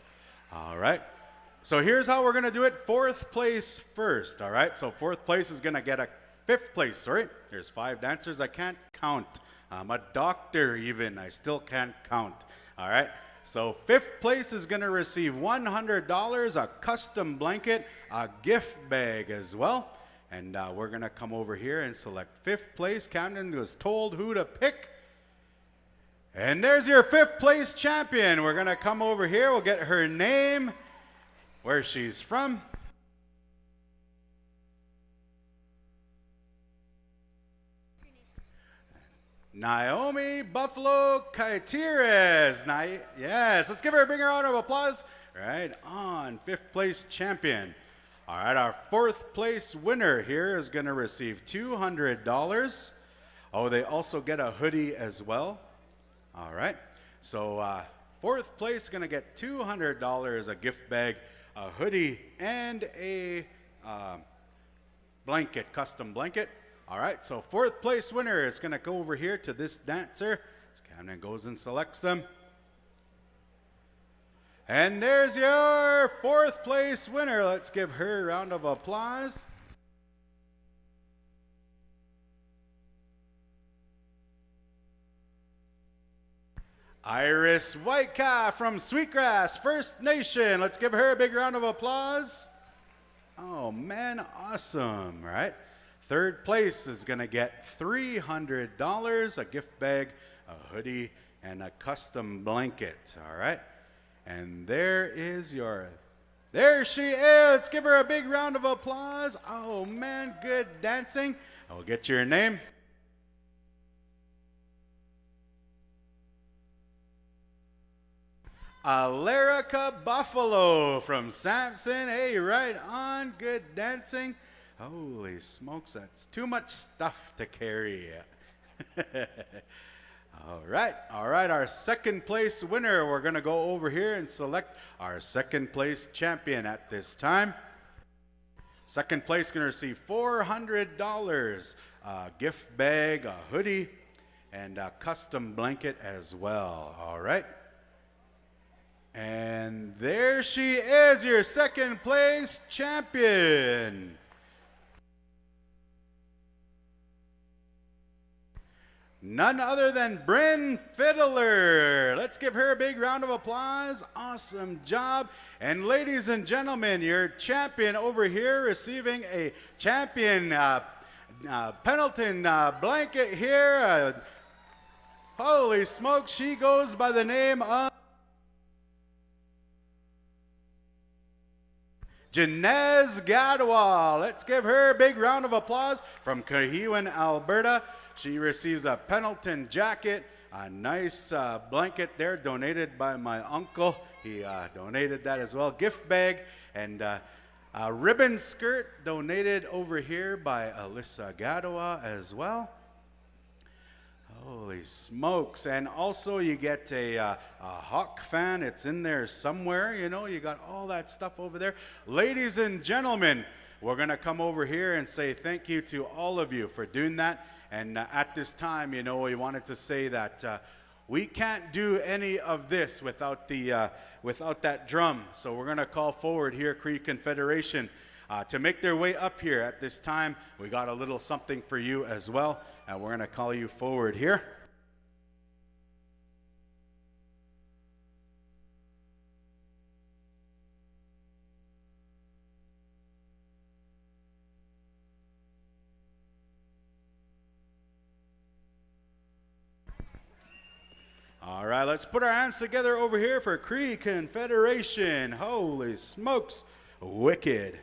All right. So here's how we're going to do it. 4th place first. All right. So 4th place is going to get a 5th place. Sorry. There's 5 dancers. I can't count. I'm a doctor even. I still can't count. All right. So 5th place is going to receive $100, a custom blanket, a gift bag as well. And we're going to come over here and select 5th place. Camden was told who to pick. And there's your 5th place champion. We're going to come over here. We'll get her name, where she's from. Naomi Buffalo Kaitires. Yes, let's give her a big round of applause. Right on, 5th place champion. All right, our 4th place winner here is going to receive $200. Oh, they also get a hoodie as well. All right, so 4th place is going to get $200, a gift bag, a hoodie, and a blanket, custom blanket. All right, so fourth place winner is going to go over here to this dancer. This Camden goes and selects them. And there's your fourth place winner. Let's give her a round of applause. Iris Whitecalf from Sweetgrass First Nation. Let's give her a big round of applause. Oh man, awesome, right? Third place is gonna get $300, a gift bag, a hoodie, and a custom blanket, all right? And there she is. Let's give her a big round of applause. Oh man, good dancing. I'll get your name. Alerica Buffalo from Sampson. Hey, right on. Good dancing. Holy smokes, that's too much stuff to carry. All right, our second place winner. We're going to go over here and select our second place champion at this time. Second place going to receive $400, a gift bag, a hoodie, and a custom blanket as well. All right. And there she is, your second place champion. None other than Bryn Fiddler. Let's give her a big round of applause. Awesome job. And ladies and gentlemen, your champion over here receiving a champion Pendleton blanket here. Holy smokes, she goes by the name of Janez Gadwa. Let's give her a big round of applause from Kahiwan, Alberta. She receives a Pendleton jacket, a nice blanket there donated by my uncle. He donated that as well. Gift bag and a ribbon skirt donated over here by Alyssa Gadwa as well. Holy smokes. And also you get a Hawk fan. It's in there somewhere. You know, you got all that stuff over there. Ladies and gentlemen, we're going to come over here and say thank you to all of you for doing that. And at this time, you know, we wanted to say that we can't do any of this without that drum. So we're going to call forward here Cree Confederation to make their way up here at this time. We got a little something for you as well. And we're going to call you forward here. All right, let's put our hands together over here for Cree Confederation. Holy smokes, wicked.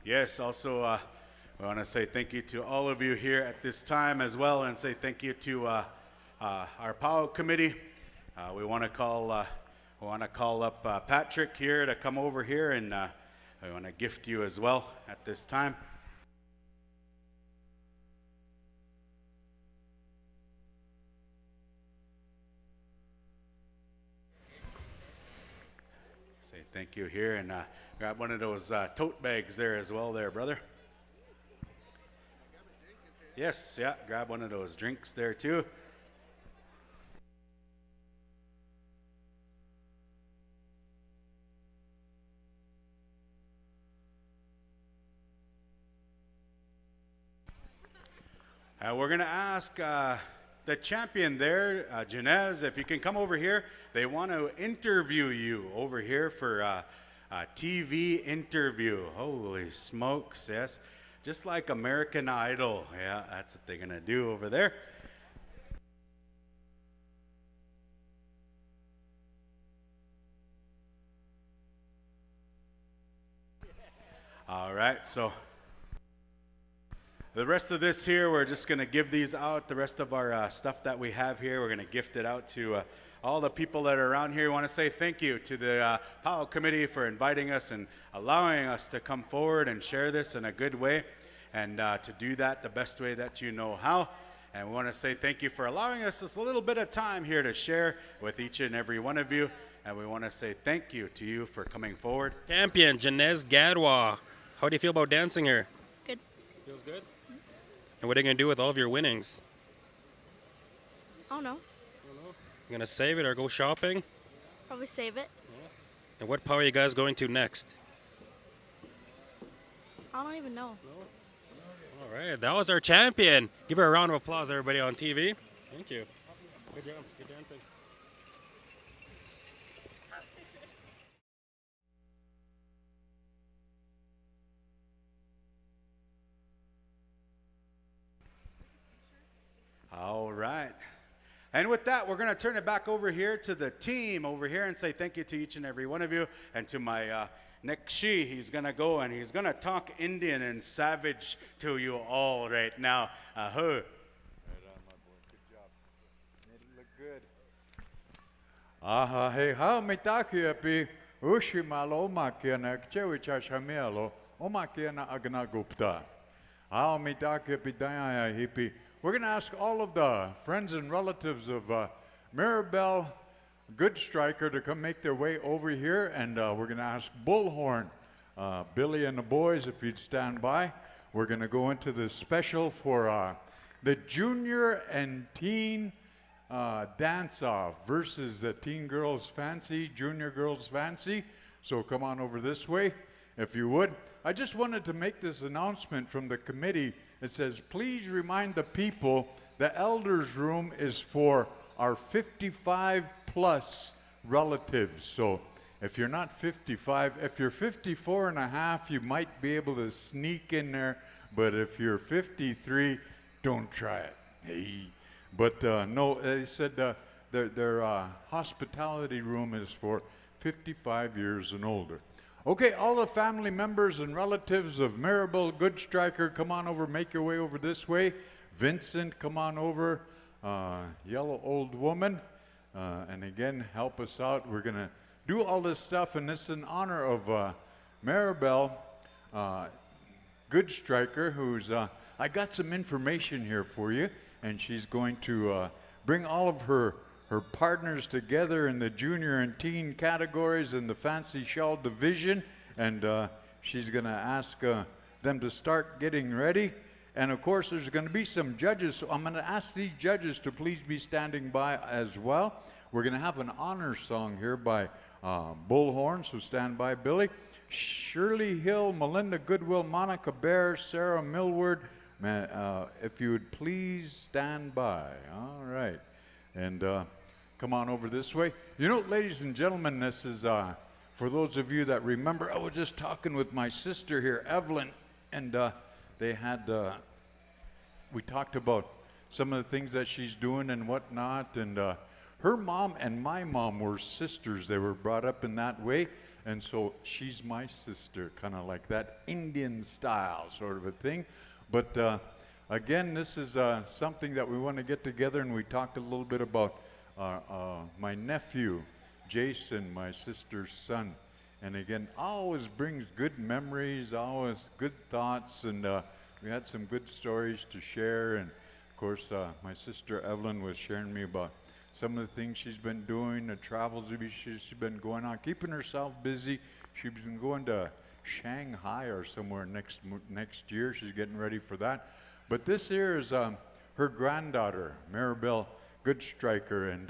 Yes, also I want to say thank you to all of you here at this time as well, and say thank you to our Powwow committee. We want to call up Patrick here to come over here, and I want to gift you as well at this time. Say thank you here, and grab one of those tote bags there as well there, brother. Yes, yeah, grab one of those drinks there too. We're going to ask the champion there, Janez, if you can come over here. They want to interview you over here for a TV interview. Holy smokes, yes. Just like American Idol. Yeah, that's what they're going to do over there. All right, so the rest of this here, we're just going to give these out. The rest of our stuff that we have here, we're going to gift it out to all the people that are around here. We want to say thank you to the Powwow Committee for inviting us and allowing us to come forward and share this in a good way, and to do that the best way that you know how. And we want to say thank you for allowing us this little bit of time here to share with each and every one of you. And we want to say thank you to you for coming forward. Champion Janez Gadwa, how do you feel about dancing here? Good. Feels good? And what are you going to do with all of your winnings? I don't know. You going to save it or go shopping? Probably save it. And what power are you guys going to next? I don't even know. All right, that was our champion. Give her a round of applause, everybody on TV. Thank you. Good job. Good dancing. All right. And with that, we're going to turn it back over here to the team over here and say thank you to each and every one of you. And to my Nekshi, he's going to go and he's going to talk Indian and savage to you all right now. Right on, my boy. Good job. Made it look good. Aha, hey, how mitaki api ushimalo omakiana kchewicha shamelo omakiana agnagupta. How mitaki api daya hippie. We're going to ask all of the friends and relatives of Maribel Good Striker to come make their way over here, and we're going to ask Bullhorn, Billy and the boys, if you'd stand by. We're going to go into the special for the junior and teen dance-off versus the teen girls fancy, junior girls fancy. So come on over this way, if you would. I just wanted to make this announcement from the committee. It says, please remind the people the elders room is for our 55 plus relatives. So if you're not 55, if you're 54 and a half, you might be able to sneak in there. But if you're 53, don't try it. Hey. But no, they said their hospitality room is for 55 years and older. Okay, all the family members and relatives of Maribel Good Striker, come on over, make your way over this way. Vincent, come on over. Yellow old woman. And again, help us out. We're going to do all this stuff, and this is in honor of Maribel Good Striker, who's, I got some information here for you, and she's going to bring all of her partners together in the junior and teen categories in the fancy shawl division, and she's going to ask them to start getting ready. And of course, there's going to be some judges, so I'm going to ask these judges to please be standing by as well. We're going to have an honor song here by Bullhorn, so stand by, Billy. Shirley Hill, Melinda Goodwill, Monica Bear, Sarah Millward, if you would please stand by. All right. And come on over this way. You know, ladies and gentlemen, this is, for those of you that remember, I was just talking with my sister here, Evelyn, and they had, we talked about some of the things that she's doing and whatnot, and her mom and my mom were sisters. They were brought up in that way, and so she's my sister, kind of like that Indian style sort of a thing. But again, this is something that we want to get together, and we talked a little bit about my nephew, Jason, my sister's son. And again, always brings good memories, always good thoughts, and we had some good stories to share. And of course, my sister Evelyn was sharing me about some of the things she's been doing, the travels she's been going on, keeping herself busy. She's been going to Shanghai or somewhere next year. She's getting ready for that. But this here is her granddaughter, Maribel Good Striker, and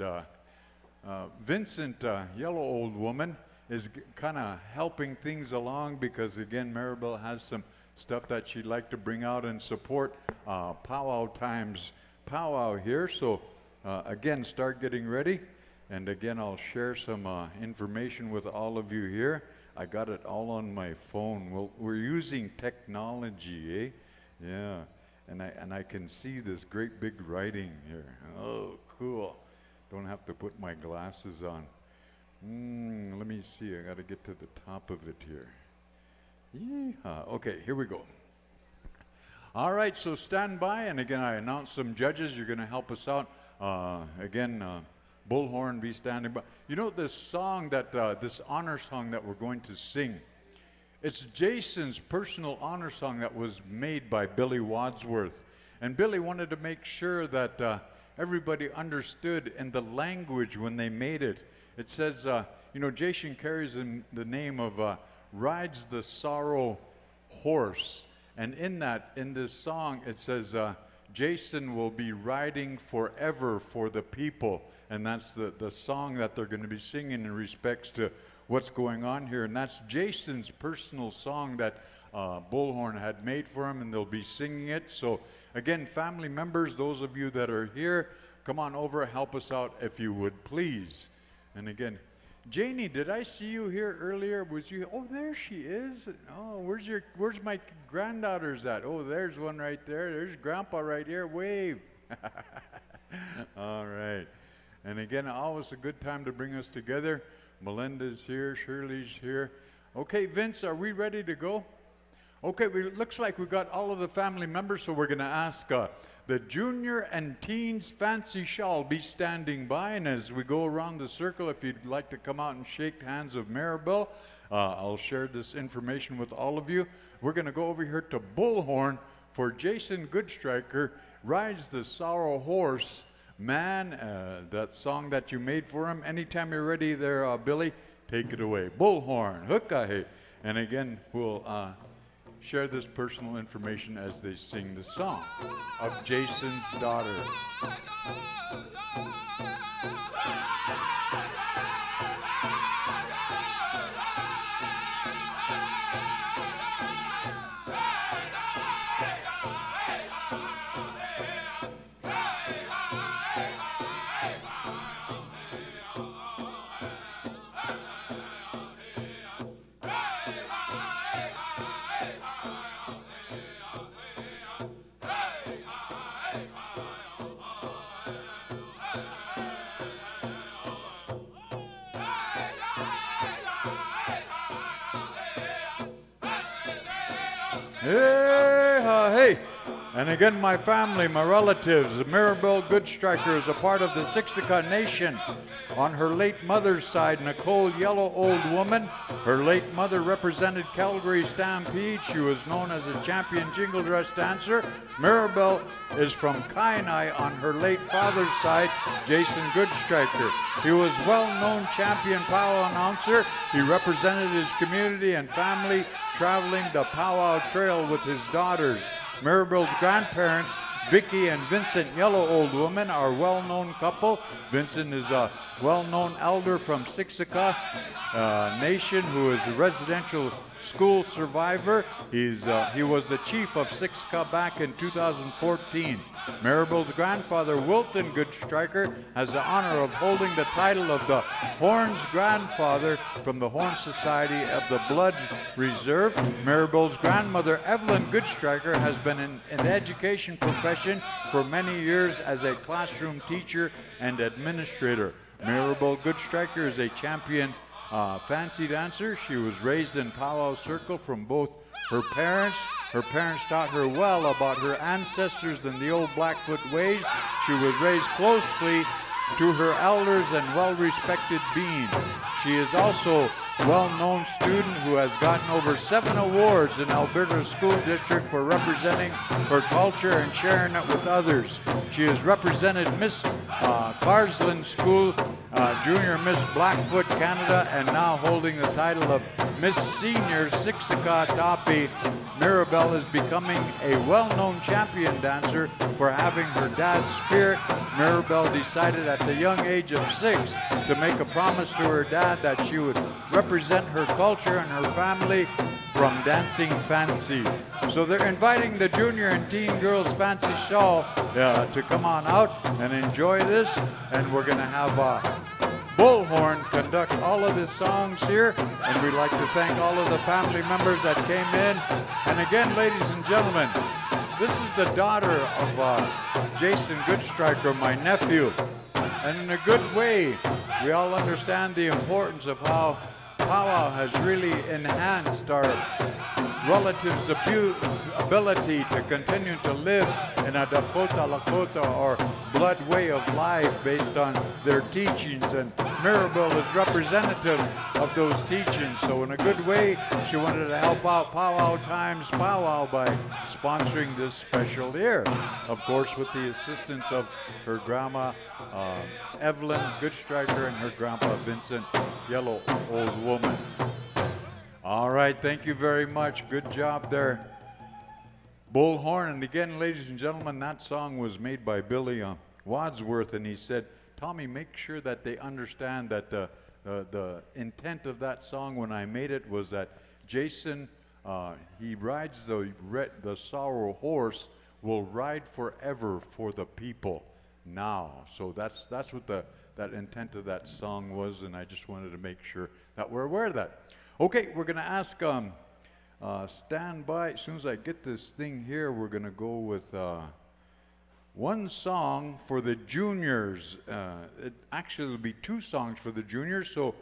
Vincent, yellow old woman, is kind of helping things along because, again, Maribel has some stuff that she'd like to bring out and support Powwow Times powwow here. So again, start getting ready. And again, I'll share some information with all of you here. I got it all on my phone. Well, we're using technology, eh? Yeah. And I can see this great big writing here. Oh, cool. Don't have to put my glasses on. Let me see. I got to get to the top of it here. Yeehaw. Okay, here we go. All right, so stand by. And again, I announced some judges. You're going to help us out. Bullhorn be standing by. You know this song that, this honor song that we're going to sing, it's Jason's personal honor song that was made by Billy Wadsworth. And Billy wanted to make sure that everybody understood in the language when they made it. It says, you know, Jason carries in the name of Rides the Sorrow Horse. And in this song, it says, Jason will be riding forever for the people. And that's the song that they're going to be singing in respects to what's going on here. And that's Jason's personal song that Bullhorn had made for him, and they'll be singing it. So again, family members, those of you that are here, come on over, help us out if you would, please. And again, Janie, did I see you here earlier? Was you? Oh, there she is. Oh, where's my granddaughters at? Oh, there's one right there. There's Grandpa right here. Wave. All right. And again, always a good time to bring us together. Melinda's here. Shirley's here. Okay, Vince, are we ready to go? Okay, looks like we've got all of the family members, so we're going to ask the junior and teens fancy shawl be standing by. And as we go around the circle, if you'd like to come out and shake hands of Maribel, I'll share this information with all of you. We're going to go over here to Bullhorn for Jason Goodstriker, Rides the Sorrow Horse. Man, that song that you made for him. Anytime you're ready there, Billy, take it away. Bullhorn, hookahe. And again, we'll share this personal information as they sing the song of Jason's daughter. Hey! And again, my family, my relatives, Maribel Goodstriker is a part of the Siksika Nation. On her late mother's side, Nicole Yellow Old Woman. Her late mother represented Calgary Stampede. She was known as a champion jingle dress dancer. Maribel is from Kainai on her late father's side, Jason Goodstriker. He was well-known champion powwow announcer. He represented his community and family, traveling the powwow trail with his daughters. Maribel's grandparents, Vicky and Vincent Yellow Old Woman, are a well-known couple. Vincent is a well-known elder from Siksika Nation who is a residential school survivor. He was the chief of Siksika back in 2014. Maribel's grandfather, Wilton Goodstriker, has the honor of holding the title of the Horns Grandfather from the Horn Society of the Blood Reserve. Maribel's grandmother, Evelyn Goodstriker, has been in the education profession for many years as a classroom teacher and administrator. Maribel Goodstriker is a champion fancy dancer. She was raised in powwow circle from both her parents. Her parents taught her well about her ancestors and the old Blackfoot ways. She was raised closely to her elders and well-respected being. She is also a well-known student who has gotten over 7 awards in Alberta School District for representing her culture and sharing it with others. She has represented Miss Carsland School, Junior Miss Blackfoot Canada, and now holding the title of Miss Senior Siksika Tapi. Maribel is becoming a well-known champion dancer for having her dad's spirit. Maribel decided at the young age of 6 to make a promise to her dad that she would represent her culture and her family from Dancing Fancy. So they're inviting the junior and teen girls Fancy Shawl to come on out and enjoy this. And we're going to have Bullhorn conduct all of the songs here. And we'd like to thank all of the family members that came in. And again, ladies and gentlemen, this is the daughter of Jason Goodstriker, my nephew. And in a good way, we all understand the importance of how powwow has really enhanced our relatives' ability to continue to live in a Dakota Lakota or blood way of life based on their teachings, and Mirabel is representative of those teachings. So in a good way, she wanted to help out Powwow Times Powwow by sponsoring this special here. Of course, with the assistance of her grandma, Evelyn Goodstriker, and her grandpa, Vincent, yellow old woman. All right, thank you very much. Good job there, Bullhorn. And again, ladies and gentlemen, that song was made by Billy Wadsworth, and he said, Tommy, make sure that they understand that the intent of that song when I made it was that Jason, he rides the sorrow horse, will ride forever for the people now. So that's what that intent of that song was, and I just wanted to make sure that we're aware of that. Okay, we're going to ask, stand by. As soon as I get this thing here, we're going to go with one song for the juniors. Actually, it'll be two songs for the juniors. So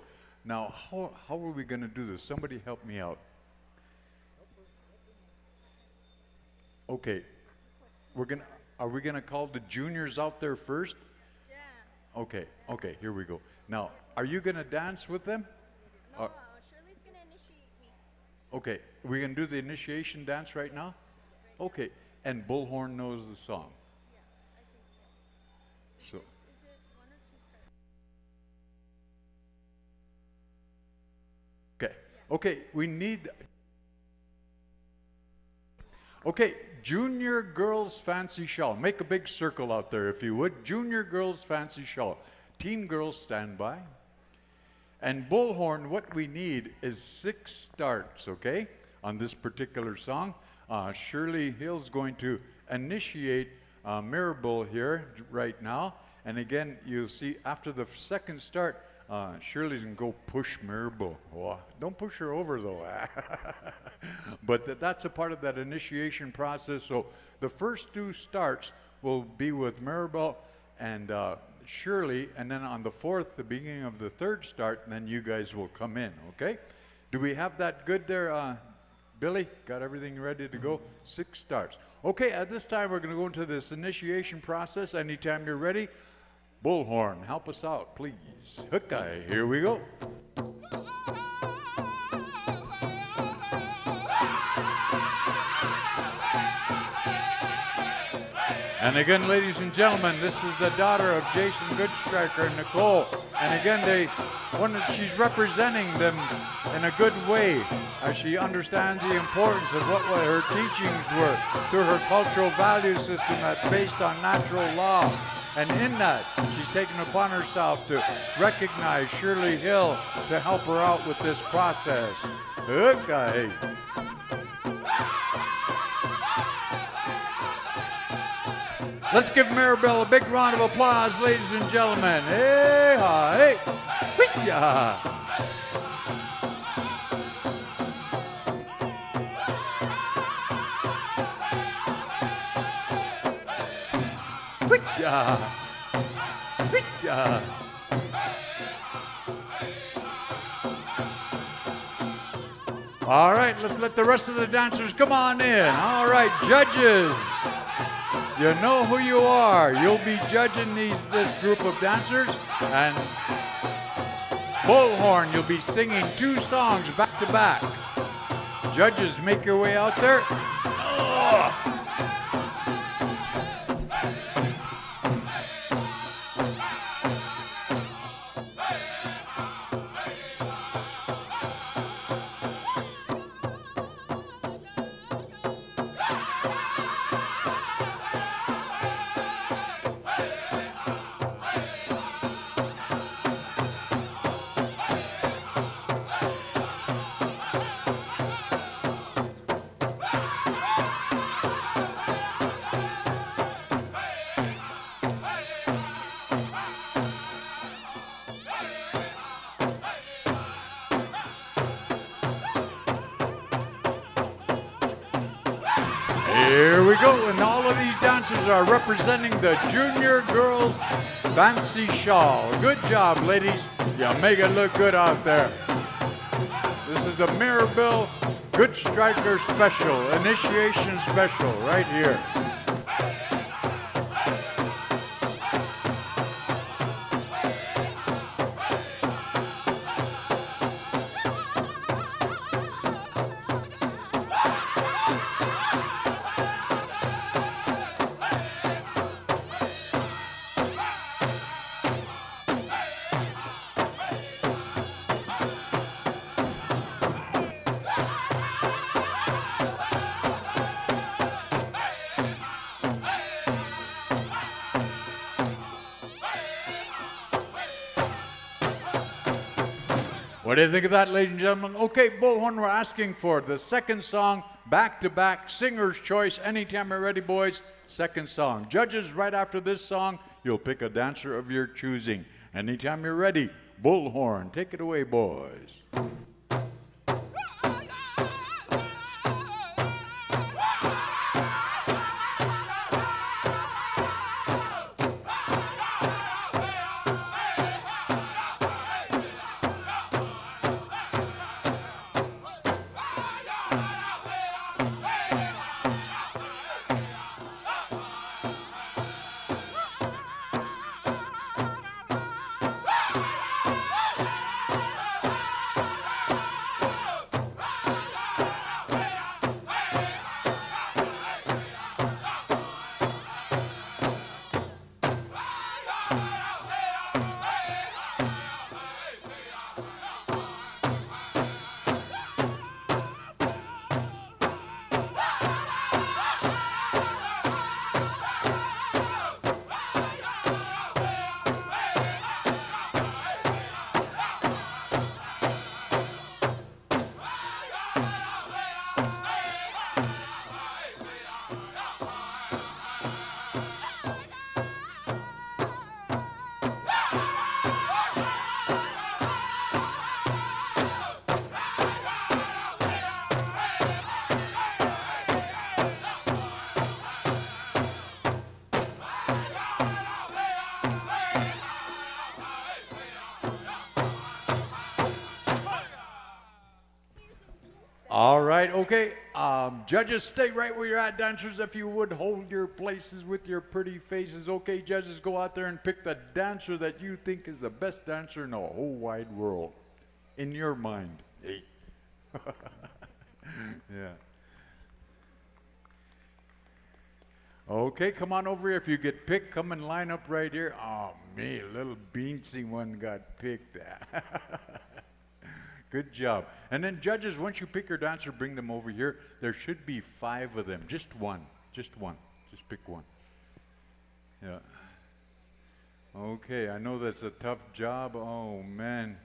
now, how are we going to do this? Somebody help me out. Okay, are we going to call the juniors out there first? Yeah. Okay, here we go. Now, are you going to dance with them? No. Shirley's going to initiate me. Okay, we can do the initiation dance right now? Okay, and Bullhorn knows the song. Yeah, I think So, so. Is it one or two starts? okay, we need... Okay, Junior Girls Fancy Shawl. Make a big circle out there if you would. Junior Girls Fancy Shawl. Teen girls, stand by. And Bullhorn, what we need is 6 starts, okay, on this particular song. Shirley Hill's going to initiate Mirabel here right now. And again, you'll see after the second start, Shirley's going to go push Mirabel. Oh, don't push her over, though. But that's a part of that initiation process. So the first 2 starts will be with Mirabel and Shirley, and then on the 4th, the beginning of the 3rd start, and then you guys will come in, okay? Do we have that good there, Billy? Got everything ready to go? 6 starts. Okay, at this time, we're going to go into this initiation process. Anytime you're ready, Bullhorn, help us out, please. Okay, here we go. And again, ladies and gentlemen, this is the daughter of Jason Goodstriker and Nicole. And again, she's representing them in a good way as she understands the importance of what her teachings were through her cultural value system that's based on natural law. And in that, she's taken upon herself to recognize Shirley Hill to help her out with this process. Okay. Let's give Mirabel a big round of applause, ladies and gentlemen. Hey, ha, hey, hee-ya. Hee-ya. Hee-ya. All right, let's let the rest of the dancers come on in. All right, judges. You know who you are. You'll be judging this group of dancers. And Bullhorn, you'll be singing 2 songs back to back. Judges, make your way out there. Oh. go. And all of these dancers are representing the Junior Girls Fancy Shawl. Good job, ladies. You make it look good out there. This is the Mirabel Good Striker Special, Initiation Special, right here. What do you think of that, ladies and gentlemen? Okay, Bullhorn, we're asking for the second song, back-to-back, singer's choice. Anytime you're ready, boys, second song. Judges, right after this song, you'll pick a dancer of your choosing. Anytime you're ready, Bullhorn, take it away, boys. All right, okay. Judges, stay right where you're at. Dancers, if you would, hold your places with your pretty faces. Okay, judges, go out there and pick the dancer that you think is the best dancer in the whole wide world. In your mind. Hey. Yeah. Okay, come on over here. If you get picked, come and line up right here. Oh, me, a little beansy one got picked. Good job. And then judges, once you pick your dancer, bring them over here. There should be 5 of them. Just one. Just one. Just pick one. Yeah. Okay, I know that's a tough job. Oh, man.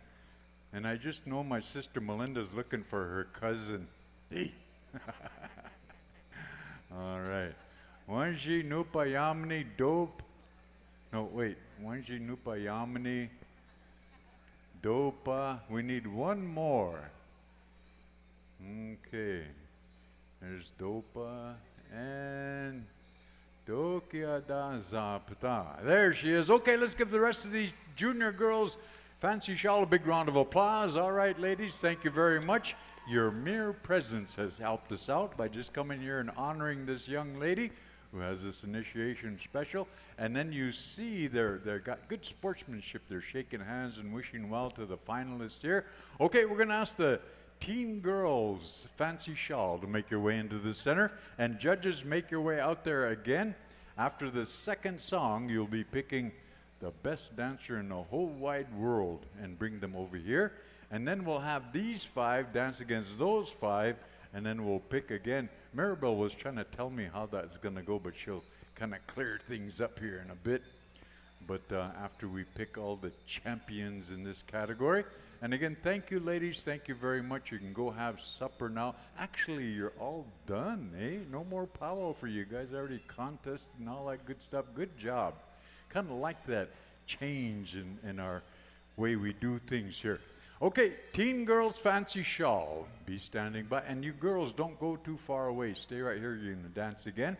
And I just know my sister Melinda's looking for her cousin. Hey. All right. Wanji Nupayamni Dope. No, wait. Wanji Nupayamni Dopa. We need one more. Okay. There's Dopa and Dokiada Zapta. There she is. Okay, let's give the rest of these junior girls Fancy Shawl a big round of applause. All right, ladies, thank you very much. Your mere presence has helped us out by just coming here and honoring this young lady who has this initiation special. And then you see they've got good sportsmanship. They're shaking hands and wishing well to the finalists here. Okay, we're going to ask the teen girls Fancy Shawl to make your way into the center. And judges, make your way out there again. After the second song, you'll be picking the best dancer in the whole wide world and bring them over here. And then we'll have these 5 dance against those 5, and then we'll pick again. Maribel was trying to tell me how that's going to go, but she'll kind of clear things up here in a bit. But after we pick all the champions in this category. And again, thank you, ladies. Thank you very much. You can go have supper now. Actually, you're all done, eh? No more powwow for you guys. Already contested and all that good stuff. Good job. Kind of like that change in our way we do things here. Okay, teen girls Fancy Shawl, be standing by. And you girls, don't go too far away. Stay right here, you're gonna dance again.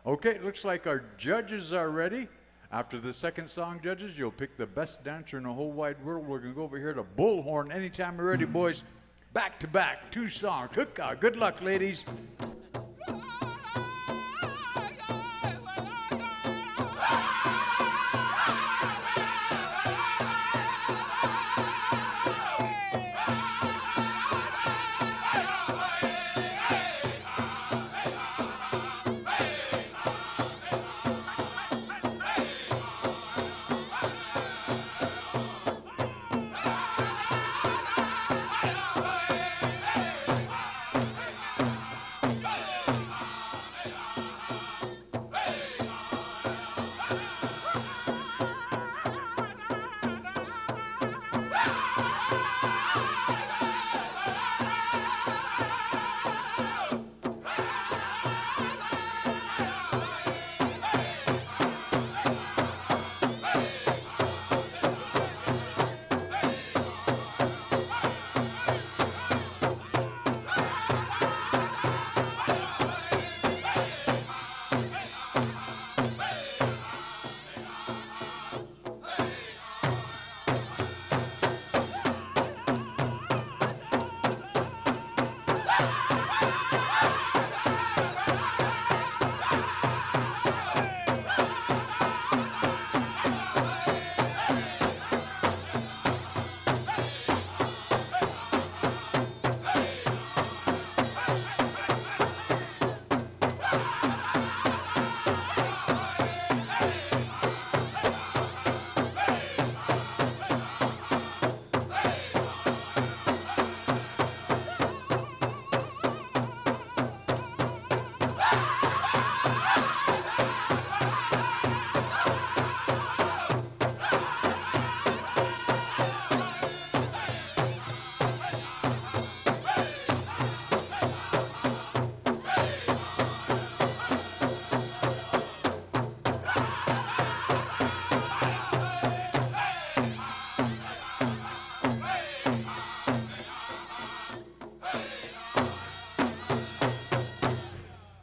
Okay, it looks like our judges are ready. After the second song, judges, you'll pick the best dancer in the whole wide world. We're going to go over here to Bullhorn anytime you're ready, boys. Back to back, 2 songs. Hookah. Good luck, ladies.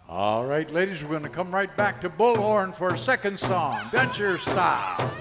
All right, ladies, we're going to come right back to Bullhorn for a second song. Dance your style.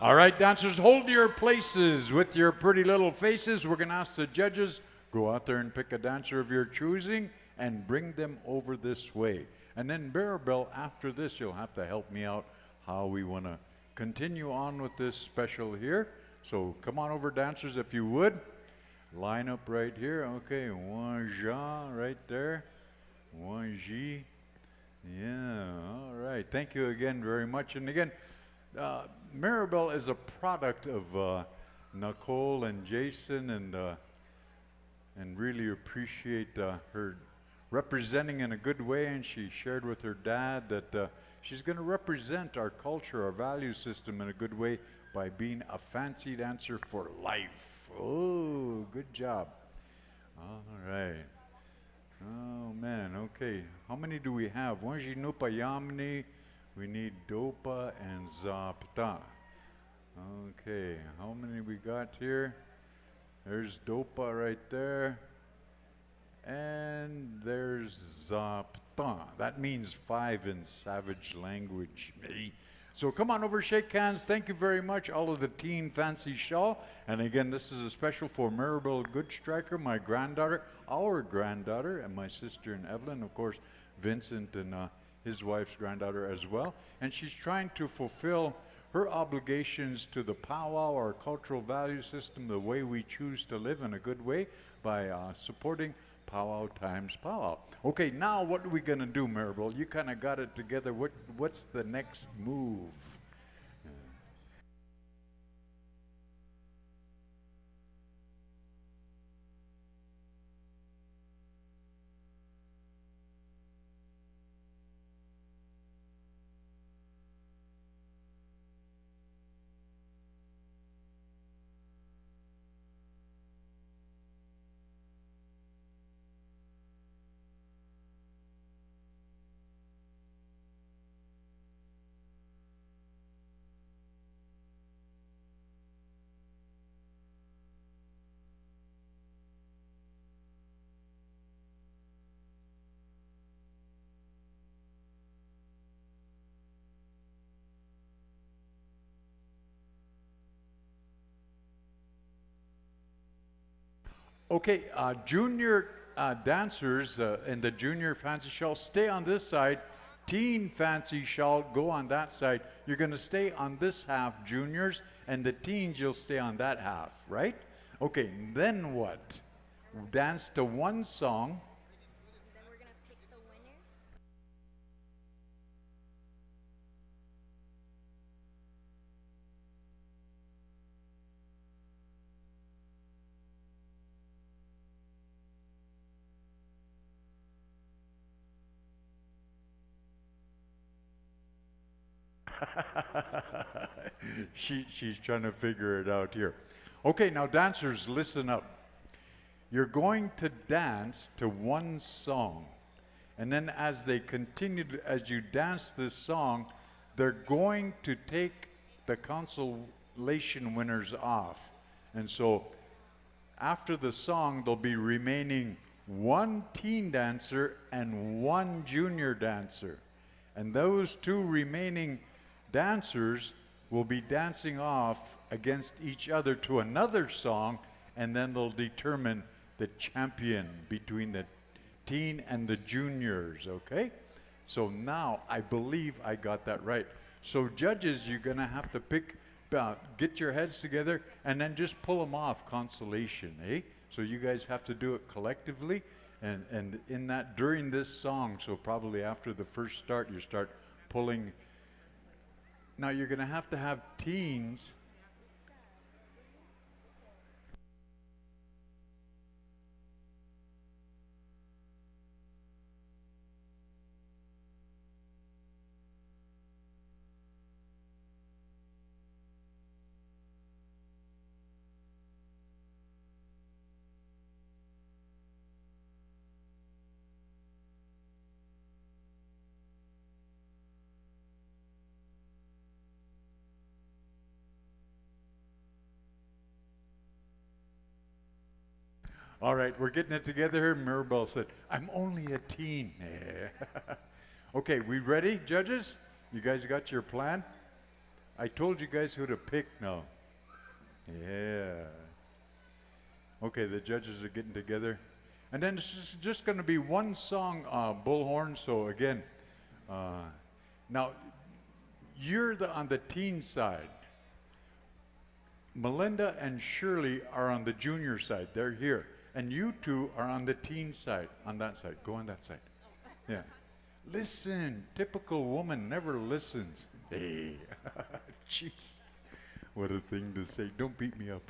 All right, dancers, hold your places with your pretty little faces. We're going to ask the judges, go out there and pick a dancer of your choosing and bring them over this way. And then Maribel, after this, you'll have to help me out how we want to continue on with this special here. So come on over, dancers, if you would. Line up right here. Okay, one ja right there. One ji. Yeah, all right. Thank you again very much. And again, Maribel is a product of Nicole and Jason, and really appreciate her representing in a good way. And she shared with her dad that she's going to represent our culture, our value system in a good way by being a fancy dancer for life. Oh, good job. All right. Oh, man. Okay. How many do we have? Wanjinupa Yamni. We need Dopa and Zapta. Okay. How many we got here? There's Dopa right there. And there's Zapta. That means 5 in savage language. So come on over, shake hands. Thank you very much, all of the teen fancy shawl. And again, this is a special for Maribel Goodstriker, my granddaughter, our granddaughter, and my sister and Evelyn, of course, Vincent and his wife's granddaughter as well. And she's trying to fulfill her obligations to the powwow, our cultural value system, the way we choose to live in a good way by supporting Powwow Times Powwow. Okay, now what are we going to do, Maribel? You kind of got it together. What's the next move? Okay, junior dancers in the junior fancy shawl, stay on this side. Teen fancy shawl, go on that side. You're going to stay on this half, juniors, and the teens, you'll stay on that half, right? Okay, then what? Dance to one song. Then we're going to pick the winners. She's trying to figure it out here. Okay, now dancers, listen up. You're going to dance to one song. And then as they continue, as you dance this song, they're going to take the consolation winners off. And so after the song, there'll be remaining one teen dancer and one junior dancer. And those two remaining dancers will be dancing off against each other to another song, and then they'll determine the champion between the teen and the juniors, okay? So now I believe I got that right. So judges, you're gonna have to pick, get your heads together and then just pull them off consolation, eh? So you guys have to do it collectively, and in that, during this song, so probably after the first start, you start pulling. Now you're going to have teens. All right, we're getting it together here. Maribel said, I'm only a teen. Okay, we ready, judges? You guys got your plan? I told you guys who to pick now. Yeah. Okay, the judges are getting together. And then it's just going to be one song, Bullhorn. So again, now you're on the teen side. Melinda and Shirley are on the junior side. They're here. And you two are on the teen side, on that side. Go on that side. Yeah. Listen, typical woman never listens. Hey, jeez. What a thing to say. Don't beat me up.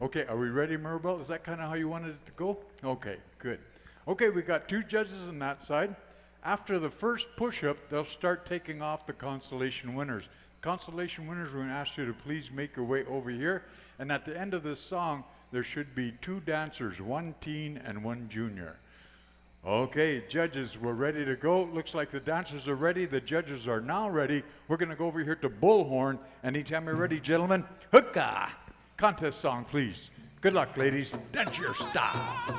Okay, are we ready, Mirabelle? Is that kind of how you wanted it to go? Okay, good. Okay, we got two judges on that side. After the first push-up, they'll start taking off the constellation winners. Constellation winners, we're going to ask you to please make your way over here. And at the end of this song, there should be two dancers, one teen and one junior. Okay, judges, we're ready to go. Looks like the dancers are ready. The judges are now ready. We're going to go over here to Bullhorn. Anytime you're ready, gentlemen. Hookah! Contest song, please. Good luck, ladies. Dance your style.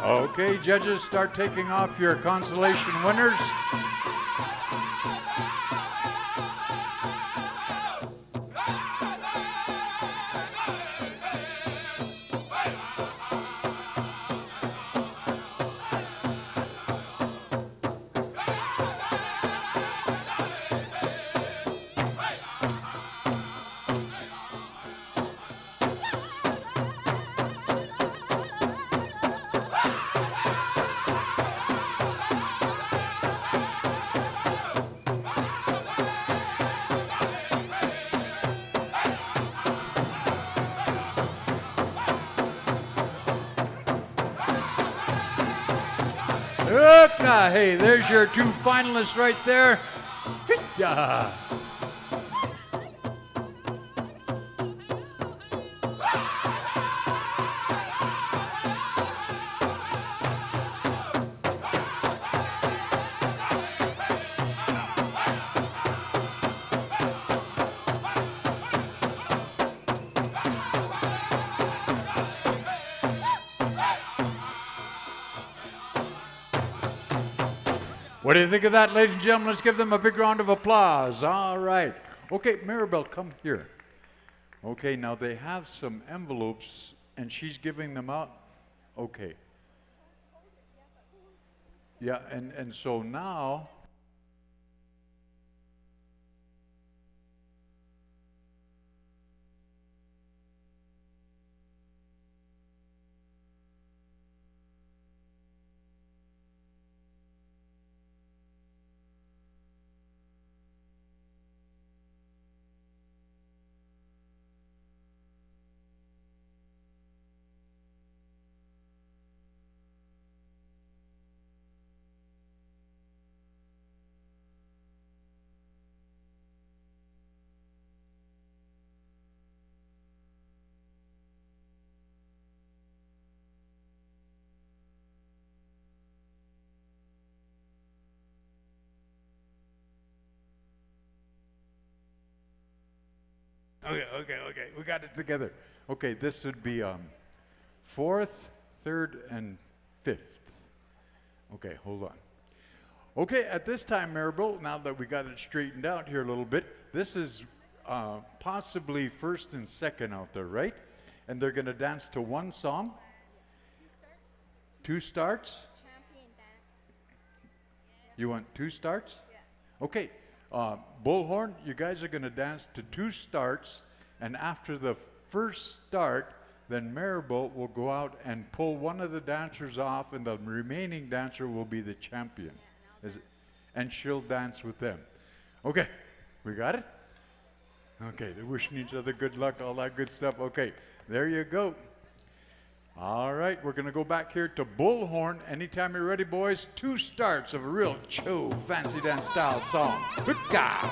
Okay, judges, start taking off your consolation winners. Hey, there's your two finalists right there. What do you think of that, ladies and gentlemen? Let's give them a big round of applause. All right. Okay, Mirabelle, come here. Okay, now they have some envelopes, and she's giving them out. Okay. Yeah, and so now... Okay. We got it together. Okay, this would be fourth, third, and fifth. Okay, hold on. Okay, at this time, Maribel, now that we got it straightened out here a little bit, this is possibly first and second out there, right? And they're going to dance to one song. Two starts? Champion dance. You want two starts? Yeah. Okay. Bullhorn, you guys are going to dance to two starts, and after the first start, then Maribel will go out and pull one of the dancers off, and the remaining dancer will be the champion. And she'll dance with them. Okay, we got it? Okay, they're wishing each other good luck, all that good stuff. Okay, there you go. All right, we're going to go back here to Bullhorn. Anytime you're ready, boys, two starts of a real cho fancy dance style song. Hookah!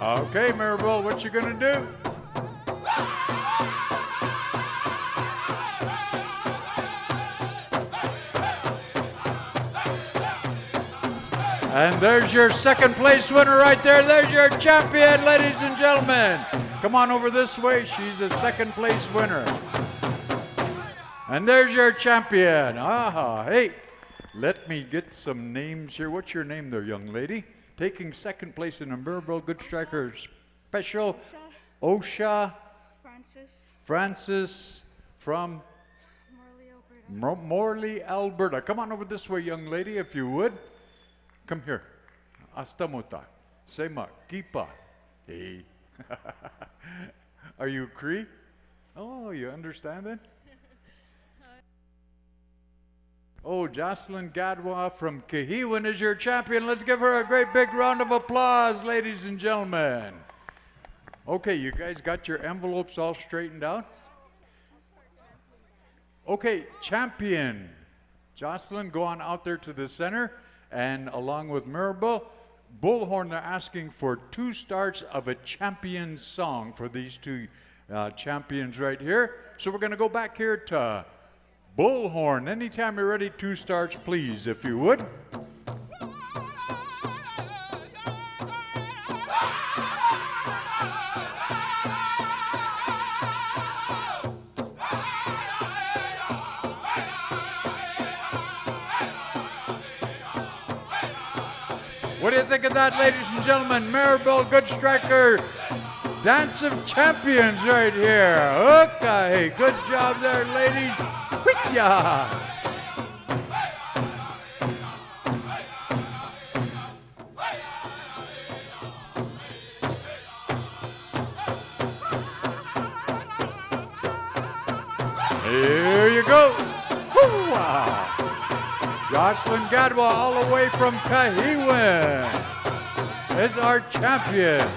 Okay, Maribel, what you gonna do? And there's your second place winner right there. There's your champion, ladies and gentlemen. Come on over this way. She's a second place winner. And there's your champion. Aha, hey, let me get some names here. What's your name there, young lady? Taking second place in the Maribel Good Striker Special. Osha. Francis from Morley, Alberta. Come on over this way, young lady, if you would. Come here. Astamuta. Sema. Kipa. Hey. Are you Cree? Oh, you understand it? Oh, Jocelyn Gadwa from Kahiwan is your champion. Let's give her a great big round of applause, ladies and gentlemen. Okay, you guys got your envelopes all straightened out? Okay, champion. Jocelyn, go on out there to the center. And along with Maribel, Bullhorn, they're asking for 2 starts of a champion song for these 2 champions right here. So we're going to go back here to Bullhorn. Anytime you're ready, 2 starts, please, if you would. What do you think of that, ladies and gentlemen? Maribel Good Striker, Dance of Champions right here. Okay, good job there, ladies. Hoo-yah. Here you go. Hoo-wah. Jocelyn Gadwa all the way from Kahiwan is our champion.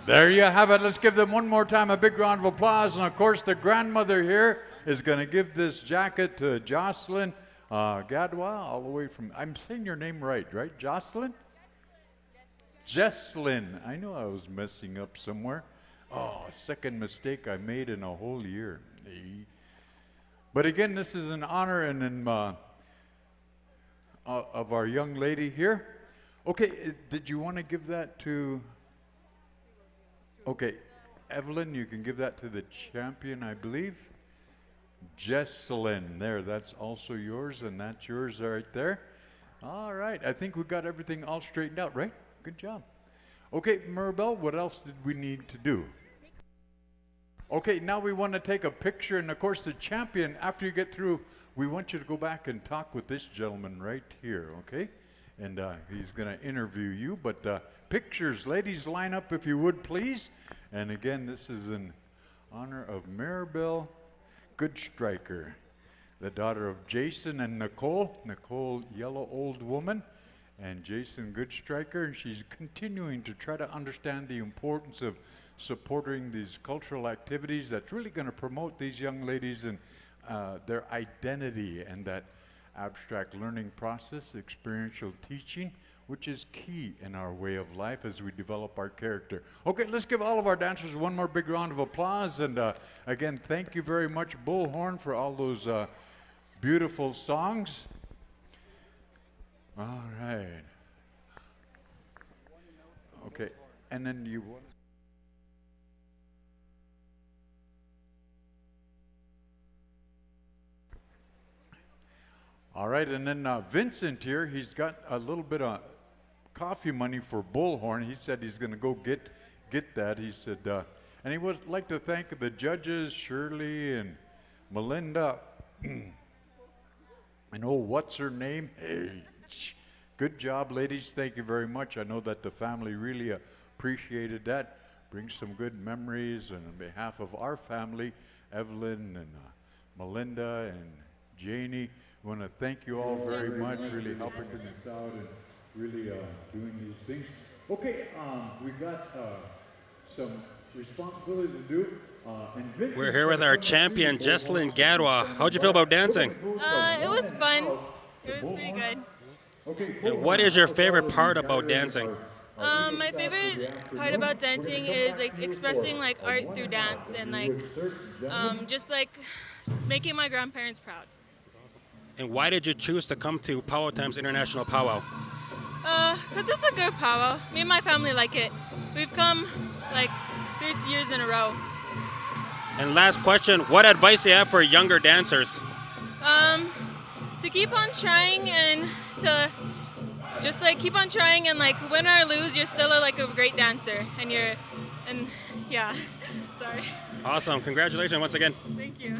There you have it. Let's give them one more time a big round of applause. And of course, the grandmother here is going to give this jacket to Jocelyn Gadwa, all the way from, I'm saying your name right, Jocelyn? Jesslyn. I knew I was messing up somewhere. Oh, second mistake I made in a whole year. But again, this is an honor and of our young lady here. Okay, did you want to give that to... Okay, Evelyn, you can give that to the champion, I believe. Jesselyn, there, that's also yours, and that's yours right there. All right, I think we got everything all straightened out, right? Good job. Okay, Maribel, what else did we need to do? Okay, now we want to take a picture, and of course the champion, after you get through, we want you to go back and talk with this gentleman right here, okay? And he's going to interview you, but pictures, ladies, line up if you would, please. And again, this is in honor of Maribel Good Striker, the daughter of Jason and Nicole. Nicole, yellow old woman, and Jason Good Striker. And she's continuing to try to understand the importance of supporting these cultural activities that's really going to promote these young ladies and their identity and that abstract learning process, experiential teaching, which is key in our way of life as we develop our character. Okay, let's give all of our dancers one more big round of applause. And again, thank you very much, Bullhorn, for all those beautiful songs. All right. Okay, and then you want to... All right, and then Vincent here, he's got a little bit of coffee money for Bullhorn. He said he's going to go get that. He said, and he would like to thank the judges, Shirley and Melinda. And oh, what's her name? Hey, good job, ladies. Thank you very much. I know that the family really appreciated that. Brings some good memories. And on behalf of our family, Evelyn and Melinda and Janie. I want to thank you all very much, really helping us out and really doing these things. Okay, we got some responsibility to do. We're here with our champion, Jesselyn Gadwa. How'd you feel about dancing? It was fun. It was pretty good. And what is your favorite part about dancing? My favorite part about dancing is like expressing like art through dance and like just like making my grandparents proud. And why did you choose to come to Powwow Times International Powwow? Because it's a good powwow. Me and my family like it. We've come like 3 years in a row. And last question, what advice do you have for younger dancers? To keep on trying and to just like keep on trying and like win or lose, you're still like a great dancer and yeah, sorry. Awesome, congratulations once again. Thank you.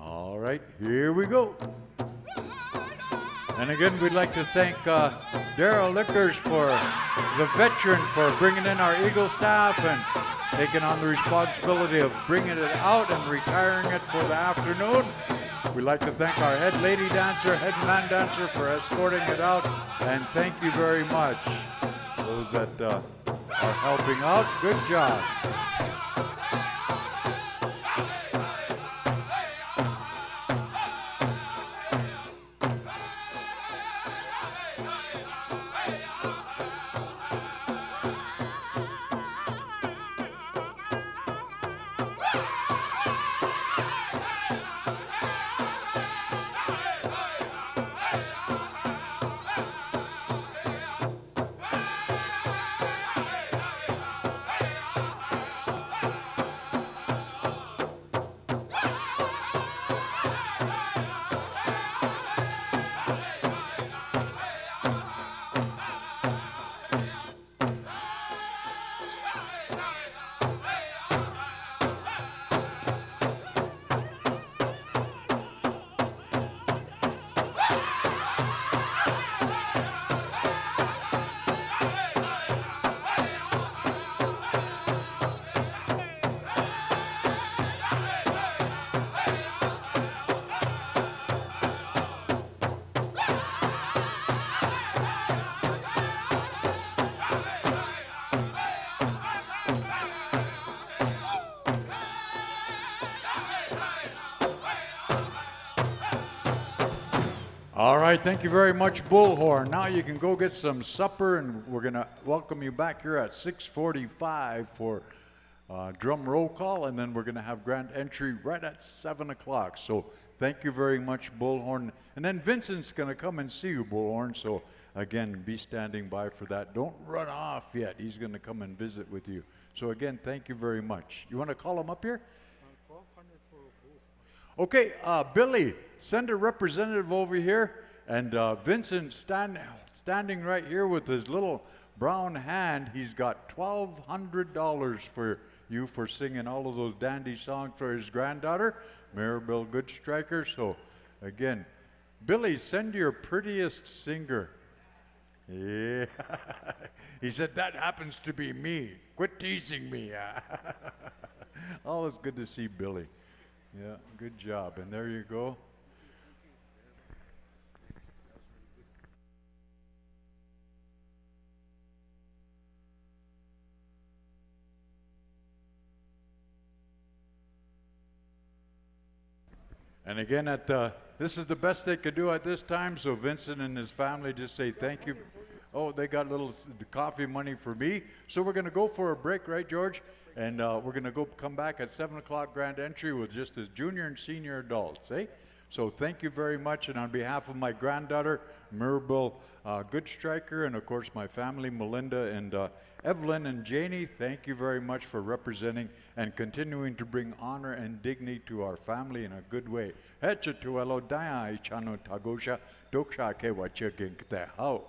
All right, here we go. And again, we'd like to thank Daryl Lickers, for the veteran, for bringing in our Eagle staff and taking on the responsibility of bringing it out and retiring it for the afternoon. We'd like to thank our head lady dancer, headman dancer, for escorting it out. And thank you very much. Those that are helping out, good job. All right, thank you very much, Bullhorn. Now you can go get some supper, and we're going to welcome you back here at 6:45 for drum roll call, and then we're going to have grand entry right at 7 o'clock. So thank you very much, Bullhorn. And then Vincent's going to come and see you, Bullhorn. So again, be standing by for that. Don't run off yet. He's going to come and visit with you. So again, thank you very much. You want to call him up here? Okay, Billy, send a representative over here, and Vincent standing right here with his little brown hand. He's got $1,200 for you for singing all of those dandy songs for his granddaughter, Maribel Goodstriker. So again, Billy, send your prettiest singer. Yeah, he said that happens to be me. Quit teasing me. Always good to see Billy. Yeah, good job. And there you go. And again, this is the best they could do at this time, so Vincent and his family just say thank you. Oh, they got a little coffee money for me. So we're going to go for a break, right, George? And we're going to come back at 7 o'clock grand entry with just as junior and senior adults, eh? So thank you very much. And on behalf of my granddaughter, Maribel Goodstriker, and of course my family, Melinda and Evelyn and Janie, thank you very much for representing and continuing to bring honor and dignity to our family in a good way. Hecha tuelo daya ichano tagosha doksha ke wachikin kte hao.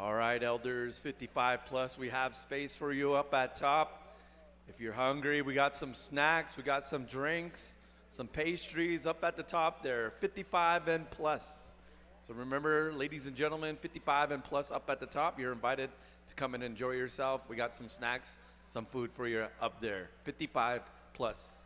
All right, elders 55 plus, we have space for you up at top. If you're hungry, we got some snacks, we got some drinks, some pastries up at the top there, 55 and plus. So remember, ladies and gentlemen, 55 and plus up at the top. You're invited to come and enjoy yourself. We got some snacks, some food for you up there, 55 plus.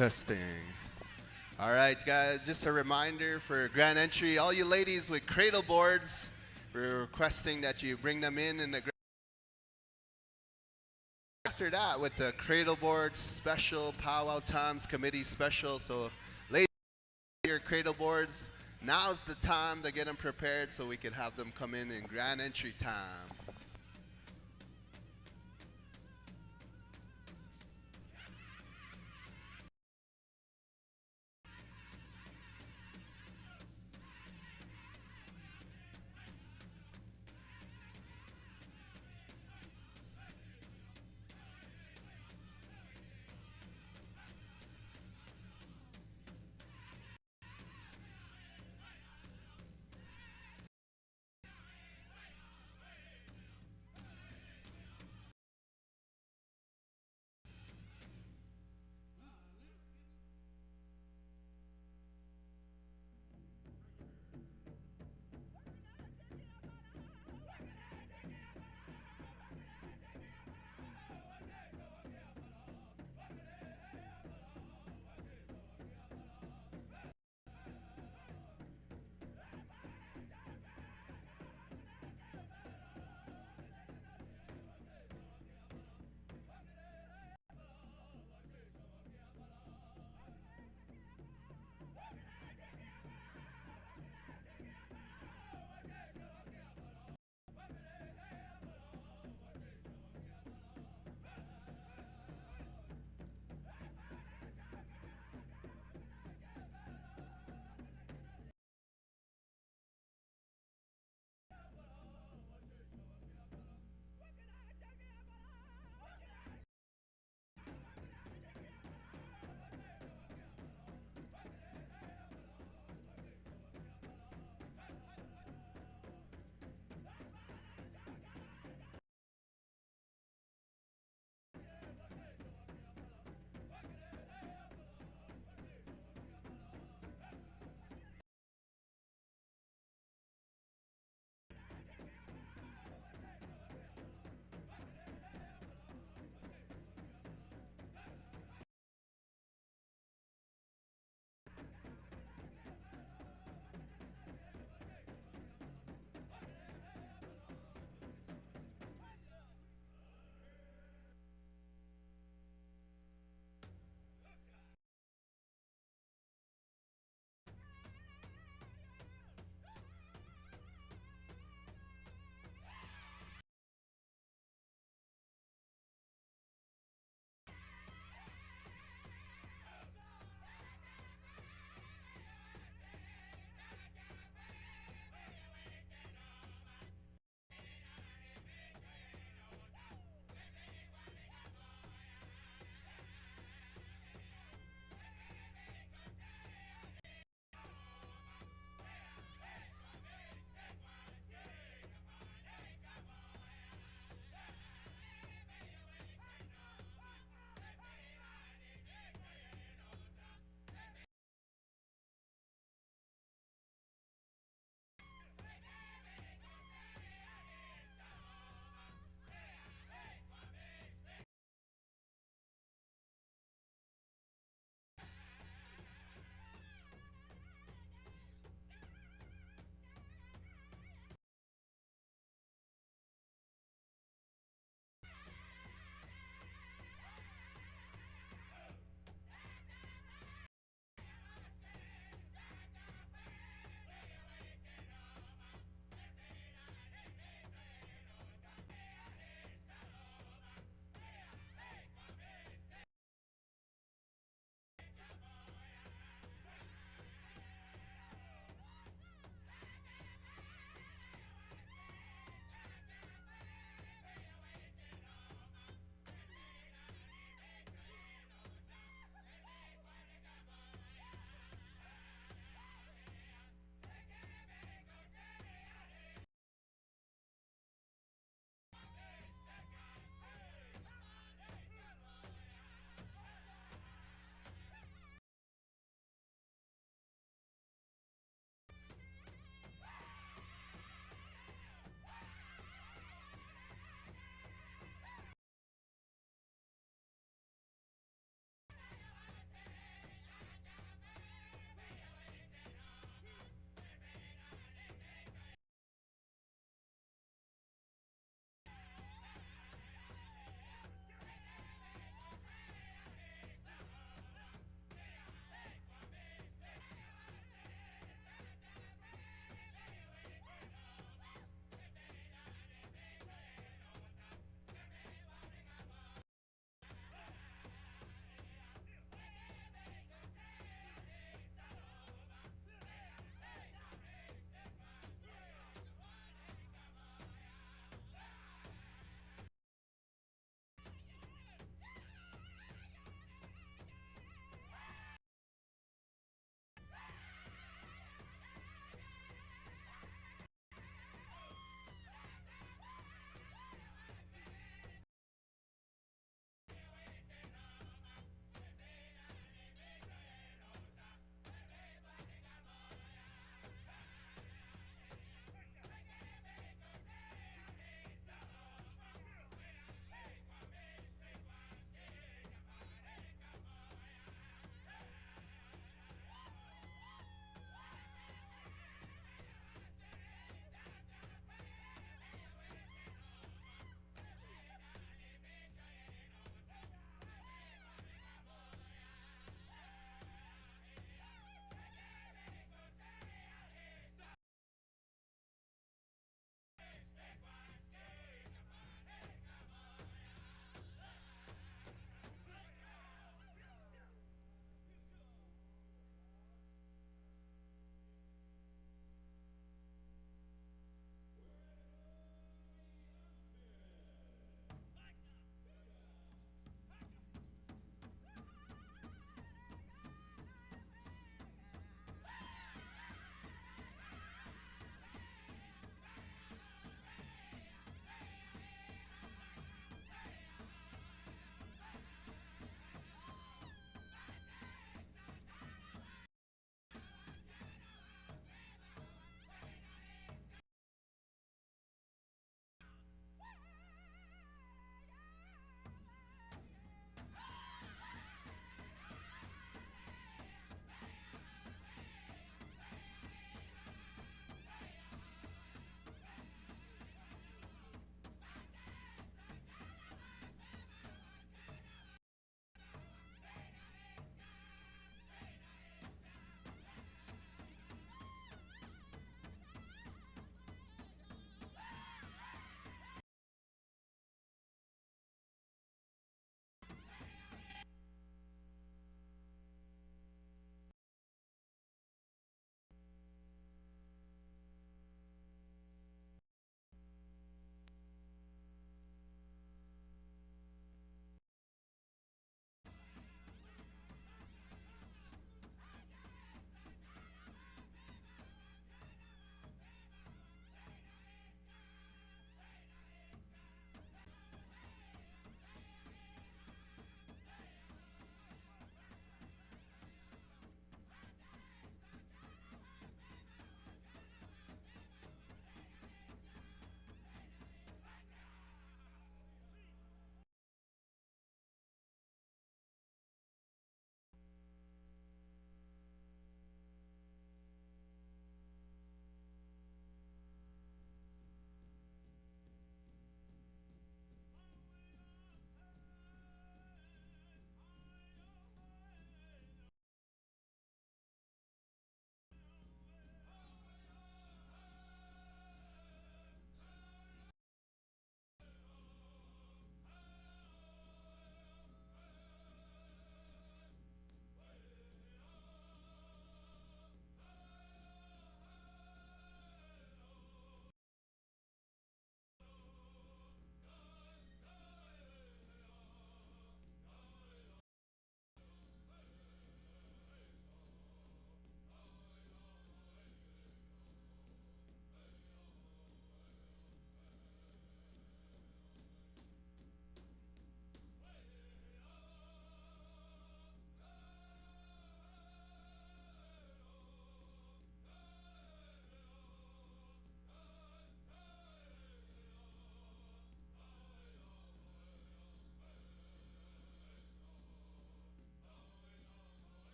Testing. All right, guys, just a reminder for grand entry, all you ladies with cradle boards, we're requesting that you bring them in the after that with the cradle board special, Powwow Times committee special. So ladies, your cradle boards, now's the time to get them prepared so we can have them come in grand entry time.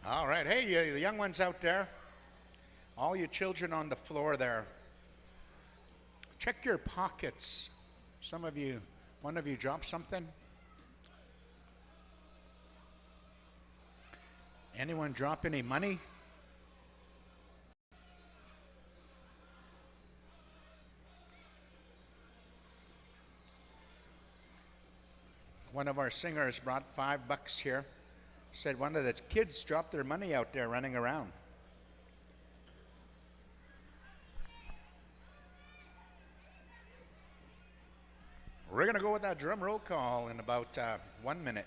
All right. Hey, you, the young ones out there, all you children on the floor there, check your pockets. Some of you, one of you dropped something? Anyone drop any money? One of our singers brought $5 here. Said one of the kids dropped their money out there running around. We're going to go with that drum roll call in about 1 minute.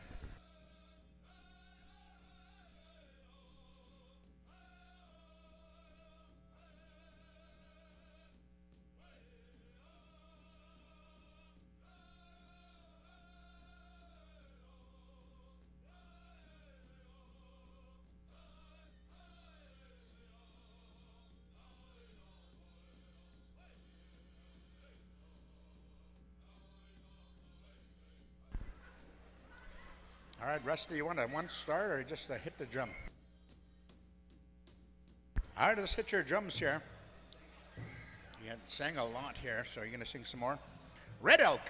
All right, Rusty, you want a one start or just hit the drum? All right, let's hit your drums here. You sang a lot here, so you're going to sing some more. Red Elk,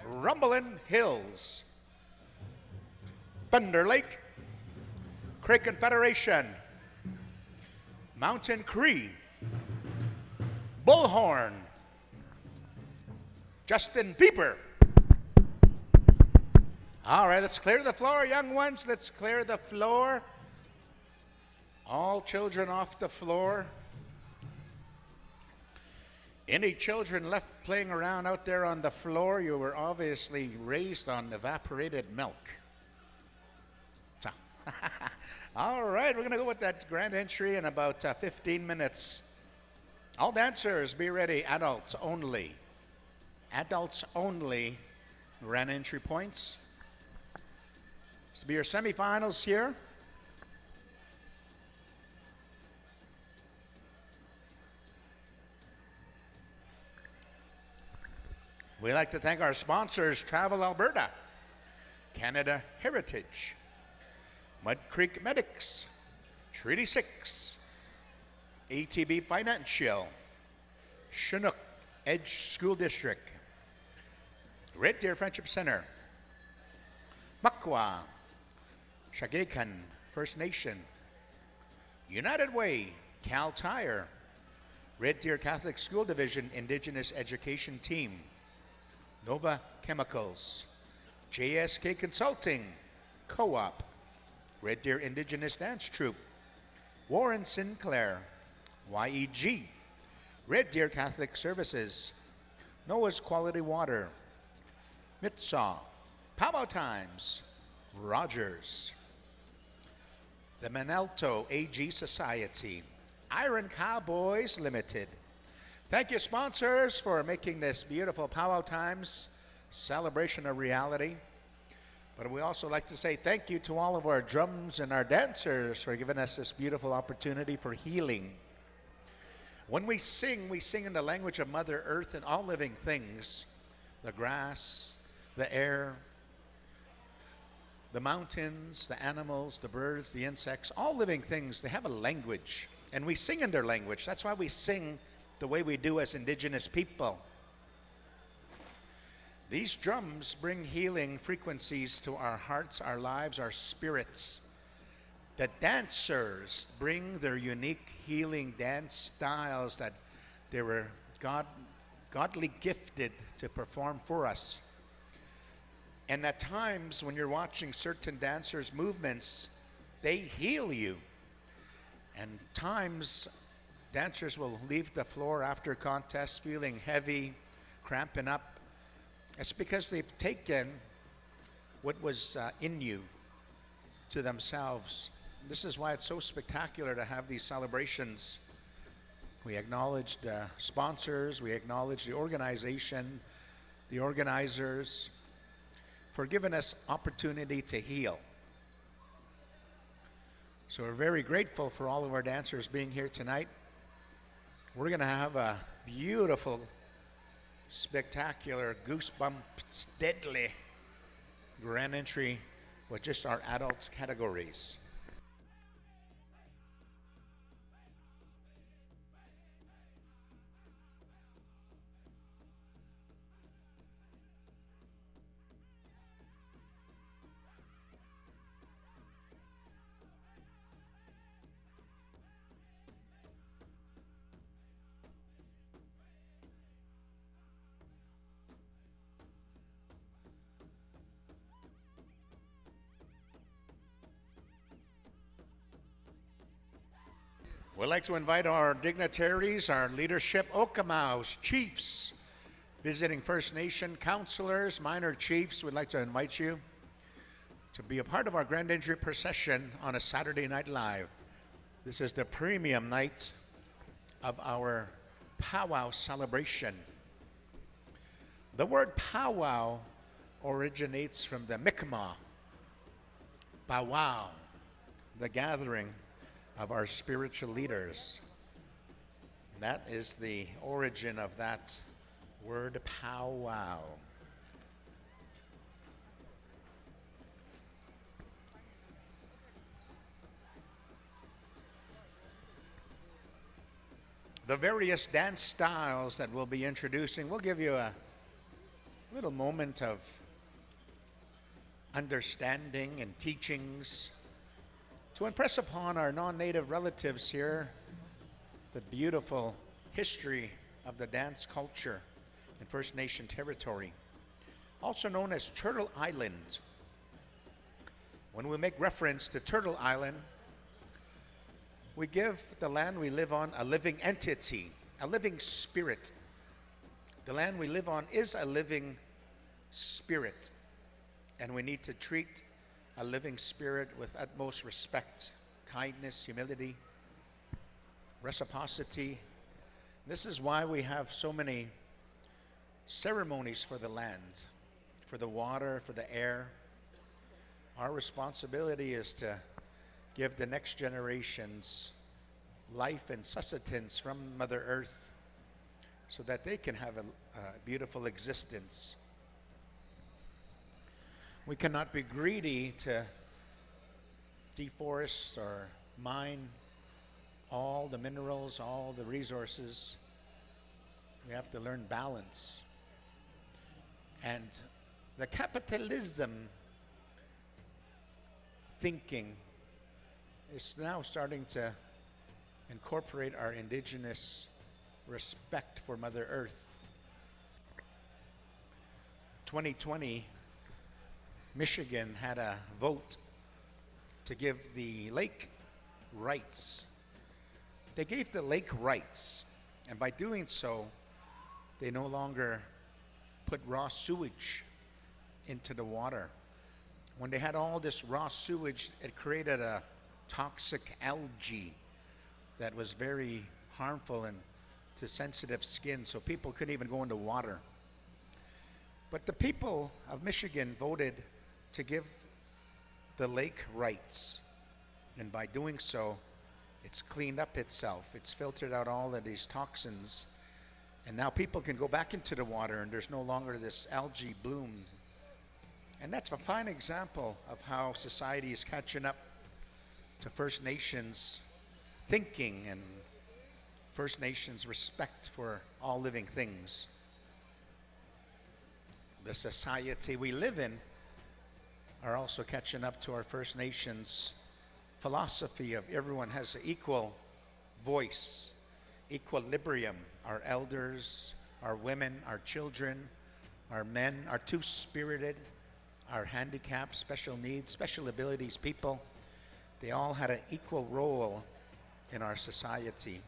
Rumblin' Hills, Thunder Lake, Creek Confederation, Mountain Cree, Bullhorn, Justin Bieber. All right, let's clear the floor, young ones. Let's clear the floor. All children off the floor. Any children left playing around out there on the floor, you were obviously raised on evaporated milk. So, all right, we're going to go with that grand entry in about 15 minutes. All dancers, be ready. Adults only. Adults only. Grand entry points. This will be your semifinals here. We'd like to thank our sponsors, Travel Alberta, Canada Heritage, Mud Creek Medics, Treaty 6, ATB Financial, Chinook Edge School District, Red Deer Friendship Center, Makwa, Shagakan First Nation, United Way, Cal Tire, Red Deer Catholic School Division Indigenous Education Team, Nova Chemicals, JSK Consulting, Co-op, Red Deer Indigenous Dance Troupe, Warren Sinclair, YEG, Red Deer Catholic Services, Noah's Quality Water, Mitsaw, Powwow Times, Rogers, the Manalto AG Society, Iron Cowboys Limited. Thank you, sponsors, for making this beautiful Powwow Times celebration a reality. But we also like to say thank you to all of our drums and our dancers for giving us this beautiful opportunity for healing. When we sing in the language of Mother Earth and all living things, the grass, the air, the mountains, the animals, the birds, the insects, all living things, they have a language. And we sing in their language. That's why we sing the way we do as Indigenous people. These drums bring healing frequencies to our hearts, our lives, our spirits. The dancers bring their unique healing dance styles that they were godly gifted to perform for us. And at times when you're watching certain dancers' movements, they heal you. And times dancers will leave the floor after contests feeling heavy, cramping up. It's because they've taken what was in you to themselves. This is why it's so spectacular to have these celebrations. We acknowledge the sponsors, we acknowledge the organization, the organizers, for giving us opportunity to heal. So we're very grateful for all of our dancers being here tonight. We're going to have a beautiful, spectacular, goosebumps, deadly grand entry with just our adult categories. We'd like to invite our dignitaries, our leadership, Okamows, chiefs, visiting First Nation councilors, minor chiefs. We'd like to invite you to be a part of our Grand Entry procession on a Saturday Night Live. This is the premium night of our powwow celebration. The word powwow originates from the Mi'kmaq, powwow, the gathering of our spiritual leaders. That is the origin of that word powwow. The various dance styles that we'll be introducing, we'll give you a little moment of understanding and teachings to impress upon our non-native relatives here the beautiful history of the dance culture in First Nation territory, also known as Turtle Island. When we make reference to Turtle Island, we give the land we live on a living entity, a living spirit. The land we live on is a living spirit, and we need to treat a living spirit with utmost respect, kindness, humility, reciprocity. This is why we have so many ceremonies for the land, for the water, for the air. Our responsibility is to give the next generations life and sustenance from Mother Earth so that they can have a beautiful existence. We cannot be greedy to deforest or mine all the minerals, all the resources. We have to learn balance. And the capitalism thinking is now starting to incorporate our indigenous respect for Mother Earth. 2020, Michigan had a vote to give the lake rights. They gave the lake rights, and by doing so, they no longer put raw sewage into the water. When they had all this raw sewage, it created a toxic algae that was very harmful and to sensitive skin, so people couldn't even go into water. But the people of Michigan voted to give the lake rights, and by doing so, it's cleaned up itself. It's filtered out all of these toxins, and now people can go back into the water, and there's no longer this algae bloom. And that's a fine example of how society is catching up to First Nations thinking and First Nations respect for all living things. The society we live in are also catching up to our First Nations philosophy of everyone has an equal voice, equilibrium. Our elders, our women, our children, our men, our two-spirited, our handicapped, special needs, special abilities people, they all had an equal role in our society.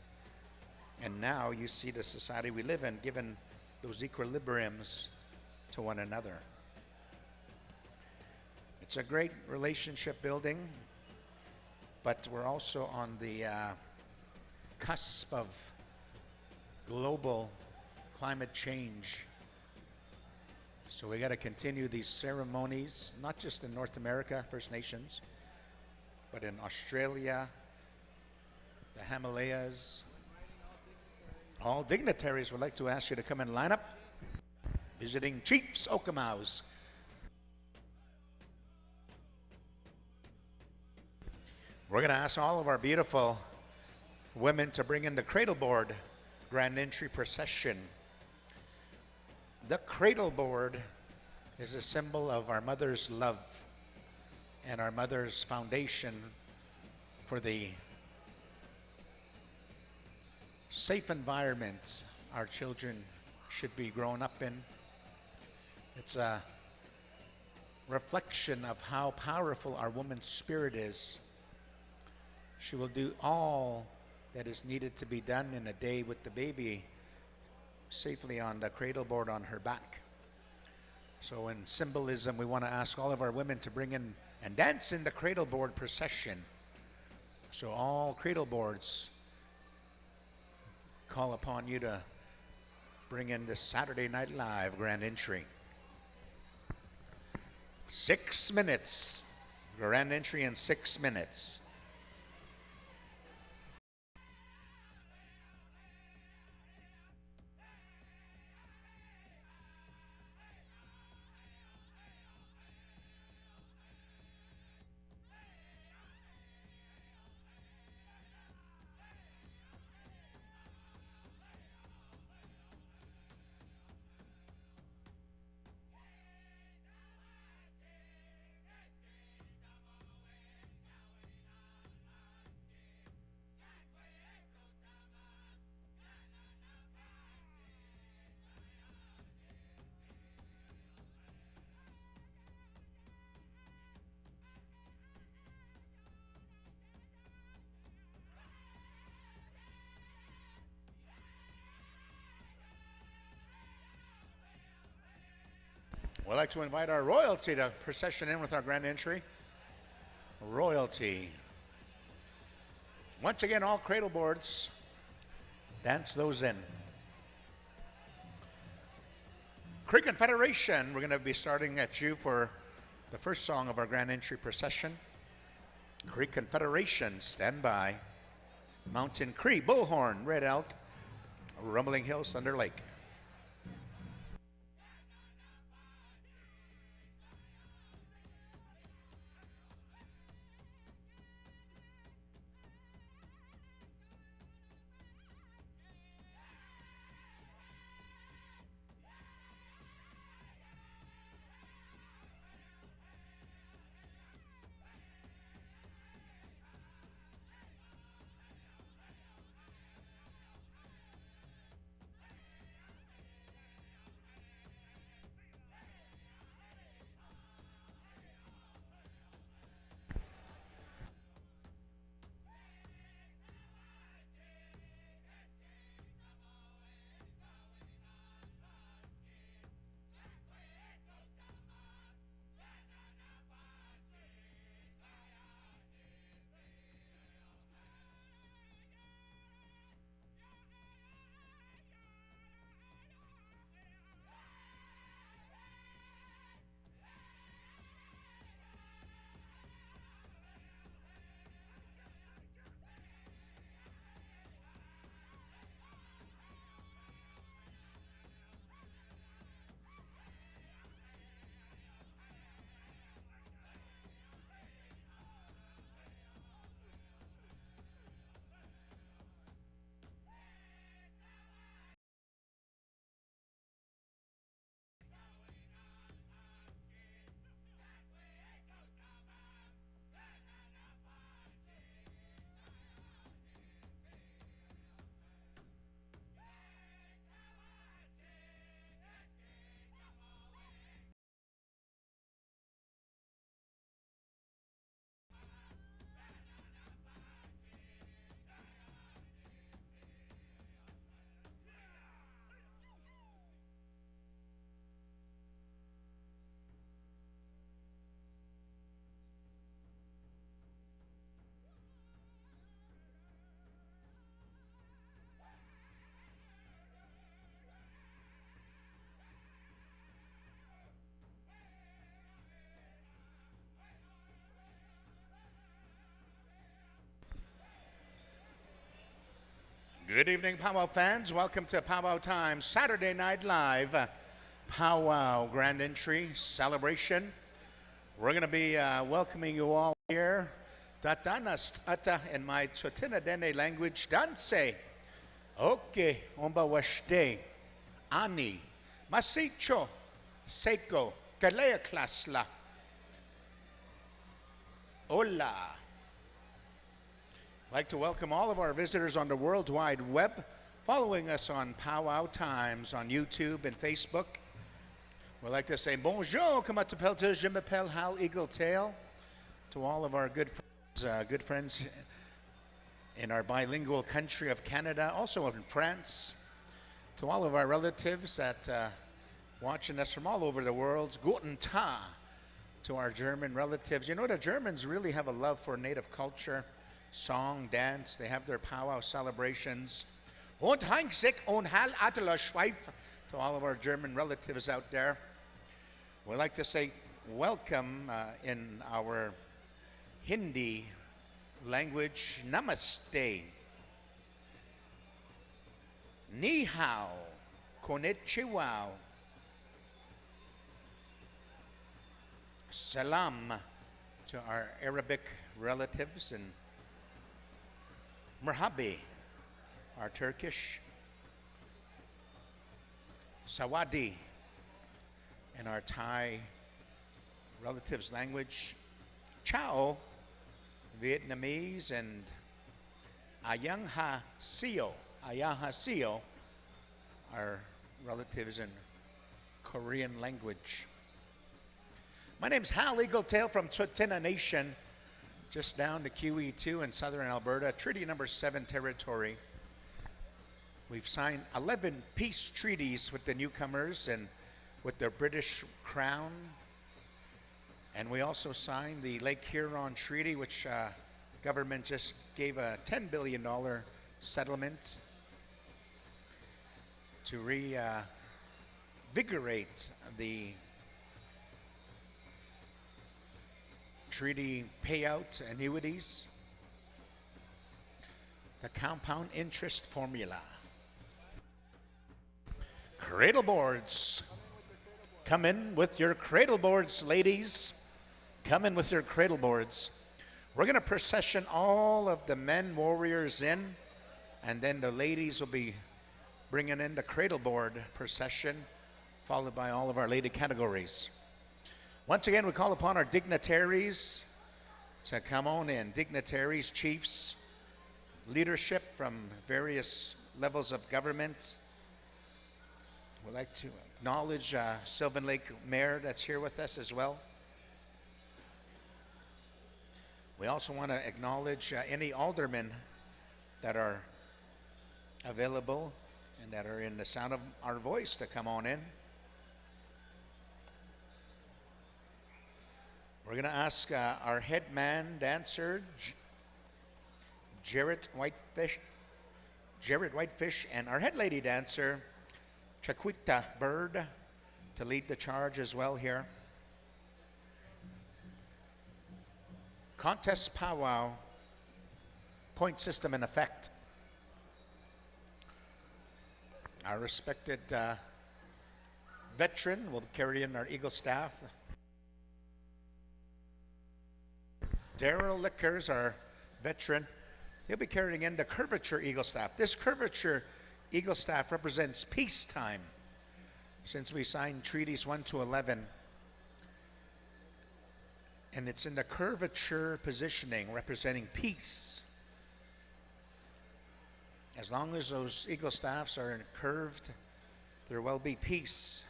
And now you see the society we live in given those equilibriums to one another. It's a great relationship building, but we're also on the cusp of global climate change. So we got to continue these ceremonies, not just in North America, First Nations, but in Australia, the Himalayas. All dignitaries would like to ask you to come and line up. Visiting chiefs, Okamows. We're going to ask all of our beautiful women to bring in the cradle board grand entry procession. The cradle board is a symbol of our mother's love and our mother's foundation for the safe environments our children should be grown up in. It's a reflection of how powerful our woman's spirit is. She will do all that is needed to be done in a day with the baby safely on the cradle board on her back. So in symbolism, we want to ask all of our women to bring in and dance in the cradle board procession. So all cradle boards call upon you to bring in this Saturday Night Live grand entry. 6 minutes. Grand entry in 6 minutes. We'd like to invite our royalty to procession in with our grand entry. Royalty. Once again, all cradle boards, dance those in. Creek Confederation, we're going to be starting at you for the first song of our grand entry procession. Creek Confederation, stand by. Mountain Cree, Bullhorn, Red Elk, Rumbling Hills, Thunder Lake. Good evening, Powwow fans. Welcome to Powwow Times, Saturday Night Live, Powwow Grand Entry Celebration. We're going to be welcoming you all here Tatanas ata in my Tsotinadene language danse. Okay, omba washte. Ani. Masicho. Seiko. Kalea klasla. Hola. I'd like to welcome all of our visitors on the World Wide Web, following us on Powwow Times on YouTube and Facebook. We'd like to say bonjour, comment t'appelles-tu? Je m'appelle Hal Eagletail. To all of our good friends in our bilingual country of Canada, also in France. To all of our relatives that watching us from all over the world, Guten Tag. To our German relatives. You know, the Germans really have a love for native culture, song, dance. They have their powwow celebrations. Und Heinzig und Hal Atala Schweif. To all of our German relatives out there. We'd like to say welcome in our Hindi language, namaste, ni hao, konnichiwa, salam to our Arabic relatives, and merhabi, our Turkish, sawadi, in our Thai relatives' language, ciao, Vietnamese, and Ayang Ha Sio, our relatives in Korean language. My name's Hal Eagletail from Tsuut'ina Nation, just down to QE2 in southern Alberta, Treaty Number 7 territory. We've signed 11 peace treaties with the newcomers and with their British Crown. And we also signed the Lake Huron Treaty, which government just gave a $10 billion settlement to reinvigorate the treaty payout annuities, the compound interest formula. Cradle boards. Come in with your cradle boards, ladies. Come in with your cradle boards. We're going to procession all of the men warriors in, and then the ladies will be bringing in the cradle board procession, followed by all of our lady categories. Once again, we call upon our dignitaries to come on in. Dignitaries, chiefs, leadership from various levels of government. We'd like to acknowledge Sylvan Lake Mayor that's here with us as well. We also want to acknowledge any aldermen that are available and that are in the sound of our voice to come on in. We're going to ask our headman dancer, Jared Whitefish, and our head lady dancer, Chakwita Bird, to lead the charge as well here. Contest powwow, point system in effect. Our respected veteran will carry in our Eagle staff. Daryl Lickers, our veteran, he'll be carrying in the curvature Eagle staff. This curvature Eagle staff represents peacetime since we signed treaties 1 to 11. And it's in the curvature positioning representing peace. As long as those Eagle staffs are curved, there will be peace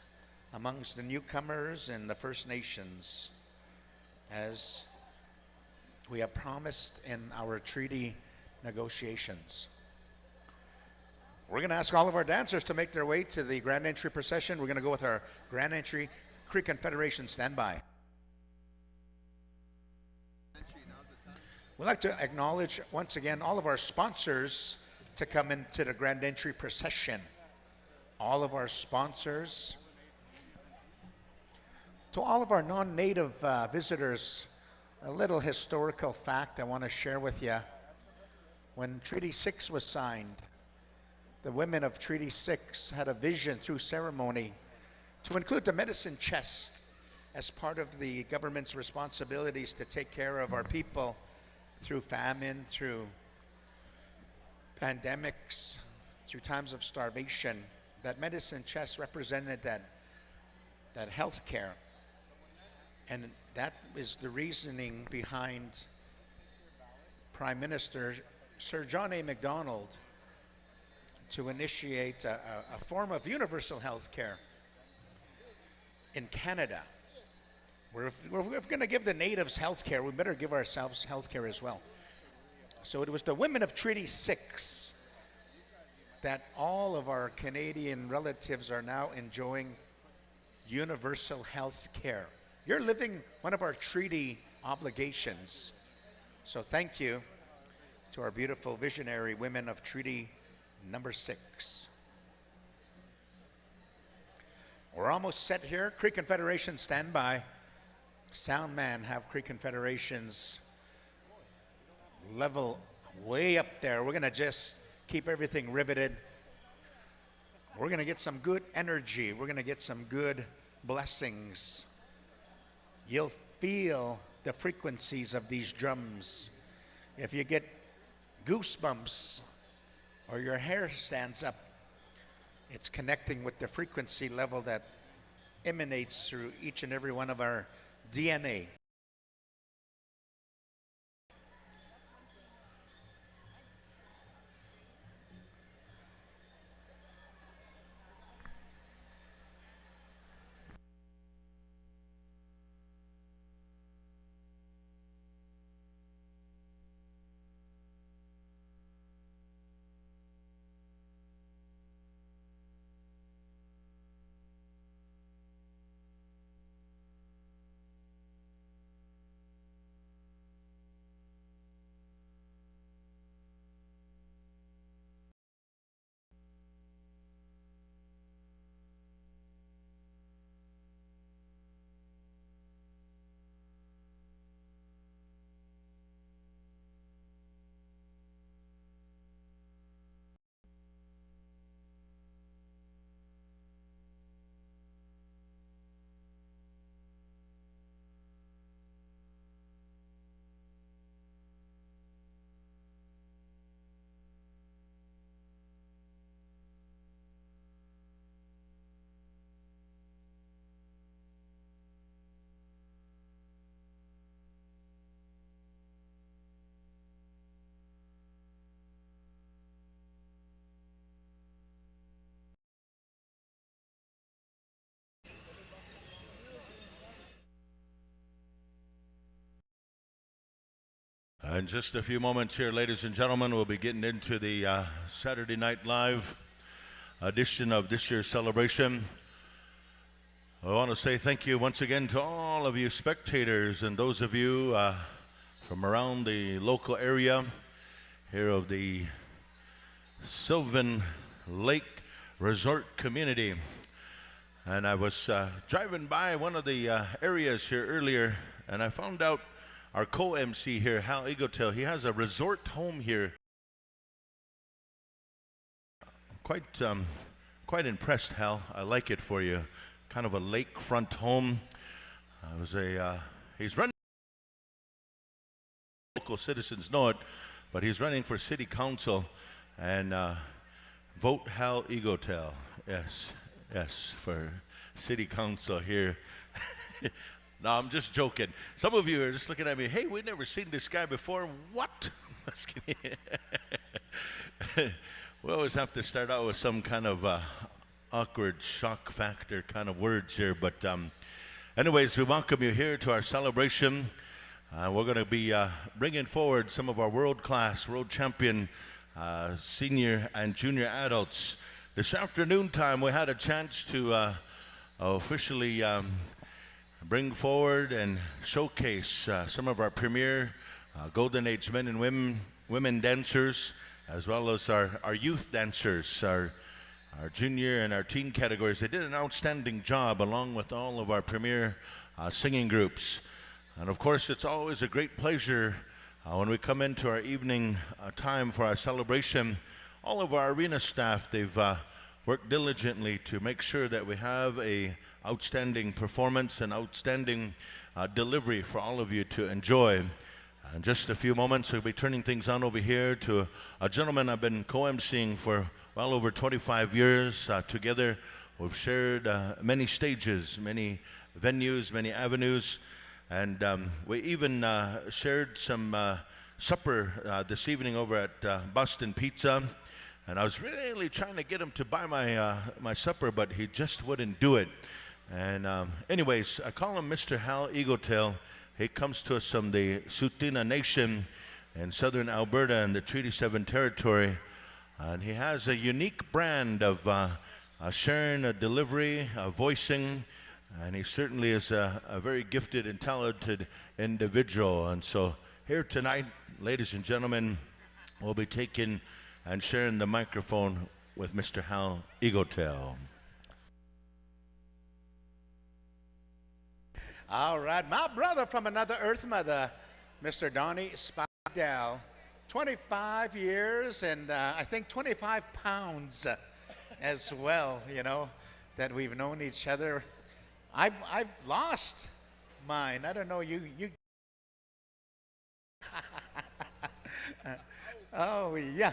amongst the newcomers and the First Nations, as we have promised in our treaty negotiations. We're going to ask all of our dancers to make their way to the Grand Entry procession. We're going to go with our Grand Entry Creek Confederation standby. We'd like to acknowledge once again all of our sponsors to come into the Grand Entry procession. All of our sponsors. To all of our non-native visitors, a little historical fact I want to share with you. When Treaty 6 was signed, the women of Treaty 6 had a vision through ceremony to include the medicine chest as part of the government's responsibilities to take care of our people through famine, through pandemics, through times of starvation, that medicine chest represented that health care. And that is the reasoning behind Prime Minister Sir John A. Macdonald to initiate a form of universal health care in Canada. If we're going to give the natives health care, we better give ourselves health care as well. So it was the women of Treaty 6 that all of our Canadian relatives are now enjoying universal health care. You're living one of our treaty obligations. So thank you to our beautiful visionary women of Treaty number 6. We're almost set here. Cree Confederation, stand by. Sound man, have Cree Confederation's level way up there. We're gonna just keep everything riveted. We're gonna get some good energy. We're gonna get some good blessings. You'll feel the frequencies of these drums. If you get goosebumps or your hair stands up, it's connecting with the frequency level that emanates through each and every one of our DNA. In just a few moments here, ladies and gentlemen, we'll be getting into the Saturday Night Live edition of this year's celebration. I want to say thank you once again to all of you spectators and those of you from around the local area here of the Sylvan Lake Resort community. And I was driving by one of the areas here earlier, and I found out our co-MC here, Hal Egotel, he has a resort home here. Quite impressed, Hal. I like it for you. Kind of a lakefront home. He's running. Local citizens know it, but he's running for city council, and vote Hal Egotel. Yes, for city council here. No, I'm just joking. Some of you are just looking at me, hey, we've never seen this guy before. What? We always have to start out with some kind of awkward shock factor kind of words here. But anyways, we welcome you here to our celebration. We're going to be bringing forward some of our world-class, world champion senior and junior adults. This afternoon time, we had a chance to officially bring forward and showcase some of our premier Golden Age men and women dancers, as well as our youth dancers, our junior and our teen categories. They did an outstanding job along with all of our premier singing groups. And of course, it's always a great pleasure when we come into our evening time for our celebration. All of our arena staff, they've worked diligently to make sure that we have a outstanding performance and outstanding delivery for all of you to enjoy. In just a few moments, we'll be turning things on over here to a gentleman I've been co-emceeing for well over 25 years. Together, we've shared many stages, many venues, many avenues, and we even shared some supper this evening over at Boston Pizza. And I was really trying to get him to buy my supper, but he just wouldn't do it. And anyways, I call him Mr. Hal Eagletail. He comes to us from the Tsuut'ina Nation in southern Alberta and the Treaty 7 territory. And he has a unique brand of sharing, a delivery, a voicing, and he certainly is a very gifted and talented individual. And so here tonight, ladies and gentlemen, we'll be taking and sharing the microphone with Mr. Hal Eagletail. All right, my brother from another Earth Mother, Mr. Donnie Spadell, 25 years and I think 25 pounds as well, you know, that we've known each other. I've lost mine. I don't know, you oh, yeah.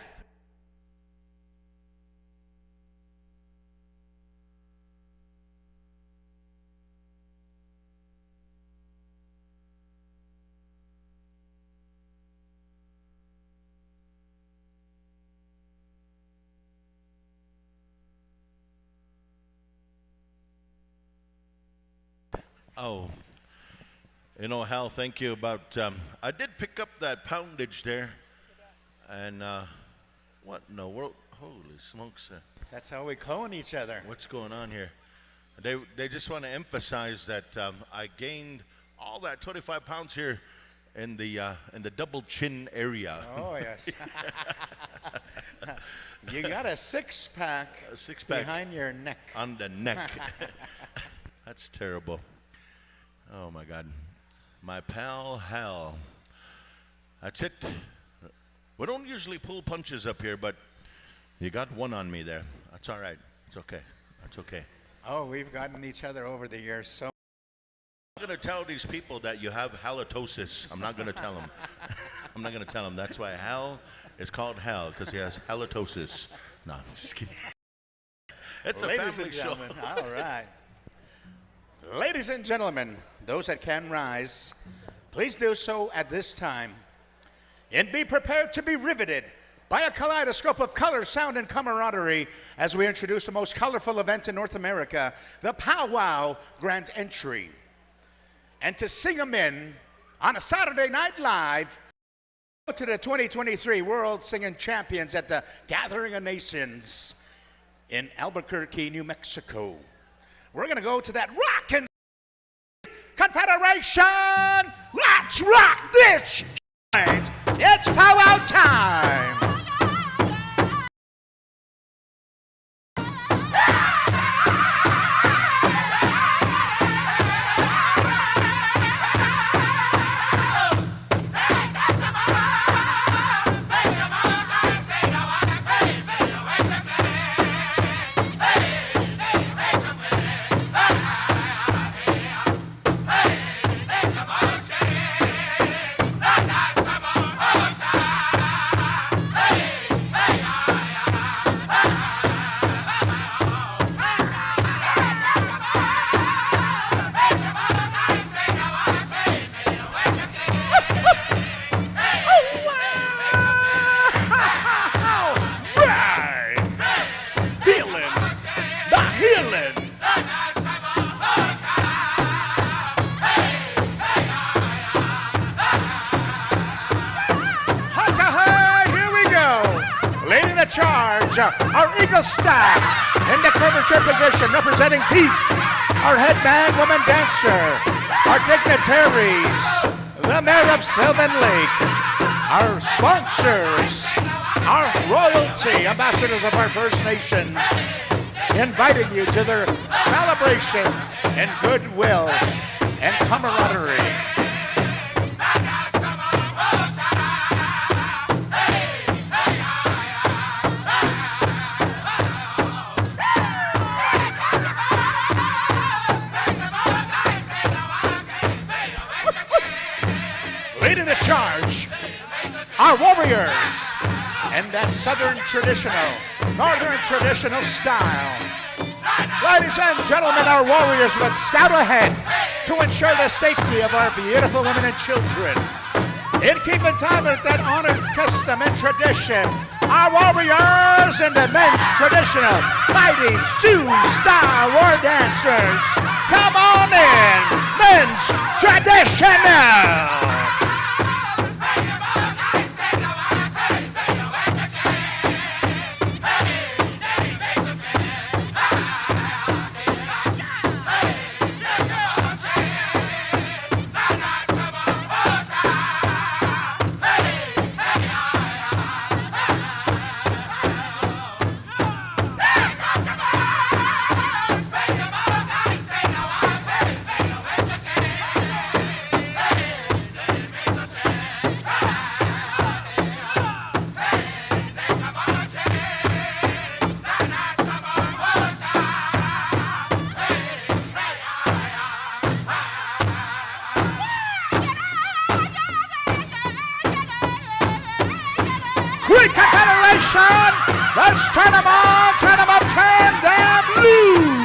Oh, you know, Hal, thank you about, I did pick up that poundage there, and what in the world, holy smokes. That's how we clone each other. What's going on here? They just want to emphasize that I gained all that 25 pounds here in the double chin area. Oh, yes. You got a six-pack behind your neck. On the neck. That's terrible. Oh my God. My pal Hal. That's it. We don't usually pull punches up here, but you got one on me there. That's all right. It's okay. That's okay. Oh, we've gotten each other over the years so. I'm going to tell these people that you have halitosis. I'm not going to tell them. I'm not going to tell them. That's why Hal is called Hal, because he has halitosis. No, I'm just kidding. It's Ladies a family and show. gentlemen, all right. Ladies and gentlemen, those that can rise, please do so at this time. And be prepared to be riveted by a kaleidoscope of color, sound, and camaraderie as we introduce the most colorful event in North America, the Powwow Grand Entry. And to sing them in on a Saturday Night Live to the 2023 World Singing Champions at the Gathering of Nations in Albuquerque, New Mexico. We're going to go to that rockin' Confederation. Let's rock this joint. It's Powwow time. Our Eagle staff in the curvature position representing peace. Our headman woman dancer. Our dignitaries. The mayor of Sylvan Lake. Our sponsors. Our royalty, ambassadors of our First Nations. Inviting you to their celebration and goodwill and camaraderie. charge. Our warriors in that southern traditional, northern traditional style. Ladies and gentlemen, our warriors would scout ahead to ensure the safety of our beautiful women and children. In keeping time with that honored custom and tradition, our warriors in the men's traditional fighting Sioux style war dancers. Come on in, men's traditional. Let's turn them on, turn them up, turn them loose.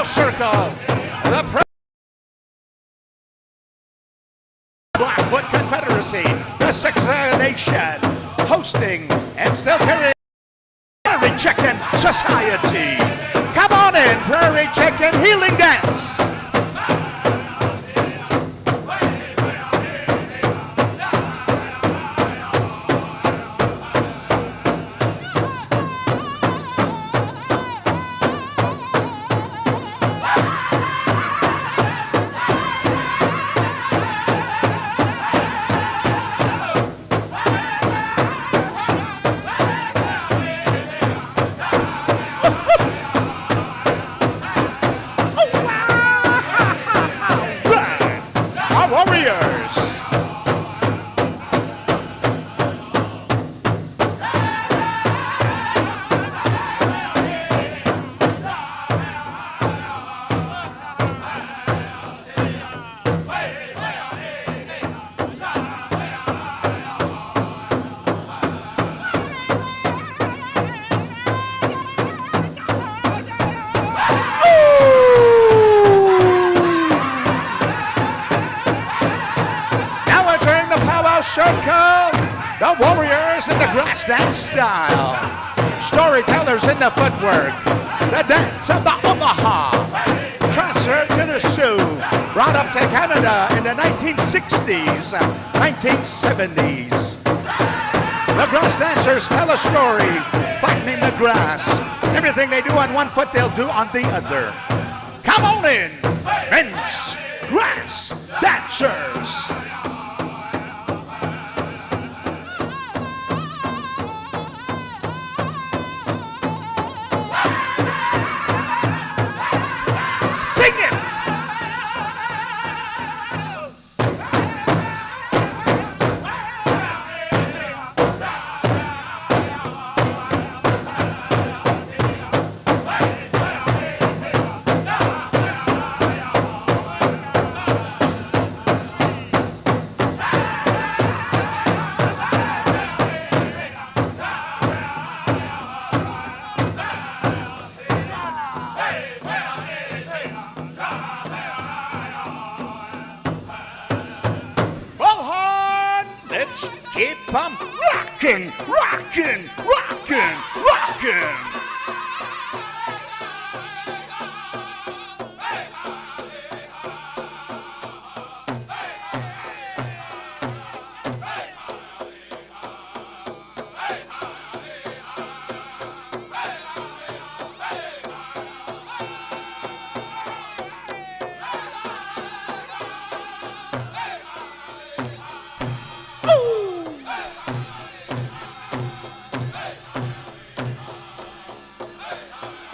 Circle, the Blackfoot Confederacy, the Six Nation, hosting and still carrying Prairie Chicken Society. Come on in, Prairie Chicken Healing Dance. Circle, the warriors in the grass dance style, storytellers in the footwork, the dance of the Omaha, transferred to the Sioux, brought up to Canada in the 1960s, 1970s. The grass dancers tell a story, fighting in the grass. Everything they do on one foot, they'll do on the other. Come on in, men's grass dancers. Sing it! Let's keep 'em rockin', rockin', rockin', rockin'.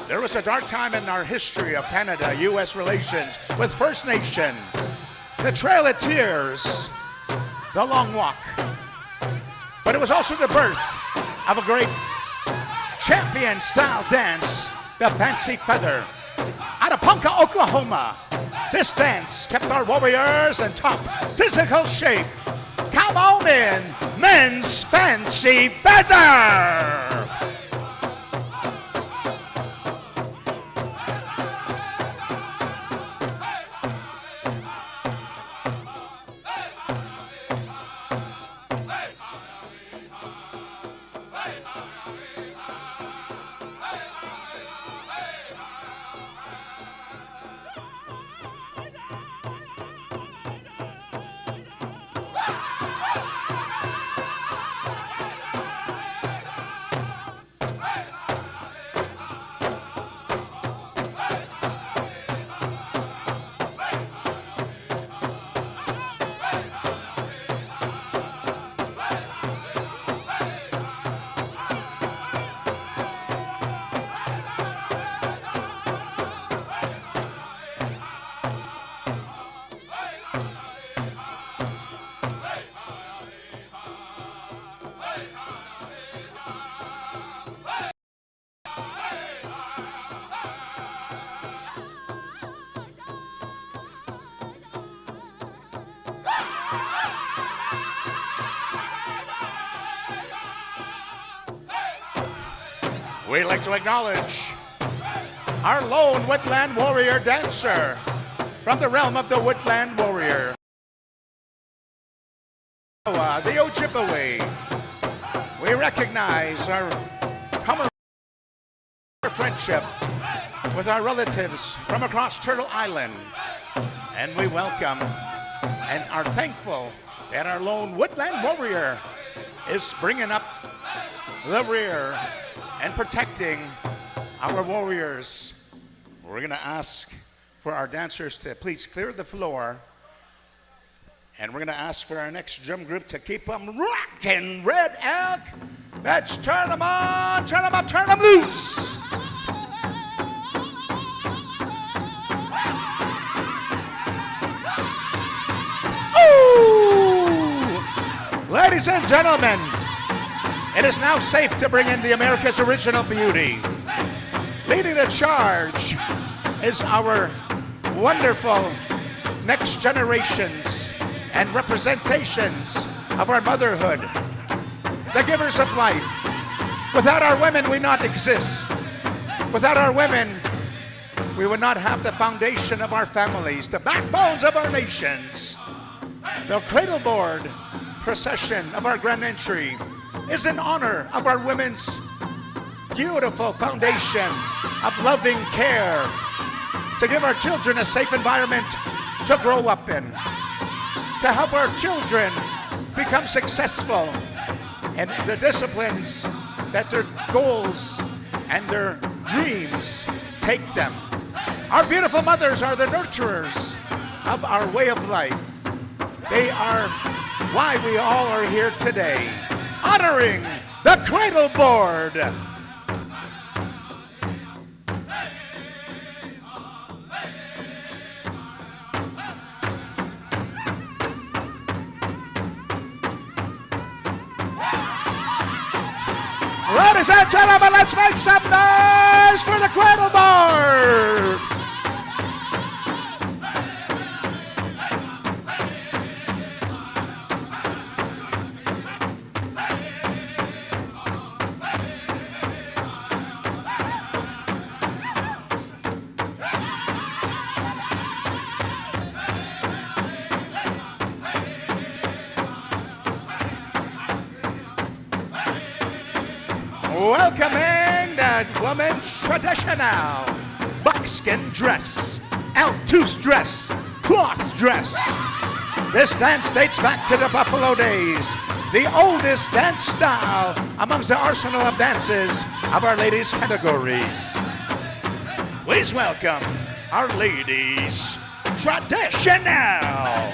There was a dark time in our history of Canada-U.S. relations with First Nation. The Trail of Tears, the Long Walk. But it was also the birth of a great champion-style dance, the Fancy Feather. Out of Ponca, Oklahoma, this dance kept our warriors in top physical shape. Come on in, men's Fancy Feather! We'd like to acknowledge our lone woodland warrior dancer from the realm of the woodland warrior, the Ojibwe. We recognize our common friendship with our relatives from across Turtle Island, and we welcome and are thankful that our lone woodland warrior is bringing up the rear and protecting our warriors. We're going to ask for our dancers to please clear the floor. And we're going to ask for our next drum group to keep them rocking. Red Elk, let's turn them on, turn them up, turn them loose. Ooh! Ladies and gentlemen, it is now safe to bring in the America's original beauty. Leading the charge is our wonderful next generations and representations of our motherhood, the givers of life. Without our women, we not exist. Without our women, we would not have the foundation of our families, the backbones of our nations. The cradle board procession of our grand entry is in honor of our women's beautiful foundation of loving care to give our children a safe environment to grow up in, to help our children become successful in the disciplines that their goals and their dreams take them. Our beautiful mothers are the nurturers of our way of life. They are why we all are here today, honoring the cradle board. Ladies and gentlemen, let's make some noise for the cradle board. Welcoming the woman's traditional buckskin dress, altus dress, cloth dress. This dance dates back to the Buffalo days, the oldest dance style amongst the arsenal of dances of Our Lady's categories. Please welcome Our Lady's Traditional.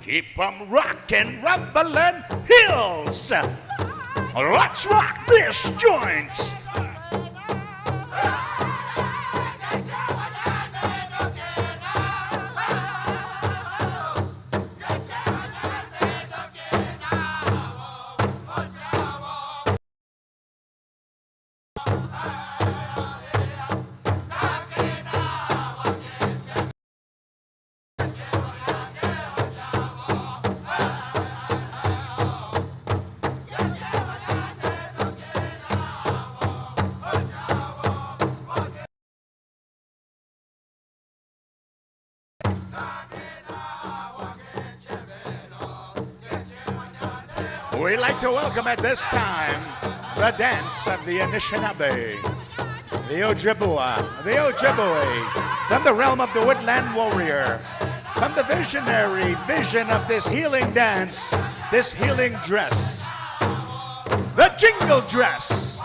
Keep 'em rockin', rumblin' hills. Let's rock this joint. We'd like to welcome at this time the dance of the Anishinaabe, the Ojibwe, from the realm of the woodland warrior, from the visionary vision of this healing dance, this healing dress, the jingle dress.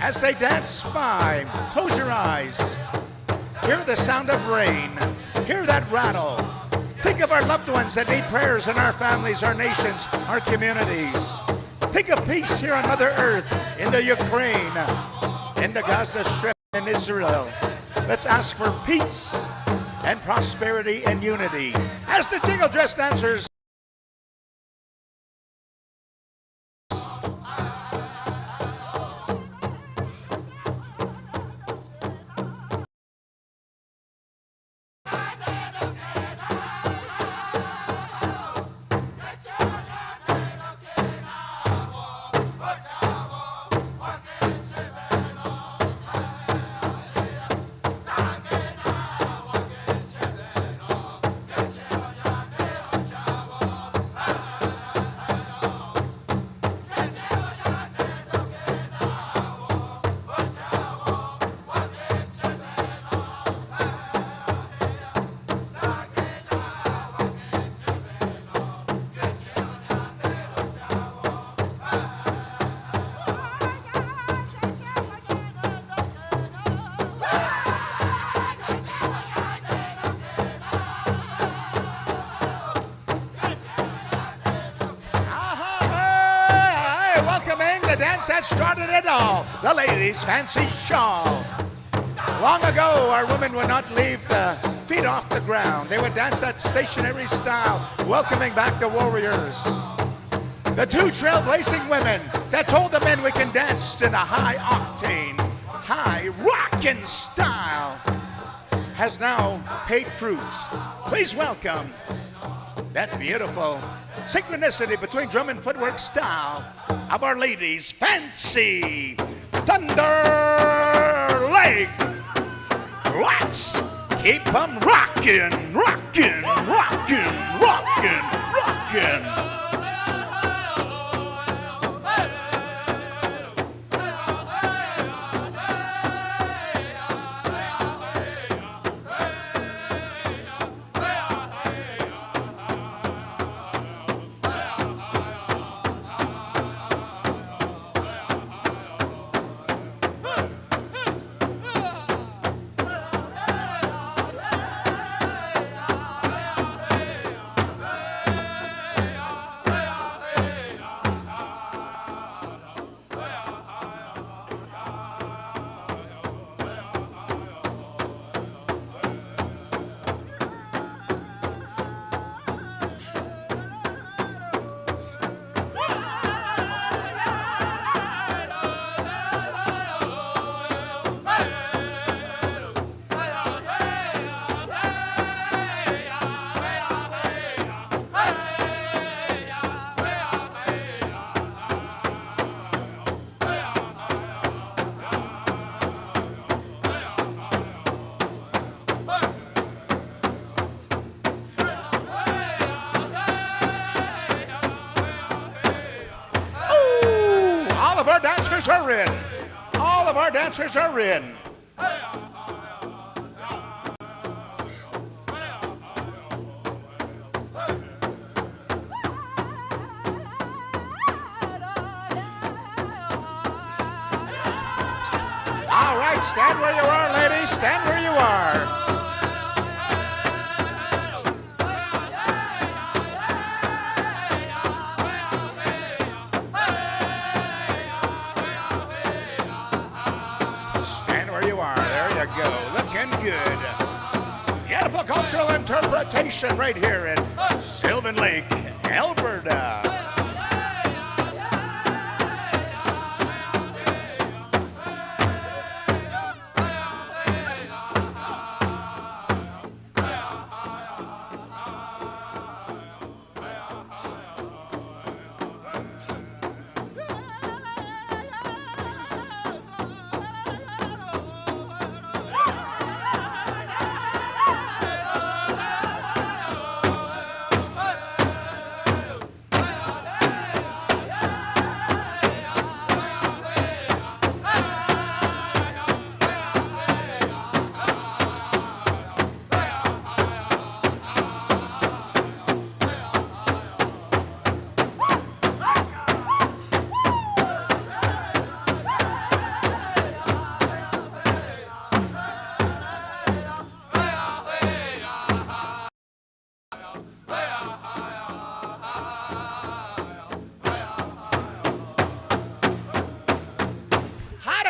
As they dance by, close your eyes, hear the sound of rain, hear that rattle. Think of our loved ones that need prayers in our families, our nations, our communities. Think of peace here on Mother Earth, in the Ukraine, in the Gaza Strip, in Israel. Let's ask for peace and prosperity and unity. As the jingle dress dancers that started it all, the ladies' fancy shawl. Long ago, our women would not leave the feet off the ground. They would dance that stationary style, welcoming back the warriors. The two trailblazing women that told the men we can dance in a high octane, high rockin' style has now paid fruits. Please welcome that beautiful synchronicity between drum and footwork style of Our Lady's fancy Thunder Leg. Let's keep 'em rockin', rockin', rockin', rockin', rockin'. dancers are in. All of our dancers are in. All right, stand where you are, ladies. Stand where you are. Stand where you are. There you go. Looking good. Beautiful cultural interpretation right here in Sylvan Lake, Alberta.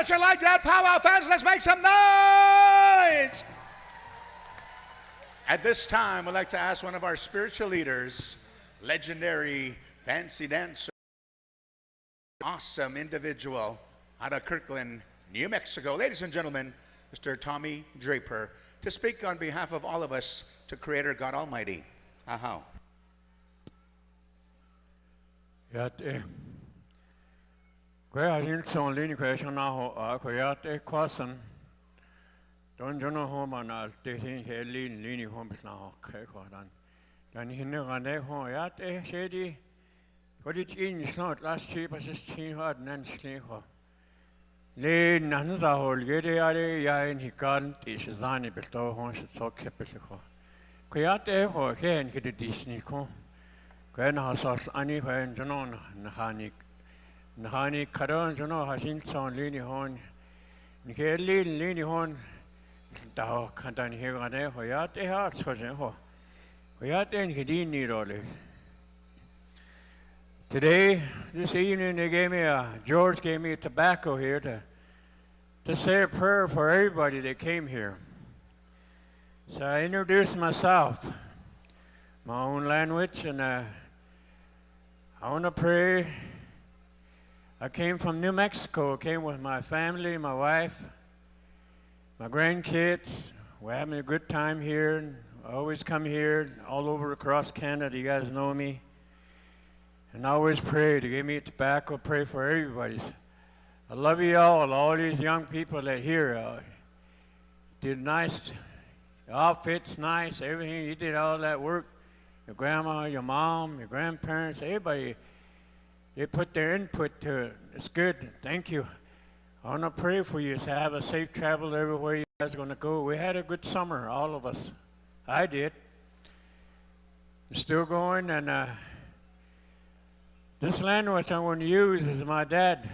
Don't you like that, Powwow fans? Let's make some noise! At this time, we'd like to ask one of our spiritual leaders, legendary fancy dancer, awesome individual out of Kirkland, New Mexico. Ladies and gentlemen, Mr. Tommy Draper, to speak on behalf of all of us to Creator God Almighty. Aha. Kaya Hilson lini kaya siya na ho kaya te kwasan don jono ho mana te hin helin lini ho bis na ho kaya ko dan hinne gane ho ya te shedi kodi chin snot last cheap as chin hard nan sne ho le nan za ho gede are ya in hikan ti shazani besto ho so kepes ko kaya te ho hen kidi disni ko kaya na hasas ani ho jono na hani Nahani karon jono hasin son lini hon nikelin lini hon tao kantan hegane hoyat e hat sojen ho hoyat en hidini role. Today, this evening, George gave me tobacco here to say a prayer for everybody that came here. So I introduced myself, my own language, and I want to pray. I came from New Mexico. I came with my family, my wife, my grandkids. We're having a good time here. I always come here all over across Canada. You guys know me. And I always pray to give me tobacco, pray for everybody. I love you all these young people that here did nice outfits, nice, everything. You did all that work. Your grandma, your mom, your grandparents, everybody. They put their input to it. It's good. Thank you. I want to pray for you to have a safe travel everywhere you guys are going to go. We had a good summer, all of us. I did. I'm still going, and this language I'm going to use is my dad.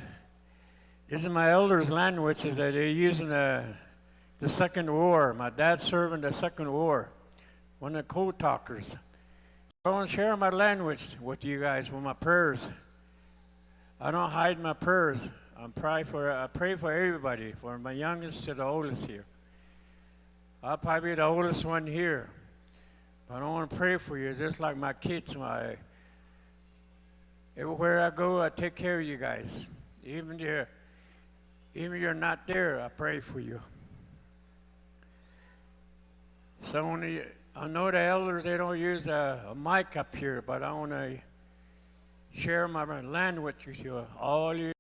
This is my elders' language that they use in the Second War. My dad served in the Second War, one of the code talkers. I want to share my language with you guys, with my prayers. I don't hide my prayers. I pray for everybody, from my youngest to the oldest here. I'll probably be the oldest one here. But I want to pray for you, just like my kids. Everywhere I go, I take care of you guys. Even you're not there, I pray for you. So I know the elders, they don't use a mic up here, but I want to share my language with you, all you.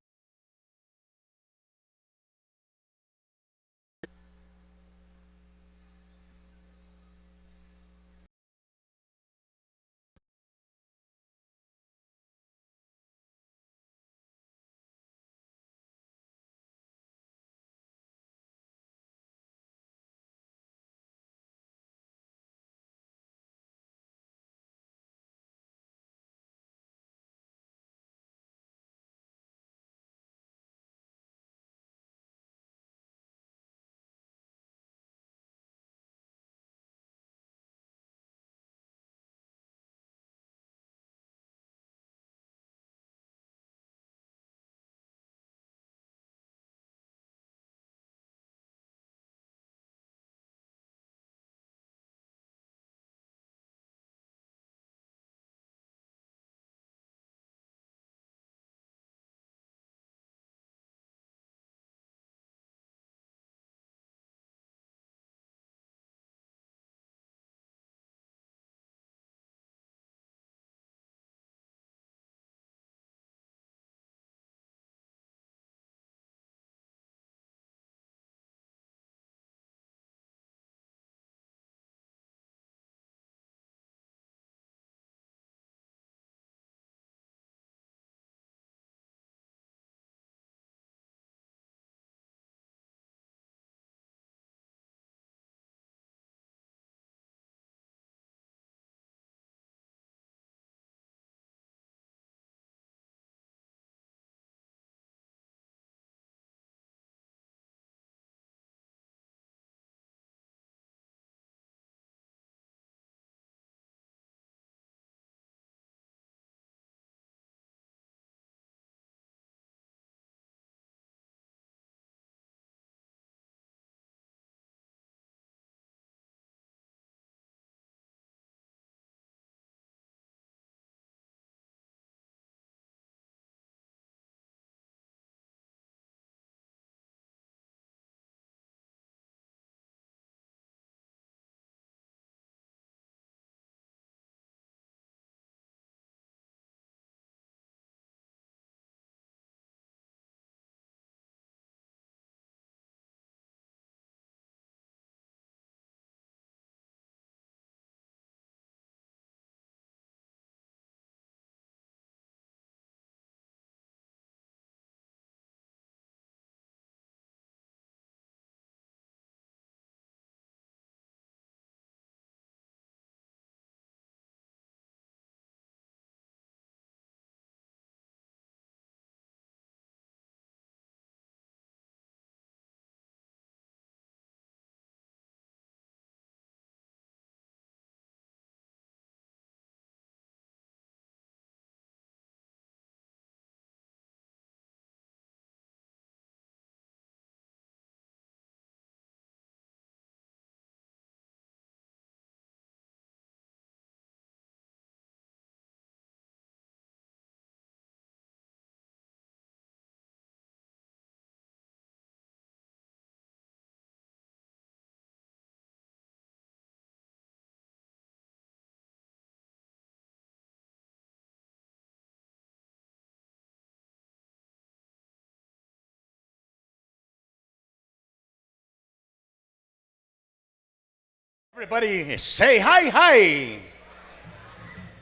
Everybody say hi, hi.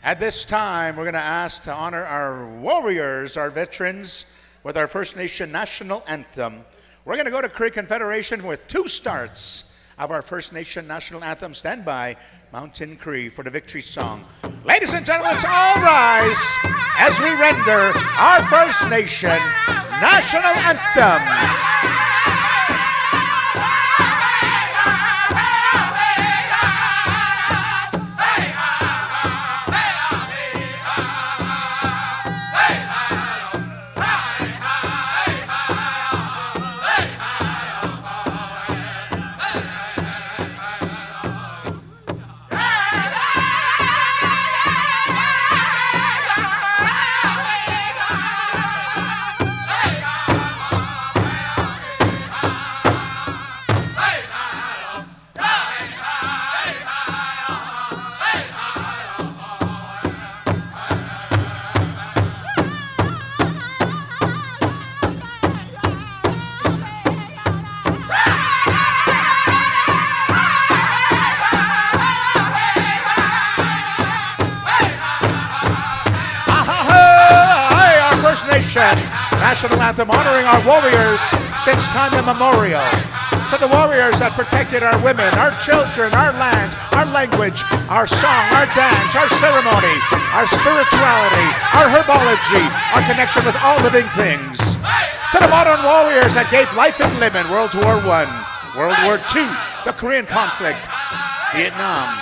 At this time, we're going to ask to honor our warriors, our veterans, with our First Nation national anthem. We're going to go to Cree Confederation with 2 starts of our First Nation national anthem. Stand by, Mountain Cree, for the victory song. Ladies and gentlemen, let's all rise as we render our First Nation national anthem. National anthem honoring our warriors since time immemorial. To the warriors that protected our women, our children, our land, our language, our song, our dance, our ceremony, our spirituality, our herbology, our connection with all living things. To the modern warriors that gave life and limb in World War I, World War II, the Korean conflict, Vietnam,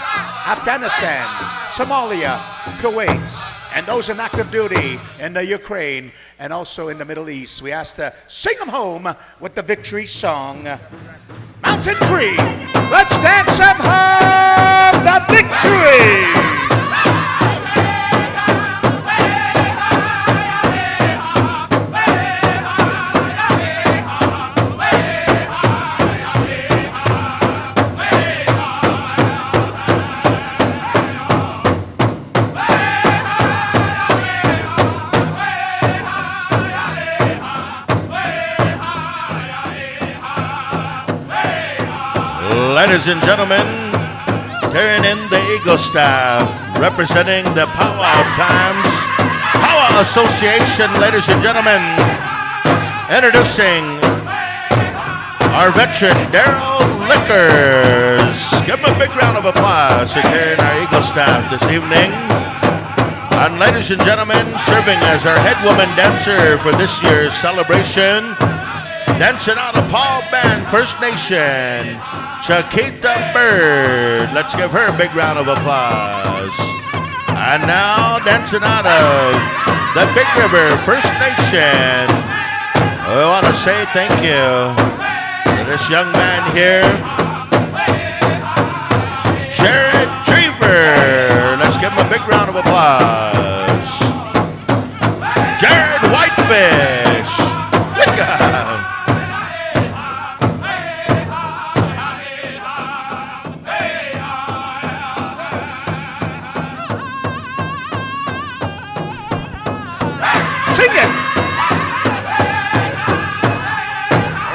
Afghanistan, Somalia, Kuwait, and those in active duty in the Ukraine and also in the Middle East. We ask to sing them home with the victory song. Mountain Cree, let's dance them home, the victory! Ladies and gentlemen, carrying in the Eagle staff, representing the Powwow Times Powwow Association, ladies and gentlemen, introducing our veteran, Daryl Lickers. Give him a big round of applause for carrying our Eagle staff this evening. And ladies and gentlemen, serving as our head woman dancer for this year's celebration, dancing out of Paul Band First Nation, Chiquita Bird. Let's give her a big round of applause. And now dancing out of the Big River First Nation, we want to say thank you to this young man here, Jared Drever. Let's give him a big round of applause. Jared Whitefish. Look out. Sing it!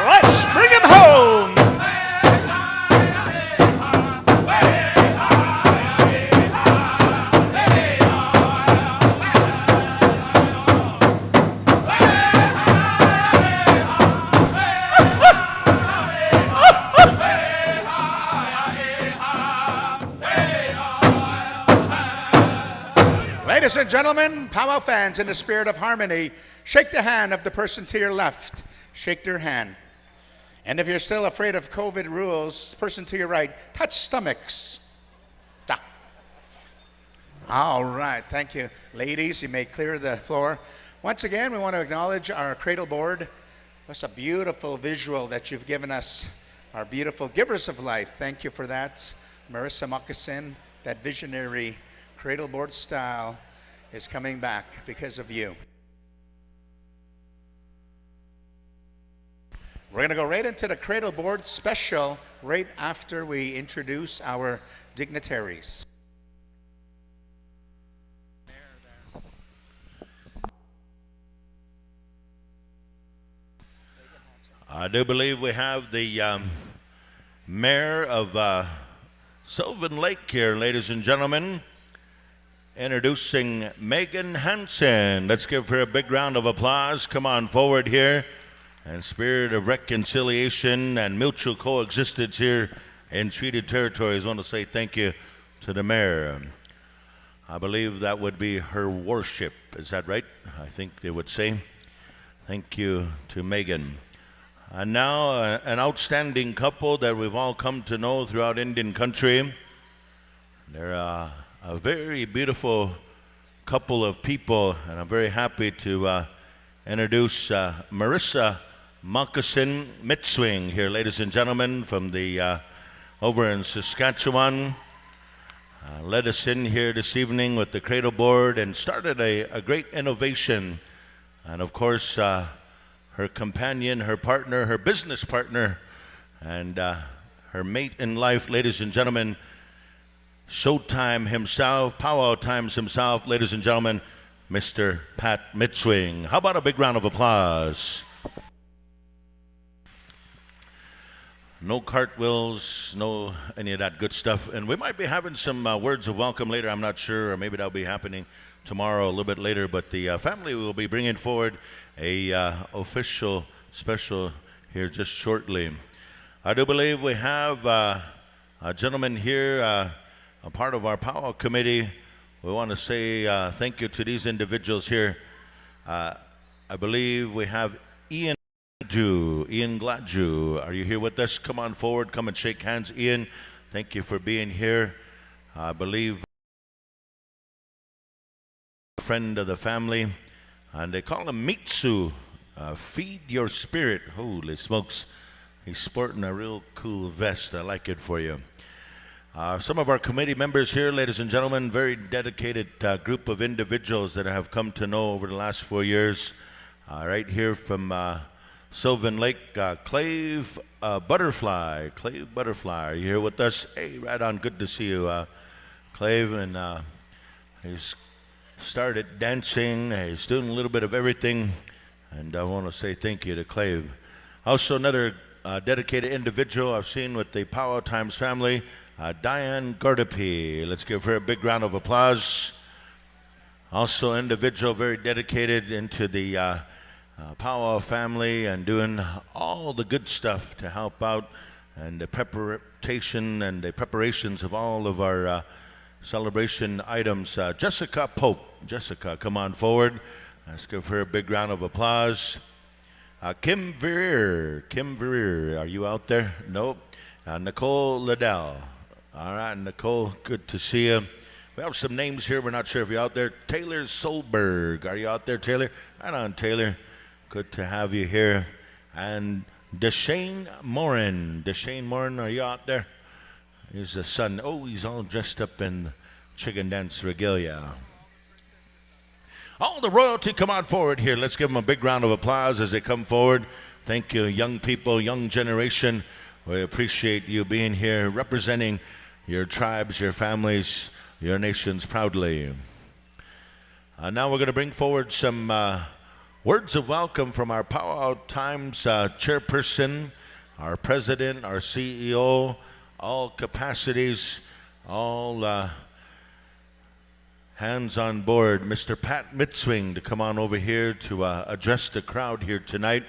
Let's bring him home! Ladies and gentlemen, powwow fans, in the spirit of harmony, shake the hand of the person to your left. Shake their hand. And if you're still afraid of COVID rules, person to your right, touch stomachs. Da. All right, thank you. Ladies, you may clear the floor. Once again, we want to acknowledge our cradle board. That's a beautiful visual that you've given us, our beautiful givers of life. Thank you for that. Marissa Moccasin, that visionary cradle board style is coming back because of you. We're going to go right into the cradle board special right after we introduce our dignitaries. I do believe we have the mayor of Sylvan Lake here, ladies and gentlemen. Introducing Megan Hansen. Let's give her a big round of applause. Come on forward here. And spirit of reconciliation and mutual coexistence here in treated territories. I want to say thank you to the mayor. I believe that would be her worship. Is that right? I think they would say. Thank you to Megan. And now an outstanding couple that we've all come to know throughout Indian country. They're a very beautiful couple of people, and I'm very happy to introduce Marissa Moccasin Mitswing here, ladies and gentlemen, from the over in Saskatchewan. Led us in here this evening with the cradle board and started a great innovation. And of course, her companion, her partner, her business partner, and her mate in life, ladies and gentlemen, Showtime himself, Powwow Times himself, ladies and gentlemen, Mr. Pat Mitswing. How about a big round of applause? No cartwheels, no any of that good stuff. And we might be having some words of welcome later, I'm not sure, or maybe that'll be happening tomorrow a little bit later. But the family will be bringing forward a official special here just shortly. I do believe we have a gentleman here, a part of our Powwow committee. We want to say thank you to these individuals here. I believe we have Ian Gladju. Are you here with us? Come on forward, come and shake hands. Ian, thank you for being here. I believe a friend of the family, and they call him Mitsu. Feed your spirit. Holy smokes, he's sporting a real cool vest. I like it for you. Some of our committee members here, ladies and gentlemen, very dedicated group of individuals that I have come to know over the last 4 years. Right here from Sylvan Lake, Clave Butterfly. Clave Butterfly, are you here with us? Hey, right on, good to see you, Clave. And he's started dancing, he's doing a little bit of everything, and I want to say thank you to Clave. Also another dedicated individual I've seen with the Powwow Times family, Diane Gardapi. Let's give her a big round of applause. Also an individual very dedicated into the Powwow family and doing all the good stuff to help out and the preparation and the preparations of all of our celebration items. Jessica Pope. Jessica, come on forward. Let's give her a big round of applause. Kim Verrier. Kim Verrier, are you out there? Nope. Nicole Liddell. All right, Nicole, good to see you. We have some names here. We're not sure if you're out there. Taylor Solberg. Are you out there, Taylor? Right on, Taylor. Good to have you here. And Deshane Morin. Deshane Morin, are you out there? He's the son. Oh, he's all dressed up in chicken dance regalia. All the royalty, come on forward here. Let's give them a big round of applause as they come forward. Thank you, young people, young generation. We appreciate you being here, representing your tribes, your families, your nations proudly. Now we're going to bring forward some words of welcome from our Powwow Times chairperson, our president, our CEO, all capacities, all hands on board. Mr. Pat Mitswing to come on over here to address the crowd here tonight.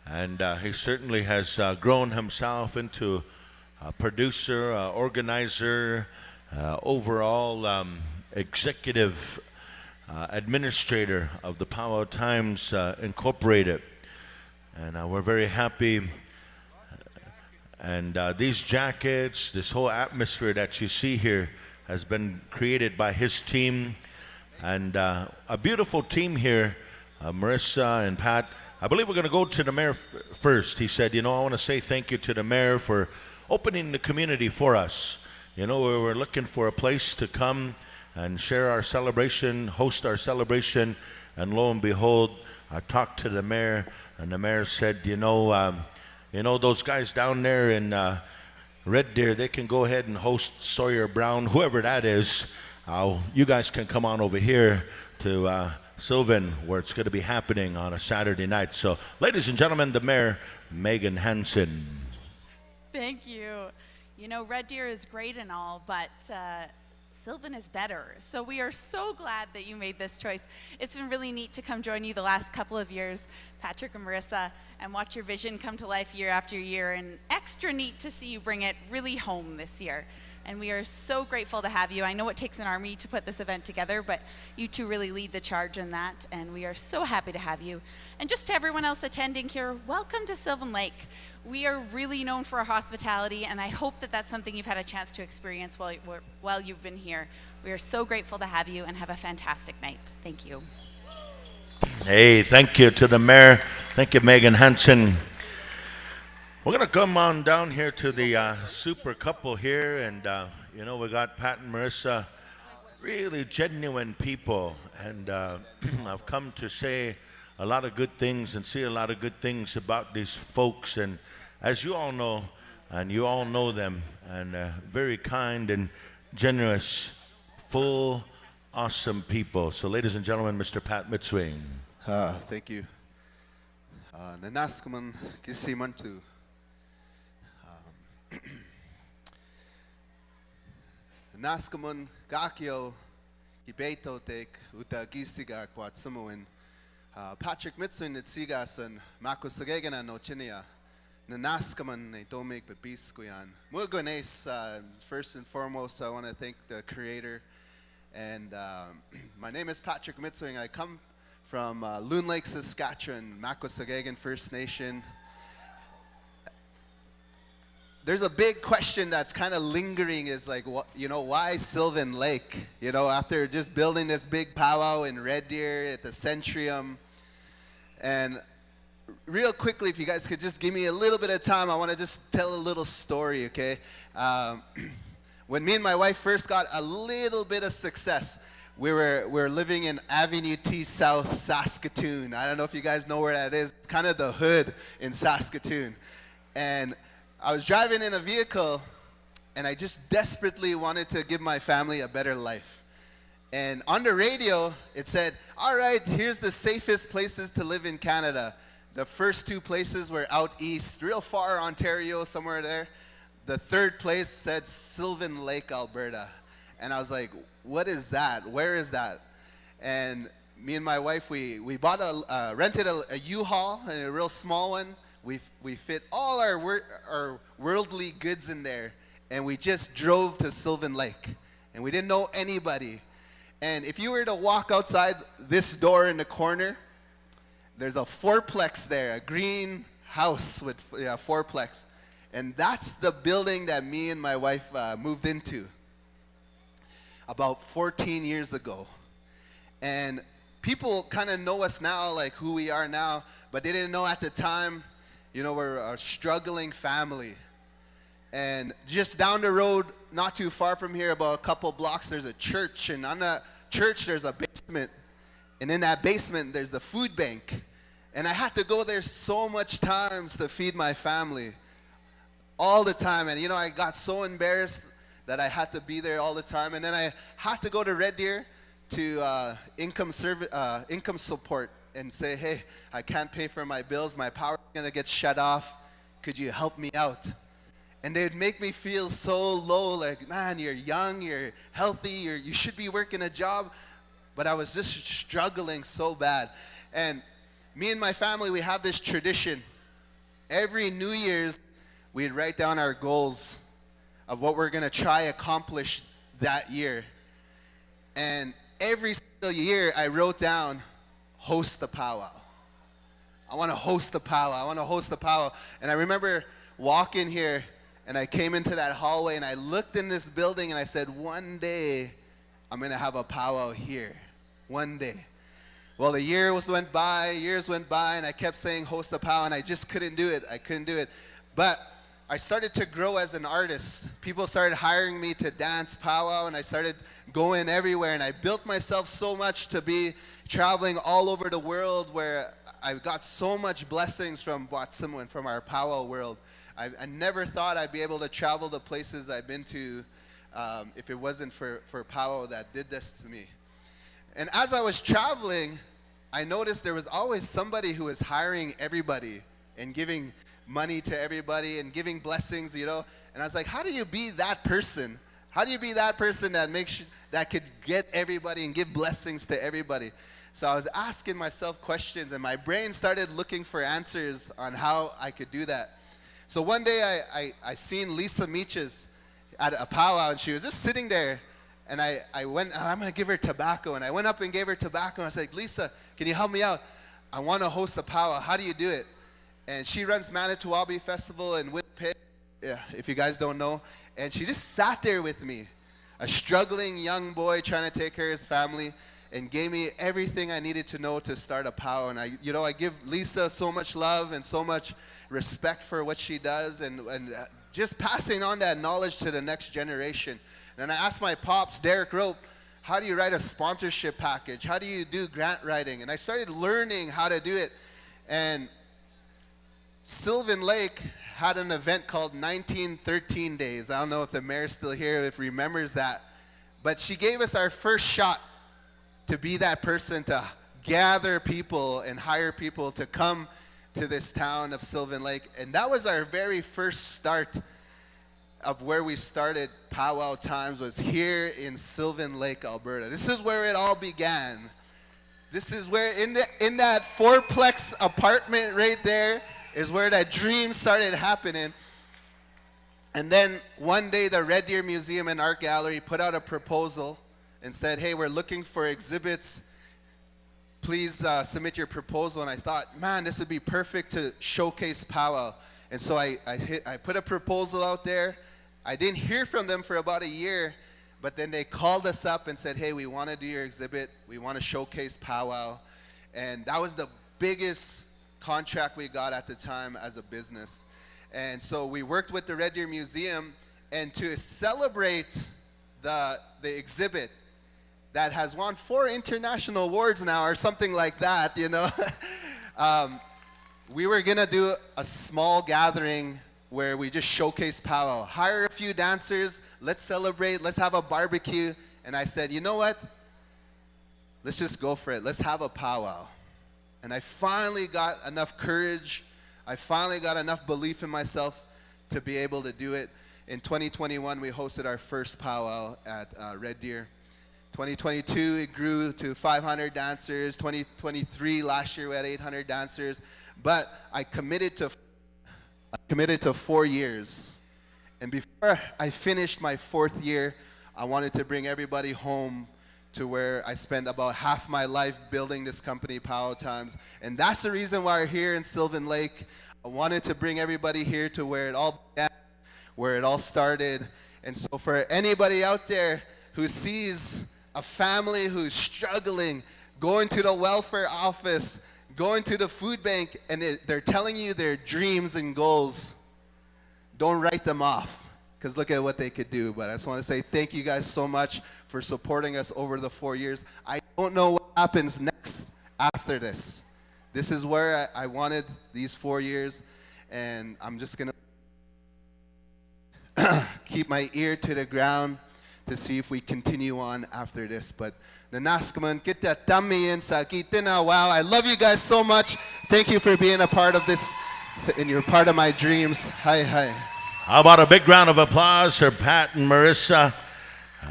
And he certainly has grown himself into a producer, organizer, overall executive administrator of the Powwow Times Incorporated. And we're very happy. And these jackets, this whole atmosphere that you see here has been created by his team. And a beautiful team here, Marissa and Pat. I believe we're going to go to the mayor first. He said, you know, I want to say thank you to the mayor for opening the community for us. You know, we were looking for a place to come and share our celebration, host our celebration, and lo and behold, I talked to the mayor, and the mayor said, you know, those guys down there in Red Deer, they can go ahead and host Sawyer Brown, whoever that is. You guys can come on over here to Sylvan, where it's going to be happening on a Saturday night. So, ladies and gentlemen, the mayor, Megan Hansen. Thank you. You know, Red Deer is great and all, but Sylvan is better. So we are so glad that you made this choice. It's been really neat to come join you the last couple of years, Patrick and Marissa, and watch your vision come to life year after year, and extra neat to see you bring it really home this year. And we are so grateful to have you. I know it takes an army to put this event together, but you two really lead the charge in that, and we are so happy to have you. And just to everyone else attending here, welcome to Sylvan Lake. We are really known for our hospitality, and I hope that that's something you've had a chance to experience while you've been here. We are so grateful to have you, and have a fantastic night. Thank you. Hey, thank you to the mayor. Thank you, Megan Hansen. We're going to come on down here to the super couple here, and you know, we got Pat and Marissa, really genuine people, and I've come to say a lot of good things and see a lot of good things about these folks, and as you all know, and you all know them, and very kind and generous, full, awesome people. So ladies and gentlemen, Mr. Pat Mitzwing. Thank you. Nanaskaman Kisimantu. Naskaman Gakio Gibeto tek uta gisiga kwat samuin. Patrick Mitzwin at Sigasan Mako Sagegana no Chinia. Nanaskaman ne Domik Babiskuyan. Mugunes, first and foremost, I want to thank the creator. And my name is Patrick Mitzwing. I come from Loon Lake, Saskatchewan, Mako-Sagagan First Nation. There's a big question that's kind of lingering, is like, what, you know, why Sylvan Lake? You know, after just building this big powwow in Red Deer at the Centrium. And real quickly, if you guys could just give me a little bit of time, I want to just tell a little story, okay? When me and my wife first got a little bit of success, we were living in Avenue T South, Saskatoon. I don't know if you guys know where that is. It's kind of the hood in Saskatoon. And I was driving in a vehicle, and I just desperately wanted to give my family a better life. And on the radio, it said, all right, here's the safest places to live in Canada. The first two places were out east, real far, Ontario, somewhere there. The third place said Sylvan Lake, Alberta. And I was like, what is that? Where is that? And me and my wife, we bought rented a U-Haul, and a real small one. We fit all our worldly goods in there, and we just drove to Sylvan Lake. And we didn't know anybody. And if you were to walk outside this door in the corner, there's a fourplex there, a green house with fourplex. And that's the building that me and my wife moved into about 14 years ago. And people kind of know us now, like who we are now, but they didn't know at the time, you know, we're a struggling family. And just down the road, not too far from here, about a couple blocks, there's a church. And on the church, there's a basement. And in that basement, there's the food bank. And I had to go there so much times to feed my family. All the time. And, you know, I got so embarrassed that I had to be there all the time. And then I had to go to Red Deer to income support and say, hey, I can't pay for my bills. My power's going to get shut off. Could you help me out? And they'd make me feel so low, like, man, you're young, you're healthy, you should be working a job. But I was just struggling so bad. And me and my family, we have this tradition. Every New Year's, we'd write down our goals of what we're going to try accomplish that year. And every single year, I wrote down, host the powwow. I want to host the powwow. I want to host the powwow. And I remember walking here, and I came into that hallway, and I looked in this building, and I said, one day, I'm going to have a powwow here. One day. Well, the years went by, and I kept saying host the powwow, and I just couldn't do it. I couldn't do it. But I started to grow as an artist. People started hiring me to dance powwow, and I started going everywhere, and I built myself so much to be traveling all over the world, where I got so much blessings from Watsimwan, from our powwow world. I never thought I'd be able to travel the places I've been to if it wasn't for powwow that did this to me. And as I was traveling, I noticed there was always somebody who was hiring everybody and giving money to everybody and giving blessings, you know. And I was like, how do you be that person? How do you be that person that could get everybody and give blessings to everybody? So I was asking myself questions, and my brain started looking for answers on how I could do that. So one day I seen Lisa Meaches at a powwow, and she was just sitting there, and I went, I'm going to give her tobacco. And I went up and gave her tobacco, and I was like, Lisa, can you help me out? I want to host a powwow. How do you do it? And she runs Manitowoc Festival in Winnipeg, if you guys don't know. And she just sat there with me, a struggling young boy trying to take care of his family, and gave me everything I needed to know to start a powwow. And I give Lisa so much love and so much respect for what she does, and just passing on that knowledge to the next generation. And I asked my pops, Derek Rope, how do you write a sponsorship package? How do you do grant writing? And I started learning how to do it. And Sylvan Lake had an event called 1913 Days. I don't know if the mayor's still here, if remembers that. But she gave us our first shot to be that person to gather people and hire people to come to this town of Sylvan Lake. And that was our very first start of where we started Powwow Times, was here in Sylvan Lake, Alberta. This is where it all began. This is where, in that fourplex apartment right there, is where that dream started happening. And then one day the Red Deer Museum and Art Gallery put out a proposal and said, hey, we're looking for exhibits. Please submit your proposal. And I thought, man, this would be perfect to showcase powwow. And so I put a proposal out there. I didn't hear from them for about a year, but then they called us up and said, hey, we want to do your exhibit. We want to showcase powwow. And that was the biggest contract we got at the time as a business. And so we worked with the Red Deer Museum, and to celebrate the exhibit that has won 4 international awards now or something like that, you know, we were going to do a small gathering where we just showcase powwow. Hire a few dancers, let's celebrate, let's have a barbecue. And I said, you know what? Let's just go for it. Let's have a powwow. And I finally got enough courage. I finally got enough belief in myself to be able to do it. In 2021, we hosted our first powwow at Red Deer. 2022, it grew to 500 dancers. 2023, last year, we had 800 dancers. But I committed to 4 years. And before I finished my 4th year, I wanted to bring everybody home to where I spent about half my life building this company, Powwow Times. And that's the reason why we're here in Sylvan Lake. I wanted to bring everybody here to where it all began, where it all started. And so for anybody out there who sees a family who's struggling, going to the welfare office, going to the food bank, and they're telling you their dreams and goals, don't write them off, because look at what they could do. But I just want to say thank you guys so much for supporting us over the 4 years. I don't know what happens next after this. This is where I wanted these 4 years, and I'm just going to keep my ear to the ground to see if we continue on after this. But the Naskaman, get that tummy in sa kitina. Wow, I love you guys so much. Thank you for being a part of this, and you're part of my dreams. Hi, hi. How about a big round of applause for Pat and Marissa?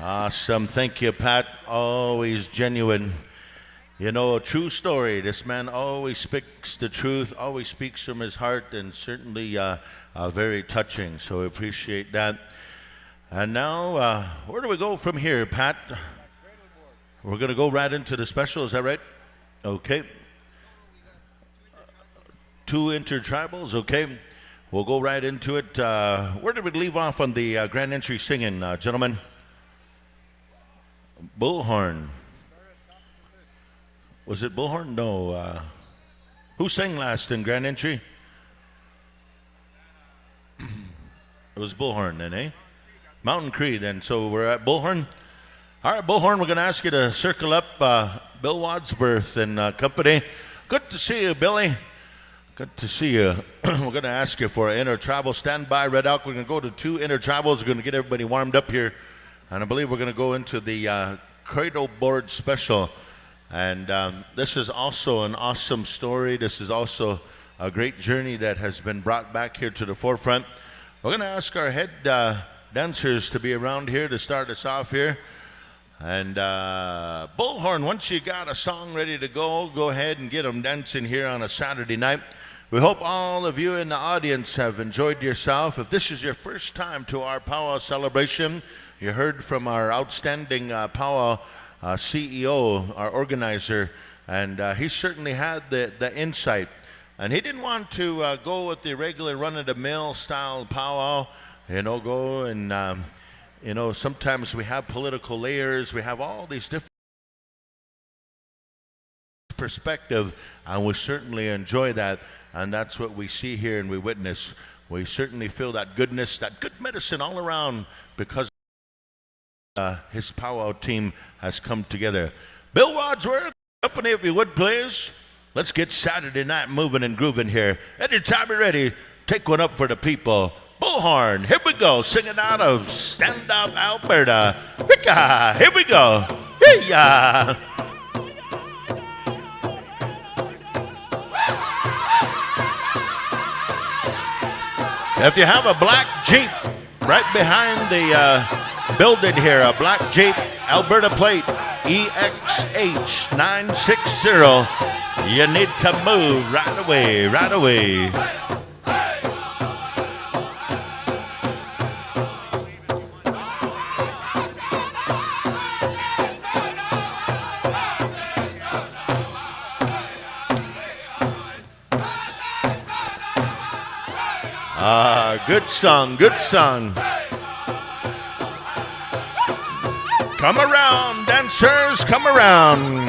Awesome. Thank you, Pat. Always genuine. You know, a true story. This man always speaks the truth, always speaks from his heart, and certainly very touching. So I appreciate that. And now, where do we go from here, Pat? We're going to go right into the special. Is that right? Okay. 2 intertribals. Okay. We'll go right into it. Where did we leave off on the grand entry singing, gentlemen? Bullhorn. Was it Bullhorn? No. Who sang last in grand entry? It was Bullhorn then, eh? Mountain Creed. And so we're at Bullhorn. All right, Bullhorn, we're going to ask you to circle up Bill Wadsworth and company. Good to see you, Billy. Good to see you. We're going to ask you for an Intertribal. Stand by, Red Elk. We're going to go to 2 Intertribals. We're going to get everybody warmed up here. And I believe we're going to go into the Cradle Board Special. And this is also an awesome story. This is also a great journey that has been brought back here to the forefront. We're going to ask our head dancers to be around here to start us off here. And Bullhorn, once you got a song ready to go ahead and get them dancing here on a Saturday night. We hope all of you in the audience have enjoyed yourself. If this is your first time to our powwow celebration, you heard from our outstanding powwow CEO, our organizer, and he certainly had the insight. And he didn't want to go with the regular run-of-the-mill style powwow, go and, sometimes we have political layers, we have all these different perspectives, and we certainly enjoy that, and that's what we see here and we witness. We certainly feel that goodness, that good medicine all around because his powwow team has come together. Bill Wadsworth, company, if you would please. Let's get Saturday night moving and grooving here. Anytime you're ready, take one up for the people. Bullhorn, here we go, singing out of Stand Up Alberta. Wicca, here we go. Hey-ya. If you have a black Jeep right behind the building here, a black Jeep, Alberta plate, EXH960, you need to move right away, right away. Good song, good song. Come around, dancers, come around.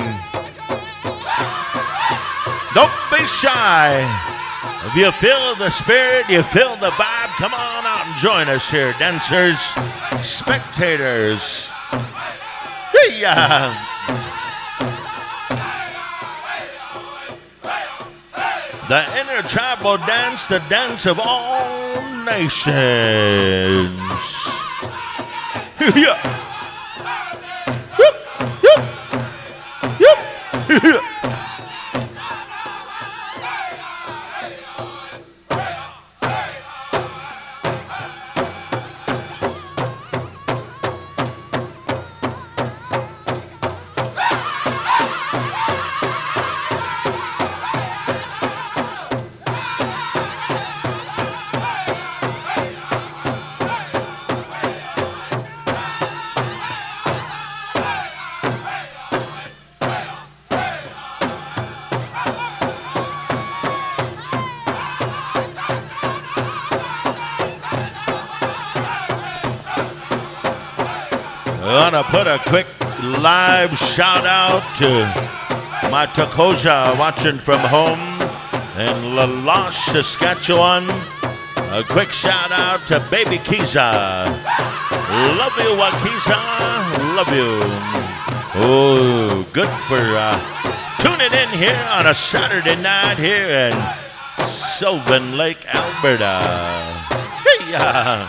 Don't be shy. If you feel the spirit, you feel the vibe, come on out and join us here, dancers, spectators. Hey-ya. The Intertribal dance, the dance of all nations. Yeah. I want to put a quick live shout out to my Takoja watching from home in La Loche, Saskatchewan. A quick shout out to baby Kiza. Love you, Wakiza. Love you. Oh, good for tuning in here on a Saturday night here in Sylvan Lake, Alberta. Hey-ya.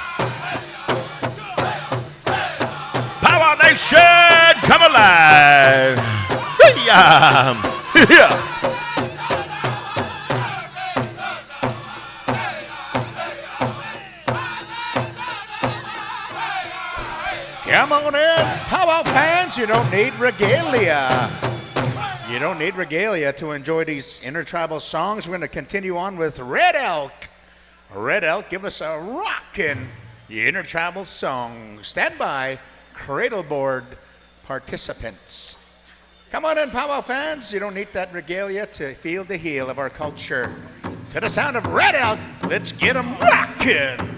Powwow Nation, come alive! Yeah. Come on in, powwow fans. You don't need regalia. You don't need regalia to enjoy these intertribal songs. We're going to continue on with Red Elk. Red Elk, give us a rockin' intertribal song. Stand by. Cradleboard participants. Come on in, powwow fans. You don't need that regalia to feel the heel of our culture. To the sound of Red Elk, let's get 'em rockin'.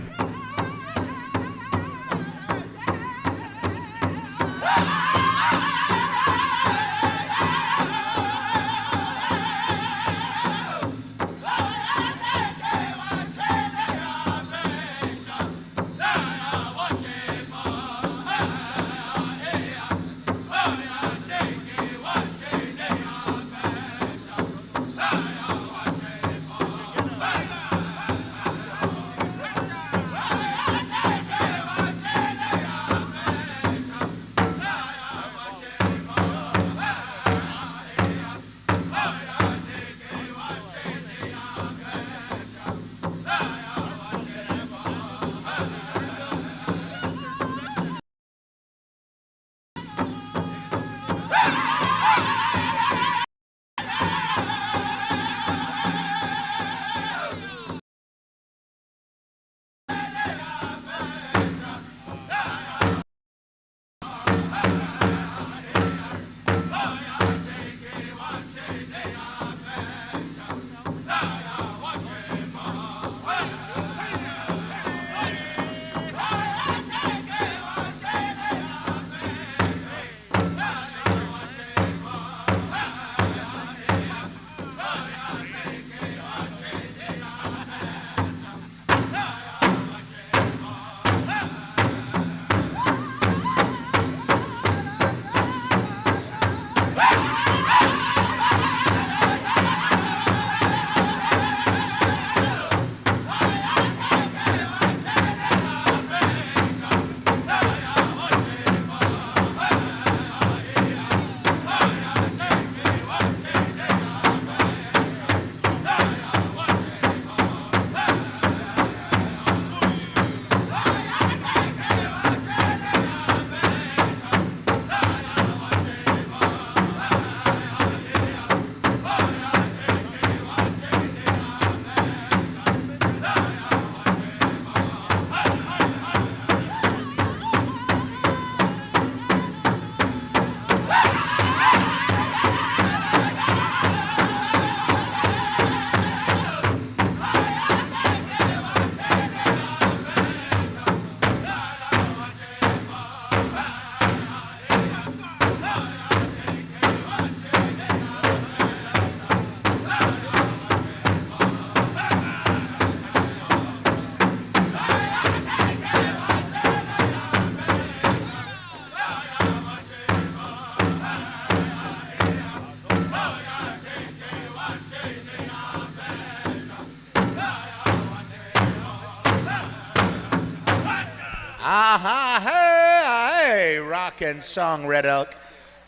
rock and song, Red Elk.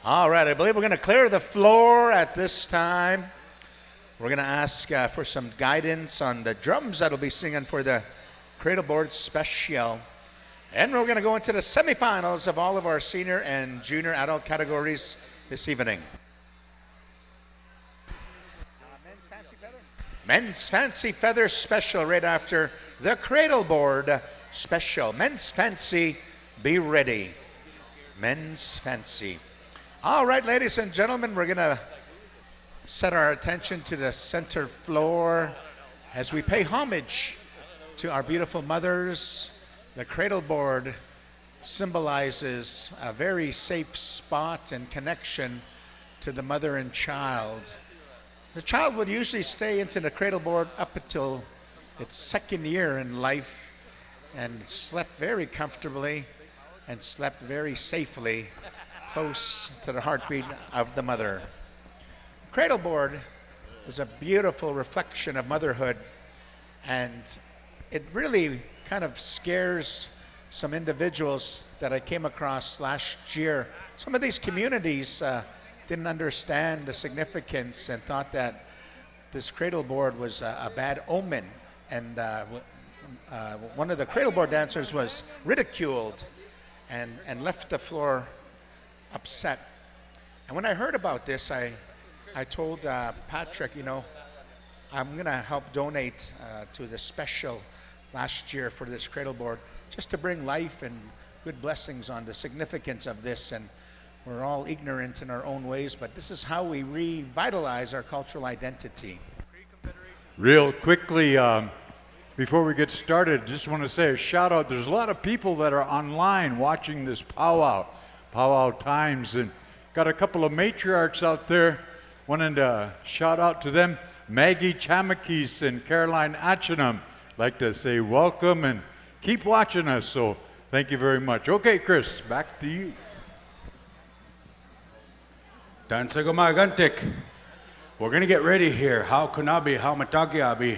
All right, I believe we're going to clear the floor at this time. We're going to ask for some guidance on the drums that'll be singing for the Cradle Board Special. And we're going to go into the semifinals of all of our senior and junior adult categories this evening. Men's Fancy Feather Special right after the Cradle Board Special. Men's Fancy, be ready. Men's Fancy. All right, ladies and gentlemen, we're going to set our attention to the center floor as we pay homage to our beautiful mothers. The Cradle Board symbolizes a very safe spot and connection to the mother and child. The child would usually stay into the Cradle Board up until its second year in life and slept very comfortably and slept very safely close to the heartbeat of the mother. The Cradle Board is a beautiful reflection of motherhood, and it really kind of scares some individuals that I came across last year. Some of these communities didn't understand the significance and thought that this Cradle Board was a bad omen, and one of the Cradle Board dancers was ridiculed and left the floor upset. And when I heard about this, I told Patrick, you know, I'm going to help donate to the special last year for this Cradle Board, just to bring life and good blessings on the significance of this. And we're all ignorant in our own ways, but this is how we revitalize our cultural identity. Real quickly, before we get started, just want to say a shout out. There's a lot of people that are online watching this powwow, Powwow Times, and got a couple of matriarchs out there. Wanted to shout out to them. Maggie Chamakis and Caroline Achenam. Like to say welcome and keep watching us. So thank you very much. Okay, Chris, back to you. Dansa gumagantik. We're going to get ready here. How kunabi, how matagiabi.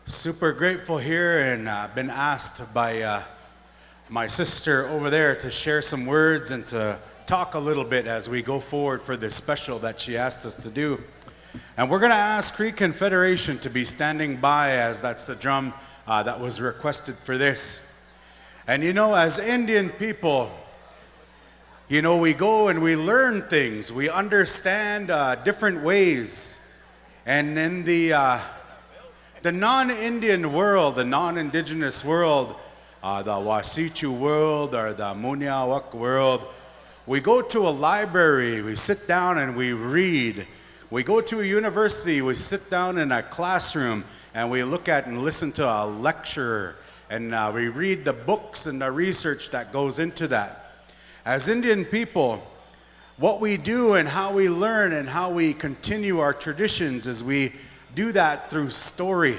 Super grateful here, and been asked by my sister over there to share some words and to talk a little bit as we go forward for this special that she asked us to do. And we're going to ask Cree Confederation to be standing by, as that's the drum that was requested for this. And you know, as Indian people, you know, we go and we learn things. We understand different ways. And in the non-Indian world, the non-Indigenous world, the Wasichu world or the Muniawak world, we go to a library, we sit down and we read. We go to a university, we sit down in a classroom and we look at and listen to a lecturer, and we read the books and the research that goes into that. As Indian people, what we do and how we learn and how we continue our traditions is we do that through story.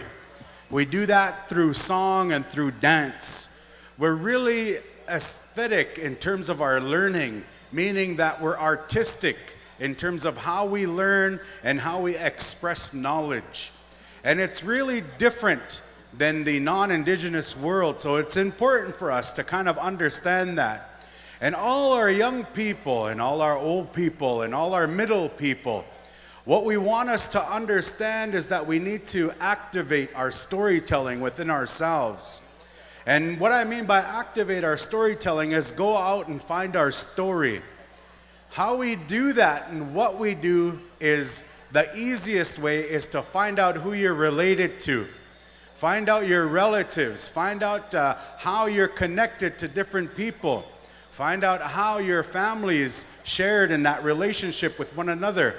We do that through song and through dance. We're really aesthetic in terms of our learning, meaning that we're artistic in terms of how we learn and how we express knowledge. And it's really different than the non-Indigenous world, so it's important for us to kind of understand that. And all our young people and all our old people and all our middle people, what we want us to understand is that we need to activate our storytelling within ourselves. And what I mean by activate our storytelling is go out and find our story. How we do that and what we do is the easiest way is to find out who you're related to. Find out your relatives. Find out how you're connected to different people. Find out how your families shared in that relationship with one another.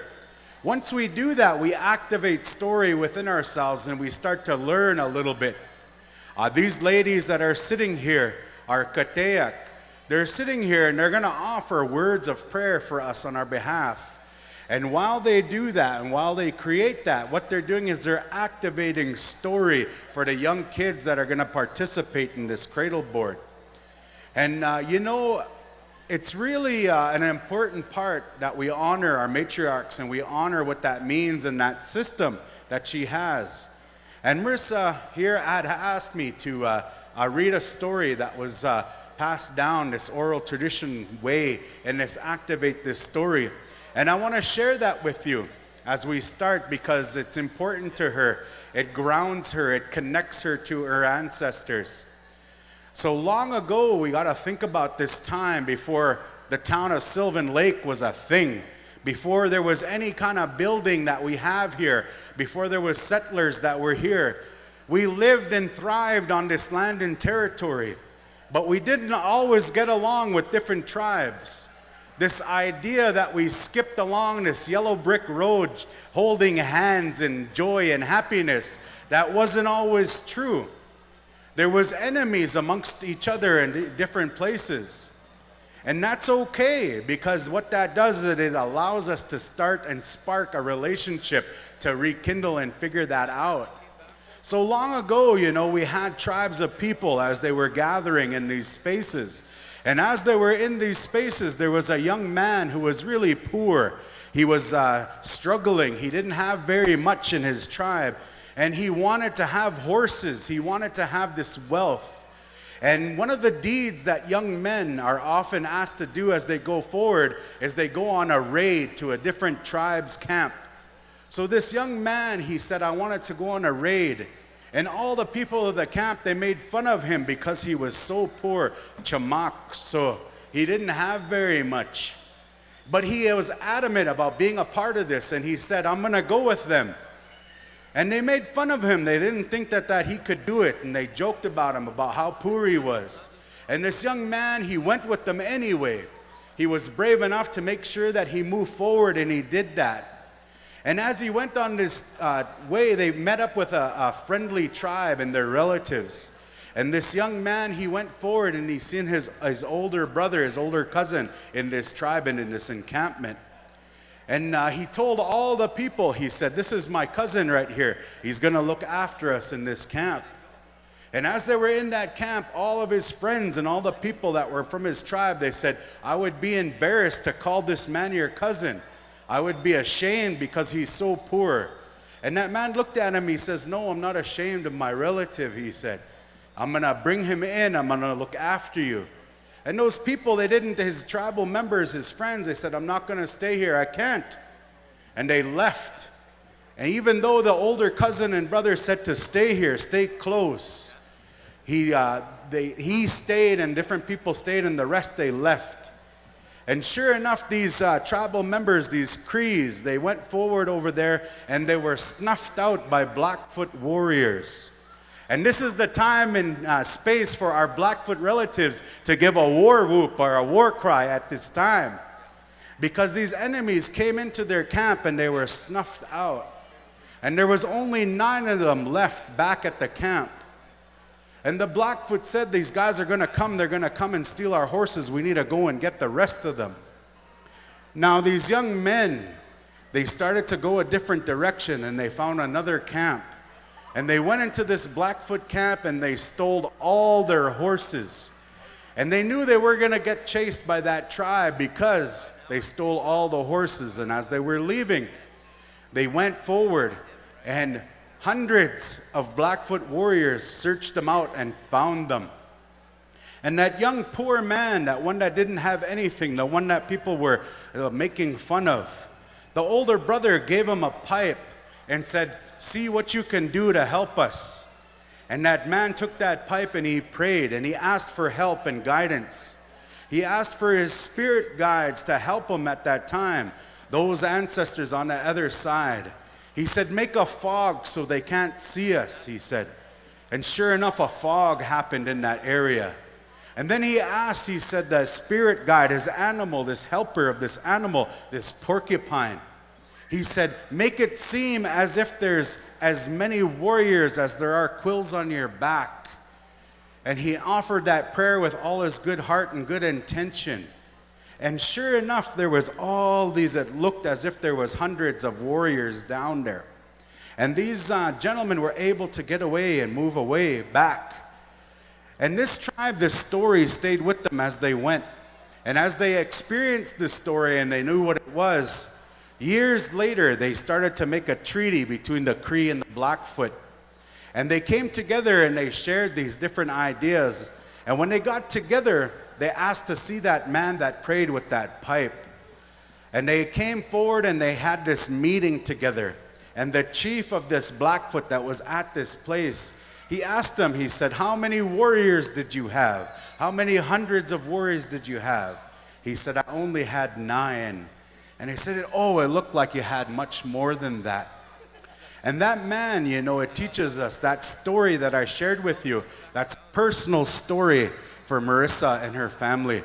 Once we do that, we activate story within ourselves and we start to learn a little bit. These ladies that are sitting here are Kateak. They're sitting here and they're going to offer words of prayer for us on our behalf. And while they do that and while they create that, what they're doing is they're activating story for the young kids that are going to participate in this Cradle Board. And you know, it's really an important part that we honor our matriarchs and we honor what that means in that system that she has. And Marissa here had asked me to read a story that was passed down this oral tradition way, and this activate this story. And I want to share that with you as we start, because it's important to her. It grounds her, it connects her to her ancestors. So long ago, we got to think about this time before the town of Sylvan Lake was a thing, before there was any kind of building that we have here, before there was settlers that were here. We lived and thrived on this land and territory, but we didn't always get along with different tribes. This idea that we skipped along this yellow brick road holding hands in joy and happiness, that wasn't always true. There was enemies amongst each other in different places. And that's okay, because what that does is it allows us to start and spark a relationship to rekindle and figure that out. So long ago, you know, we had tribes of people as they were gathering in these spaces. And as they were in these spaces, there was a young man who was really poor. He was struggling. He didn't have very much in his tribe. And he wanted to have horses. He wanted to have this wealth. And one of the deeds that young men are often asked to do as they go forward is they go on a raid to a different tribe's camp. So this young man, he said, I wanted to go on a raid. And all the people of the camp, they made fun of him because he was so poor. Chamak, so he didn't have very much. But he was adamant about being a part of this, and he said, I'm going to go with them. And they made fun of him. They didn't think that he could do it, and they joked about him, about how poor he was. And this young man, he went with them anyway. He was brave enough to make sure that he moved forward, and he did that. And as he went on this way, they met up with a friendly tribe and their relatives. And this young man, he went forward and he seen his older brother, his older cousin in this tribe and in this encampment. And he told all the people, he said, this is my cousin right here. He's going to look after us in this camp. And as they were in that camp, all of his friends and all the people that were from his tribe, they said, I would be embarrassed to call this man your cousin. I would be ashamed because he's so poor. And that man looked at him, he says, no, I'm not ashamed of my relative, he said. I'm going to bring him in, I'm going to look after you. And those people, they didn't, his tribal members, his friends, they said, I'm not going to stay here, I can't. And they left. And even though the older cousin and brother said to stay here, stay close, he stayed and different people stayed and the rest they left. And sure enough, these tribal members, these Crees, they went forward over there and they were snuffed out by Blackfoot warriors. And this is the time and space for our Blackfoot relatives to give a war whoop or a war cry at this time. Because these enemies came into their camp and they were snuffed out. And there was only 9 of them left back at the camp. And the Blackfoot said, these guys are going to come, they're going to come and steal our horses. We need to go and get the rest of them. Now these young men, they started to go a different direction and they found another camp. And they went into this Blackfoot camp and they stole all their horses. And they knew they were going to get chased by that tribe because they stole all the horses. And as they were leaving, they went forward and hundreds of Blackfoot warriors searched them out and found them. And that young poor man, that one that didn't have anything, the one that people were making fun of, the older brother gave him a pipe and said, see what you can do to help us. And that man took that pipe and he prayed and he asked for help and guidance. He asked for his spirit guides to help him at that time, those ancestors on the other side. He said, make a fog so they can't see us, he said. And sure enough, a fog happened in that area. And then he asked, he said, the spirit guide, his animal, this helper of this animal, this porcupine, he said, make it seem as if there's as many warriors as there are quills on your back. And he offered that prayer with all his good heart and good intention. And sure enough, there was all these, it looked as if there was hundreds of warriors down there. And these gentlemen were able to get away and move away back. And this tribe, this story stayed with them as they went. And as they experienced this story and they knew what it was, years later, they started to make a treaty between the Cree and the Blackfoot. And they came together and they shared these different ideas. And when they got together, they asked to see that man that prayed with that pipe. And they came forward and they had this meeting together. And the chief of this Blackfoot that was at this place, he asked them, he said, how many warriors did you have? How many hundreds of warriors did you have? He said, I only had 9. And he said, oh, it looked like you had much more than that. And that man, you know, it teaches us that story that I shared with you. That's a personal story for Marissa and her family.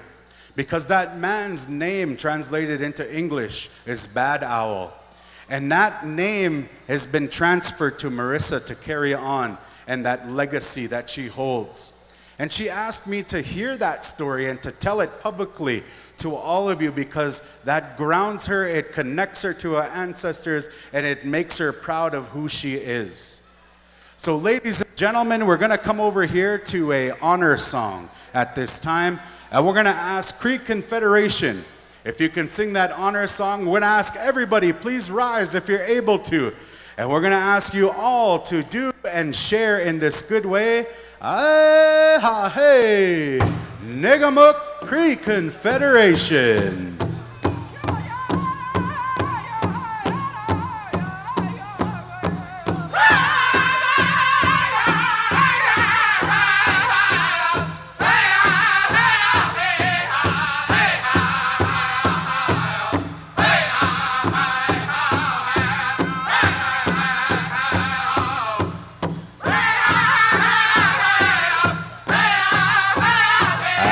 Because that man's name translated into English is Bad Owl. And that name has been transferred to Marissa to carry on and that legacy that she holds. And she asked me to hear that story and to tell it publicly to all of you because that grounds her, it connects her to her ancestors, and it makes her proud of who she is. So ladies and gentlemen, we're gonna come over here to a honor song at this time, and we're gonna ask Cree Confederation, if you can sing that honor song. We're gonna ask everybody, please rise if you're able to. And we're gonna ask you all to do and share in this good way. Aye, ha, hey, Negamuk Cree Confederation.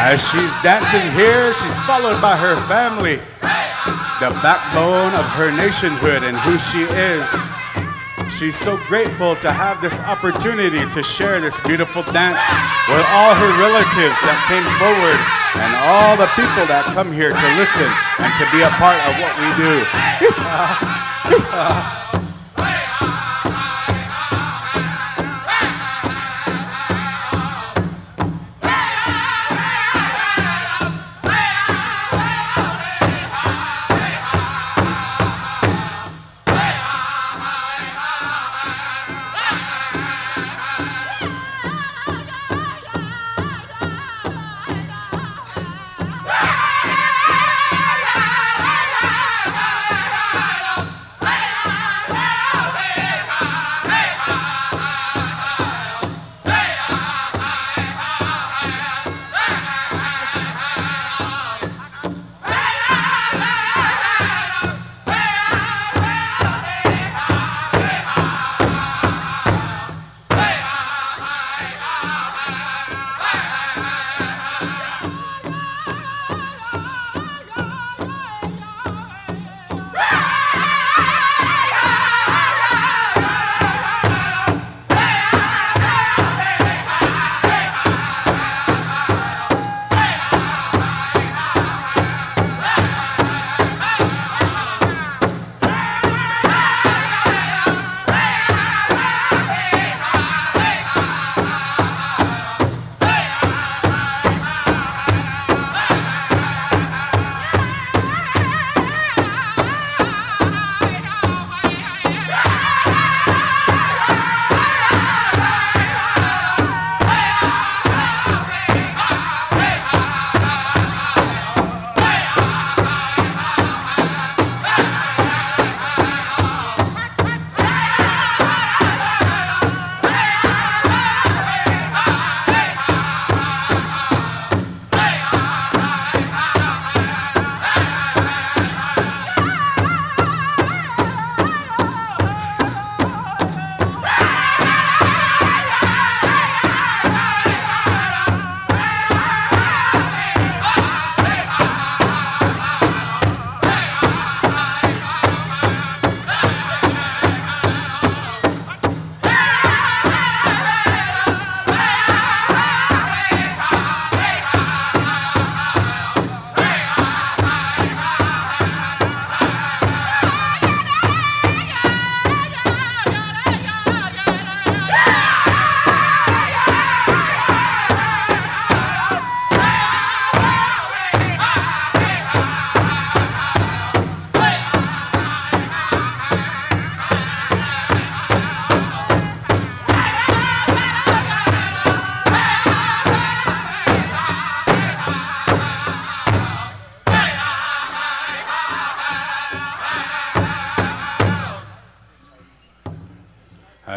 As she's dancing here, she's followed by her family, the backbone of her nationhood and who she is. She's so grateful to have this opportunity to share this beautiful dance with all her relatives that came forward and all the people that come here to listen and to be a part of what we do.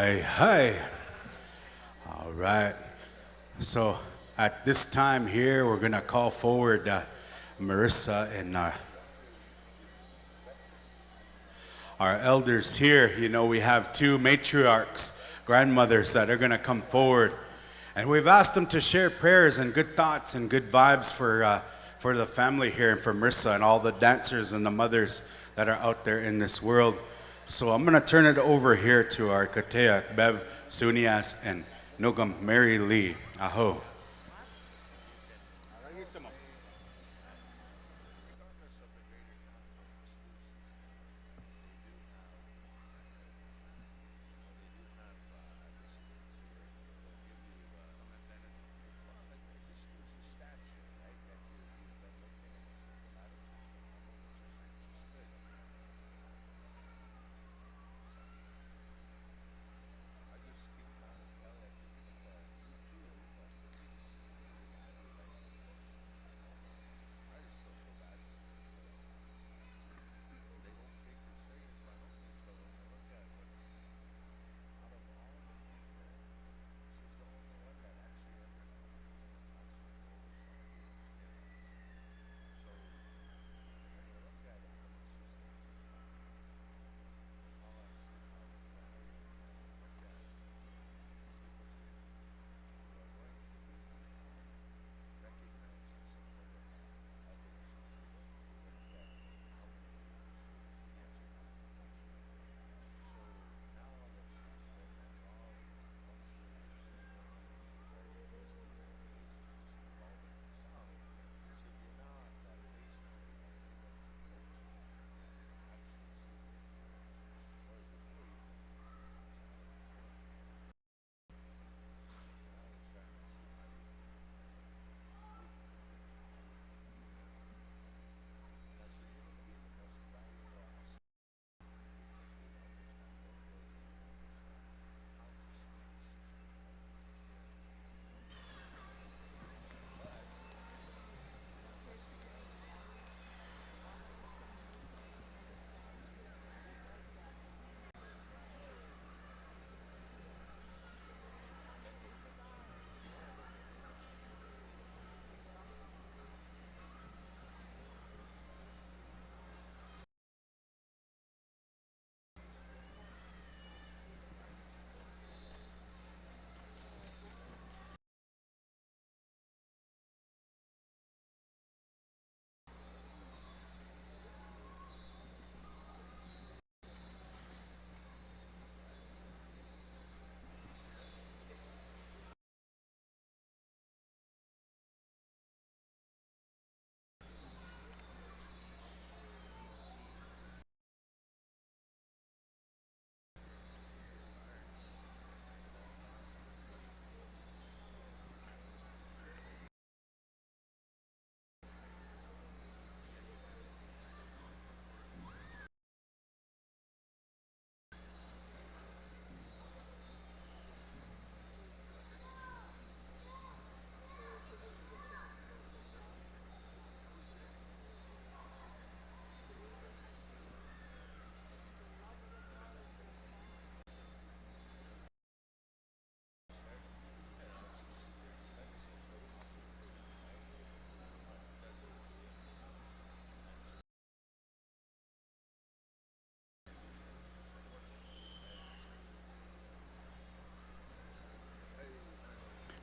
Hi, hi. All right. So at this time here, we're going to call forward Marissa and our elders here. You know, we have two matriarchs, grandmothers that are going to come forward. And we've asked them to share prayers and good thoughts and good vibes for the family here and for Marissa and all the dancers and the mothers that are out there in this world. So I'm going to turn it over here to our Katea, Bev Sunias, and Nogam Mary Lee. Aho.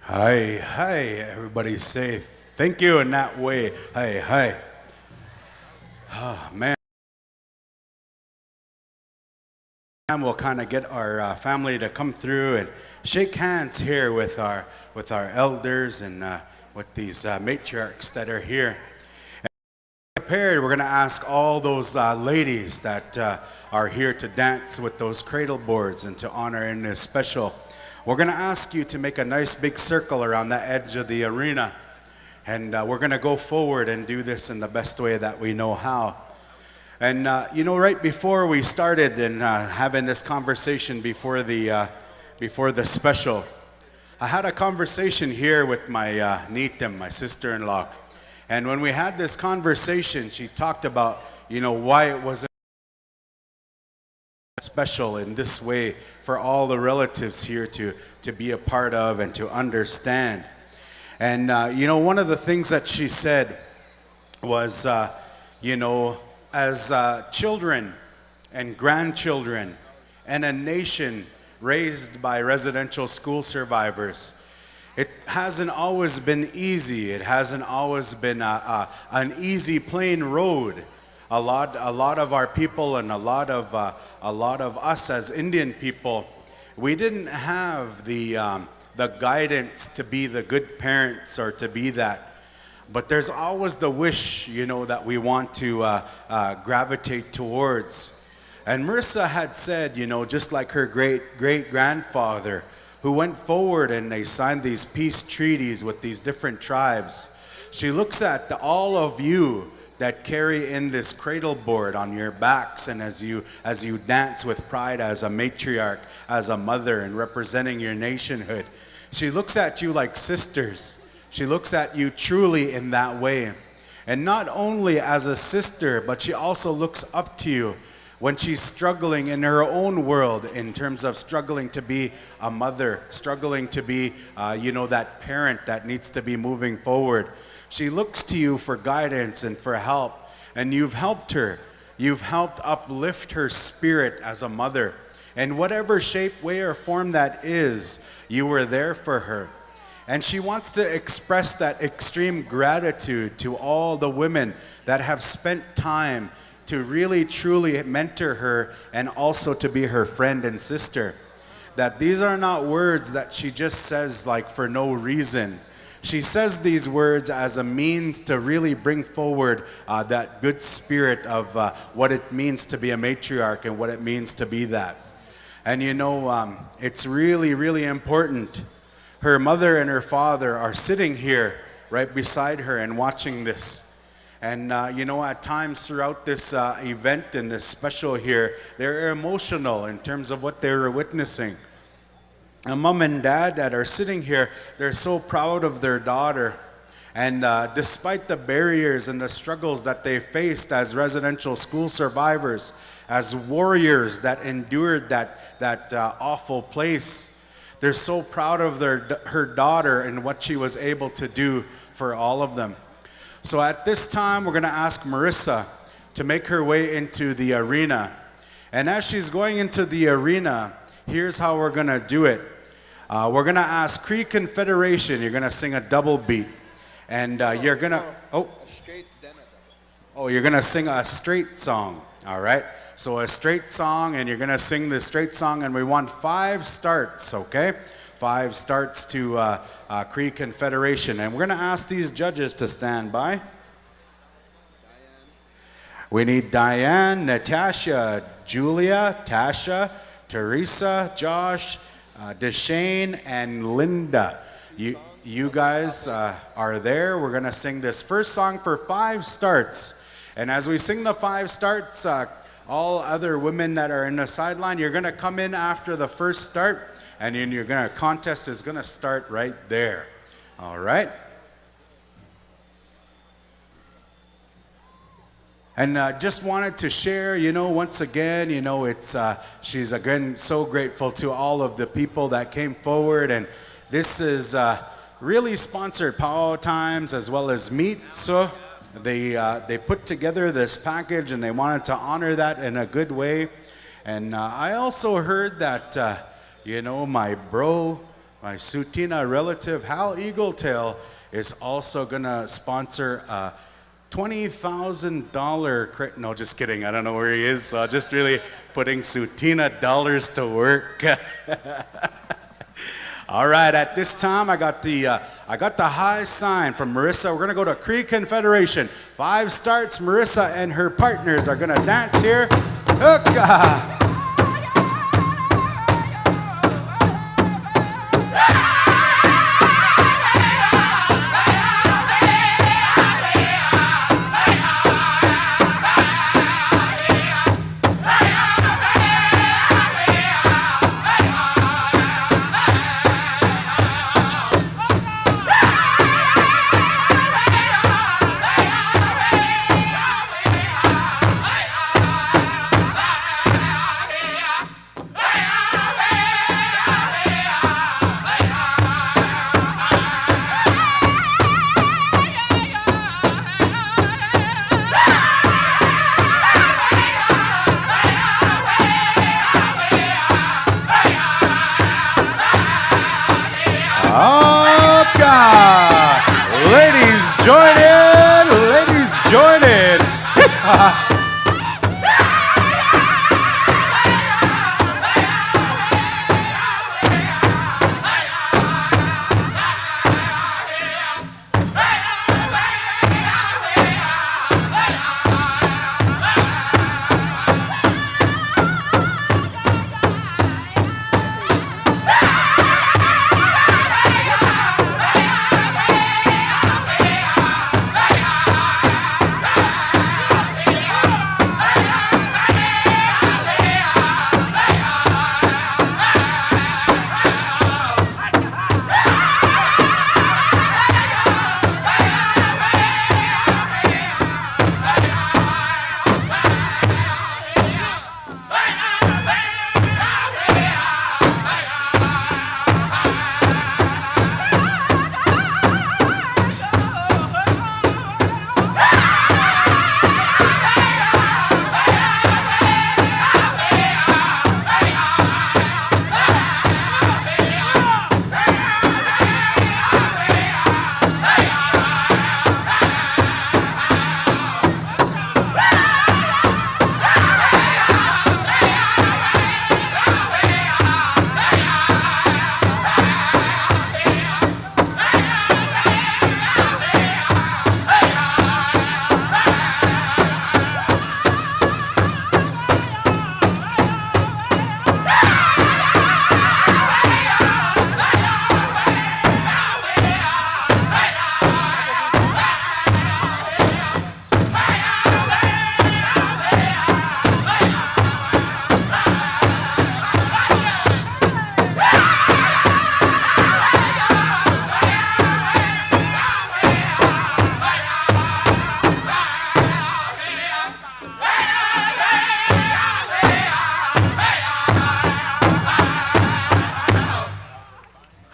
Hi, hi, everybody say thank you in that way. Hi, hi. Oh, man. We'll kind of get our family to come through and shake hands here with our elders and with these matriarchs that are here. And prepared, we're going to ask all those ladies that are here to dance with those cradle boards and to honor in this special. We're going to ask you to make a nice big circle around the edge of the arena. And we're going to go forward and do this in the best way that we know how. And you know, right before we started and having this conversation before the special, I had a conversation here with my Nitem, my sister-in-law. And when we had this conversation, she talked about, you know, why it wasn't special in this way for all the relatives here to be a part of and to understand. And, you know, one of the things that she said was, you know, as children and grandchildren and a nation raised by residential school survivors, it hasn't always been easy. It hasn't always been an easy, plain road. A lot of our people and a lot of us as Indian people, we didn't have the guidance to be the good parents or to be that. But there's always the wish, you know, that we want to gravitate towards. And Marissa had said, you know, just like her great-grandfather, who went forward and they signed these peace treaties with these different tribes, she looks at all of you that carry in this cradle board on your backs, and as you dance with pride as a matriarch, as a mother, and representing your nationhood, she looks at you like sisters. She looks at you truly in that way. And not only as a sister, but she also looks up to you when she's struggling in her own world, in terms of struggling to be a mother, struggling to be, you know, that parent that needs to be moving forward. She looks to you for guidance and for help, and you've helped her. You've helped uplift her spirit as a mother. And whatever shape, way, or form that is, you were there for her. And she wants to express that extreme gratitude to all the women that have spent time to really truly mentor her and also to be her friend and sister. That these are not words that she just says like for no reason. She says these words as a means to really bring forward that good spirit of what it means to be a matriarch and what it means to be that. And you know, it's really, really important. Her mother and her father are sitting here right beside her and watching this. And you know, at times throughout this event and this special here, they're emotional in terms of what they were witnessing. And mom and dad that are sitting here, they're so proud of their daughter. And despite the barriers and the struggles that they faced as residential school survivors, as warriors that endured that awful place, they're so proud of her daughter and what she was able to do for all of them. So at this time, we're going to ask Marissa to make her way into the arena. And as she's going into the arena, here's how we're going to do it. We're going to ask Cree Confederation. You're going to sing a double beat. And you're going to... you're going to sing a straight song. All right? So a straight song, and you're going to sing the straight song, and we want 5 starts, okay? 5 starts to Cree Confederation. And we're going to ask these judges to stand by. We need Diane, Natasha, Julia, Tasha, Teresa, Josh, Deshane, and Linda. You guys are there. We're going to sing this first song for 5 starts. And as we sing the 5 starts, all other women that are in the sideline, you're going to come in after the first start. And then contest is going to start right there. All right? And just wanted to share, you know, once again, you know, she's again so grateful to all of the people that came forward. And this is really sponsored Powwow Times as well as Meat. So they put together this package and they wanted to honor that in a good way. And I also heard that you know, my Sutina relative, Hal Eagletail, is also gonna sponsor a $20,000 no, just kidding, I don't know where he is, so just really putting Sutina dollars to work. All right, at this time, I got the high sign from Marissa. We're gonna go to Cree Confederation. 5 starts, Marissa and her partners are gonna dance here. Hookah!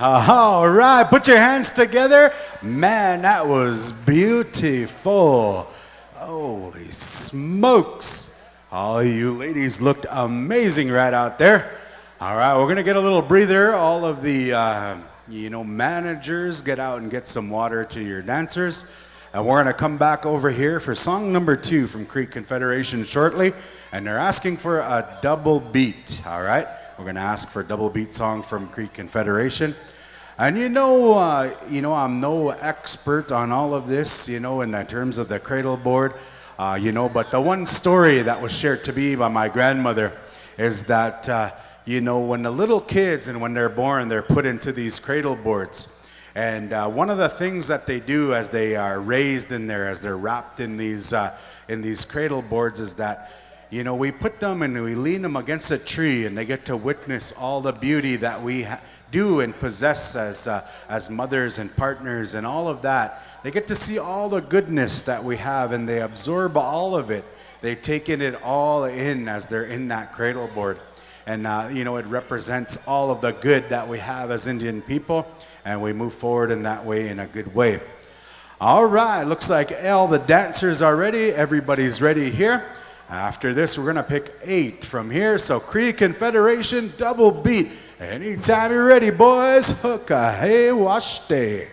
All right, put your hands together. Man, that was beautiful. Holy smokes. All you ladies looked amazing right out there. All right, we're gonna get a little breather. All of the, managers, get out and get some water to your dancers. And we're gonna come back over here for song number 2 from Creek Confederation shortly. And they're asking for a double beat, all right? We're gonna ask for a double beat song from Creek Confederation. And I'm no expert on all of this, in terms of the cradle board, but the one story that was shared to me by my grandmother is that, when the little kids and when they're born, they're put into these cradle boards. And one of the things that they do as they are raised in there, as they're wrapped in these cradle boards, is that, we put them and we lean them against a tree, and they get to witness all the beauty that we do and possess as mothers and partners and all of that. They get to see all the goodness that we have, and they absorb all of it. They take it all in as they're in that cradle board. And, it represents all of the good that we have as Indian people, and we move forward in that way, in a good way. All right, looks like all the dancers are ready. Everybody's ready here. After this, we're gonna pick 8 from here. So Cree Confederation, double beat. Anytime you're ready, boys. Hooka, hey, wash day.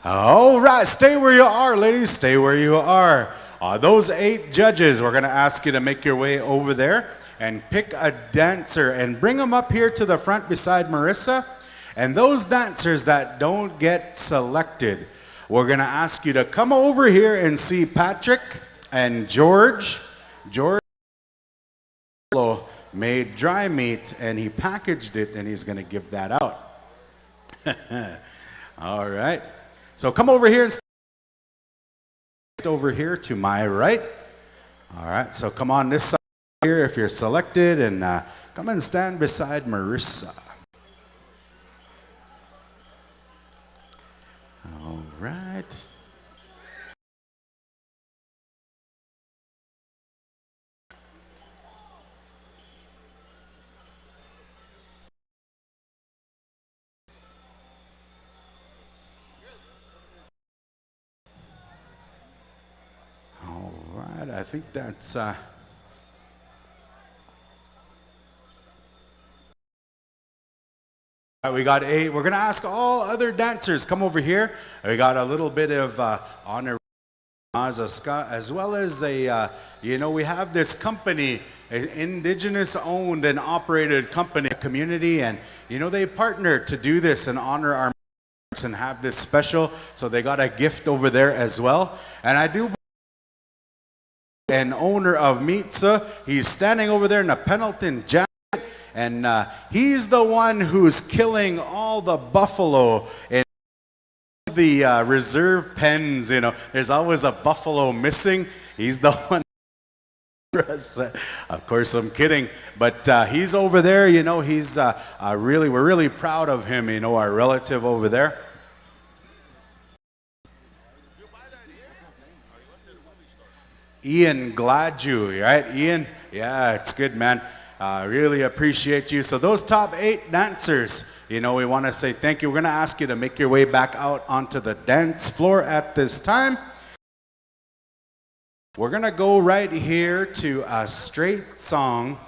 All right, stay where you are, ladies. Stay where you are. Those 8 judges, we're going to ask you to make your way over there and pick a dancer and bring them up here to the front beside Marissa. And those dancers that don't get selected, we're going to ask you to come over here and see Patrick and George. George made dry meat, and he packaged it, and he's going to give that out. All right. So come over here and stand over here to my right. All right, so come on this side here if you're selected, and come and stand beside Marissa. All right. I think that's we got 8. We're gonna ask all other dancers come over here. We got a little bit of honor as well as a we have this company, an Indigenous owned and operated company community, and they partnered to do this and honor our and have this special, so they got a gift over there as well. And I do and owner of Mitsa. He's standing over there in a Pendleton jacket, and he's the one who's killing all the buffalo in the reserve pens. You know, there's always a buffalo missing. He's the one. Of course, I'm kidding, but he's over there. You know, he's we're really proud of him. You know, our relative over there. Ian Gladue, right? Ian, yeah, it's good, man. Really appreciate you. So those top 8 dancers, you know, we want to say thank you. We're going to ask you to make your way back out onto the dance floor at this time. We're going to go right here to a straight song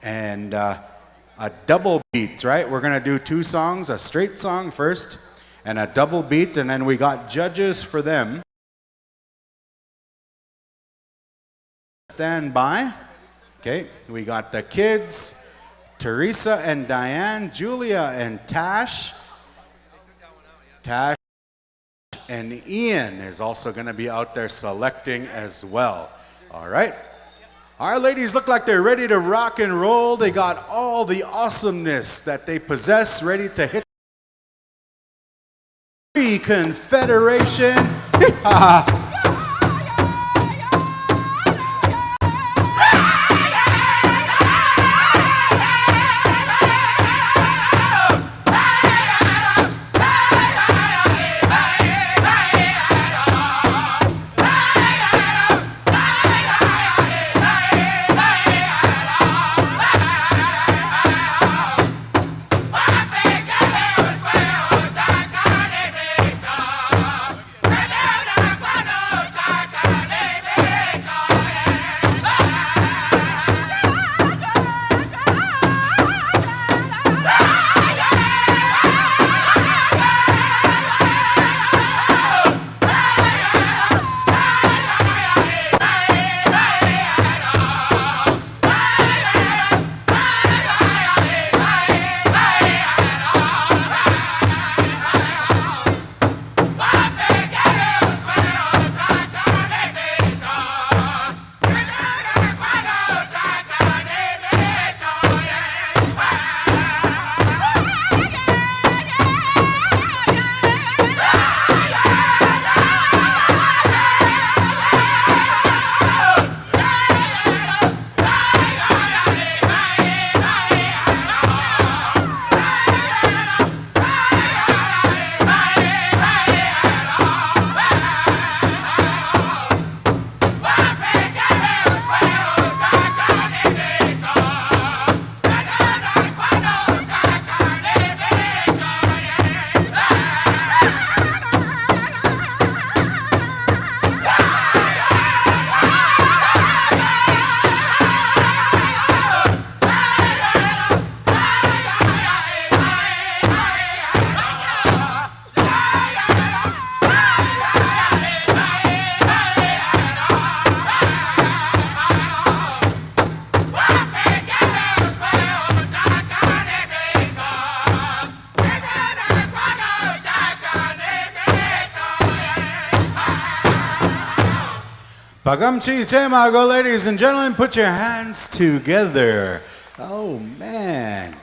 and a double beat, right? We're going to do 2 songs, a straight song first and a double beat, and then we got judges for them. Stand by. Okay, we got the kids, Teresa and Diane, Julia and Tash. Tash and Ian is also going to be out there selecting as well. All right. Our ladies look like they're ready to rock and roll. They got all the awesomeness that they possess ready to hit. Free Confederation. Pagamchi Temago, ladies and gentlemen, put your hands together. Oh man,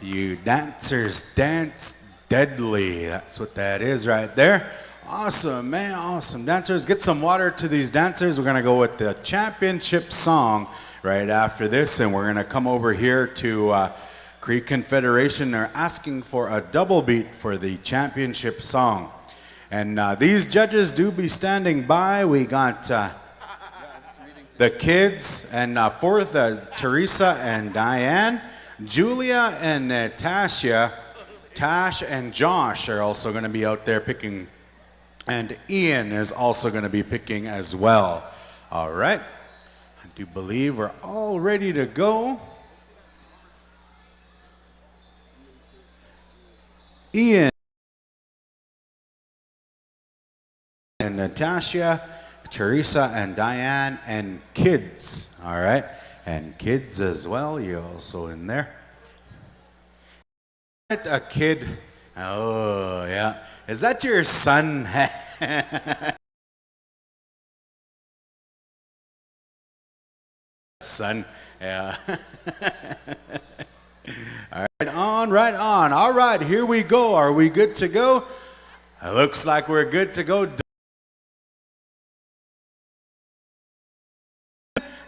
you dancers dance deadly. That's what that is right there. Awesome, man, awesome. Dancers, get some water to these dancers. We're gonna go with the championship song right after this, and we're gonna come over here to Cree Confederation. They're asking for a double beat for the championship song. And these judges do be standing by. We got the kids, and fourth, Teresa and Diane, Julia and Natasha, Tash and Josh are also going to be out there picking, and Ian is also going to be picking as well. All right, I do believe we're all ready to go. Ian and Natasha, Teresa and Diane, and kids, all right? And kids as well, you're also in there. A kid, oh yeah. Is that your son? son. Yeah. Right on, right on. All right, here we go. Are we good to go? It looks like we're good to go.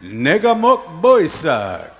Negamuk Boysak.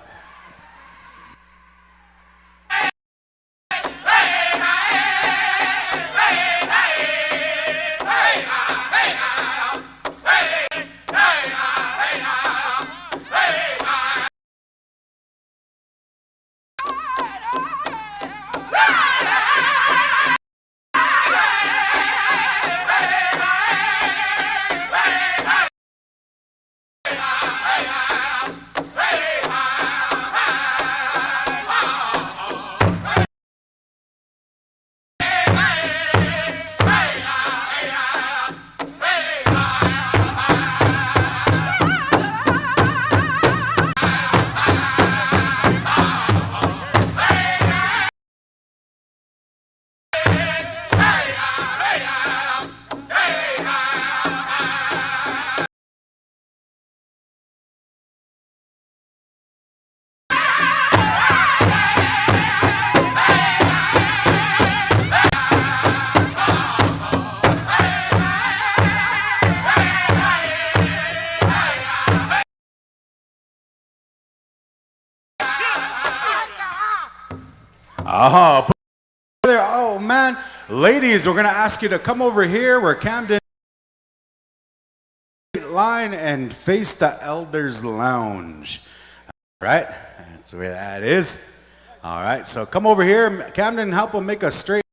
Oh, oh man, ladies, we're gonna ask you to come over here. We're Camden line and face the Elders Lounge. All right, that's the way that is. All right, so come over here, Camden, help them make a straight.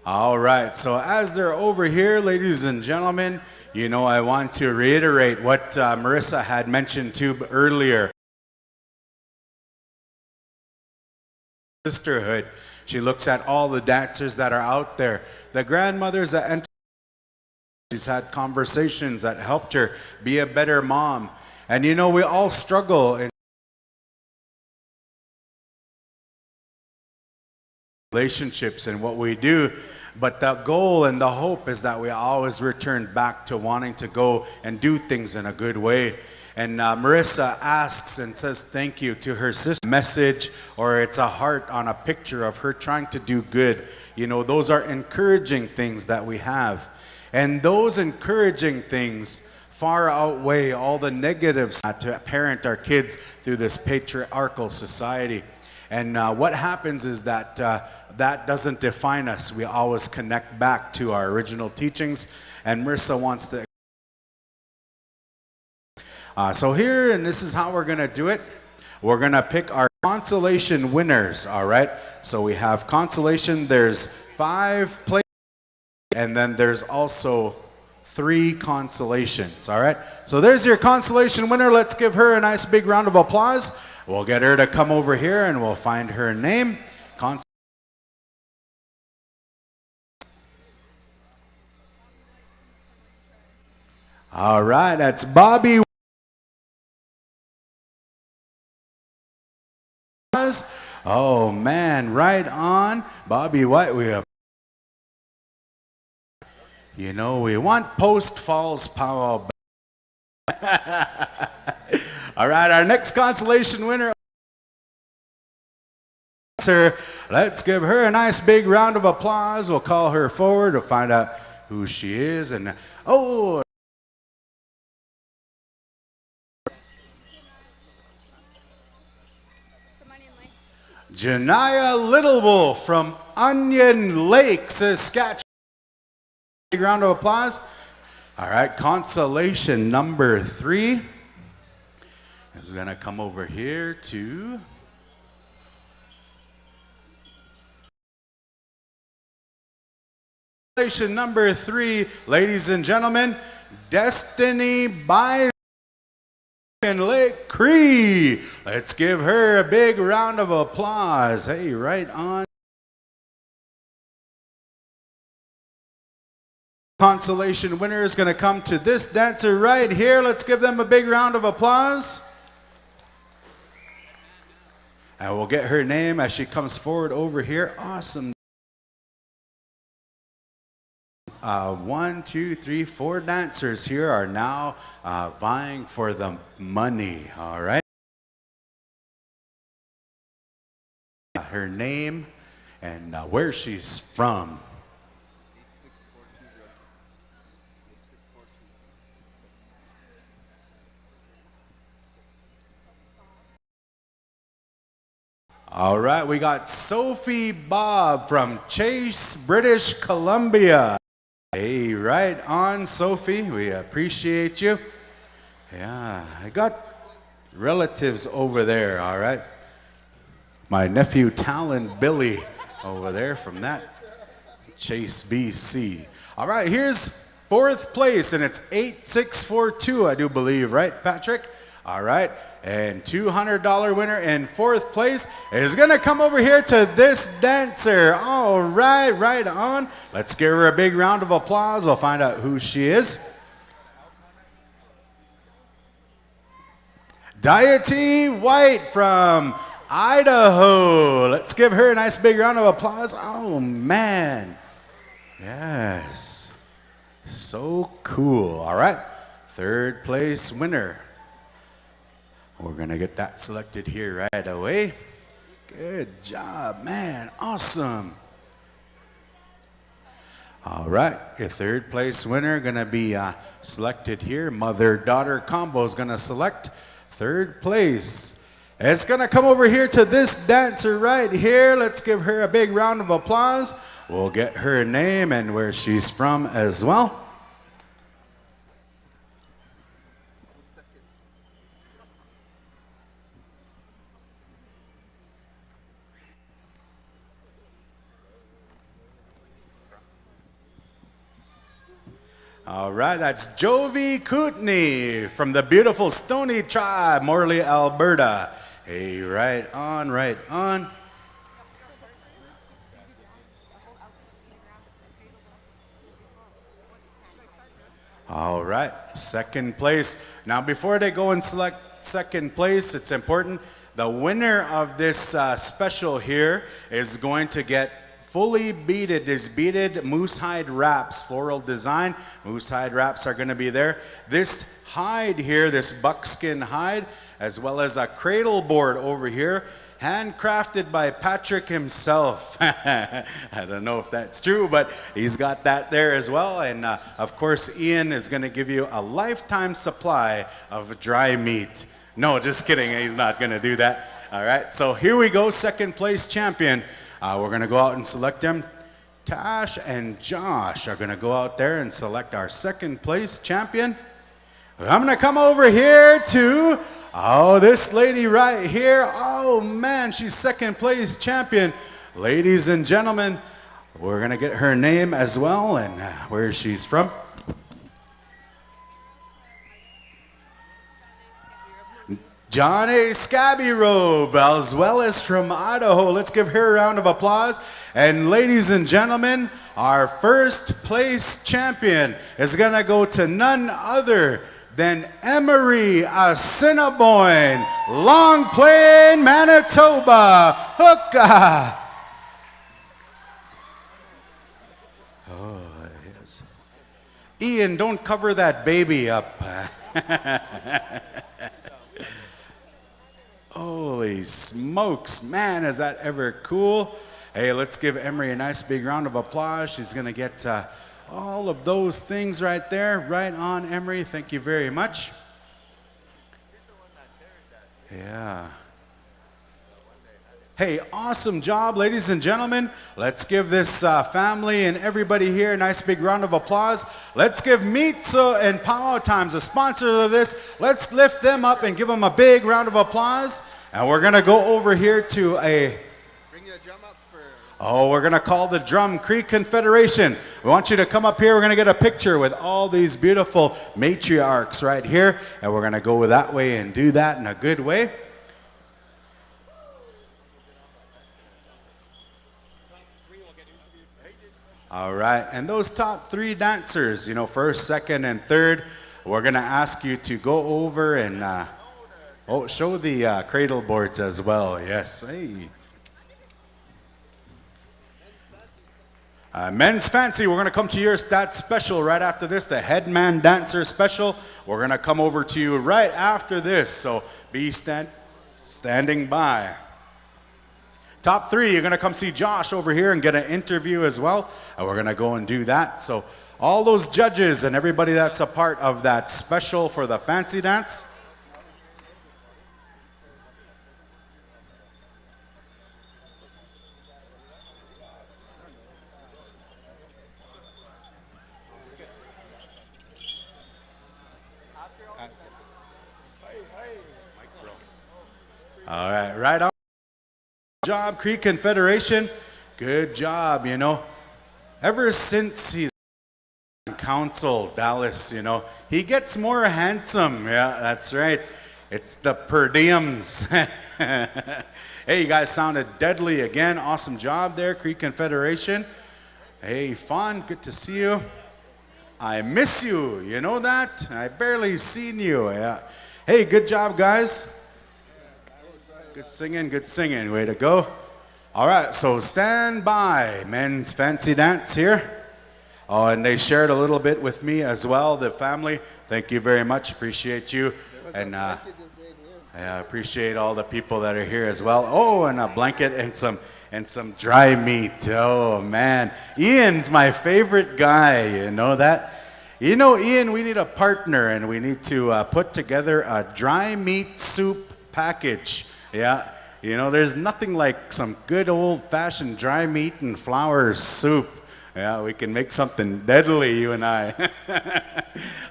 All right, so as they're over here, ladies and gentlemen, you know, I want to reiterate what Marissa had mentioned too earlier. Sisterhood. She looks at all the dancers that are out there, the grandmothers that enter. She's had conversations that helped her be a better mom. And you know, we all struggle in relationships and what we do. But the goal and the hope is that we always return back to wanting to go and do things in a good way. And Marissa asks and says thank you to her sister. Message, or it's a heart on a picture of her trying to do good. You know, those are encouraging things that we have. And those encouraging things far outweigh all the negatives to parent our kids through this patriarchal society. And what happens is that that doesn't define us. We always connect back to our original teachings. And Marissa wants to. So here, and this is how we're going to do it. We're going to pick our consolation winners, all right? So we have consolation. There's 5 places, and then there's also 3 consolations, all right? So there's your consolation winner. Let's give her a nice big round of applause. We'll get her to come over here and we'll find her name. All right, that's Bobby. Oh man, right on. Bobby White, you know, we want Post Falls Powwow. All right, our next consolation winner. Let's give her a nice big round of applause. We'll call her forward to find out who she is. And oh, Janaya Littlewolf from Onion Lake, Saskatchewan. Big round of applause. All right, consolation number 3 is going to come over here to consolation number 3, ladies and gentlemen, Destiny by Lake Cree. Let's give her a big round of applause. Hey, right on. Consolation winner is going to come to this dancer right here. Let's give them a big round of applause. And we'll get her name as she comes forward over here. Awesome. 1, 2, 3, 4 dancers here are now vying for the money, all right? Her name and where she's from. All right, we got Sophie Bob from Chase, British Columbia. Hey, right on, Sophie. We appreciate you. Yeah, I got relatives over there, all right? My nephew, Talon Billy, over there from that Chase, BC. All right, here's 4th place, and it's 8642, I do believe, right, Patrick? All right. And $200 winner in 4th place is gonna come over here to this dancer. All right, right on. Let's give her a big round of applause. We'll find out who she is. Deity White from Idaho. Let's give her a nice big round of applause. Oh man, yes, so cool. All right, 3rd place winner. We're gonna get that selected here right away. Good job, man, awesome. All right, your 3rd place winner gonna be selected here. Mother-daughter combo is gonna select 3rd place. It's gonna come over here to this dancer right here. Let's give her a big round of applause. We'll get her name and where she's from as well. All right, that's Jovi Kootenai from the beautiful Stoney Tribe, Morley, Alberta. Hey, right on, right on. All right, 2nd place. Now, before they go and select 2nd place, it's important. The winner of this special here is going to get fully beaded, is beaded moose hide wraps, floral design. Moose hide wraps are gonna be there. This hide here, this buckskin hide, as well as a cradle board over here, handcrafted by Patrick himself. I don't know if that's true, but he's got that there as well. And of course, Ian is gonna give you a lifetime supply of dry meat. No, just kidding, he's not gonna do that. All right, so here we go, 2nd place champion. We're going to go out and select them. Tash and Josh are going to go out there and select our 2nd place champion. I'm going to come over here to, this lady right here. Oh man, she's 2nd place champion. Ladies and gentlemen, we're going to get her name as well and where she's from. Johnny Scabby Robe, as well as from Idaho. Let's give her a round of applause. And ladies and gentlemen, our 1st place champion is gonna go to none other than Emery Assiniboine, Long Plain, Manitoba. Hookah! Oh, yes. Ian, don't cover that baby up. Holy smokes, man, is that ever cool? Hey, let's give Emery a nice big round of applause. She's gonna get all of those things right there. Right on, Emery, thank you very much. Yeah. Hey, awesome job, ladies and gentlemen. Let's give this family and everybody here a nice big round of applause. Let's give Mitsu and Powwow Times, the sponsors of this, let's lift them up and give them a big round of applause. And we're gonna go over here to we're gonna call the Drum Creek Confederation. We want you to come up here. We're gonna get a picture with all these beautiful matriarchs right here. And we're gonna go that way and do that in a good way. All right, and those top 3 dancers, 1st, 2nd, and 3rd, we're gonna ask you to go over and show the cradle boards as well. Yes, hey. Men's Fancy, we're going to come to your stat special right after this, the Headman Dancer special. We're going to come over to you right after this, so be standing by. Top 3, you're going to come see Josh over here and get an interview as well, and we're going to go and do that. So all those judges and everybody that's a part of that special for the fancy dance, all right, right on. Job, Creek Confederation. Good job, you know. Ever since he's in council, Dallas, you know, he gets more handsome. Yeah, that's right. It's the per diems. Hey, you guys sounded deadly again. Awesome job there, Creek Confederation. Hey, Fawn, good to see you. I miss you, you know that? I barely seen you. Yeah. Hey, good job, guys. Good singing, way to go. All right, so stand by, Men's Fancy Dance here. Oh, and they shared a little bit with me as well, the family. Thank you very much, appreciate you. And I appreciate all the people that are here as well. Oh, and a blanket and some dry meat. Oh man, Ian's my favorite guy, you know that? You know, Ian, we need a partner and we need to put together a dry meat soup package. Yeah, you know, there's nothing like some good old-fashioned dry meat and flour soup. Yeah, we can make something deadly, you and I.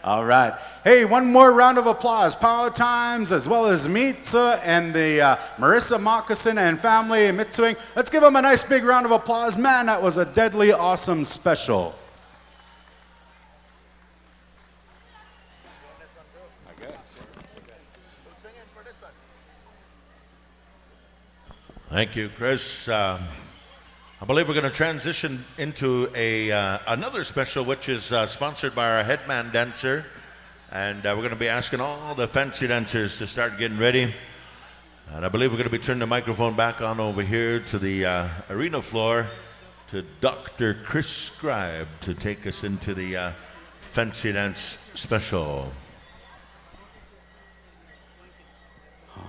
All right. Hey, one more round of applause. Powwow Times, as well as Mitsa and the Marissa Moccasin and family in Mitsuing. Let's give them a nice big round of applause. Man, that was a deadly awesome special. Thank you, Chris. I believe we're going to transition into another special, which is sponsored by our Headman dancer. And we're going to be asking all the fancy dancers to start getting ready. And I believe we're going to be turning the microphone back on over here to the arena floor to Dr. Chris Scribe to take us into the fancy dance special.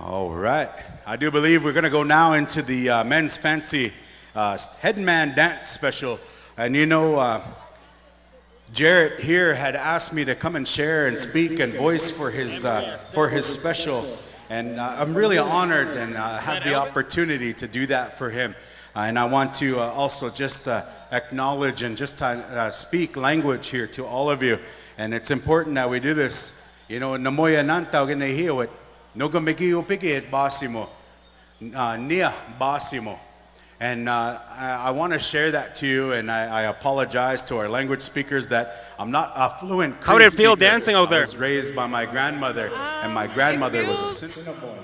All right. I do believe we're going to go now into the Men's Fancy Headman Dance Special. And you know, Jarrett here had asked me to come and share and speak and voice for his special. And I'm really honored and have the opportunity to do that for him. And I want to also just acknowledge and just speak language here to all of you. And it's important that we do this. You know, namoya nantaw ginahiwit. Nogamigio pigit basimo. Nia basimo. And I want to share that to you, and I apologize to our language speakers that I'm not a fluent Cree How did it feel speaker. dancing out there? I was raised by my grandmother, and my grandmother was a Sintinepoy.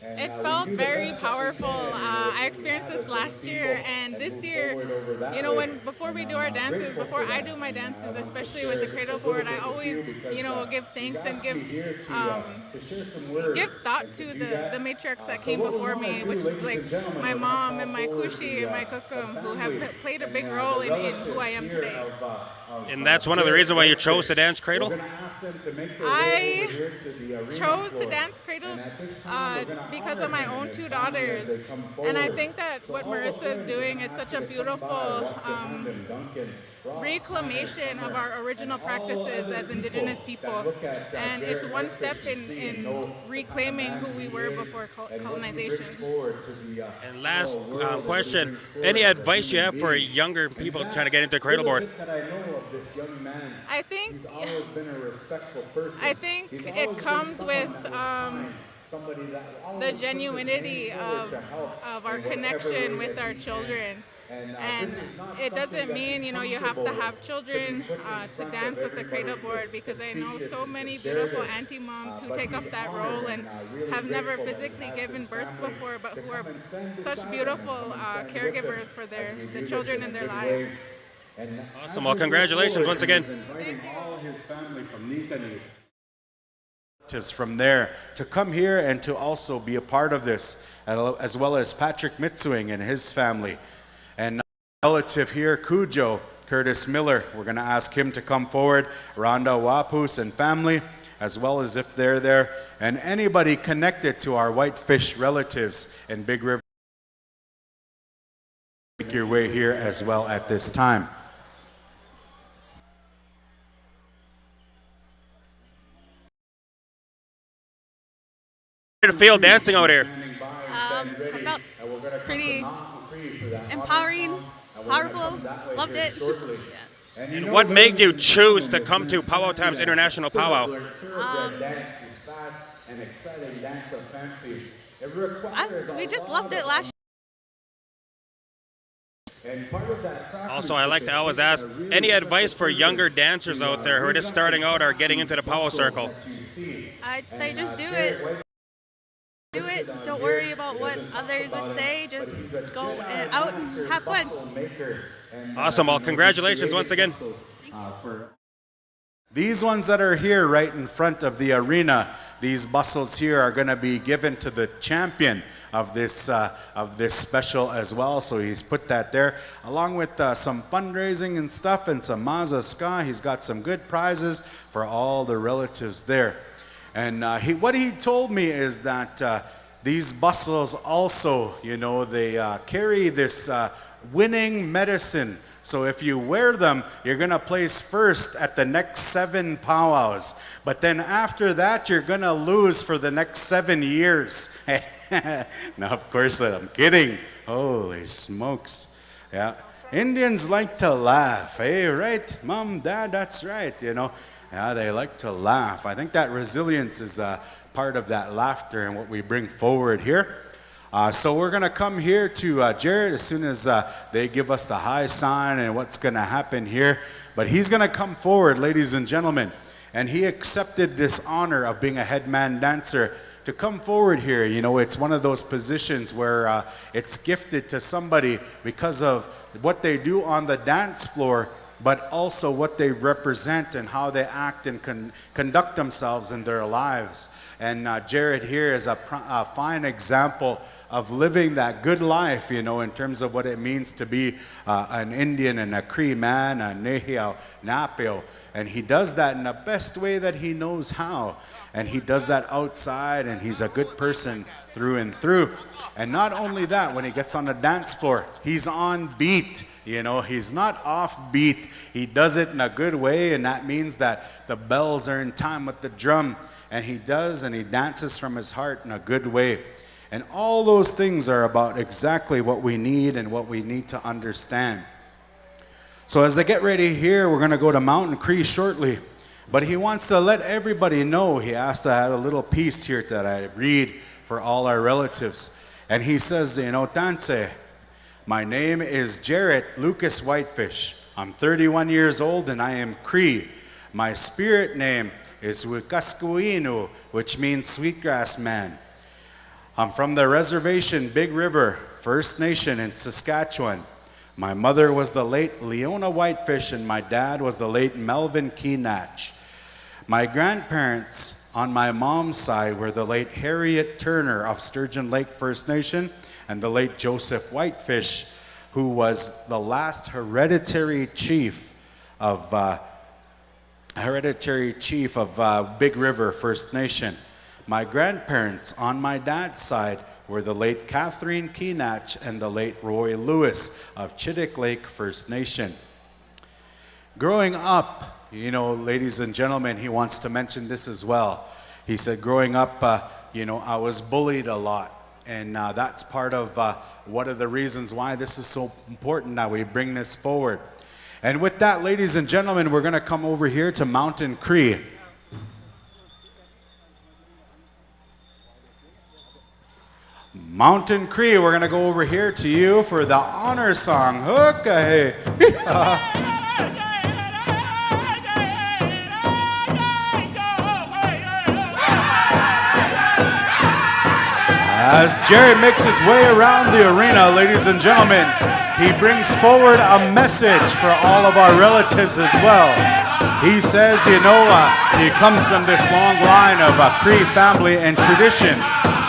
It felt very powerful. I experienced this last year, and this year, you know, before we do our dances, before I do my dances, especially with the cradle board, I always, you know, give thanks and give thought to the matriarchs that came before me, which is like my mom and my kushi and my kukum, who have played a big role in who I am today. And that's one of the reasons why you chose to dance cradle? I chose to dance cradle because of my own two daughters. And I think that what Marissa is doing is such a beautiful reclamation of our original practices as Indigenous people. And it's one step in reclaiming who we were before colonization. And last question, any advice you have for younger people trying to get into cradle board? I think it comes with the genuinity of our connection with our children. And it doesn't mean, you know, you have to have children to dance with the cradle board, because I know so many beautiful auntie moms who take up that role and have never physically given birth before, but who are such beautiful caregivers for the children in their lives. Awesome. Well, congratulations once again. All his family from there to come here and to also be a part of this, as well as Patrick Mitsuing and his family. And relative here, Cujo, Curtis Miller. We're going to ask him to come forward, Rhonda Wapus and family, as well as if they're there, and anybody connected to our Whitefish relatives in Big River. Make your way here as well at this time. How did it feel dancing out here? I felt pretty empowering, powerful, loved it. And what made you choose to come to Powwow Times International Powwow? We just loved it last year. Also, I like to always ask, any advice for younger dancers out there who are just starting out or getting into the powwow circle? I'd say just do it. Do it. Don't worry about what others would say. Just go out and have fun. Awesome. Well, congratulations once again. These ones that are here right in front of the arena, these bustles here are going to be given to the champion of this special as well. So he's put that there, along with some fundraising and stuff and some Maza Ska. He's got some good prizes for all the relatives there. And what he told me is that these bustles also, you know, they carry this winning medicine. So if you wear them, you're going to place first at the next 7 powwows. But then after that, you're going to lose for the next 7 years. Now, of course, I'm kidding. Holy smokes. Yeah. Indians like to laugh. Hey, right? Mom, Dad, that's right, you know. Yeah, they like to laugh. I think that resilience is part of that laughter and what we bring forward here. So we're going to come here to Jared as soon as they give us the high sign and what's going to happen here. But he's going to come forward, ladies and gentlemen. And he accepted this honor of being a headman dancer to come forward here. You know, it's one of those positions where it's gifted to somebody because of what they do on the dance floor, but also what they represent and how they act and conduct themselves in their lives. And Jared here is a fine example of living that good life, you know, in terms of what it means to be an Indian and a Cree man, a Nehiao Napio. And he does that in the best way that he knows how. And he does that outside, and he's a good person through and through. And not only that, when he gets on the dance floor, he's on beat. You know, he's not off beat. He does it in a good way, and that means that the bells are in time with the drum. And he does, and he dances from his heart in a good way. And all those things are about exactly what we need and what we need to understand. So as they get ready here, we're going to go to Mountain Cree shortly. But he wants to let everybody know, he asked to have a little piece here that I read for all our relatives. And he says, you know, Tanse, my name is Jarrett Lucas Whitefish. I'm 31 years old and I am Cree. My spirit name is Wikaskuinu, which means sweetgrass man. I'm from the reservation Big River, First Nation in Saskatchewan. My mother was the late Leona Whitefish and my dad was the late Melvin Keenach. My grandparents on my mom's side were the late Harriet Turner of Sturgeon Lake First Nation and the late Joseph Whitefish, who was the last hereditary chief of Big River First Nation. My grandparents on my dad's side were the late Catherine Keenach and the late Roy Lewis of Chittick Lake First Nation. Growing up, you know, ladies and gentlemen, he wants to mention this as well. He said, growing up, you know, I was bullied a lot. And that's part of one of the reasons why this is so important that we bring this forward. And with that, ladies and gentlemen, we're going to come over here to Mountain Cree. Mountain Cree, we're going to go over here to you for the honor song. Okay. As Jerry makes his way around the arena, ladies and gentlemen, he brings forward a message for all of our relatives as well. He says, you know, he comes from this long line of Cree family and tradition.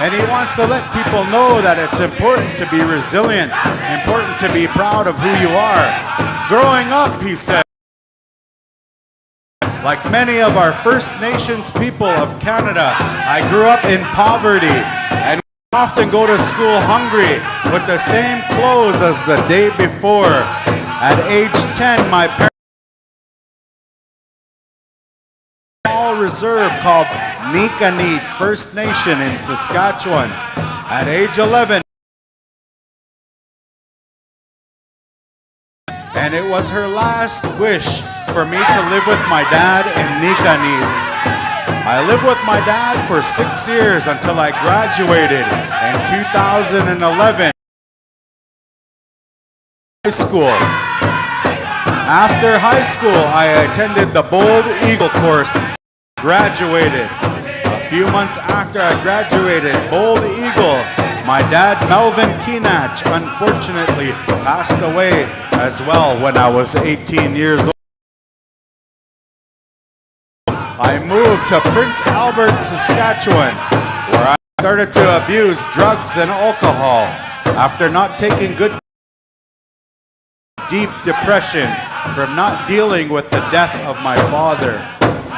And he wants to let people know that it's important to be resilient, important to be proud of who you are. Growing up, he said, like many of our First Nations people of Canada, I grew up in poverty and often go to school hungry with the same clothes as the day before. At age 10, my parents small reserve called Nikanit First Nation in Saskatchewan. At age 11, and it was her last wish for me to live with my dad in Nikanit. I lived with my dad for 6 years until I graduated in 2011 high school. After high school, I attended the Bold Eagle course, graduated. A few months after I graduated Bold Eagle, my dad, Melvin Keenach, unfortunately passed away as well when I was 18 years old. I moved to Prince Albert, Saskatchewan, where I started to abuse drugs and alcohol after not taking good deep depression from not dealing with the death of my father.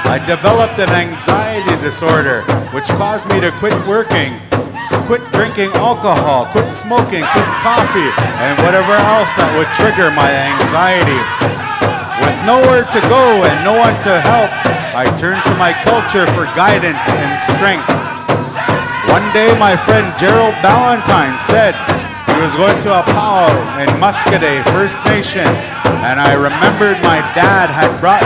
I developed an anxiety disorder which caused me to quit working, quit drinking alcohol, quit smoking, quit coffee, and whatever else that would trigger my anxiety. With nowhere to go and no one to help, I turned to my culture for guidance and strength. One day my friend Gerald Ballantyne said he was going to a powwow in Muscadet First Nation, and I remembered my dad had bought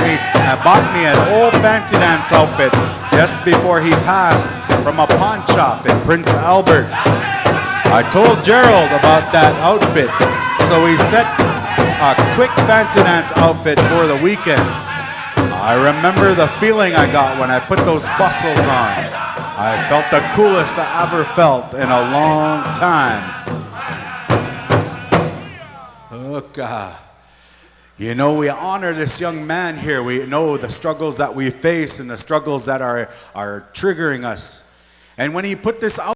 me an old fancy dance outfit just before he passed from a pawn shop in Prince Albert. I told Gerald about that outfit, so he set a quick fancy dance outfit for the weekend. I remember the feeling I got when I put those bustles on. I felt the coolest I ever felt in a long time. Oh God. You know, we honor this young man here. We know the struggles that we face and the struggles that are triggering us. And when he put this out,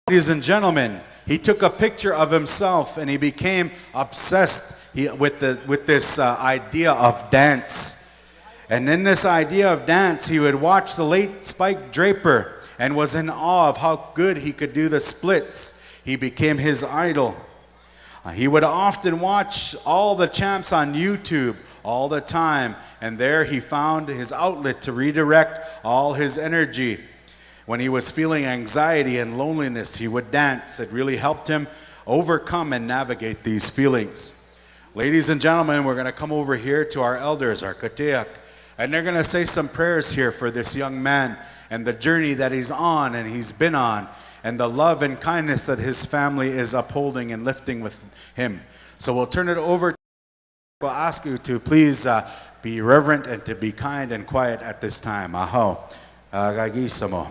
ladies and gentlemen, he took a picture of himself and he became obsessed with this idea of dance. And in this idea of dance, he would watch the late Spike Draper and was in awe of how good he could do the splits. He became his idol. He would often watch all the champs on YouTube all the time, and there he found his outlet to redirect all his energy. When he was feeling anxiety and loneliness, he would dance. It really helped him overcome and navigate these feelings. Ladies and gentlemen, we're going to come over here to our elders, our Kateak, and they're going to say some prayers here for this young man and the journey that he's on and he's been on, and the love and kindness that his family is upholding and lifting with him. So we'll turn it over. We'll ask you to please be reverent and to be kind and quiet at this time. Aho. Gagisamo.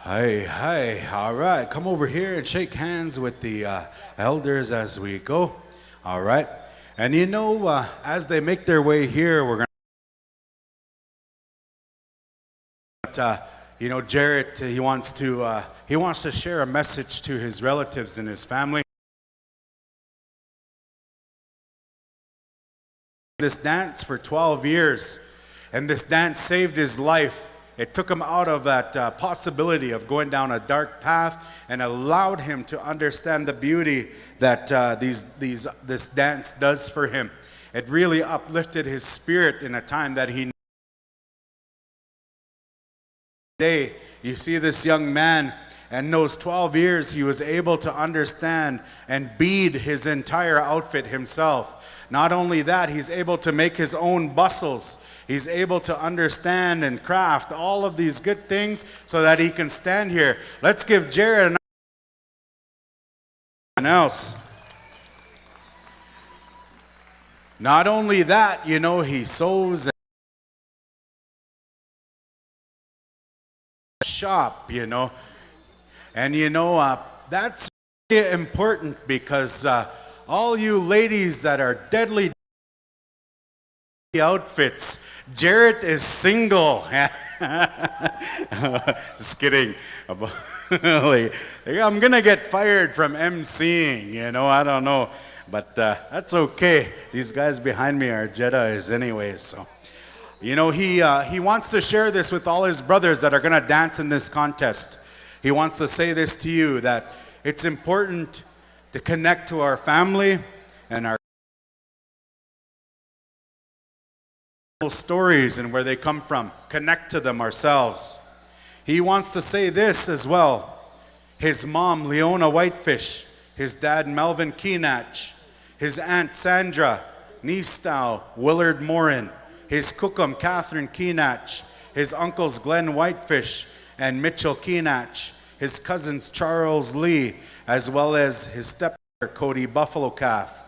Hi, hi. All right, come over here and shake hands with the elders as we go. All right. And you know, as they make their way here, we're going you know, Jarrett, he wants to share a message to his relatives and his family. This dance for 12 years, and this dance saved his life. It took him out of that possibility of going down a dark path and allowed him to understand the beauty that this dance does for him. It really uplifted his spirit in a time that he day. You see this young man, and in those 12 years he was able to understand and bead his entire outfit himself. Not only that, he's able to make his own bustles. He's able to understand and craft all of these good things so that he can stand here. Let's give Jared and else. Not only that, you know, he sews and shop, you know. And you know, that's really important because all you ladies that are deadly outfits, Jarrett is single. Just kidding. I'm gonna get fired from emceeing, you know, I don't know, but that's okay. These guys behind me are Jedis anyways, so you know, he wants to share this with all his brothers that are gonna dance in this contest. He wants to say this to you, that it's important to connect to our family and our stories and where they come from. Connect to them ourselves. He wants to say this as well. His mom, Leona Whitefish, his dad, Melvin Keenach, his aunt, Sandra Niestow, Willard Morin, his cookum, Catherine Keenach, his uncles, Glenn Whitefish and Mitchell Keenach, his cousins, Charles Lee, as well as his stepbrother, Cody Buffalo Calf.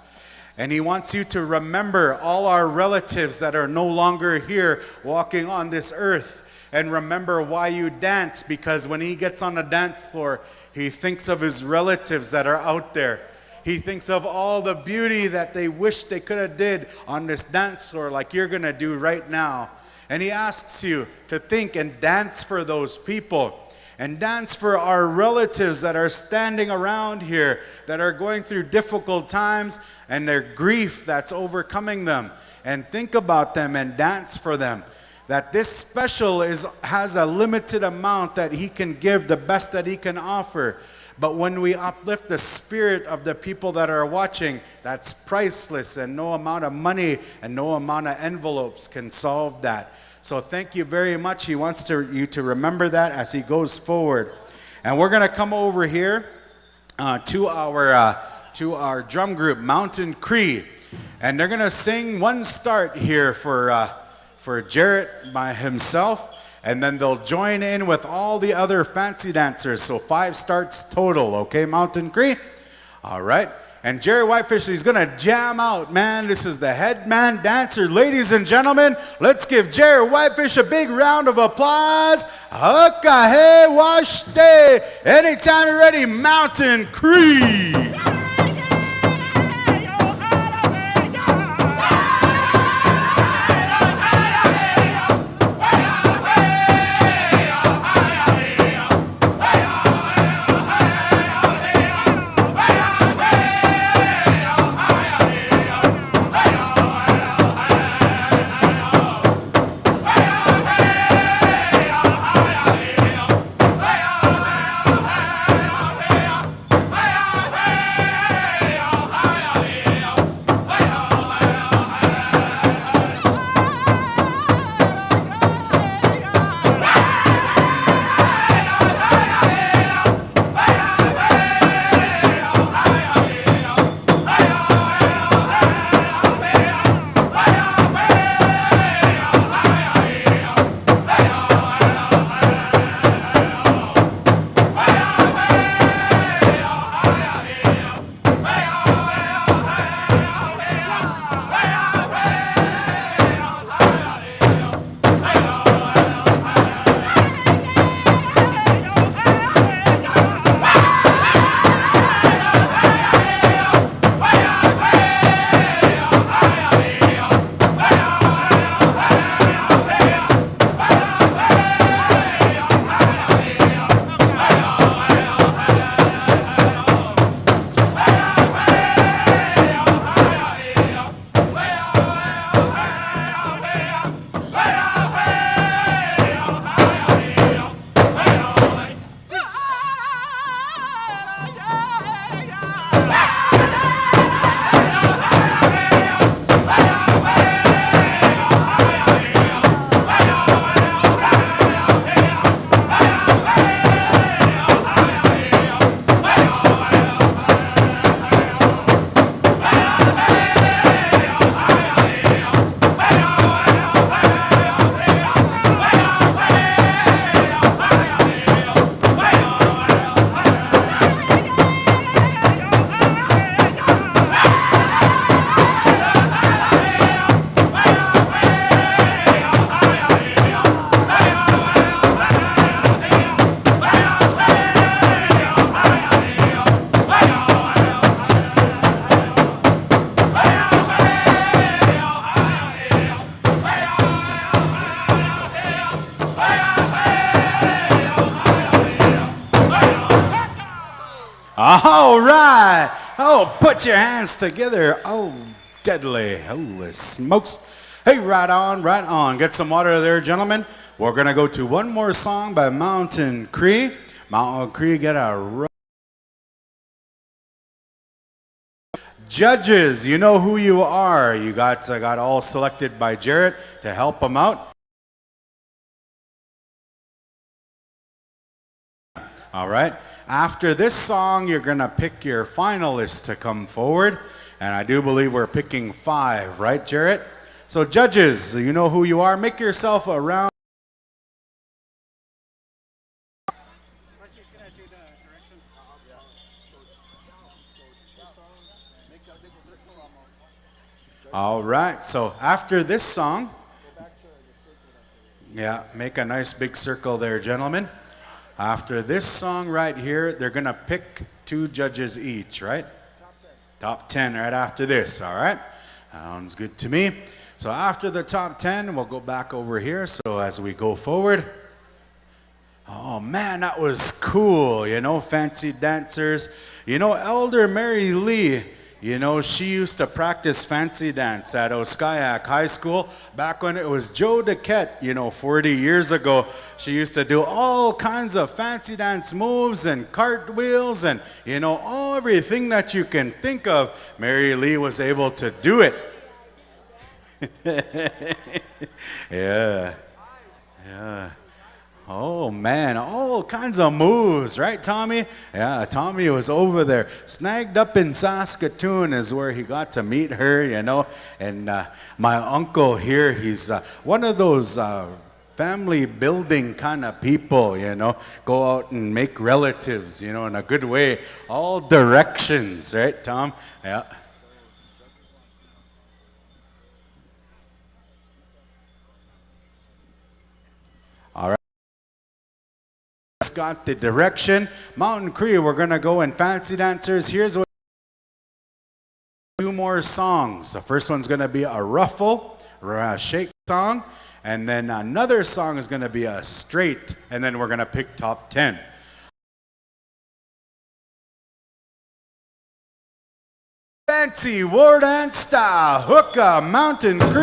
And he wants you to remember all our relatives that are no longer here walking on this earth. And remember why you dance, because when he gets on the dance floor, he thinks of his relatives that are out there. He thinks of all the beauty that they wish they could have did on this dance floor like you're going to do right now. And he asks you to think and dance for those people. And dance for our relatives that are standing around here, that are going through difficult times and their grief that's overcoming them. And think about them and dance for them. That this special has a limited amount that he can give, the best that he can offer. But when we uplift the spirit of the people that are watching, that's priceless, and no amount of money and no amount of envelopes can solve that. So thank you very much. He wants you to remember that as he goes forward. And we're going to come over here to our drum group, Mountain Cree. And they're going to sing one start here for Jarrett by himself. And then they'll join in with all the other fancy dancers. So 5 starts total, okay, Mountain Cree? All right. And Jerry Whitefish, he's going to jam out, man. This is the Headman dancer. Ladies and gentlemen, let's give Jerry Whitefish a big round of applause. Hakahe washte. Anytime you're ready, Mountain Cree. All right. Oh, put your hands together. Oh, deadly. Holy smokes. Hey, right on, right on. Get some water there, gentlemen. We're going to go to one more song by Mountain Cree. Mountain Cree, get a... Judges, you know who you are. You got all selected by Jarrett to help them out. All right. After this song, you're going to pick your finalists to come forward. And I do believe we're picking 5, right, Jarrett? So judges, you know who you are. Make yourself a round. All right, so after this song, yeah, make a nice big circle there, gentlemen. After this song right here, they're going to pick 2 judges each, right? Top 10 right after this, all right? Sounds good to me. So after the top 10, we'll go back over here. So as we go forward, oh man, that was cool, you know, fancy dancers. You know, Elder Mary Lee, you know, she used to practice fancy dance at Oskayak High School back when it was Joe Duquette, you know, 40 years ago. She used to do all kinds of fancy dance moves and cartwheels and, you know, everything that you can think of. Mary Lee was able to do it. Yeah. Yeah. Oh man, all kinds of moves, right, Tommy? Yeah, Tommy was over there. Snagged up in Saskatoon is where he got to meet her, you know. And my uncle here, he's one of those family building kind of people, you know. Go out and make relatives, you know, in a good way. All directions, right, Tom? Yeah. All right. Got the direction. Mountain Cree, we're going to go in fancy dancers. Here's what 2 more songs. The first one's going to be a ruffle or a shake song, and then another song is going to be a straight, and then we're going to pick top 10. Fancy war dance style, hookah, Mountain Cree.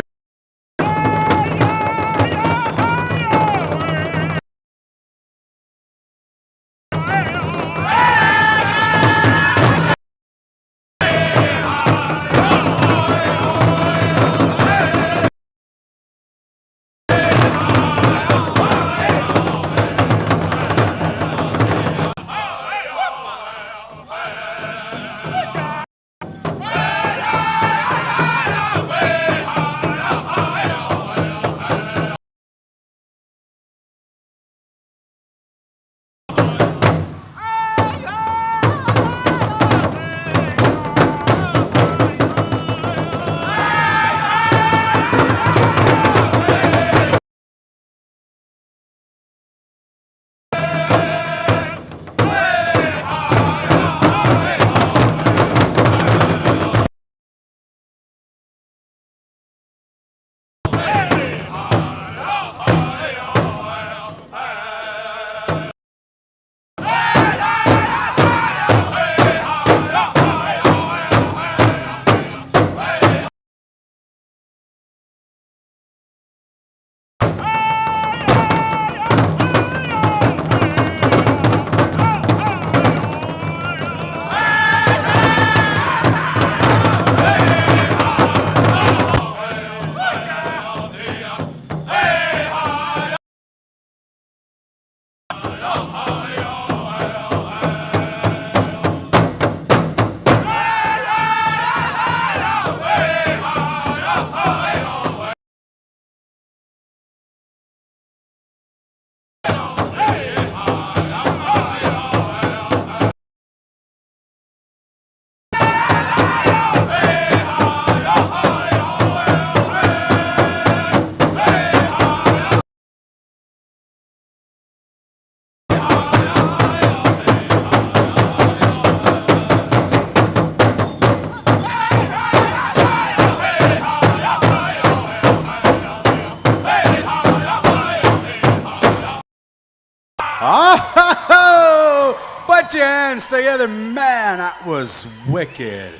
hands together. Man, that was wicked.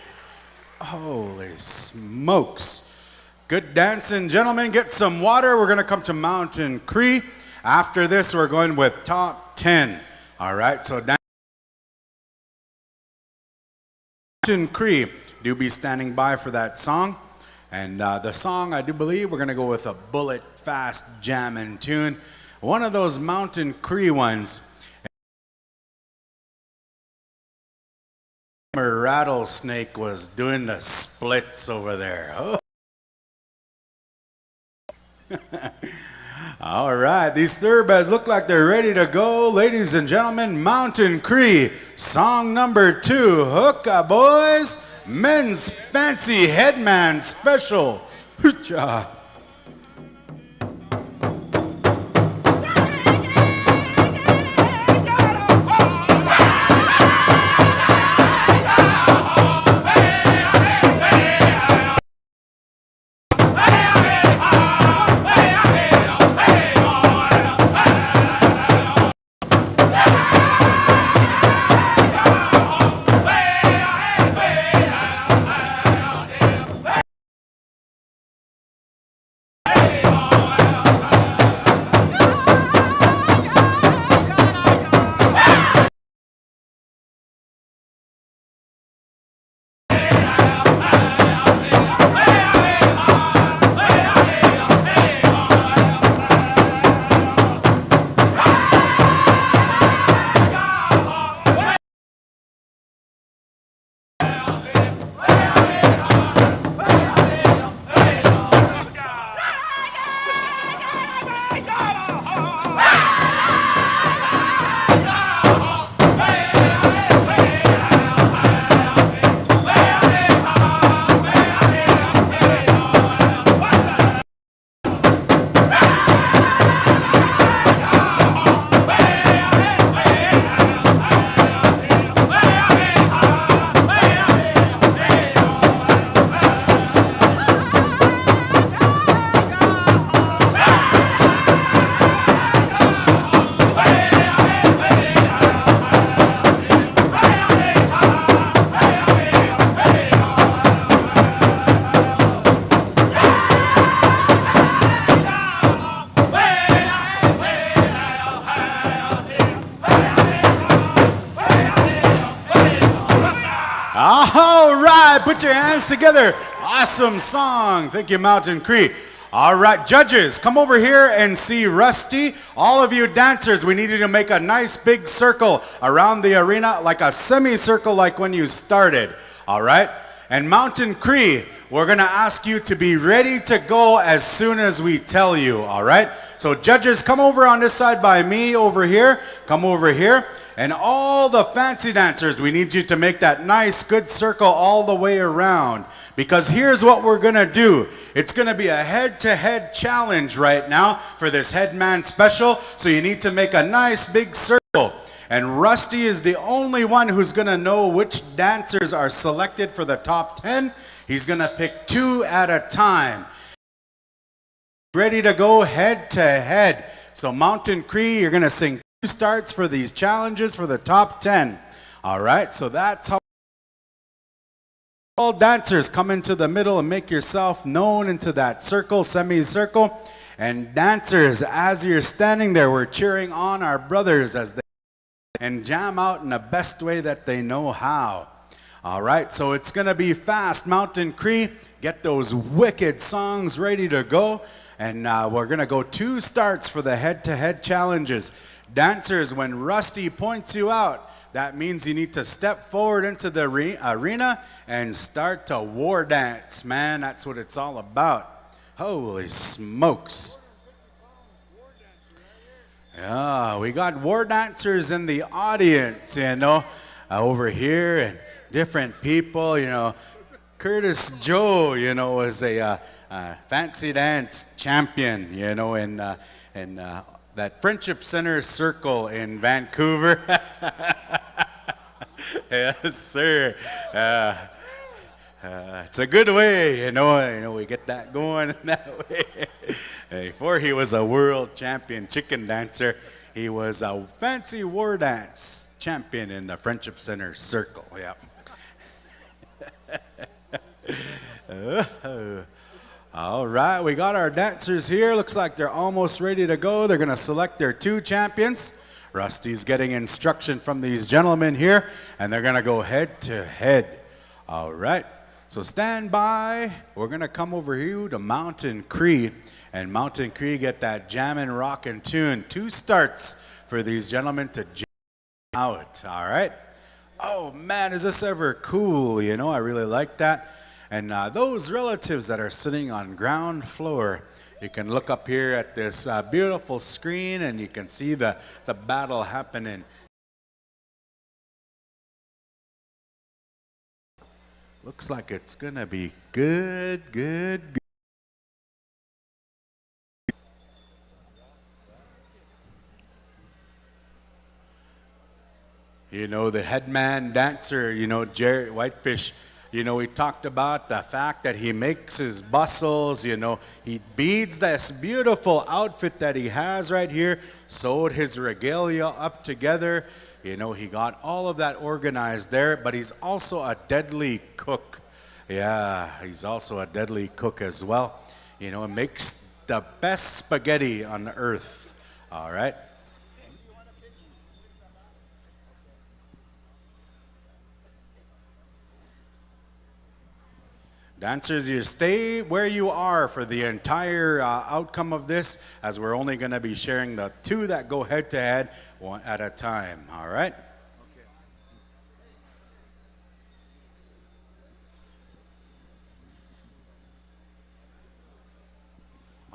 Holy smokes. Good dancing. Gentlemen, get some water. We're going to come to Mountain Cree. After this, we're going with top 10. All right, so Mountain Cree, do be standing by for that song. And the song, I do believe, we're going to go with a bullet fast jamming tune. One of those Mountain Cree ones. Rattlesnake was doing the splits over there. Oh. All right, these thoroughbreds look like they're ready to go. Ladies and gentlemen, Mountain Cree, song number 2. Hookah, boys. Men's Fancy Headman Special. Hoocha. All right, put your hands together. Awesome song. Thank you, Mountain Cree. All right, judges, come over here and see Rusty. All of you dancers, we need you to make a nice big circle around the arena, like a semicircle like when you started. All right? And Mountain Cree, we're going to ask you to be ready to go as soon as we tell you. All right? So judges, come over on this side by me over here. Come over here. And all the fancy dancers, we need you to make that nice, good circle all the way around. Because here's what we're going to do. It's going to be a head-to-head challenge right now for this Headman special. So you need to make a nice, big circle. And Rusty is the only one who's going to know which dancers are selected for the top 10. He's going to pick 2 at a time. Ready to go head-to-head. So Mountain Cree, you're going to sing 2 starts for these challenges for the top 10. All right, so that's how all dancers come into the middle and make yourself known into that circle, semicircle. And dancers, as you're standing there, we're cheering on our brothers as they and jam out in the best way that they know how. All right, so it's going to be fast. Mountain Cree, get those wicked songs ready to go. And we're going to go 2 starts for the head-to-head challenges. Dancers, when Rusty points you out, that means you need to step forward into the arena and start to war dance, man. That's what it's all about. Holy smokes. Yeah, we got war dancers in the audience, you know, over here, and different people, you know. Curtis Joe, you know, was a fancy dance champion, you know, in that Friendship Center Circle in Vancouver. Yes, sir. It's a good way, you know, we get that going that way. Before he was a world champion chicken dancer, He was a fancy war dance champion in the Friendship Center circle. Yeah. All right, we got our dancers here. Looks like they're almost ready to go. They're going to select their 2 champions. Rusty's getting instruction from these gentlemen here, and they're going to go head to head. All right, so stand by. We're going to come over here to Mountain Cree, and Mountain Cree get that jammin' rockin' tune. 2 starts for these gentlemen to jam out. All right. Oh man, is this ever cool? You know, I really like that. And those relatives that are sitting on ground floor, you can look up here at this beautiful screen and you can see the battle happening. Looks like it's gonna be good. You know, the headman dancer, you know, Jerry Whitefish, you know, we talked about the fact that he makes his bustles, you know, he beads this beautiful outfit that he has right here, sewed his regalia up together. You know, he got all of that organized there, but he's also a deadly cook. Yeah, he's also a deadly cook as well. You know, and makes the best spaghetti on earth. All right. Dancers, you stay where you are for the entire outcome of this, as we're only going to be sharing the 2 that go head to head, one at a time. All right?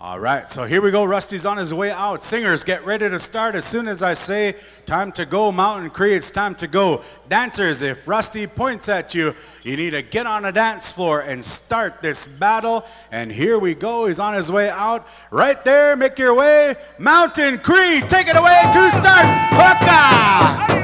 All right, so here we go. Rusty's on his way out. Singers, get ready to start as soon as I say time to go. Mountain Cree, it's time to go. Dancers, if Rusty points at you, you need to get on a dance floor and start this battle. And here we go. He's on his way out. Right there, make your way. Mountain Cree, take it away to start. Hookah!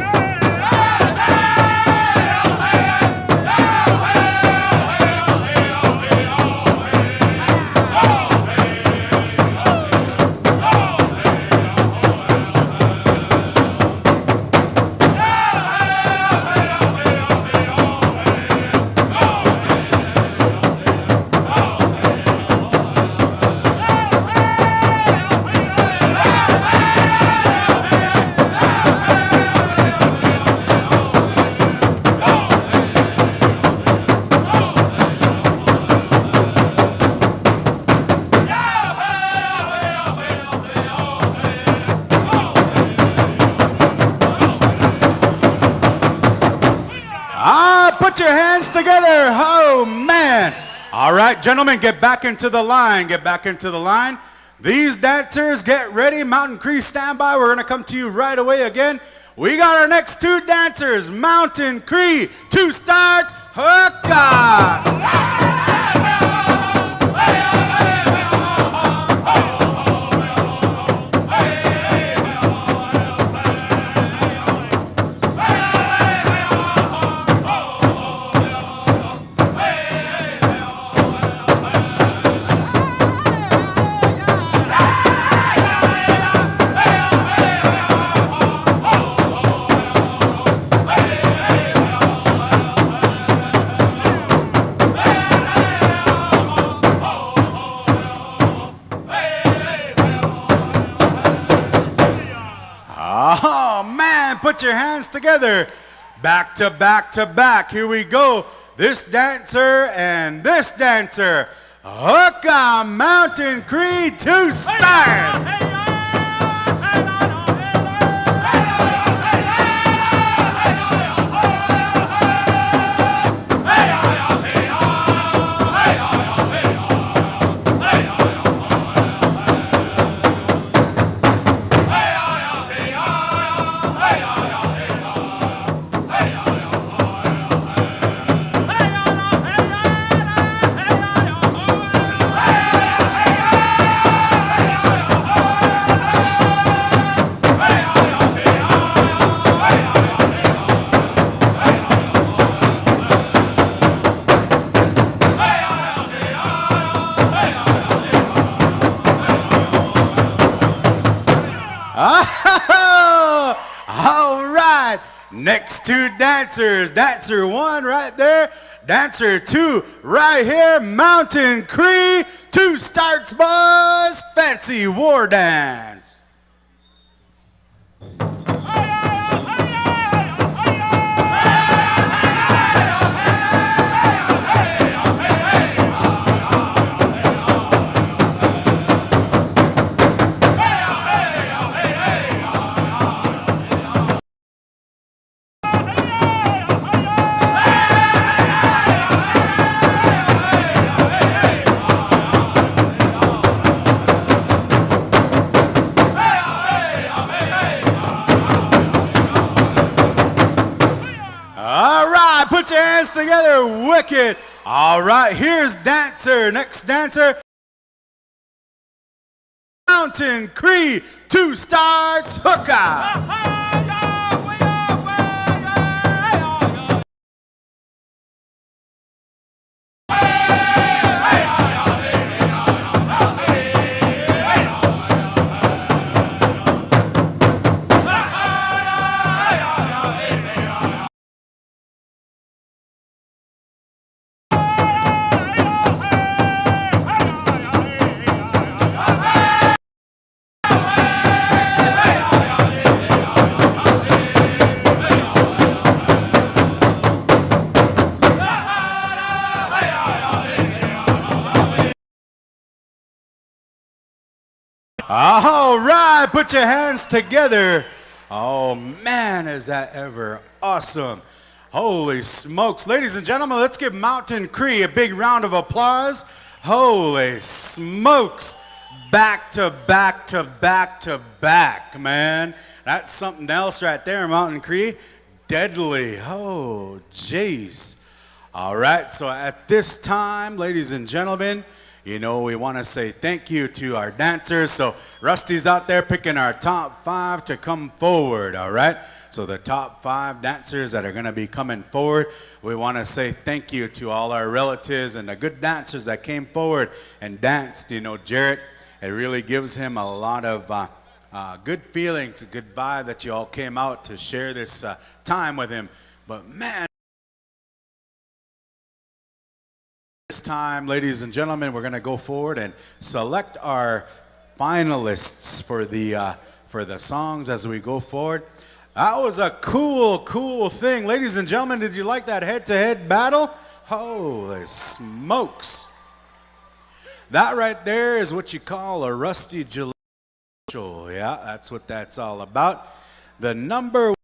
Put your hands together. Oh, man. All right, gentlemen, get back into the line. Get back into the line. These dancers, get ready. Mountain Cree, stand by. We're going to come to you right away again. We got our next 2 dancers. Mountain Cree, 2 starts. Hookah! Put your hands together. Back to back to back. Here we go. This dancer and this dancer. Hookah, Mountain Cree, 2 starts. All right. Next two dancers. Dancer 1 right there. Dancer 2 right here. Mountain Cree. 2 starts, boys. Fancy war dance. Put your hands together, wicked. All right, here's dancer. Next dancer. Mountain Cree. 2 starts, hookah. All right, put your hands together. Oh man, is that ever awesome. Holy smokes. Ladies and gentlemen, let's give Mountain Cree a big round of applause. Holy smokes. Back to back to back to back, man. That's something else right there, Mountain Cree. Deadly. Oh, jeez. All right, so at this time, ladies and gentlemen, you know, we want to say thank you to our dancers. So Rusty's out there picking our top 5 to come forward, all right? So the top 5 dancers that are going to be coming forward, we want to say thank you to all our relatives and the good dancers that came forward and danced. You know, Jarrett, it really gives him a lot of good feelings, a good vibe that you all came out to share this time with him. But man, this time, ladies and gentlemen, we're going to go forward and select our finalists for the songs as we go forward. That was a cool thing. Ladies and gentlemen, did you like that head-to-head battle? Holy smokes. That right there is what you call a Rusty Jaleel. Yeah, that's what that's all about. The #1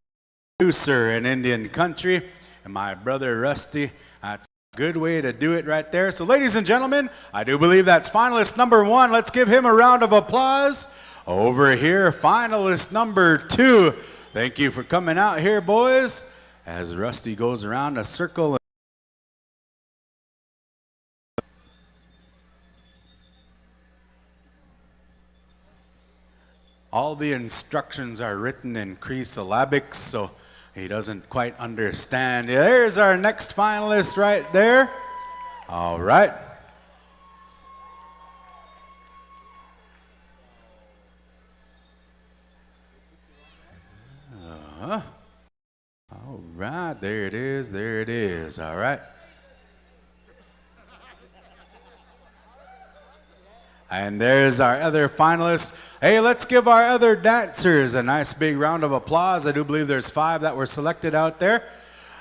producer in Indian country, and my brother Rusty. That's a good way to do it right there. So ladies and gentlemen, I do believe that's finalist #1. Let's give him a round of applause. Over here, finalist #2. Thank you for coming out here, boys. As Rusty goes around a circle. All the instructions are written in Cree syllabics, so he doesn't quite understand. There's our next finalist right there. All right. All right, there it is, there it is. All right. And there's our other finalists. Hey, let's give our other dancers a nice big round of applause. I do believe there's 5 that were selected out there.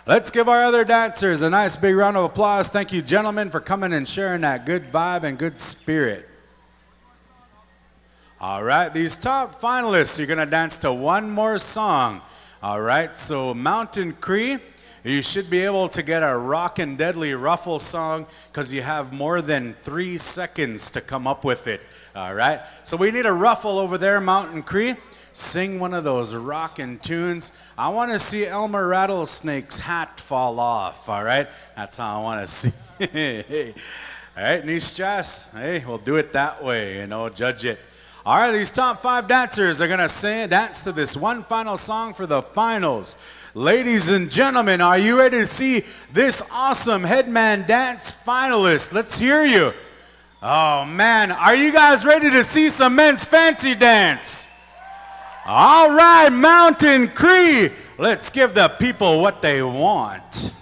Let's give our other dancers a nice big round of applause. Thank you, gentlemen, for coming and sharing that good vibe and good spirit. All right, these top finalists, you're going to dance to one more song. All right, so Mountain Cree, you should be able to get a rockin' deadly ruffle song because you have more than 3 seconds to come up with it. All right, so we need a ruffle over there, Mountain Cree. Sing one of those rockin' tunes. I want to see Elmer Rattlesnake's hat fall off. All right, that's how I want to see. All right, Nistras, hey, we'll do it that way, you know, judge it. All right, these top 5 dancers are going to dance to this one final song for the finals. Ladies and gentlemen, are you ready to see this awesome Headman dance finalist? Let's hear you. Oh, man. Are you guys ready to see some men's fancy dance? All right, Mountain Cree. Let's give the people what they want.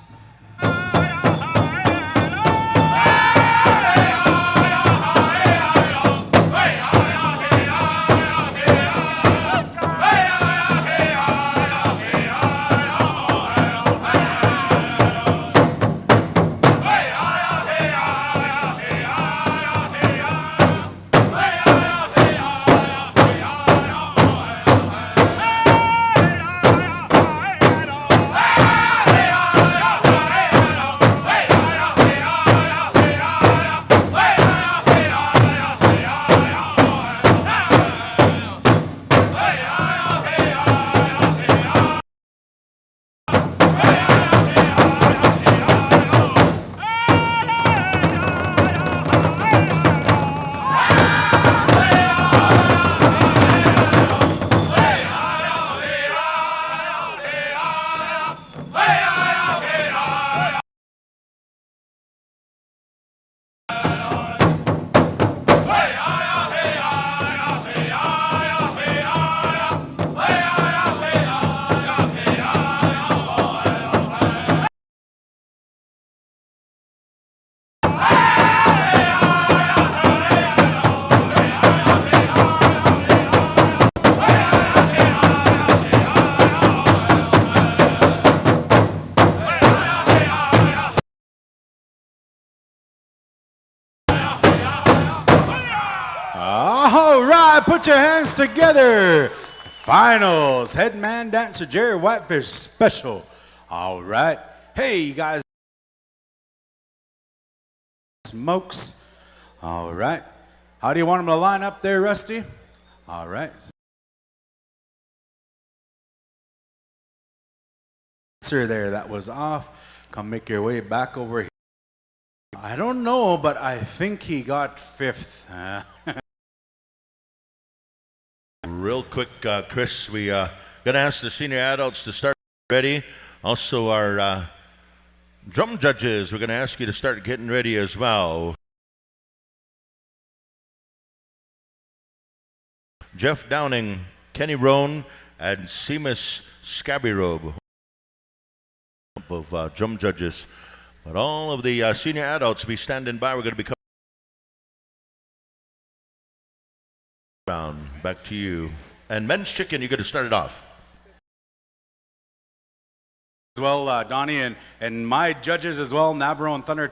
All right, put your hands together. Finals, Headman dancer Jerry Whitefish special. All right. Hey, you guys. Smokes. All right. How do you want them to line up there, Rusty? All right. Dancer there, that was off. Come make your way back over here. I don't know, but I think he got fifth. Real quick, Chris, we gonna ask the senior adults to start ready. Also, our drum judges, we're gonna ask you to start getting ready as well. Jeff Downing, Kenny Roan, and Seamus Scabbyrobe of drum judges. But all of the senior adults be standing by. We're going to be coming around. Back to you. And Men's Chicken, you're going to start it off. As well, Donnie and my judges as well, Navarro and Thunder,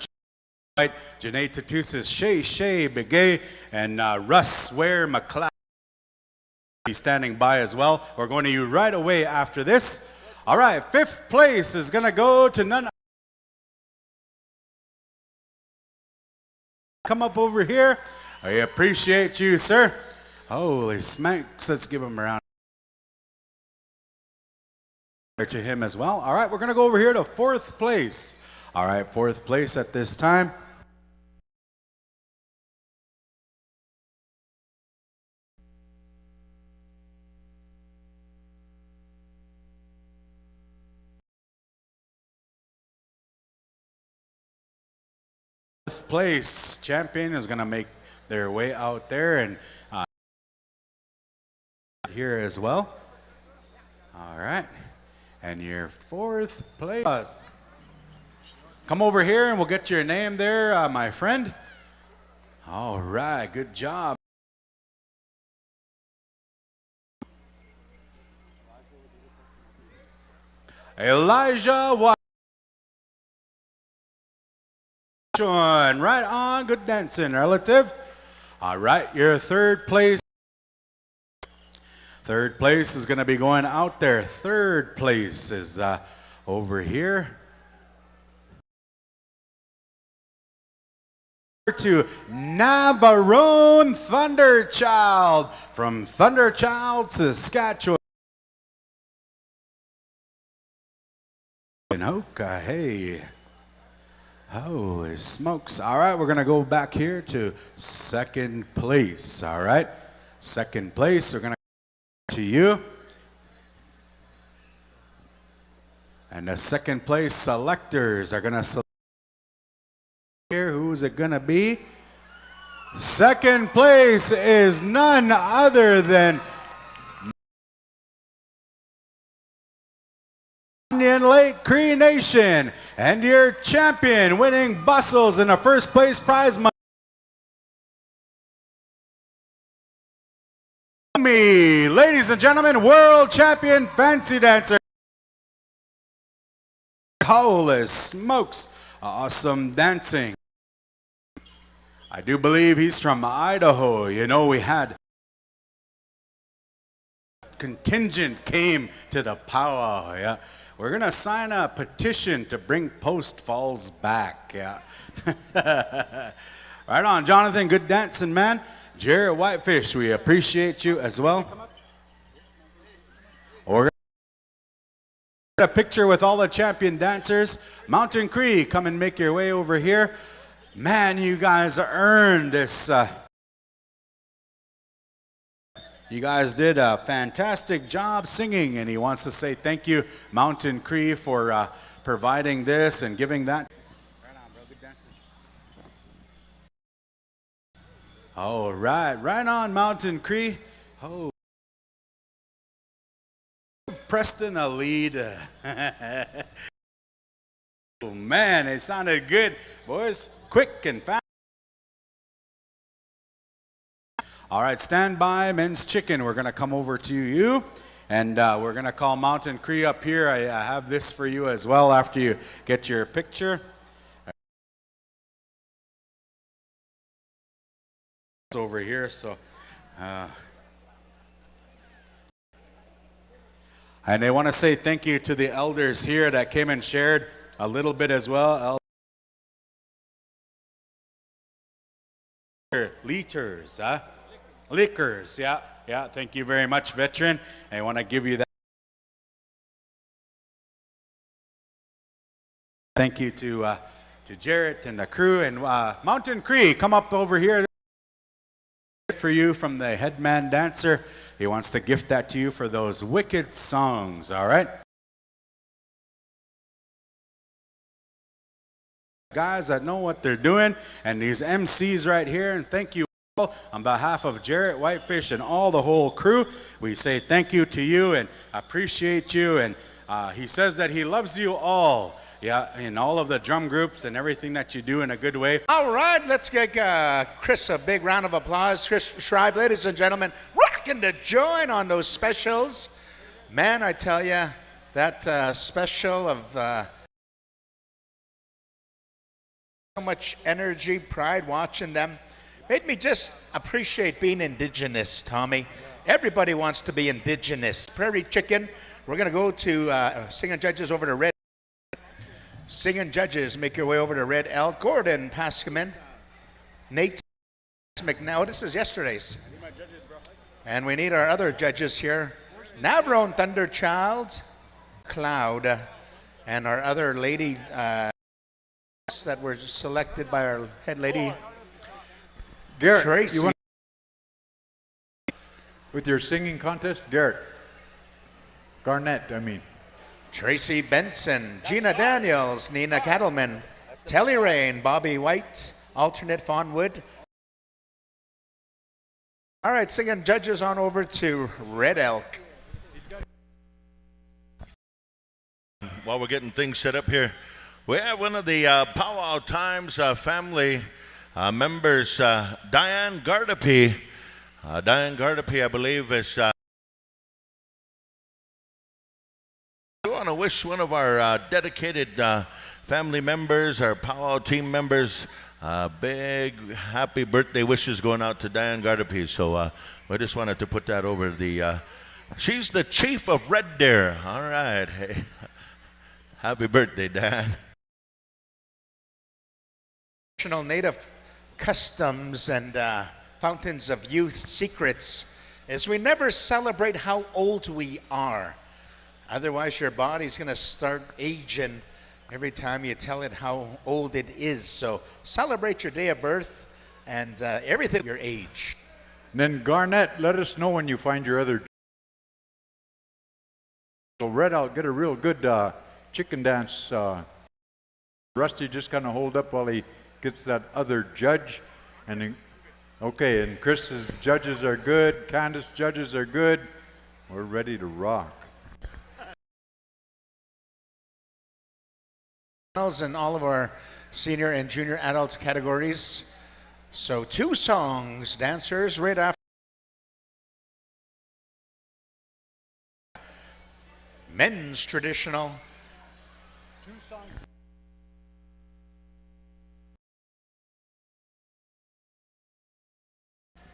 Janae Tatusas, Shay Begay, and Russ Ware McLeod be standing by as well. We're going to you right away after this. All right, fifth place is going to go to none. Come up over here. I appreciate you, sir. Holy smokes, let's give him a round to him as well. All right, we're going to go over here to fourth place. All right, fourth place at this time. Fourth place champion is going to make their way out there and here as well. All right, and your fourth place. Come over here and we'll get your name there, my friend. All right, good job. Elijah right on, good dancing, relative. All right, your third place. Third place is going to be going out there. Third place is over here. To Navarone Thunderchild from Thunderchild, Saskatchewan. Hoka, hey. Holy smokes. All right, we're going to go back here to second place. All right, second place, we're going to to you. And the second place selectors are going to select here. Who's it going to be? Second place is none other than in late Cree Nation and your champion winning bustles in the first place prize money. Ladies and gentlemen, world champion fancy dancer. Holy smokes, awesome dancing. I do believe he's from Idaho. You know, we had contingent came to the powwow. Yeah, we're gonna sign a petition to bring Post Falls back. Yeah. Right on, Jonathan. Good dancing, man. Jared Whitefish, we appreciate you as well. We're gonna get a picture with all the champion dancers. Mountain Cree, come and make your way over here. Man, you guys earned this. You guys did a fantastic job singing, and he wants to say thank you, Mountain Cree, for providing this and giving that. All right, right on, Mountain Cree. Oh, Preston a lead. Oh man, it sounded good, boys. Quick and fast. All right, stand by, Men's Chicken. We're gonna come over to you, and we're gonna call Mountain Cree up here. I have this for you as well after you get your picture. Over here, so and they want to say thank you to the elders here that came and shared a little bit as well. Liters, liquors, yeah, thank you very much, veteran. I want to give you that. Thank you to Jarrett and the crew, and Mountain Cree, come up over here. For you from the Headman dancer. He wants to gift that to you for those wicked songs, all right? Guys that know what they're doing, and these MCs right here, and thank you all on behalf of Jarrett Whitefish and all the whole crew. We say thank you to you and appreciate you, and he says that he loves you all. Yeah, in all of the drum groups and everything that you do in a good way. All right, let's give Chris a big round of applause. Chris Schreiber, ladies and gentlemen, rocking the joint on those specials. Man, I tell you, that special of so much energy, pride watching them, made me just appreciate being Indigenous, Tommy. Everybody wants to be Indigenous. Prairie Chicken, we're going to go to singing judges over to Red. Singing judges, make your way over to Red Elk. Gordon Pascamin, Nate McNally. This is yesterday's. And we need our other judges here. Navarone Thunderchild, Cloud, and our other lady that were selected by our head lady, Garrett, Tracy. With your singing contest, Garrett. Garnett, I mean. Tracy Benson, Gina Daniels, Nina Cattleman, Telly Rain, Bobby White, alternate Fawnwood. All right, singing judges on over to Red Elk. While we're getting things set up here, we have one of the Powwow Times family members, Diane Gardepy. Diane Gardepy, I believe, is... I want to wish one of our dedicated family members, our Powwow team members, big happy birthday wishes going out to Diane Gardepy. So I just wanted to put that over the, she's the chief of Red Deer. All right. Hey. Happy birthday, Diane. National Native customs and fountains of youth secrets is we never celebrate how old we are. Otherwise, your body's going to start aging every time you tell it how old it is. So celebrate your day of birth and everything your age. And then Garnett, let us know when you find your other. So Red, I'll get a real good chicken dance. Rusty just kind of hold up while he gets that other judge. And okay, and Chris's judges are good. Candace's judges are good. We're ready to rock. and all of our senior and junior adult categories. So 2 songs, dancers, right after men's traditional. 2 songs.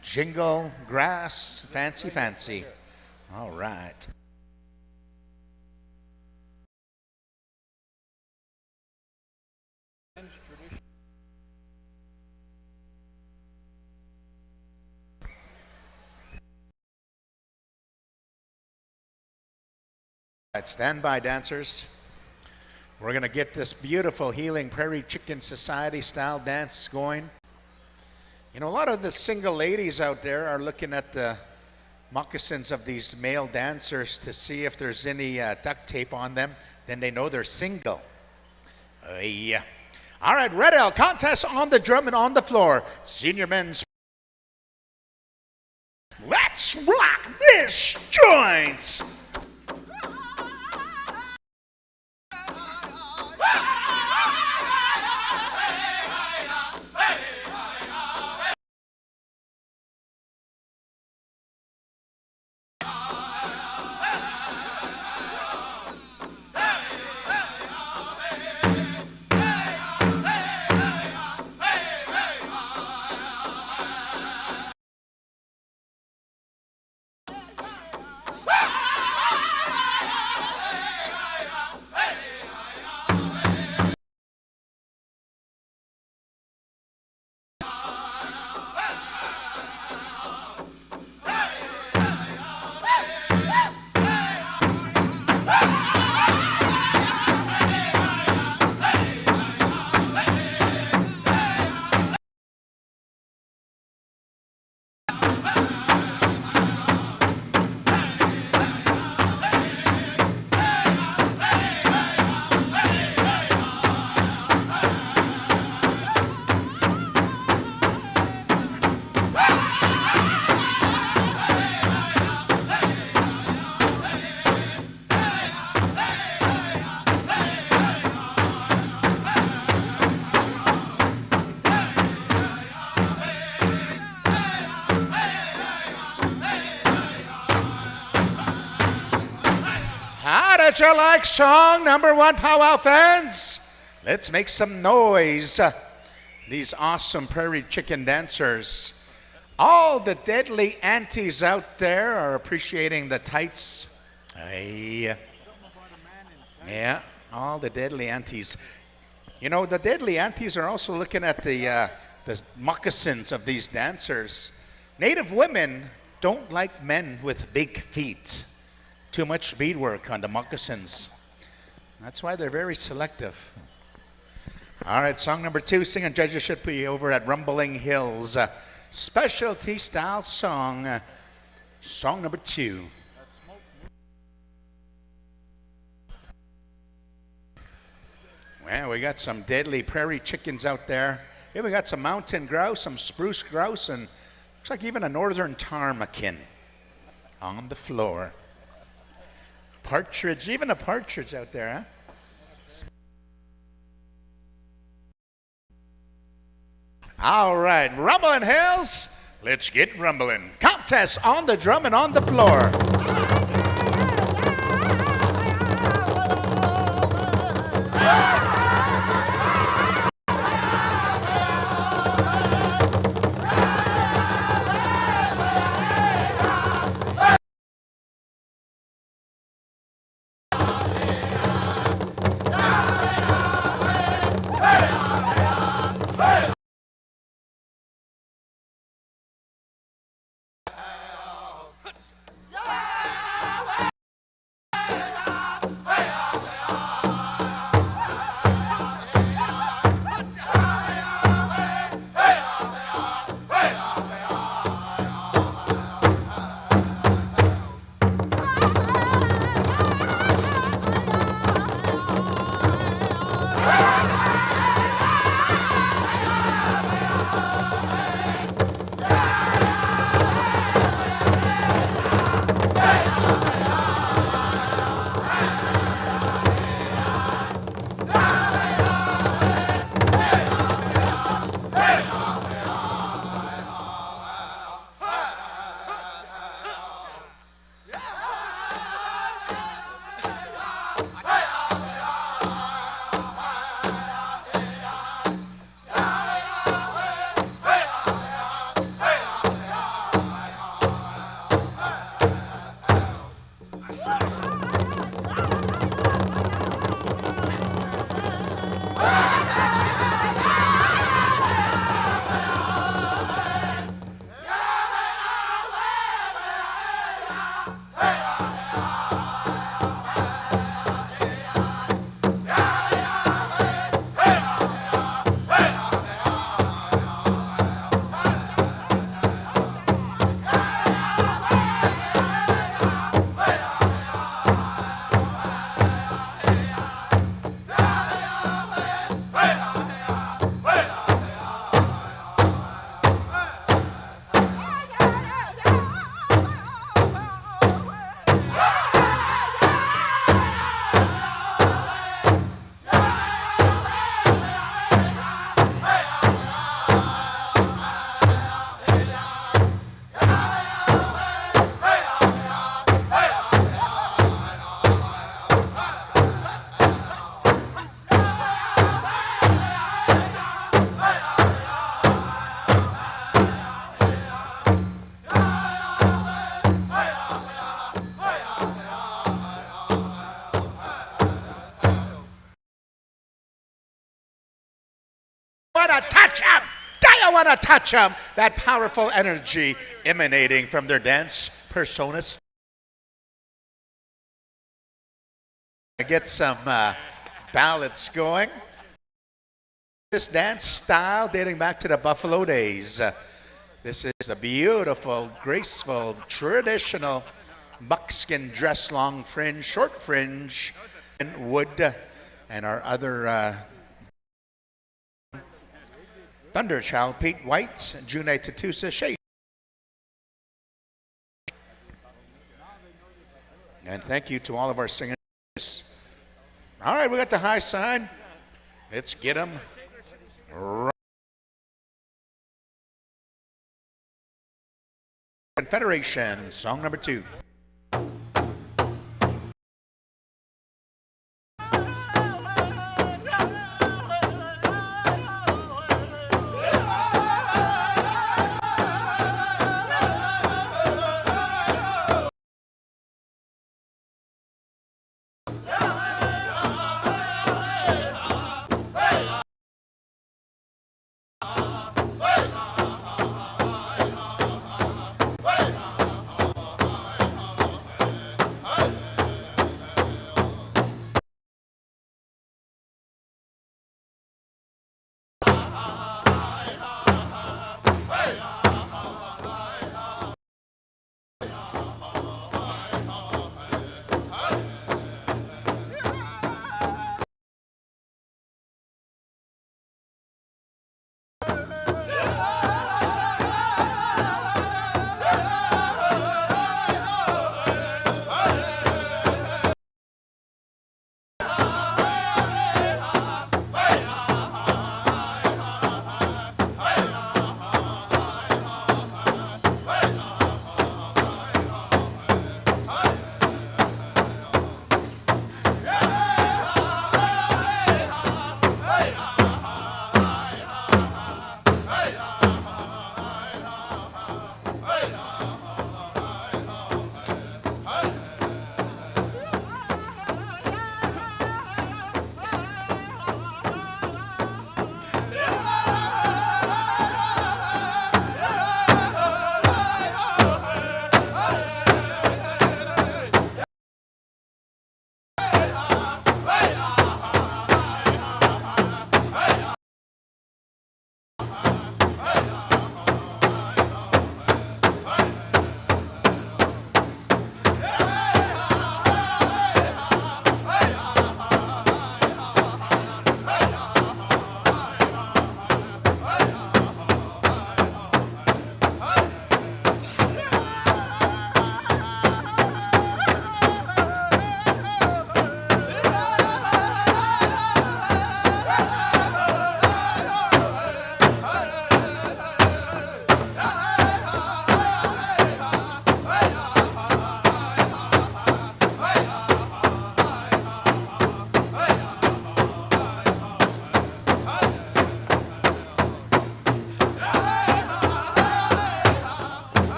Jingle, grass, fancy, fancy. All right. Right, stand by, dancers. We're going to get this beautiful healing Prairie Chicken Society style dance going. You know, a lot of the single ladies out there are looking at the moccasins of these male dancers to see if there's any duct tape on them. Then they know they're single. Yeah. All right, Red L, contest on the drum and on the floor. Senior men's. Let's rock this joint! How'd you like song number 1, Powwow fans? Let's make some noise. These awesome prairie chicken dancers. All the deadly aunties out there are appreciating the tights. Yeah, all the deadly aunties. You know, the deadly aunties are also looking at the moccasins of these dancers. Native women don't like men with big feet. Too much beadwork on the moccasins. That's why they're very selective. All right, song number 2, sing and judges should be over at Rumbling Hills. Specialty style song, song number 2. Well, we got some deadly prairie chickens out there. Here we got some mountain grouse, some spruce grouse, and looks like even a northern ptarmigan on the floor. Partridge, even a partridge out there, huh? All right, Rumbling Hills, let's get rumbling. Contest on the drum and on the floor. touch them? Do you want to touch them? That powerful energy emanating from their dance personas. Get some ballads going. This dance style dating back to the Buffalo days. This is a beautiful, graceful, traditional buckskin dress, long fringe, short fringe, and wood, and our other Thunderchild, Pete White, June Tatusa, Shay. And thank you to all of our singers. All right, we got the high sign. Let's get them. Confederation, song number 2.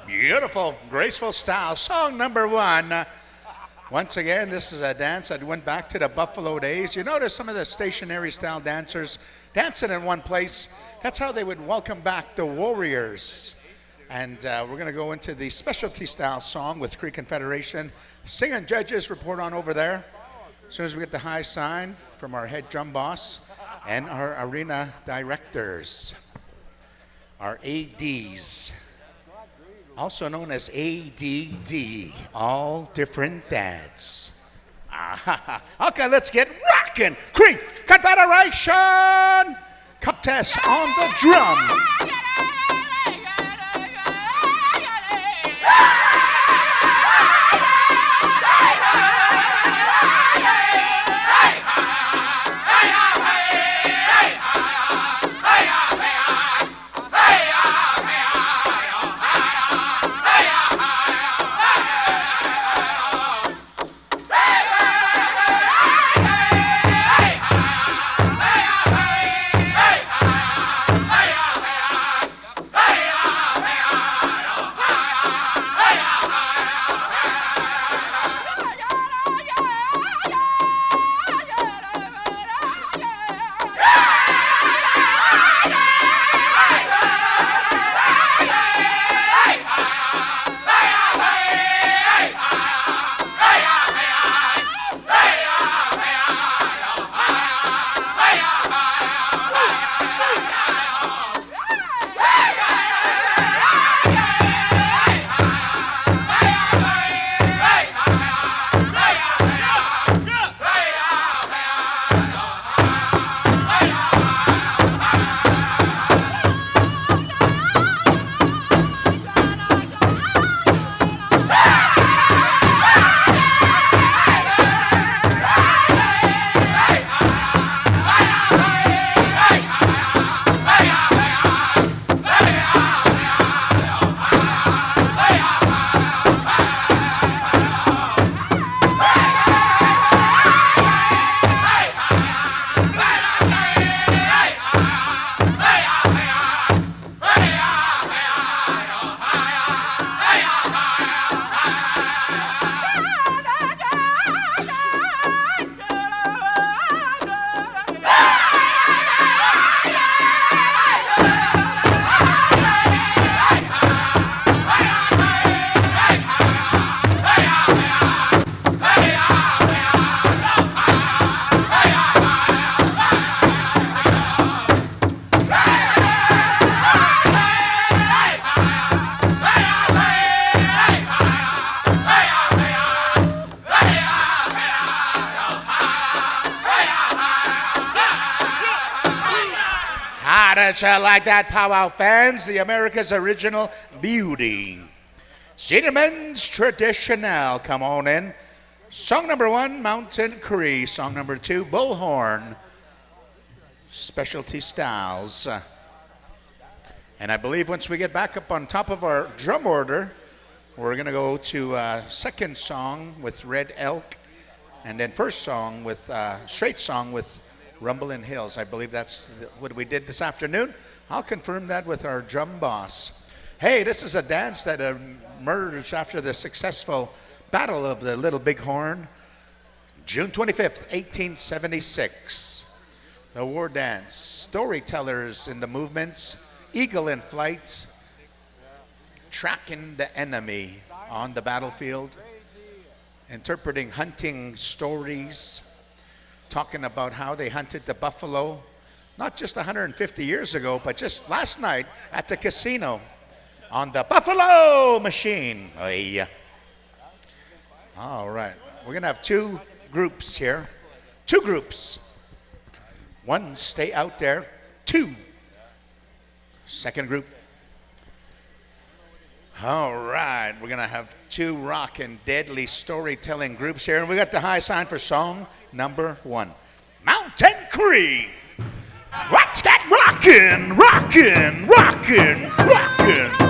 Beautiful, graceful style. Song number 1. Once again, this is a dance that went back to the Buffalo days. You notice some of the stationary style dancers dancing in one place. That's how they would welcome back the Warriors. And we're going to go into the specialty style song with Cree Confederation. Singing judges report on over there. As soon as we get the high sign from our head drum boss and our arena directors, our ADs. Also known as ADD, all different dads. Okay, let's get rocking. Cree Confederation contest on the drum. Ah, don't you like that, Powwow fans? The America's original beauty. Cinnamons Traditional, come on in. Song number 1, Mountain Cree. Song number 2, Bullhorn. Specialty styles. And I believe once we get back up on top of our drum order, we're going to go to second song with Red Elk, and then first song with straight song with Rumble in Hills. I believe that's what we did this afternoon. I'll confirm that with our drum boss. Hey, this is a dance that emerged after the successful Battle of the Little Bighorn, June 25th, 1876. The war dance, storytellers in the movements, eagle in flight, tracking the enemy on the battlefield, interpreting hunting stories, talking about how they hunted the buffalo, not just 150 years ago, but just last night at the casino on the Buffalo Machine. Oh, yeah. All right, we're gonna have 2 groups here. 2 groups. 1, stay out there. 2, second group. All right, we're gonna have 2 rockin' deadly storytelling groups here, and we got the high sign for song number 1. Mountain Cree. What's that rockin', rockin', rockin', rockin'?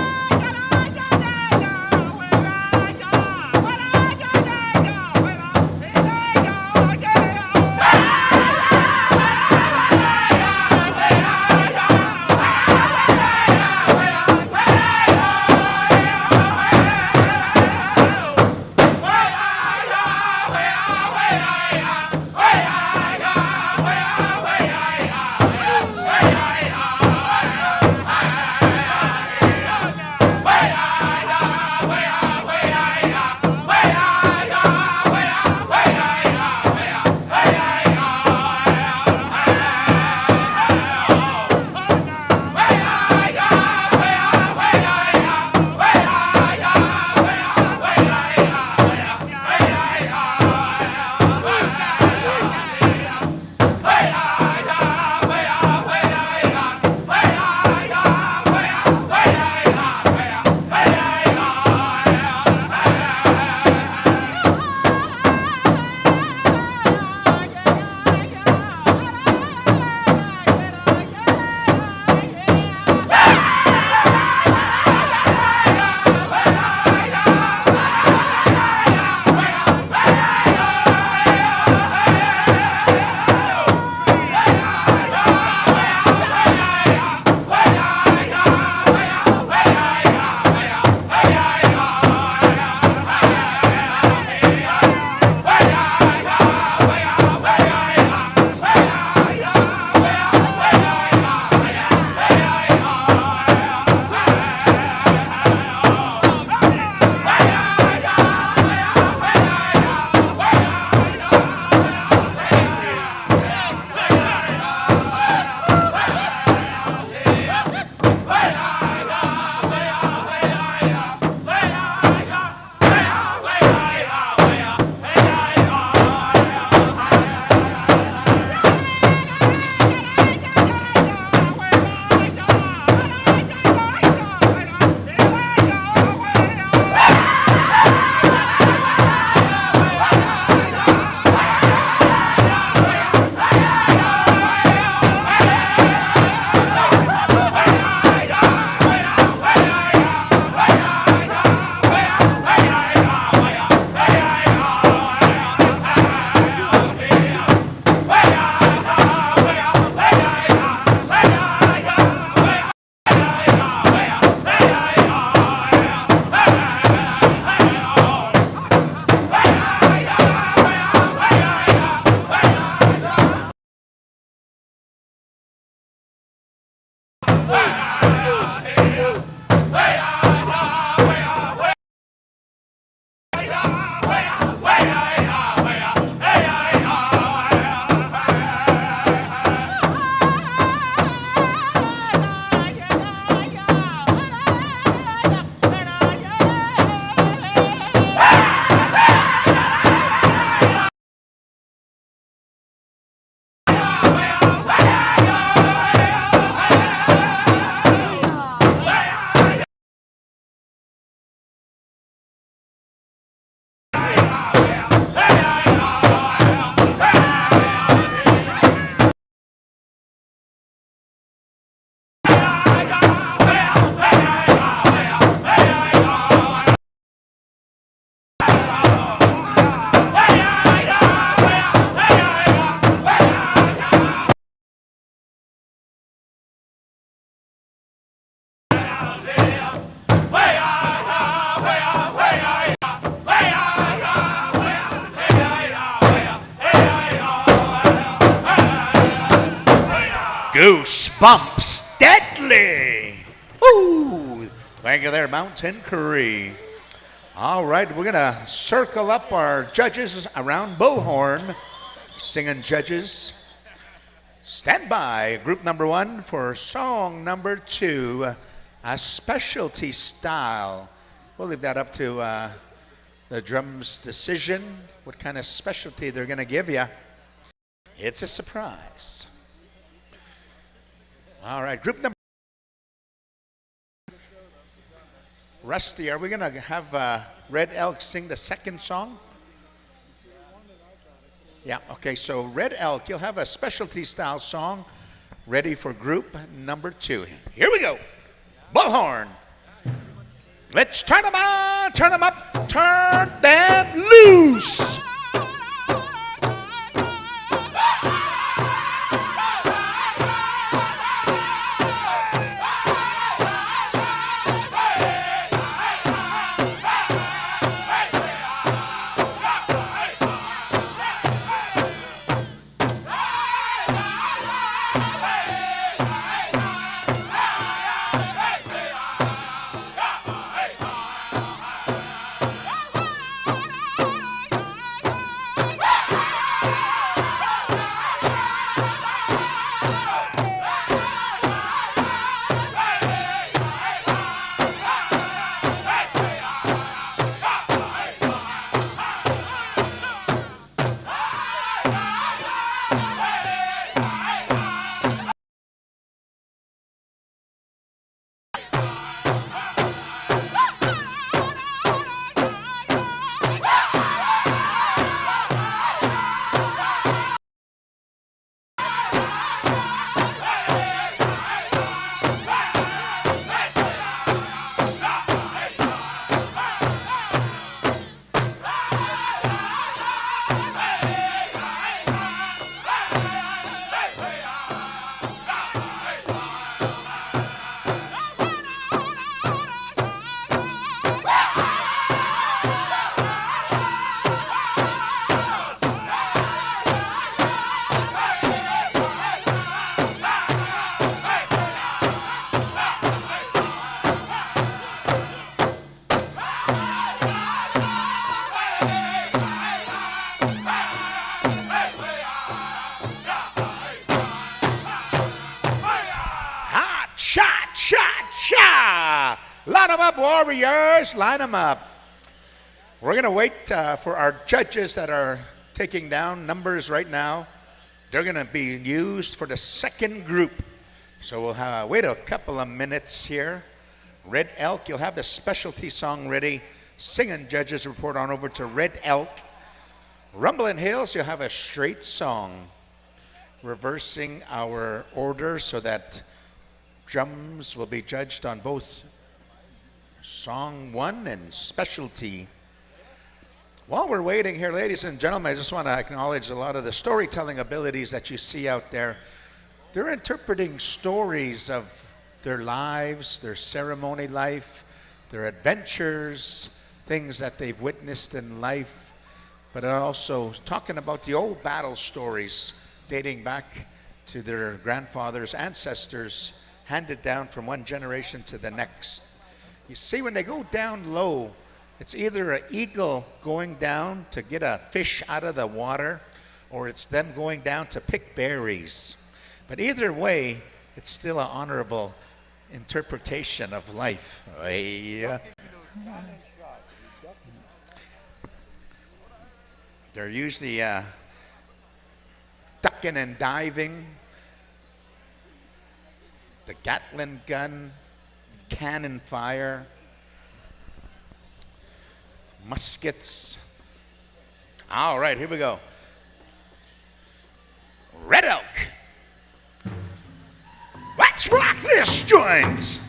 Goosebumps Deadly. Ooh, thank you there, Mountain Curry. All right, we're going to circle up our judges around Bullhorn. Singing judges. Stand by, group number 1 for song number 2, a specialty style. We'll leave that up to the drum's decision, what kind of specialty they're going to give you. It's a surprise. All right, group number. Rusty, are we going to have Red Elk sing the second song? Yeah, okay, so Red Elk, you'll have a specialty style song ready for group number 2. Here we go. Bullhorn. Let's turn them on, turn them up, turn them loose. Line them up, warriors, line them up. We're going to wait for our judges that are taking down numbers right now. They're going to be used for the second group. So we'll wait a couple of minutes here. Red Elk, you'll have the specialty song ready. Singing judges report on over to Red Elk. Rumbling Hills, you'll have a straight song. Reversing our order so that drums will be judged on both song 1 and specialty. While we're waiting here, ladies and gentlemen, I just want to acknowledge a lot of the storytelling abilities that you see out there. They're interpreting stories of their lives, their ceremony life, their adventures, things that they've witnessed in life, but are also talking about the old battle stories dating back to their grandfathers, ancestors, handed down from one generation to the next. You see, when they go down low, it's either an eagle going down to get a fish out of the water, or it's them going down to pick berries. But either way, it's still an honorable interpretation of life. They're usually ducking and diving. The Gatling gun, cannon fire, muskets. All right, here we go. Red Elk. Let's rock this joint.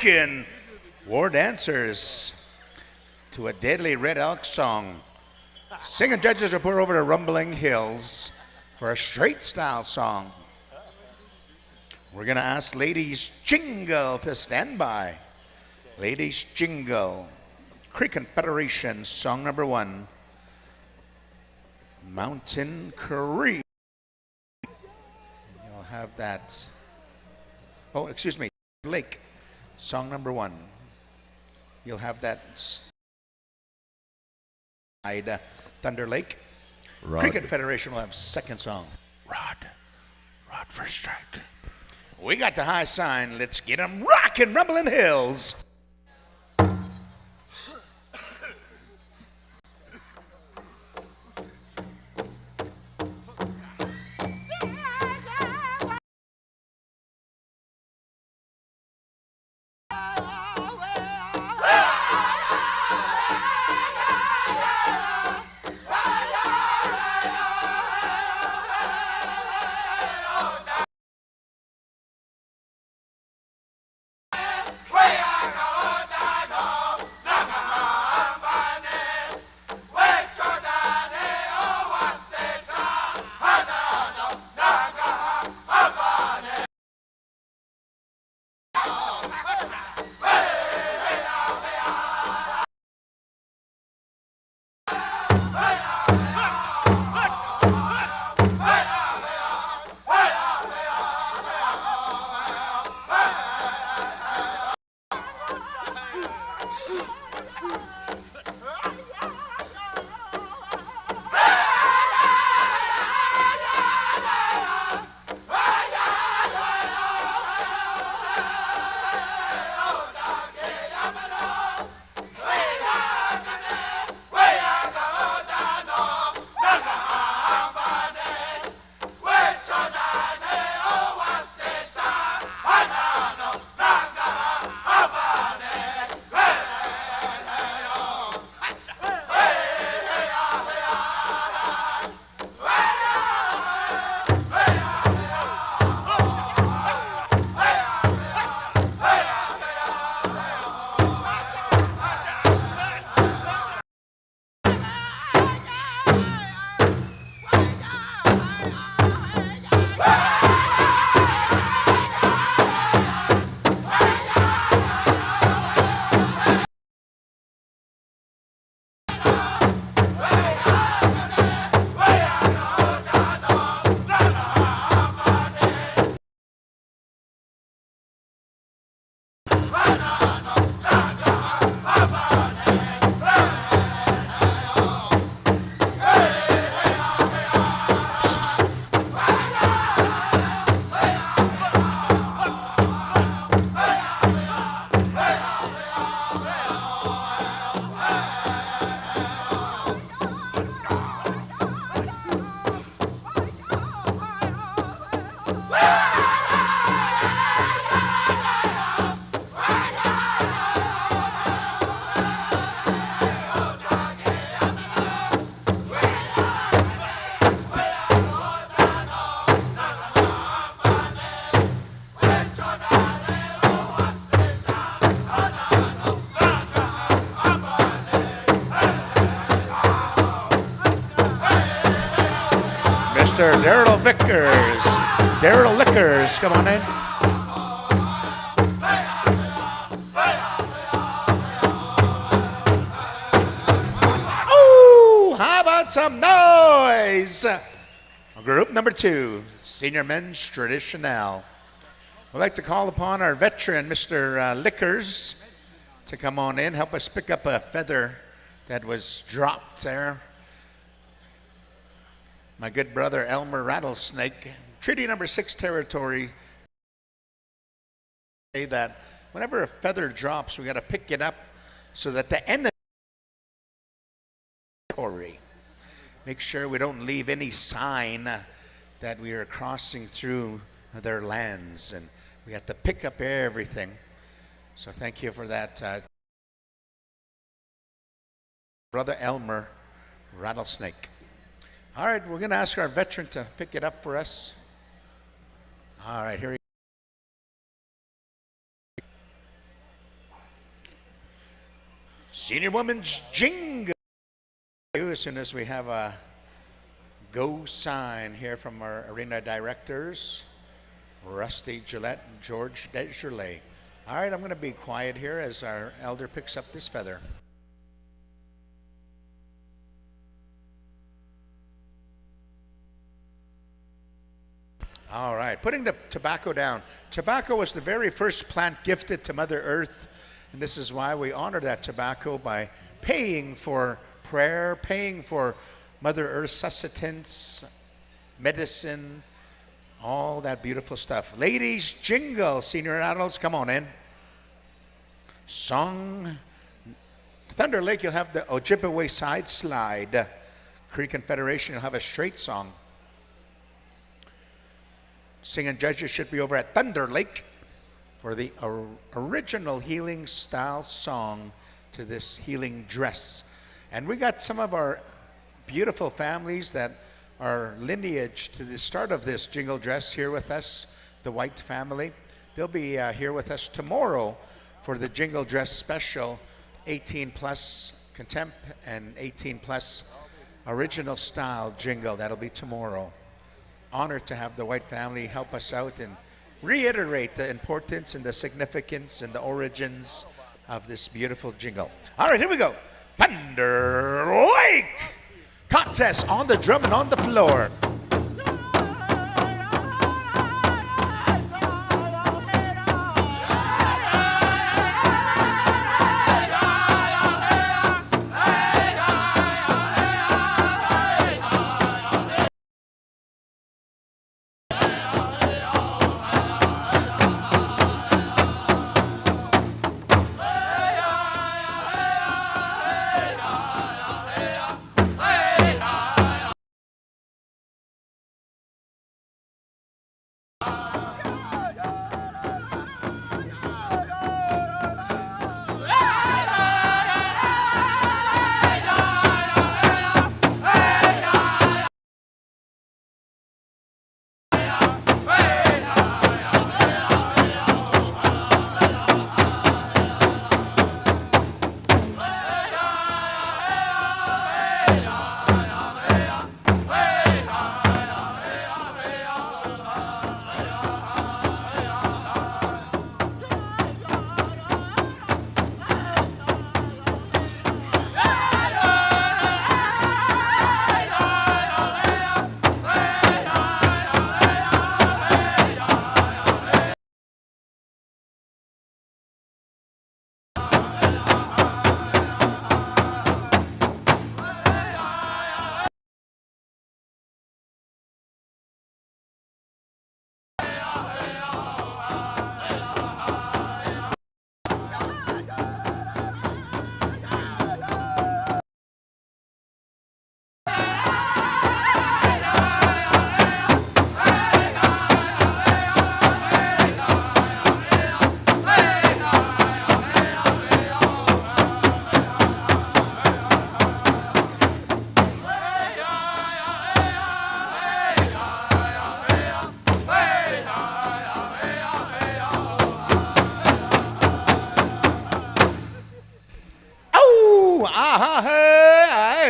rockin' war dancers to a deadly Red Elk song. Singing judges report over to Rumbling Hills for a straight style song. We're gonna ask Ladies Jingle to stand by. Ladies Jingle, Creek Confederation, song number 1. Mountain Creek. You'll have that. Oh, excuse me, Lake, song number 1. You'll have that. Thunder Lake. Rod. Cricket Federation will have second song. Rod for strike. We got the high sign. Let's get 'em rockin', Rumbling Hills. Mr. Daryl Vickers. Daryl Lickers, come on in. Ooh, how about some noise? Group number 2, Senior Men's Traditional. We'd like to call upon our veteran, Mr. Lickers, to come on in, help us pick up a feather that was dropped there. My good brother Elmer Rattlesnake, Treaty Number 6 territory, say that whenever a feather drops, we got to pick it up so that the enemy make sure we don't leave any sign that we are crossing through their lands, and we have to pick up everything. So thank you for that, Brother Elmer Rattlesnake. All right, we're going to ask our veteran to pick it up for us. All right, here he Senior Women's Jingle. As soon as we have a go sign here from our arena directors, Rusty Gillette and George Desjardins. All right, I'm going to be quiet here as our elder picks up this feather. All right, putting the tobacco down. Tobacco was the very first plant gifted to Mother Earth, and this is why we honor that tobacco by paying for prayer, paying for Mother Earth's sustenance, medicine, all that beautiful stuff. Ladies, jingle. Senior and adults, come on in. Song. Thunder Lake, you'll have the Ojibwe side slide. Cree Confederation, you'll have a straight song. Singing judges should be over at Thunder Lake for the original healing style song to this healing dress. And we got some of our beautiful families that are lineage to the start of this jingle dress here with us, the White family. They'll be here with us tomorrow for the jingle dress special, 18 plus contempt and 18 plus original style jingle. That'll be tomorrow. Honored to have the White family help us out and reiterate the importance and the significance and the origins of this beautiful jingle. All right, here we go. Thunder Lake contest on the drum and on the floor.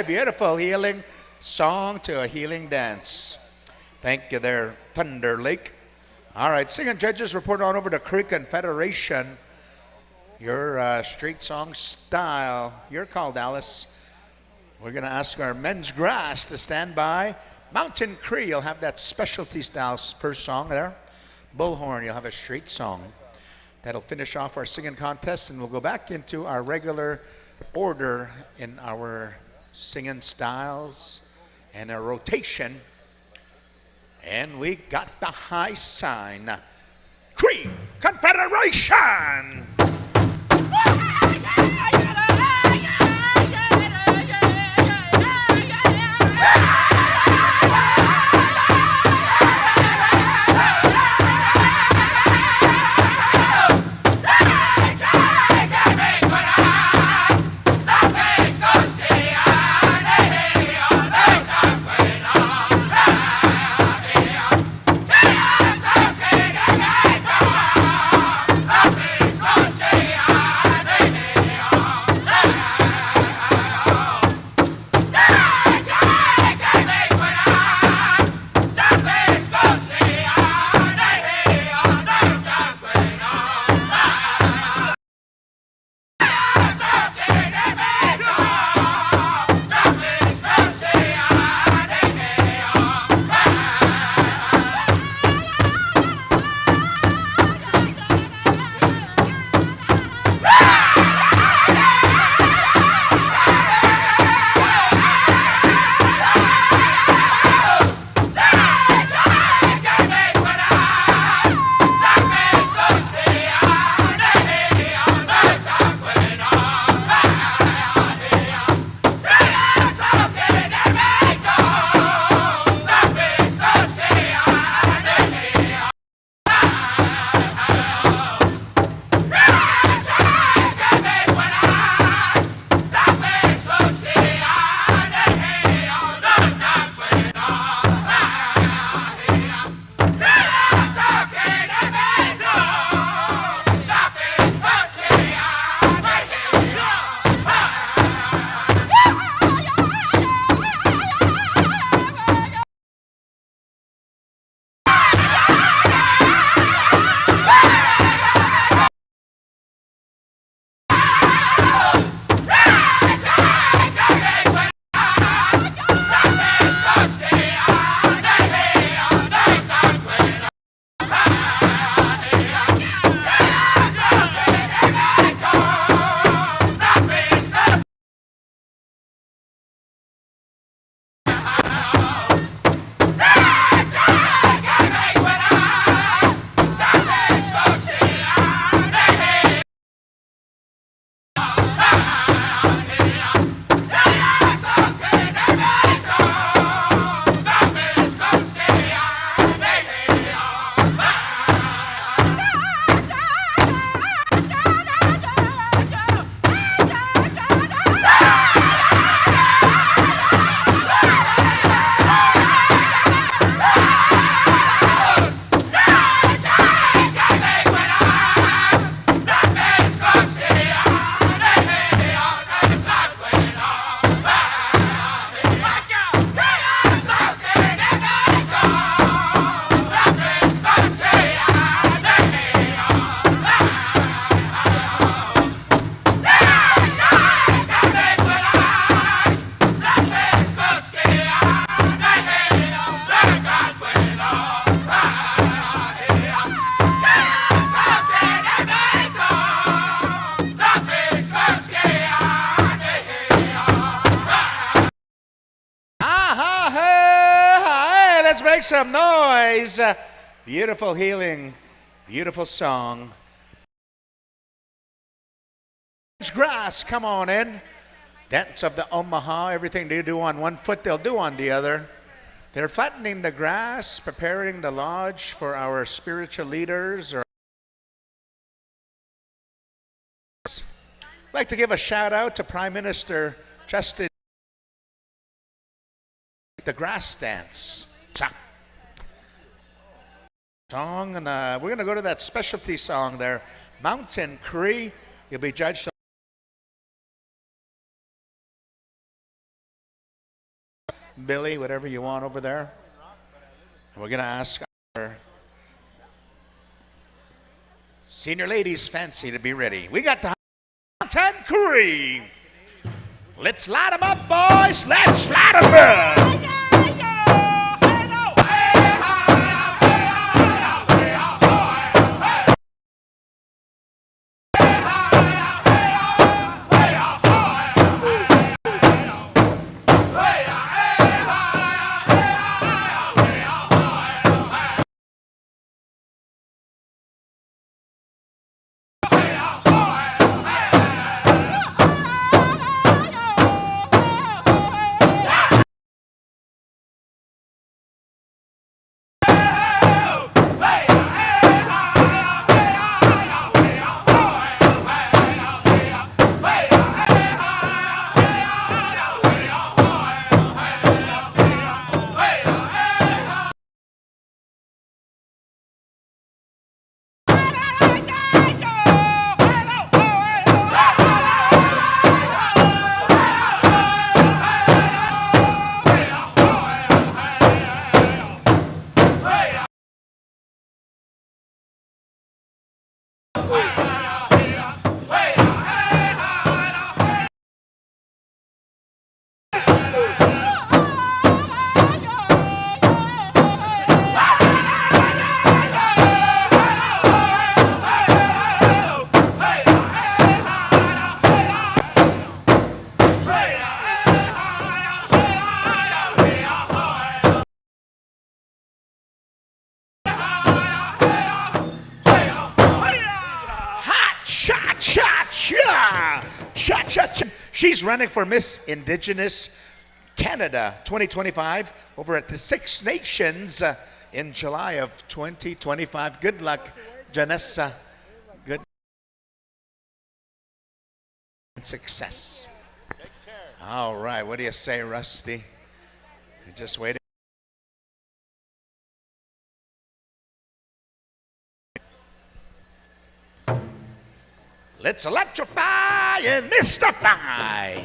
Beautiful healing song to a healing dance. Thank you there, Thunder Lake. All right, singing judges, report on over to Cree Confederation. Your street song style. Your call, Dallas. We're going to ask our men's grass to stand by. Mountain Cree, you'll have that specialty style first song there. Bullhorn, you'll have a straight song. That'll finish off our singing contest, and we'll go back into our regular order in our singing styles and a rotation. And we got the high sign. Cree Confederation! Go! let's make some noise. Beautiful healing, beautiful song. Grass, come on in. Dance of the Omaha. Everything they do on one foot, they'll do on the other. They're flattening the grass, preparing the lodge for our spiritual leaders. I'd like to give a shout out to Prime Minister Justin. The grass dance song, and we're going to go to that specialty song there, Mountain Cree. You'll be judged. Billy, whatever you want over there. And we're going to ask our senior ladies fancy to be ready. We got the Mountain Cree. Let's light them up, boys. Let's light them up. She's running for Miss Indigenous Canada 2025 over at the Six Nations in July of 2025. Good luck, Janessa. Good success. All right, what do you say, Rusty? You're just waiting. Let's electrify and mystify.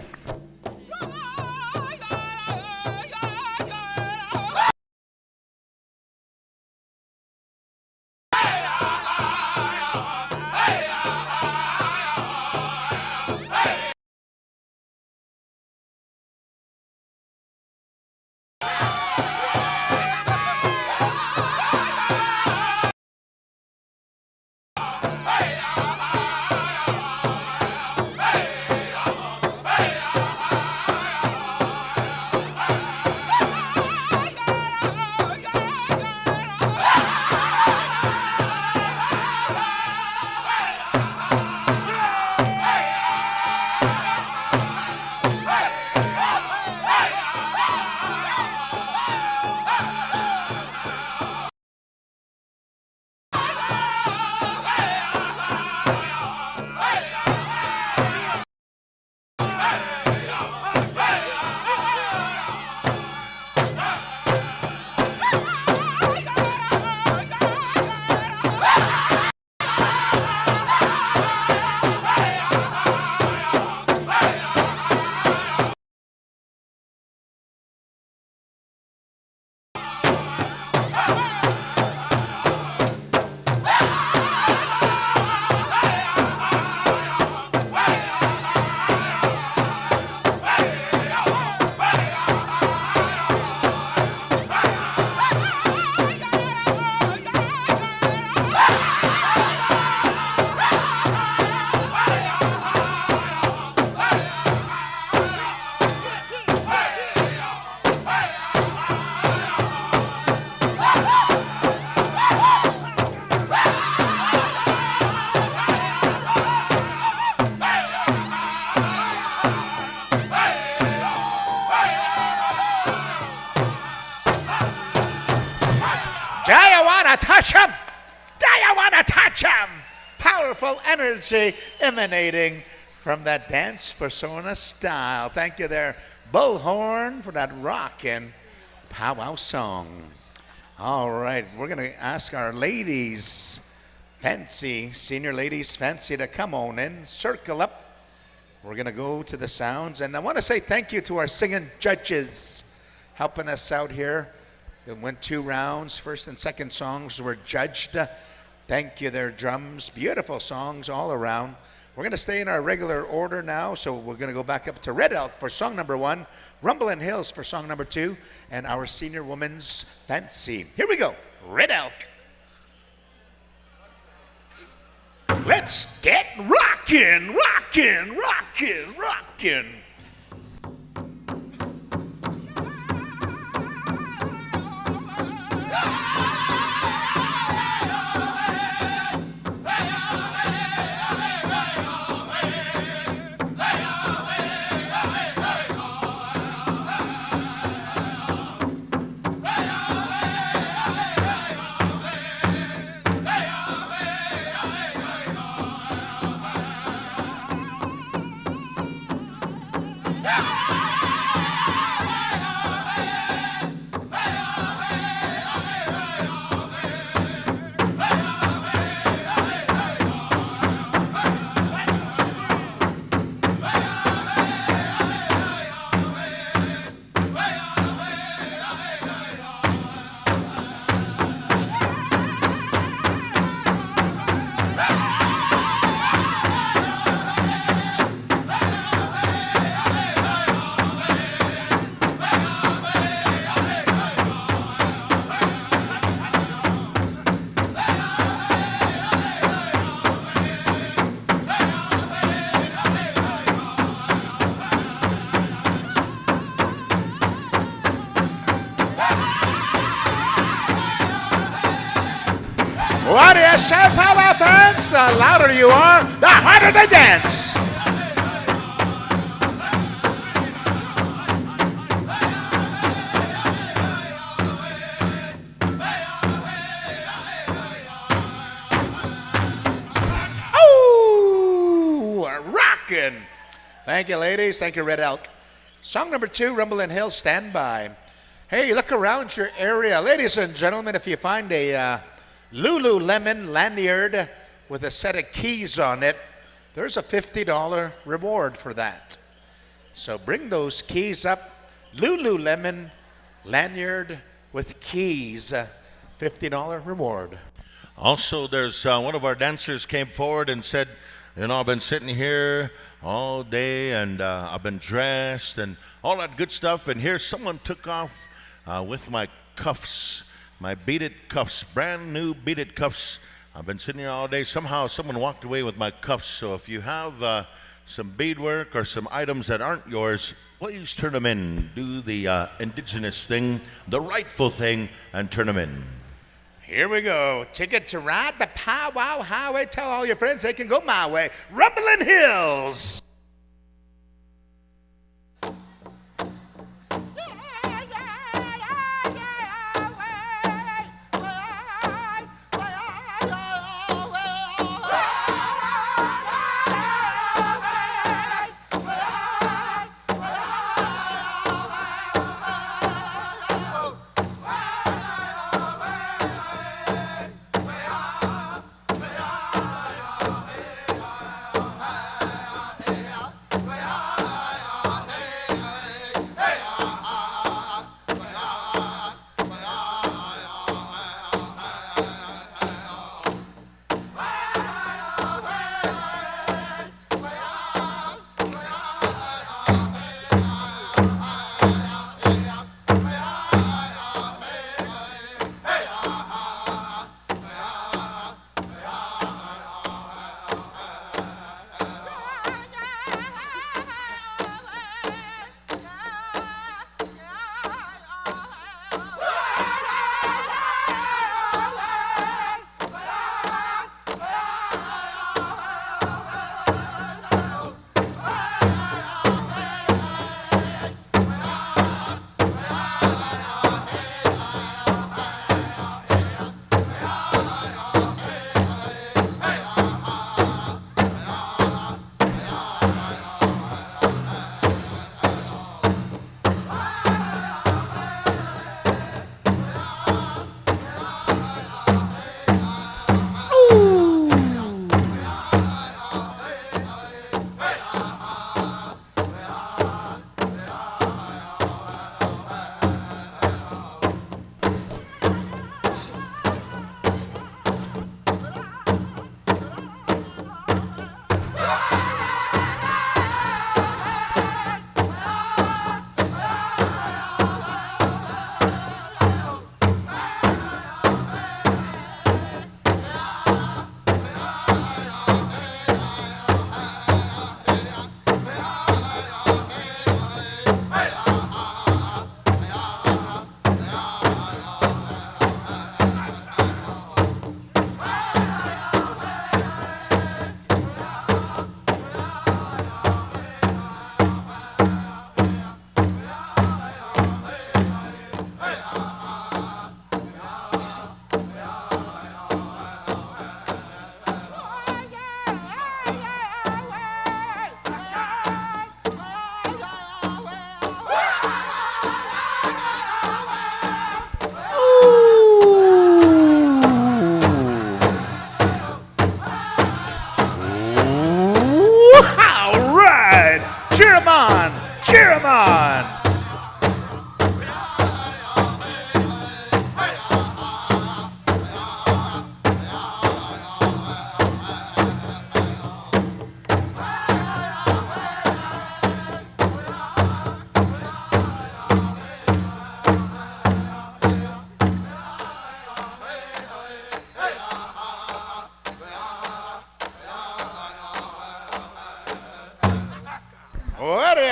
want to touch him? Do you want to touch him? Powerful energy emanating from that dance persona style. Thank you there, Bullhorn, for that rockin' powwow song. All right, we're going to ask our ladies, senior ladies, fancy, to come on in, circle up. We're going to go to the sounds. And I want to say thank you to our singing judges helping us out here. They went 2 rounds. First and second songs were judged. Thank you, their drums. Beautiful songs all around. We're going to stay in our regular order now, so we're going to go back up to Red Elk for song number 1, Rumblin' Hills for song number 2, and our senior woman's Fancy. Here we go, Red Elk. Let's get rockin', rockin', rockin', rockin'. What do you say, Powwow fans? The louder you are, the harder they dance. Oh, rockin'. Thank you, ladies. Thank you, Red Elk. Song number 2, Rumblin' Hills, stand by. Hey, look around your area. Ladies and gentlemen, if you find a Lululemon lanyard with a set of keys on it, there's a $50 reward for that. So bring those keys up. Lululemon lanyard with keys, $50 reward. Also, there's one of our dancers came forward and said, you know, I've been sitting here all day and I've been dressed and all that good stuff, and here someone took off with my cuffs. My beaded cuffs, brand new beaded cuffs. I've been sitting here all day. Somehow someone walked away with my cuffs. So if you have some beadwork or some items that aren't yours, please turn them in. Do the indigenous thing, the rightful thing, and turn them in. Here we go. Ticket to ride the Powwow Highway. Tell all your friends they can go my way. Rumblin' Hills.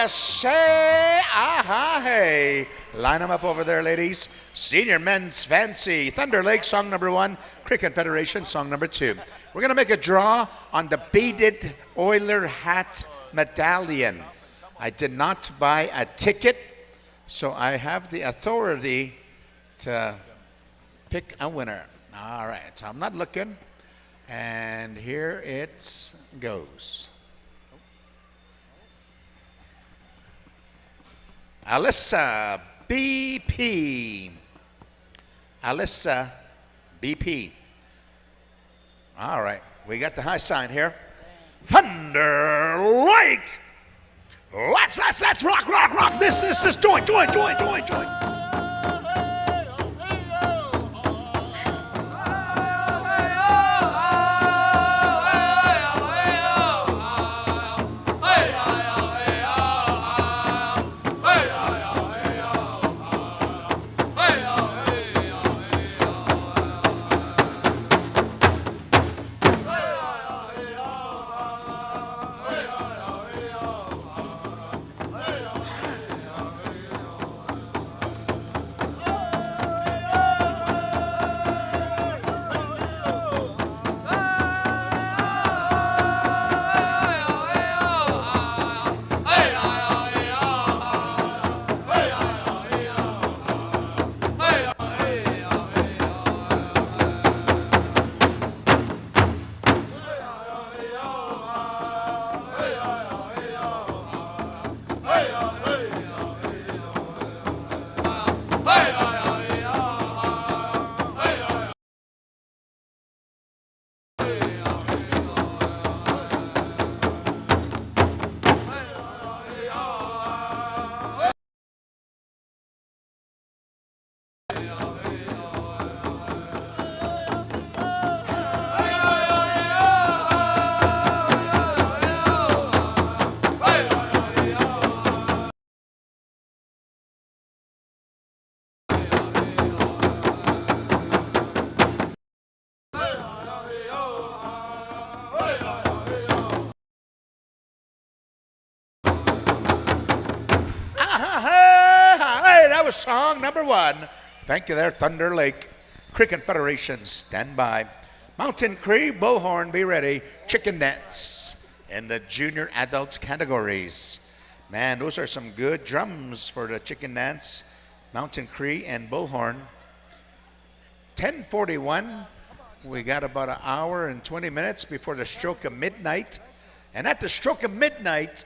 you say? Aha, hey. Line them up over there, ladies. Senior Men's Fancy, Thunder Lake, song number 1. Cricket Federation, song number 2. We're going to make a draw on the beaded Oiler hat medallion. I did not buy a ticket, so I have the authority to pick a winner. All right, so I'm not looking. And here it goes. Alyssa BP. Alyssa BP. All right, we got the high sign here. Thunder Lake. Let's rock, rock, rock. This, just join. That was song number 1. Thank you there, Thunder Lake. Cricket Federation, stand by. Mountain Cree, Bullhorn, be ready. Chicken nets in the junior adult categories. Man, those are some good drums for the chicken dance. Mountain Cree and Bullhorn. 10:41. We got about an hour and 20 minutes before the stroke of midnight. And at the stroke of midnight,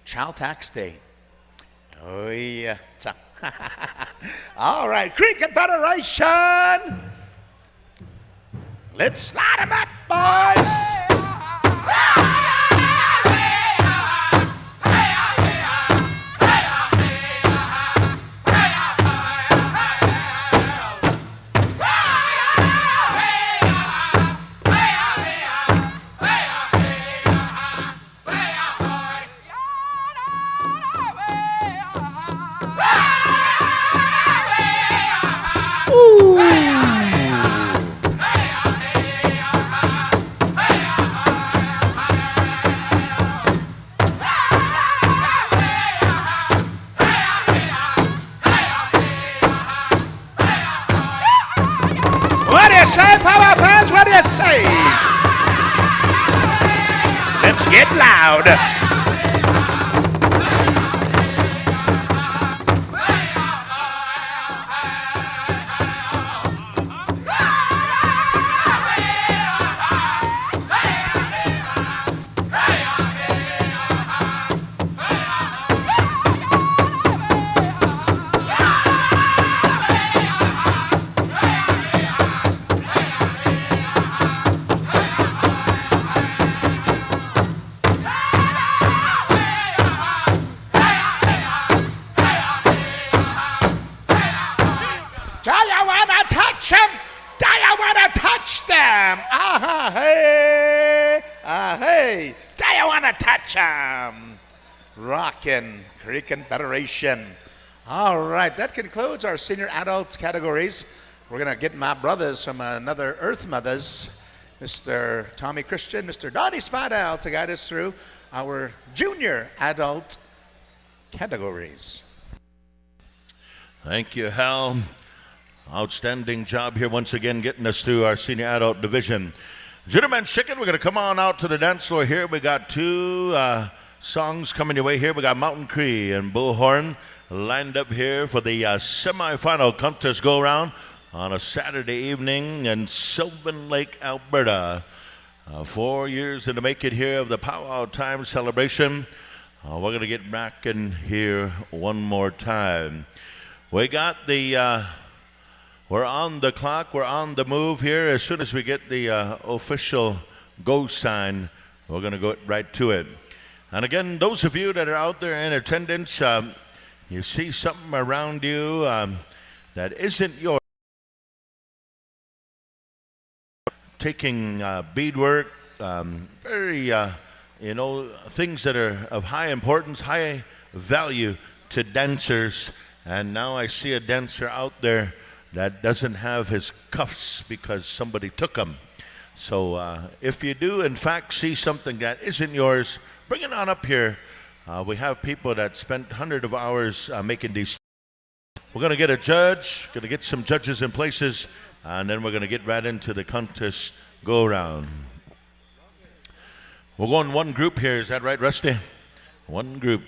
Child Tax Day. Oh, yeah. All right, Cricket Federation. Let's light 'em up, boys. What do you say, Powwow fans? What do you say? Let's get loud. Hey, do you want to touch 'em? Rockin' Cricket Federation. All right, that concludes our senior adults categories. We're going to get my brothers from another Earth Mothers, Mr. Tommy Christian, Mr. Donnie Spadell, to guide us through our junior adult categories. Thank you, Hal. Outstanding job here once again getting us through our senior adult division. Junior men's chicken, we're going to come on out to the dance floor here. We got two songs coming your way here. We got Mountain Cree and Bullhorn lined up here for the semifinal contest go-around on a Saturday evening in Sylvan Lake, Alberta. 4 years in the making here of the Powwow Times celebration. We're going to get back in here one more time. We got the, we're on the clock, we're on the move here. As soon as we get the official go sign, we're going to go right to it. And again, those of you that are out there in attendance, you see something around you that isn't yours. Taking beadwork, very, things that are of high importance, high value to dancers. And now I see a dancer out there that doesn't have his cuffs because somebody took them. So if you do, in fact, see something that isn't yours, bring it on up here. We have people that spent hundreds of hours making these. We're going to get a judge, going to get some judges in places, and then we're going to get right into the contest go-around. We're going one group here. Is that right, Rusty? One group.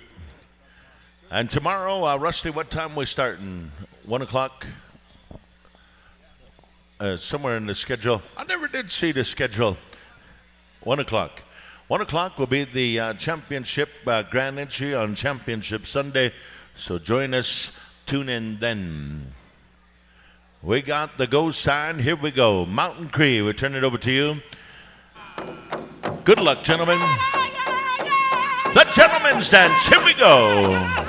And tomorrow, Rusty, what time we starting? 1 o'clock? Somewhere in the schedule. I never did see the schedule. 1 o'clock. 1 o'clock will be the championship grand entry on Championship Sunday. So join us. Tune in then. We got the go sign. Here we go. Mountain Cree, we turn it over to you. Good luck, gentlemen. The gentleman's dance. Here we go.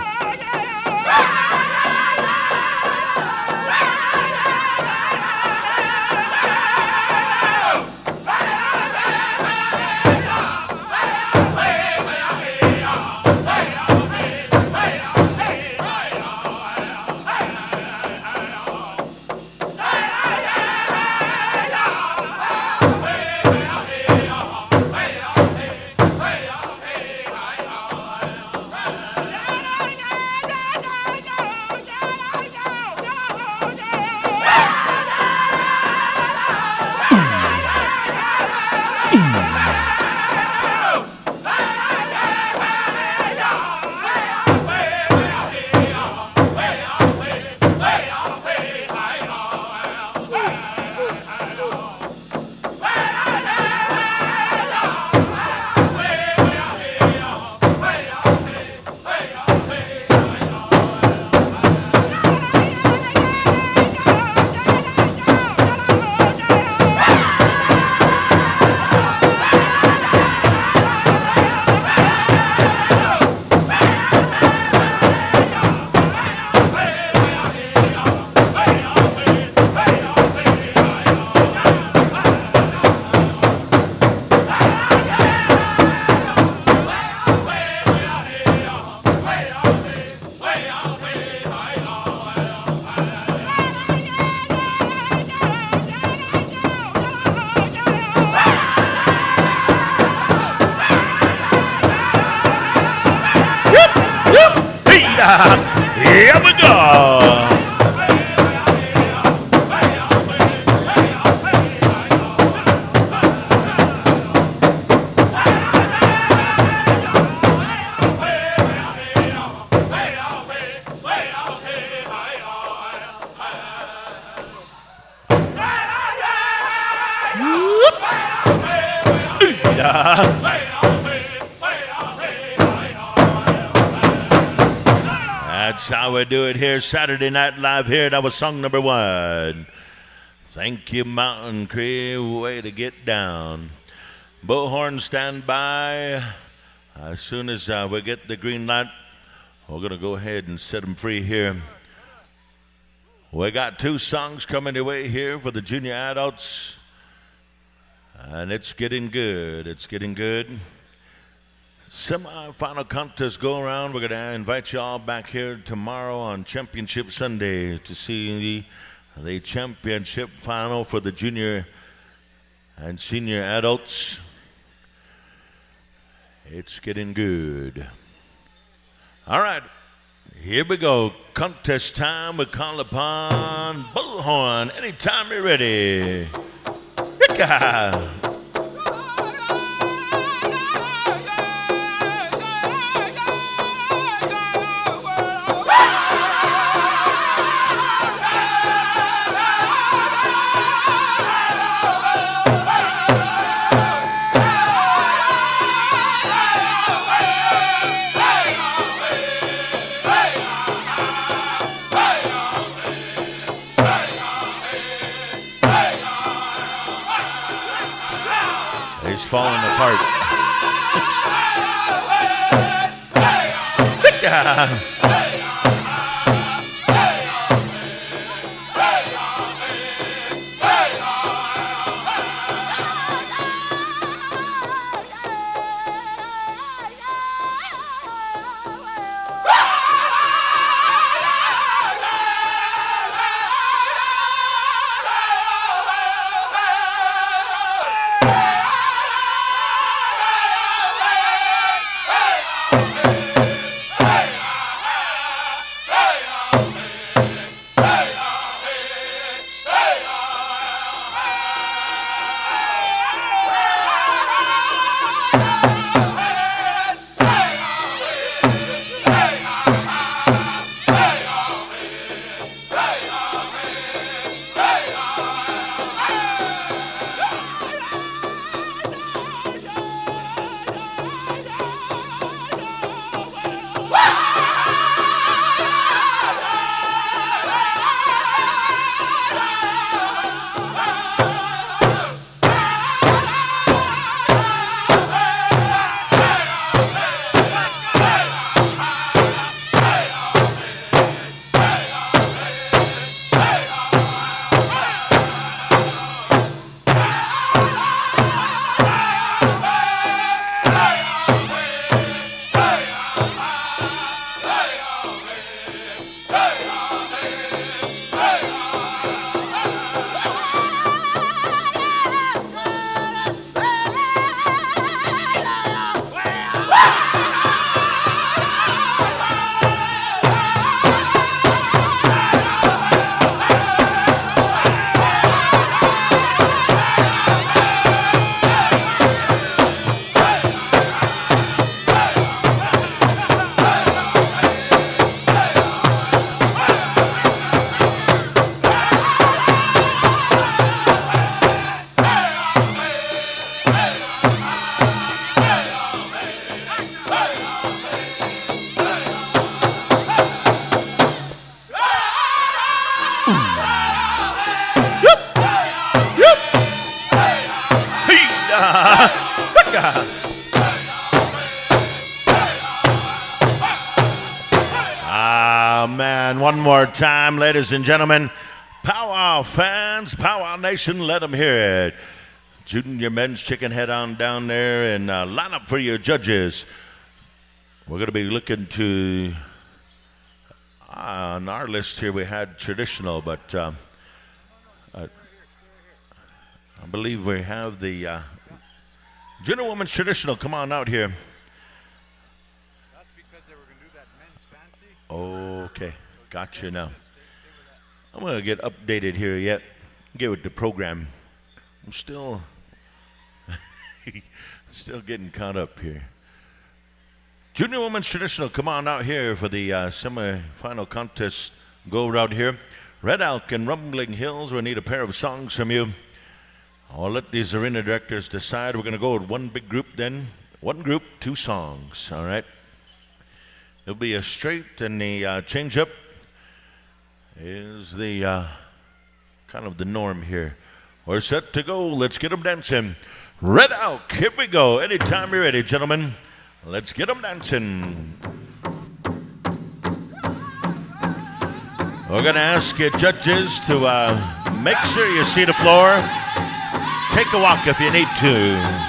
Here we go. That's how we do it here, Saturday Night Live here. That was song number 1. Thank you, Mountain Cree. Way to get down. Bullhorn, stand by. As soon as we get the green light, we're going to go ahead and set them free here. We got 2 songs coming your way here for the junior adults. And it's getting good. It's getting good. Semi-final contest go around. We're going to invite you all back here tomorrow on Championship Sunday to see the championship final for the junior and senior adults. It's getting good. All right, here we go. Contest time. We call upon Bullhorn. Anytime you're ready. Hicka! He's falling apart. Man, one more time, ladies and gentlemen. Powwow fans, Powwow Nation, let them hear it. Junior men's chicken, head on down there and line up for your judges. We're going to be looking to, on our list here we had traditional, but I believe we have the junior women's traditional. Come on out here. Okay, gotcha now. I'm going to get updated here yet. Get with the program. I'm still getting caught up here. Junior women's traditional, come on out here for the semi-final contest. Go around here. Red Elk and Rumbling Hills, we need a pair of songs from you. I'll let these arena directors decide. We're going to go with one big group then. One group, two songs, all right? It'll be a straight, and the change-up is the kind of the norm here. We're set to go. Let's get them dancing. Red Elk, here we go. Anytime you're ready, gentlemen. Let's get them dancing. We're going to ask you judges to make sure you see the floor. Take a walk if you need to.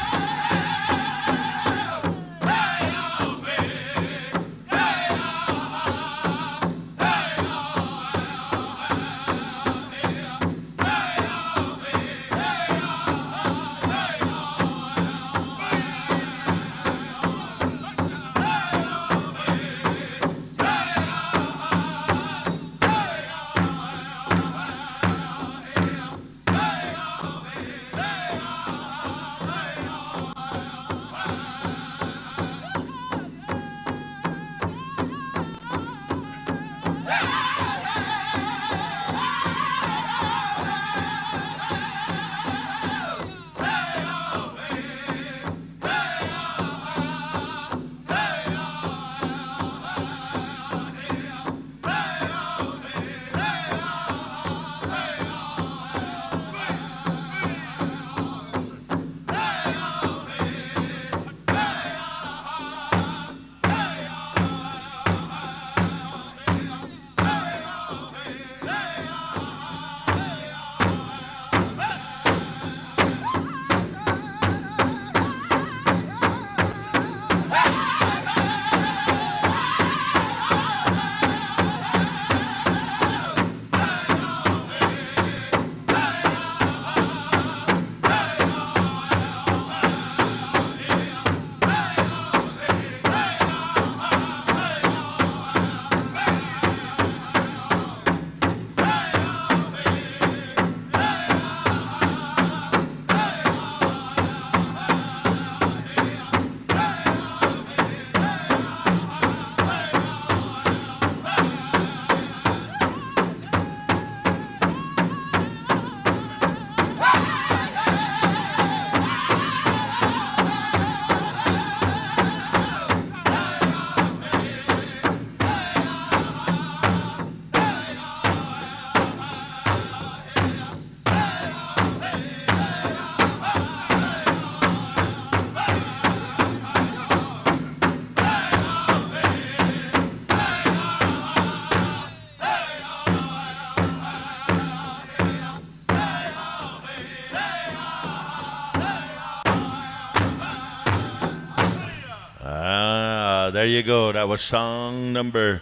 there you go. That was song number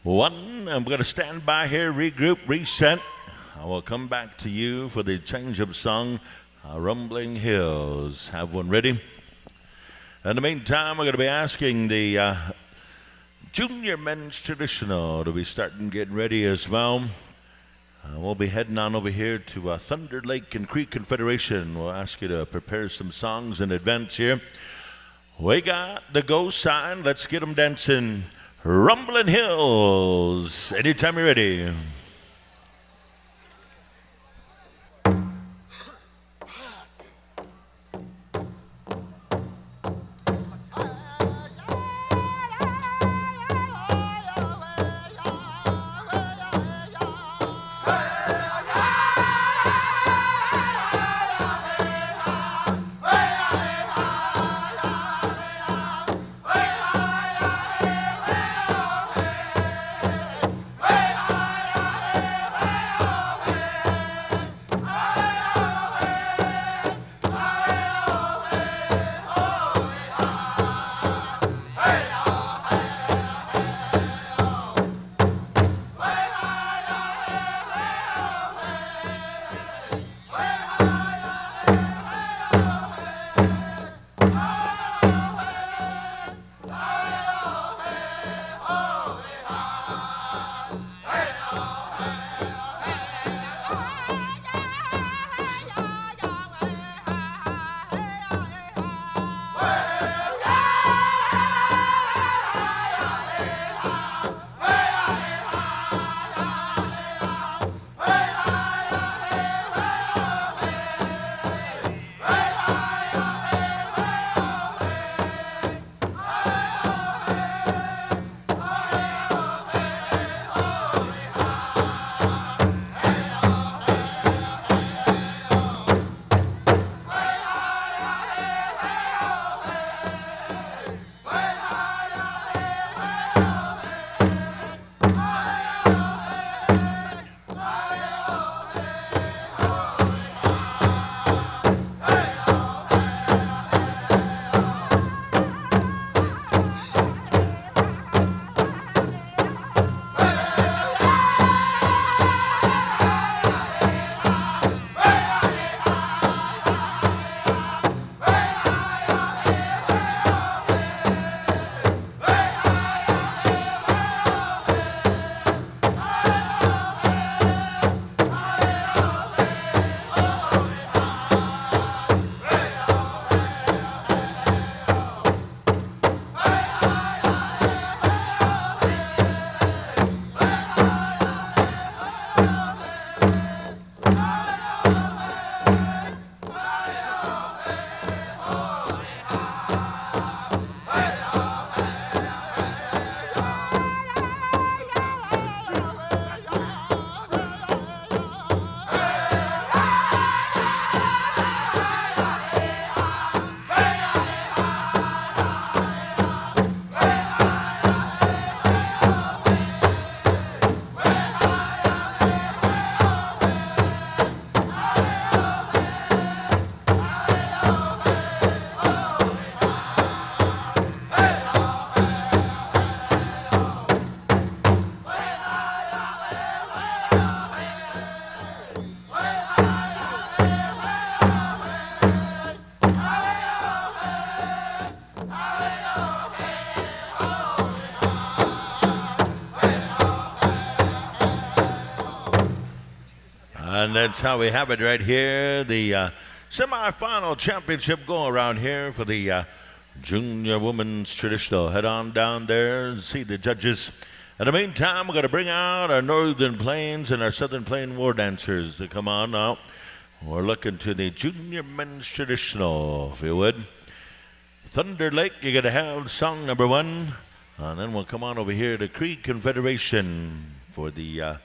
1. I'm going to stand by here, regroup, reset. I will come back to you for the change-up song, Rumbling Hills. Have one ready. In the meantime, we're going to be asking the Junior Men's Traditional to be starting getting ready as well. We'll be heading on over here to Thunder Lake and Creek Confederation. We'll ask you to prepare some songs in advance here. We got the go sign. Let's get them dancing. Rumbling Hills. Anytime you're ready. And that's how we have it right here. The semi-final championship go around here for the Junior Women's Traditional. Head on down there and see the judges. In the meantime, we're going to bring out our Northern Plains and our Southern Plain war dancers to come on now. We're looking to the Junior Men's Traditional, if you would. Thunder Lake, you're going to have song number 1. And then we'll come on over here to Creek Confederation for the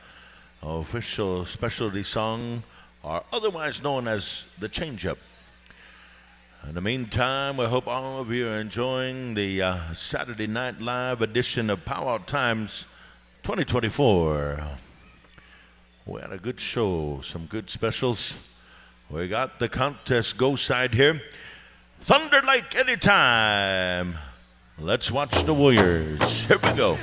official specialty song, or otherwise known as the change-up. In the meantime, we hope all of you are enjoying the Saturday Night Live edition of Powwow Times 2024. We had a good show, some good specials. We got the contest go side here. Thunder Lake anytime. Let's watch the Warriors. Here we go.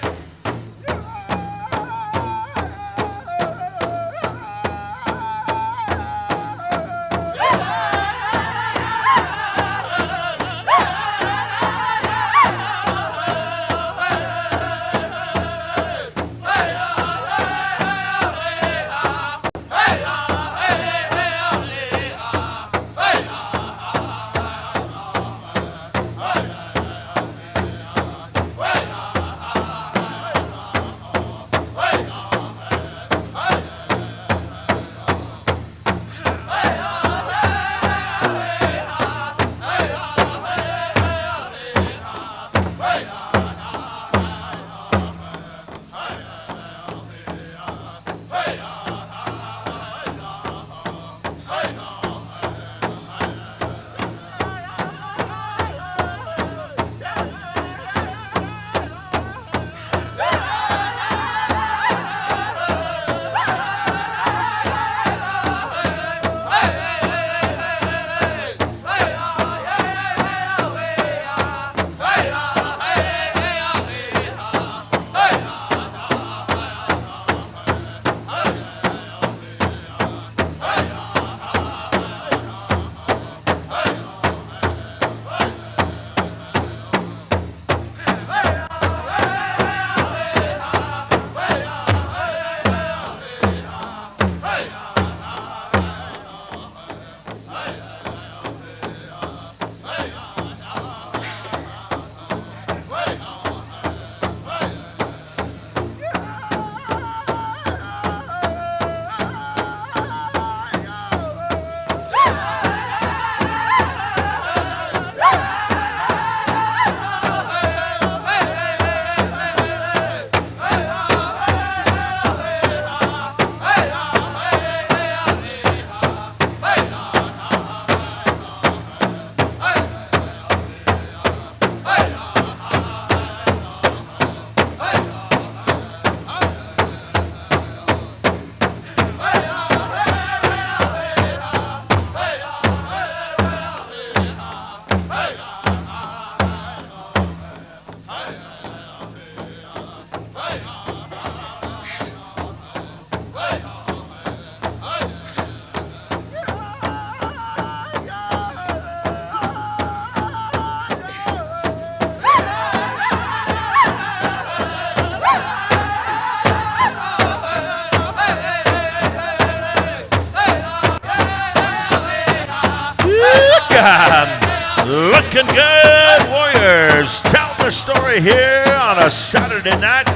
Looking good, Warriors. Tell the story here on a Saturday night.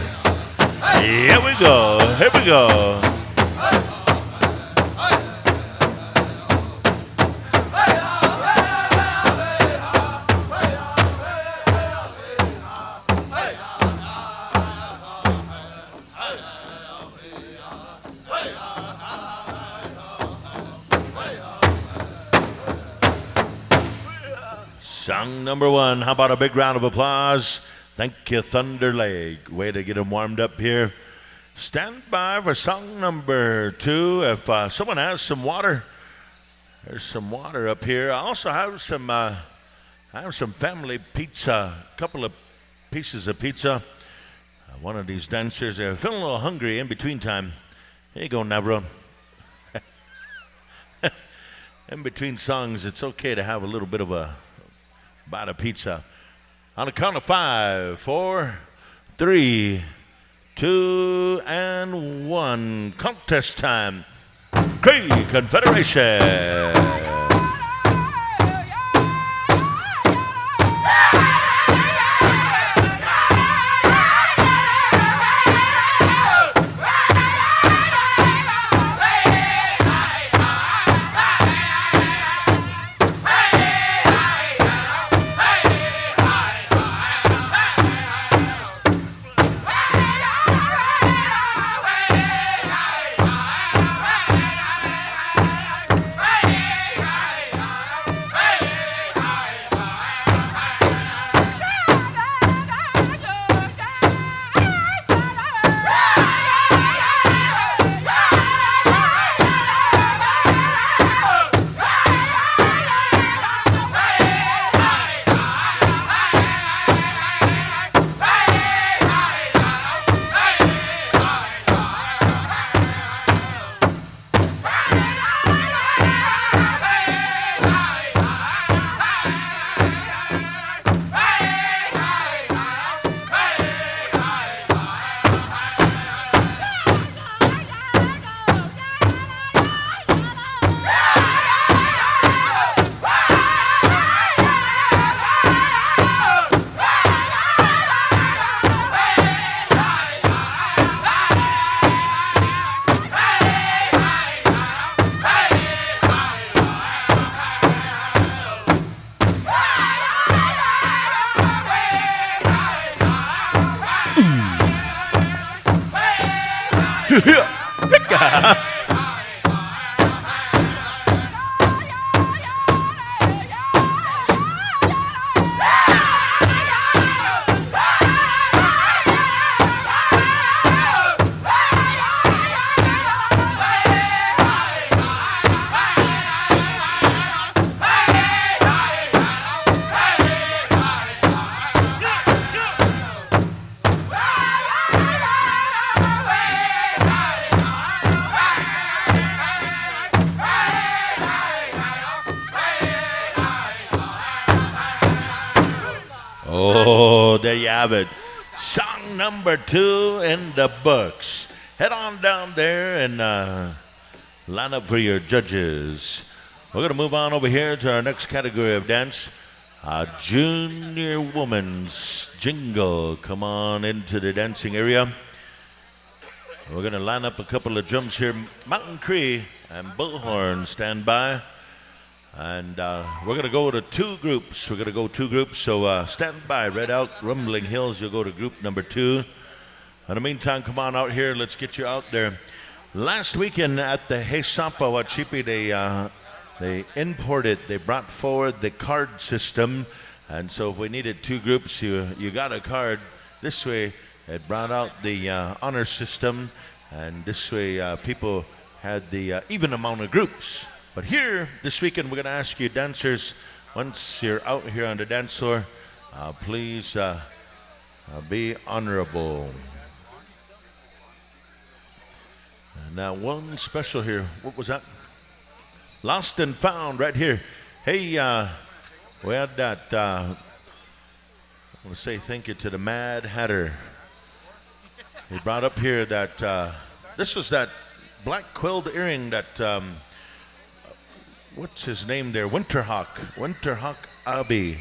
Here we go. Here we go. Song number one. How about a big round of applause? Thank you, Thunder Lake. Way to get them warmed up here. Stand by for song number two. If someone has some water, there's some water up here. I also have some family pizza, a couple of pieces of pizza. One of these dancers, they're feeling a little hungry in between time. Here you go, Navro. In between songs, it's okay to have a little bit of a bite of pizza. On the count of 5, 4, 3, 2, and 1. Contest time. Cree Confederation. Oh, there you have it. Song number 2 in the books. Head on down there and line up for your judges. We're going to move on over here to our next category of dance. Junior Woman's Jingle. Come on into the dancing area. We're going to line up a couple of drums here. Mountain Cree and Bullhorn stand by. And we're going to go to 2 groups. We're going to go 2 groups. So stand by. Red Out, Rumbling Hills. You'll go to group number 2. In the meantime, come on out here. Let's get you out there. Last weekend at the Hesapa Wachipi, they brought forward the card system. And so if we needed 2 groups, you got a card. This way, it brought out the honor system. And this way, people had the even amount of groups. But here, this weekend, we're going to ask you dancers, once you're out here on the dance floor, please be honorable. Now, one special here. What was that? Lost and Found right here. Hey, we had that, I want to say thank you to the Mad Hatter. He brought up here that, this was that black quilled earring that, what's his name there? Winterhawk Abbey.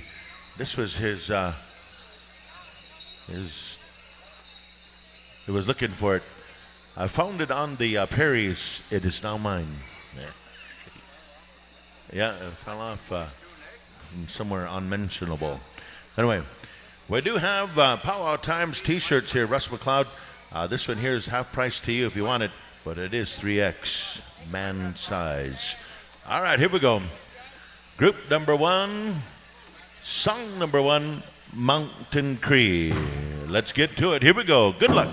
This was his, he was looking for it. I found it on the Prairies. It is now mine. Yeah, it fell off from somewhere unmentionable. Anyway, we do have Powwow Times t-shirts here. Russ McLeod. This one here is half price to you if you want it, but it is 3X man size. All right, here we go. Group number 1, song number 1, Mountain Cree. Let's get to it. Here we go. Good luck.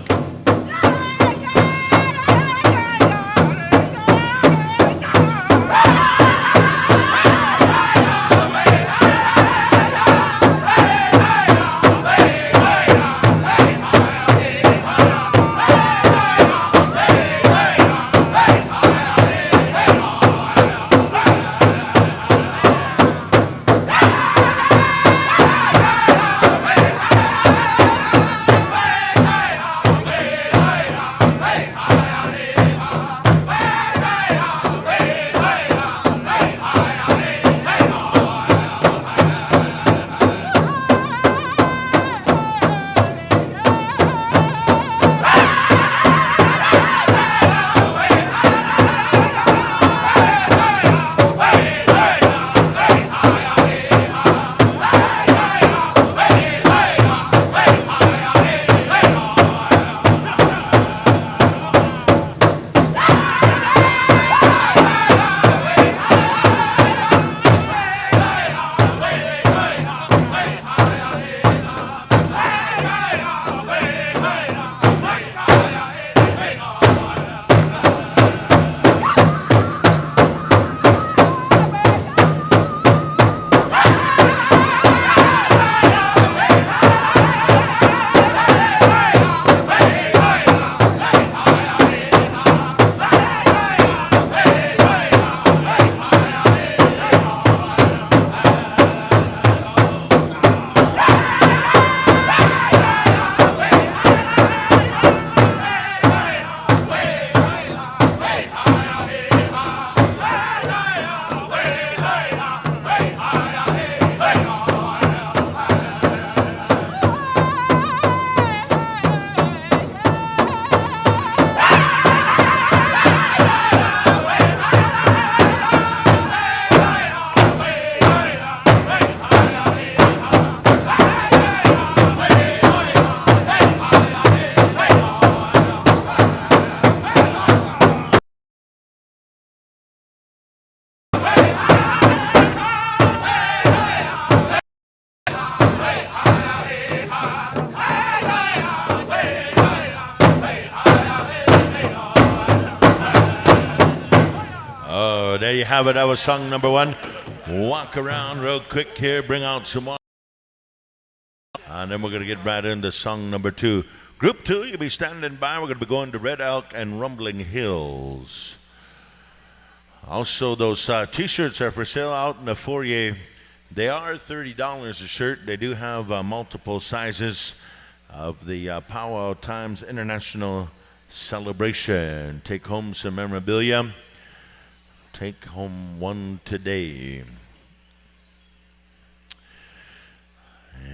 there you have it. That was song number 1. Walk around real quick here, bring out some water. And then we're going to get right into song number 2. Group 2, you'll be standing by. We're going to be going to Red Elk and Rumbling Hills. Also, those T-shirts are for sale out in the foyer. They are $30 a shirt. They do have multiple sizes of the Powwow Times International Celebration. Take home some memorabilia. Take home one today.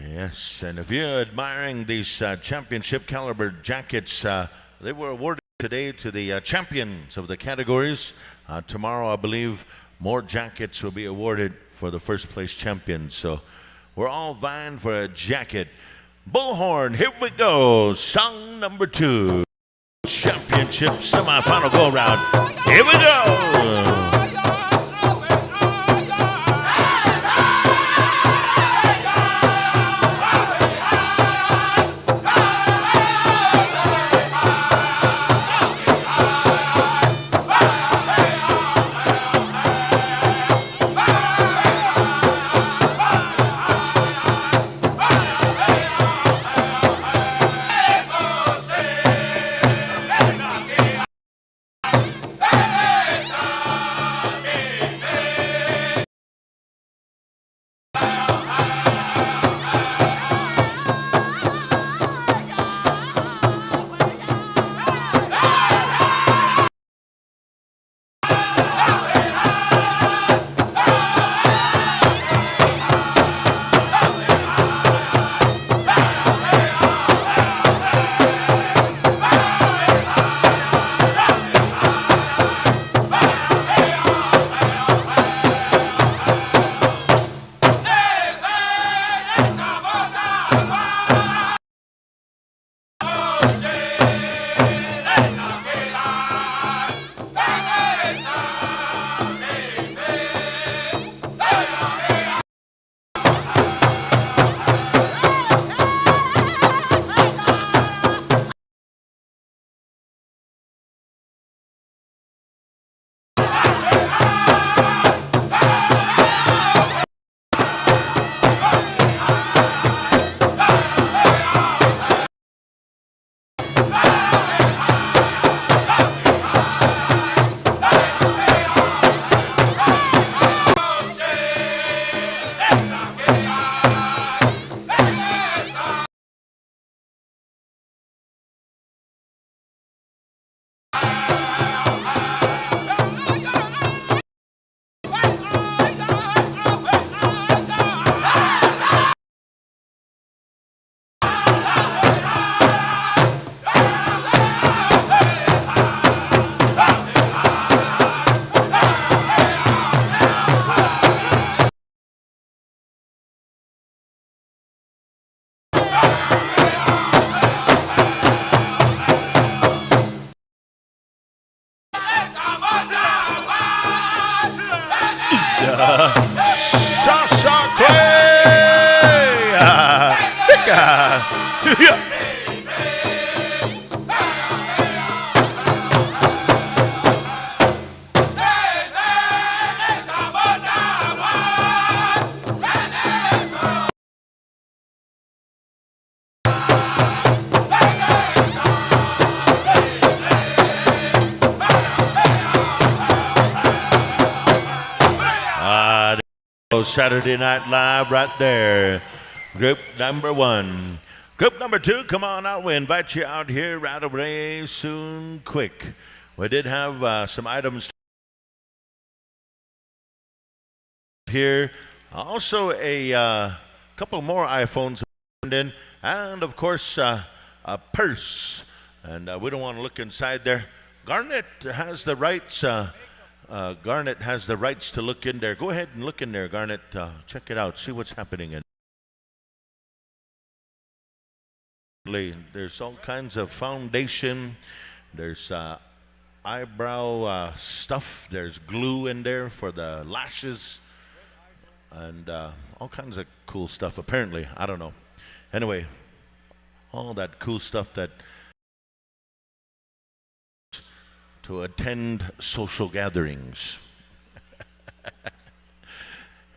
Yes, and if you're admiring these championship caliber jackets, they were awarded today to the champions of the categories. Tomorrow, I believe, more jackets will be awarded for the first place champions. So we're all vying for a jacket. Bullhorn, here we go. Song number 2. Championship semifinal go around. Here we go. Saturday Night Live right there. Group number 1. Group number 2, come on out. We invite you out here right away soon, quick. We did have some items here. Also a couple more iPhones in, and of course a purse. And we don't want to look inside there. Garnet has the rights. Garnet has the rights to look in there. Go ahead and look in there, Garnet. Check it out. See what's happening in. There's all kinds of foundation. There's eyebrow stuff. There's glue in there for the lashes. And all kinds of cool stuff, apparently. I don't know. Anyway, all that cool stuff that to attend social gatherings.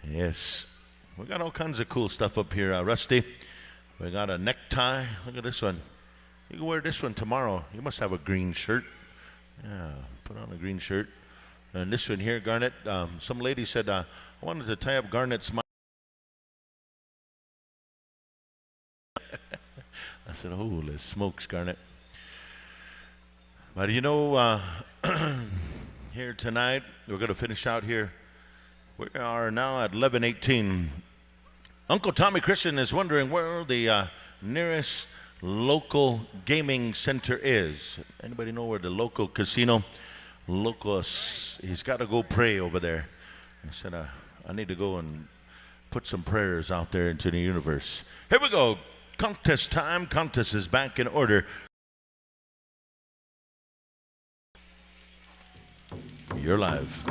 Yes. We got all kinds of cool stuff up here, Rusty. We got a necktie. Look at this one. You can wear this one tomorrow. You must have a green shirt. Yeah, put on a green shirt. And this one here, Garnet. Some lady said, I wanted to tie up Garnet's mind. I said, holy smokes, Garnet. But you know, here tonight, we're going to finish out here. We are now at 11:18. Uncle Tommy Christian is wondering where the nearest local gaming center is. Anybody know where the local casino? He's got to go pray over there. I said, I need to go and put some prayers out there into the universe. Here we go. Contest time. Contest is back in order. You're live.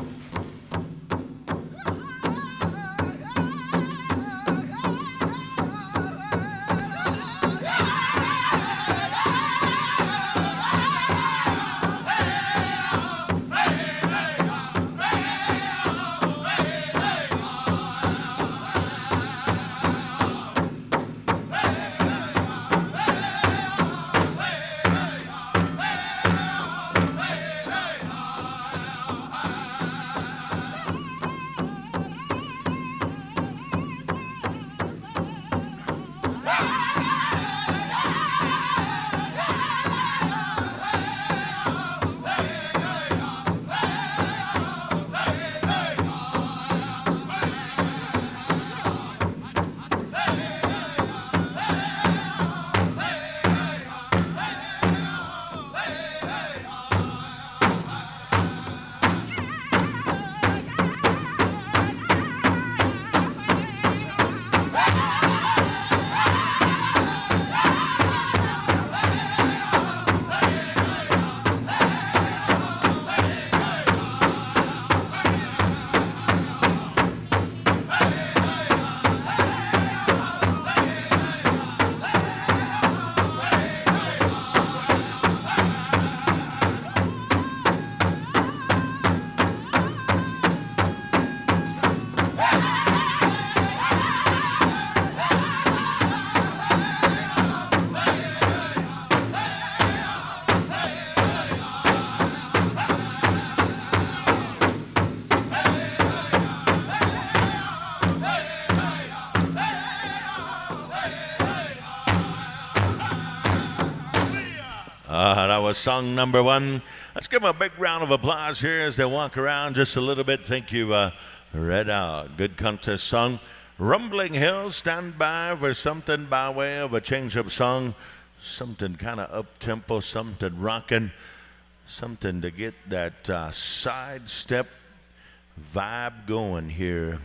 That was song number one. Let's give them a big round of applause here as they walk around just a little bit. Thank you, Red Out. Good contest song. Rumbling Hills, stand by for something by way of a change-up song. Something kind of up-tempo, something rocking, something to get that side-step vibe going here.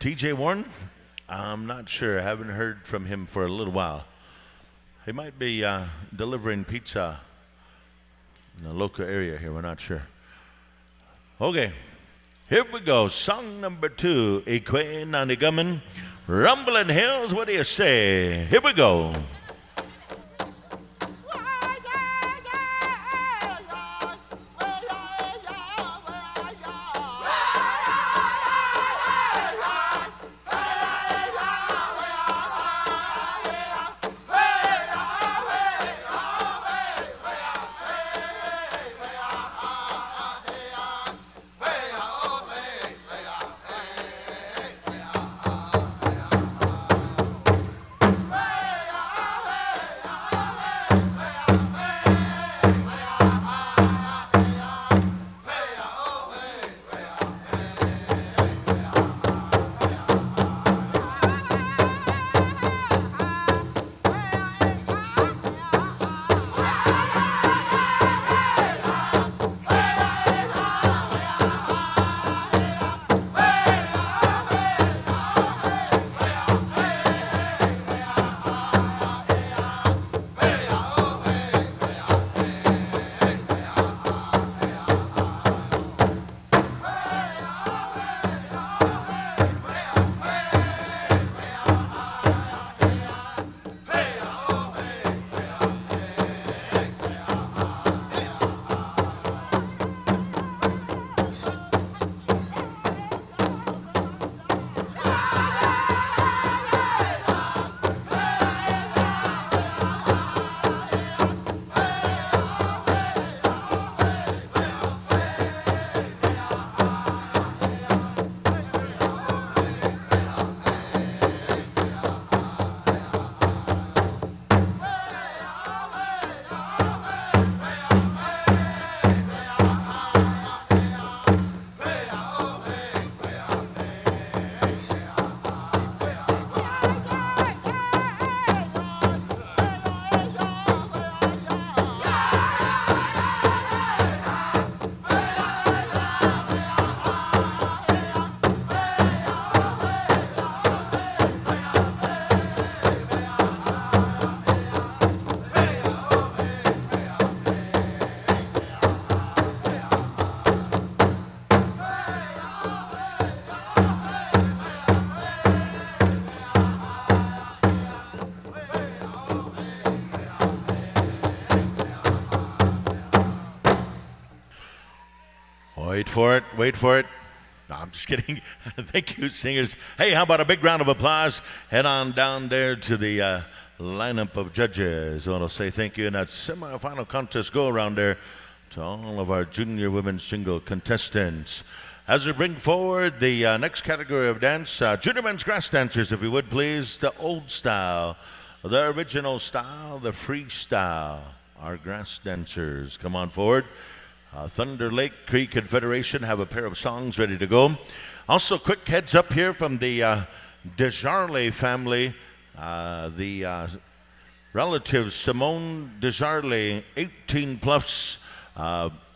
TJ Warren? I'm not sure. I haven't heard from him for a little while. He might be delivering pizza in the local area here. We're not sure. Okay, here we go. Song number two, Ikwe Nanigaman, Rumbling Hills. What do you say? Here we go. Wait for it, wait for it. No, I'm just kidding. Thank you, singers. Hey, how about a big round of applause? Head on down there to the lineup of judges. I want to say thank you in that semi-final contest go around there to all of our junior women's jingle contestants. As we bring forward the next category of dance, junior men's grass dancers, if you would please, the old style, the original style, the freestyle. Our grass dancers, come on forward. Thunder Lake Cree Confederation have a pair of songs ready to go. Also, quick heads up here from the Desjardins family. The relatives Simone Desjardins, 18 plus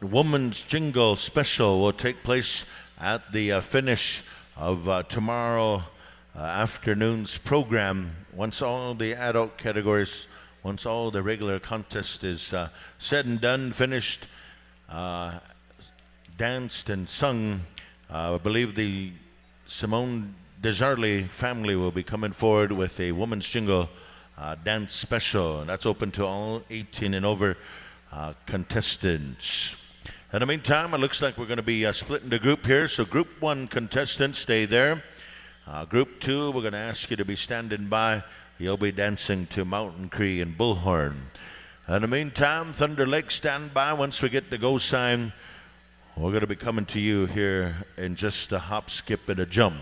woman's jingle special will take place at the finish of tomorrow afternoon's program. Once all the adult categories, once all the regular contest is said and done, finished, danced and sung, I believe the Simone Desjardins family will be coming forward with a woman's jingle dance special, and that's open to all 18 and over contestants. In the meantime, it looks like we're going to be splitting the group here, so group 1 contestants, stay there. Group 2, we're going to ask you to be standing by. You'll be dancing to Mountain Cree and Bullhorn. In the meantime, Thunder Lake, stand by. Once we get the go sign, we're going to be coming to you here in just a hop, skip, and a jump.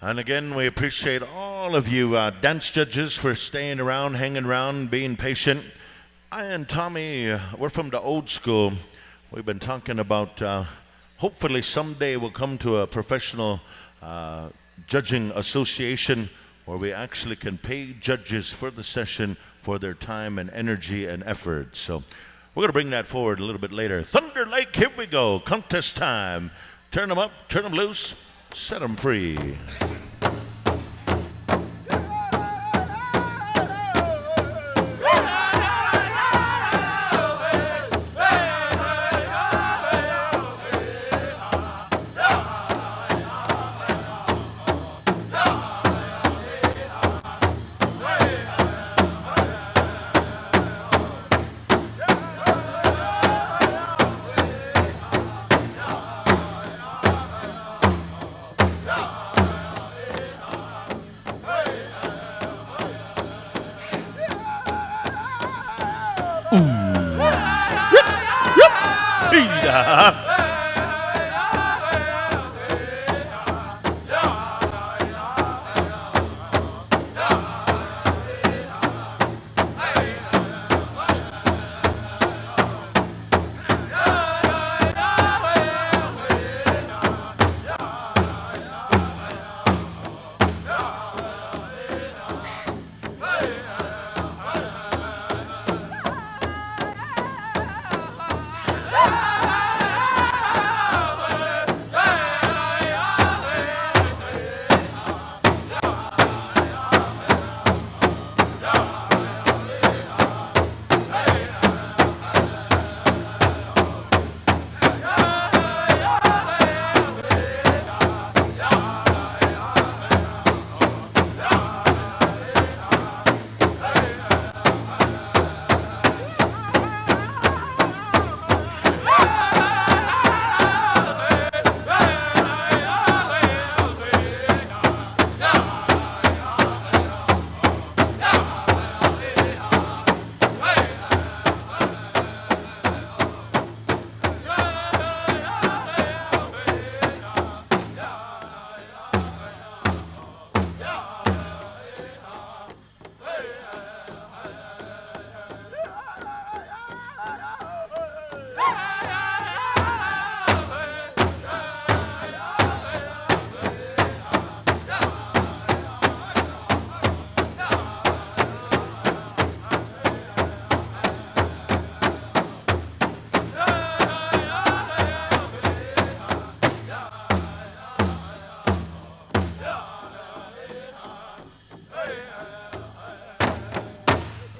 And again, we appreciate all of you dance judges for staying around, hanging around, being patient. I and Tommy, we're from the old school. We've been talking about hopefully someday we'll come to a professional judging association where we actually can pay judges for the session for their time and energy and effort. So we're going to bring that forward a little bit later. Thunder Lake, here we go. Contest time. Turn them up, turn them loose, set them free.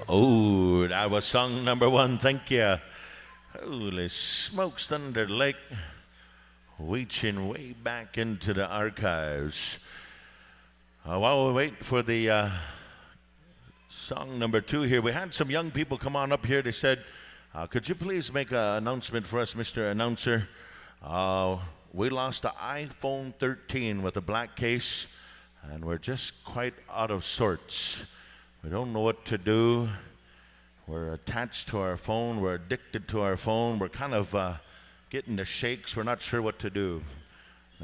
Oh, that was song number 1. Thank you. Holy smokes, Thunder Lake. Reaching way back into the archives. While we wait for the song number 2 here, we had some young people come on up here. They said Could you please make an announcement for us, Mr. Announcer? We lost the iPhone 13 with a black case, and we're just quite out of sorts. We don't know what to do. We're attached to our phone. We're addicted to our phone. We're kind of getting the shakes. We're not sure what to do.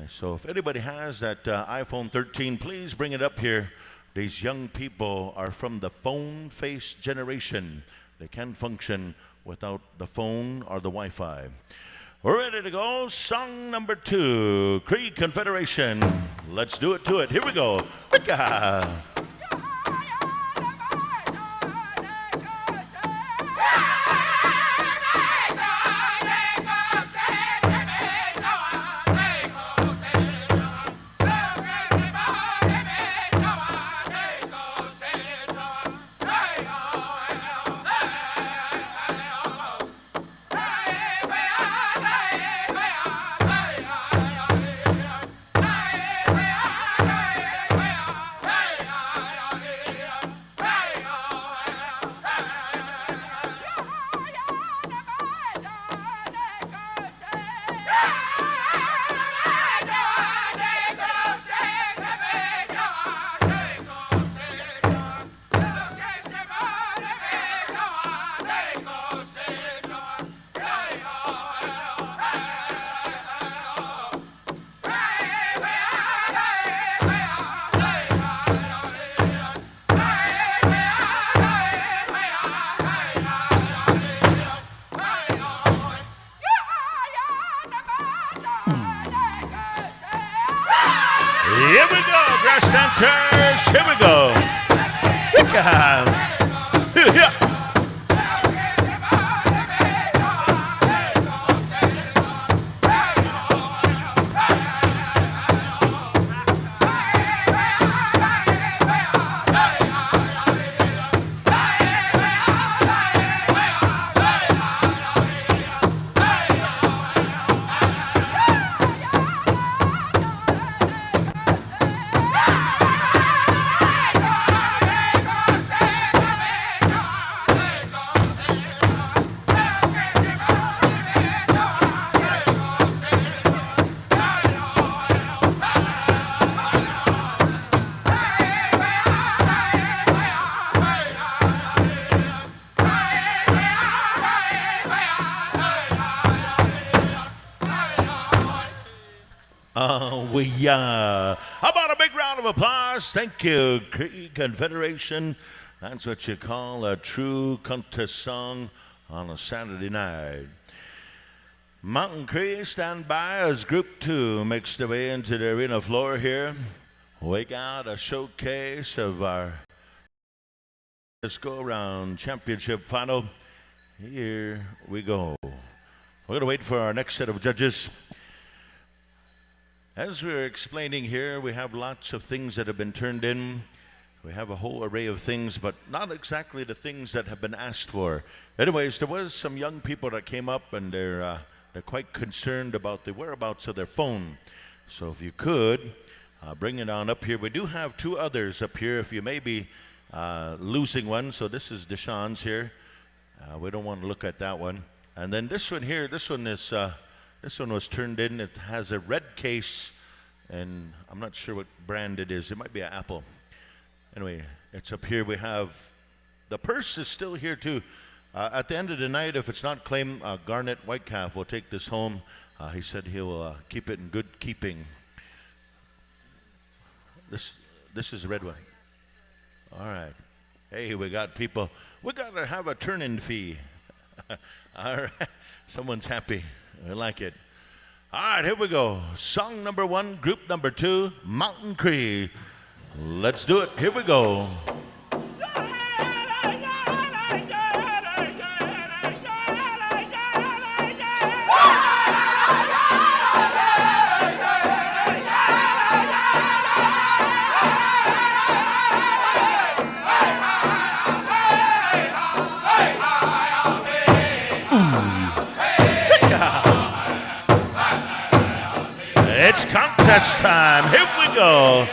So if anybody has that iPhone 13, please bring it up here. These young people are from the phone-faced generation. They can't function without the phone or the Wi-Fi. We're ready to go. Song number 2, Cree Confederation. Let's do it to it. Here we go. Here we go, grass dancers. Here we go. How about a big round of applause? Thank you, Cree Confederation. That's what you call a true contest song on a Saturday night. Mountain Cree, stand by as Group 2 makes their way into the arena floor here. We got a showcase of our Let's Go Around Championship final. Here we go. We're going to wait for our next set of judges. As we're explaining here, we have lots of things that have been turned in. We have a whole array of things, but not exactly the things that have been asked for. Anyways, there was some young people that came up, and they're quite concerned about the whereabouts of their phone. So if you could, bring it on up here. We do have 2 others up here if you may be losing one. So this is Deshawn's here. We don't want to look at that one. And then this one here, this one was turned in. It has a red case, and I'm not sure what brand it is. It might be an Apple. Anyway, it's up here. We have the purse is still here too. At the end of the night, if it's not claimed, Garnet Whitecalf will take this home. He said he'll keep it in good keeping. This is a red one. All right. Hey, we got people. We got to have a turn-in fee. All right. Someone's happy. I like it. All right, here we go. Song number 1, group number 2, Mountain Cree. Let's do it. Here we go. It's contest time. Here we go.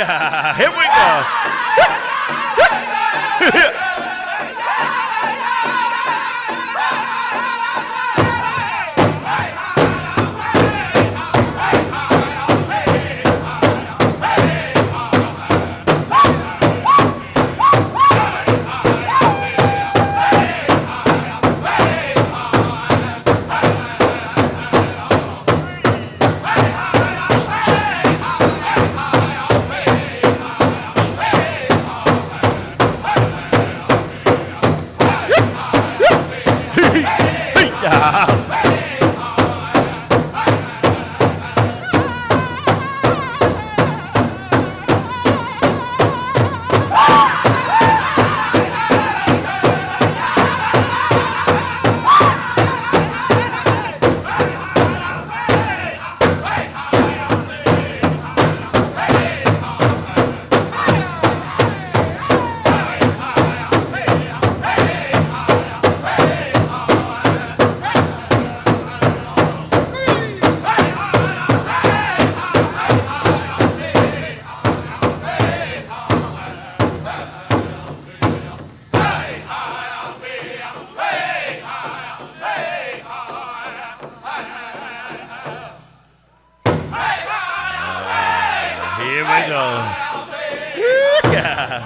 Yeah, here we go. Here we go. Yeah.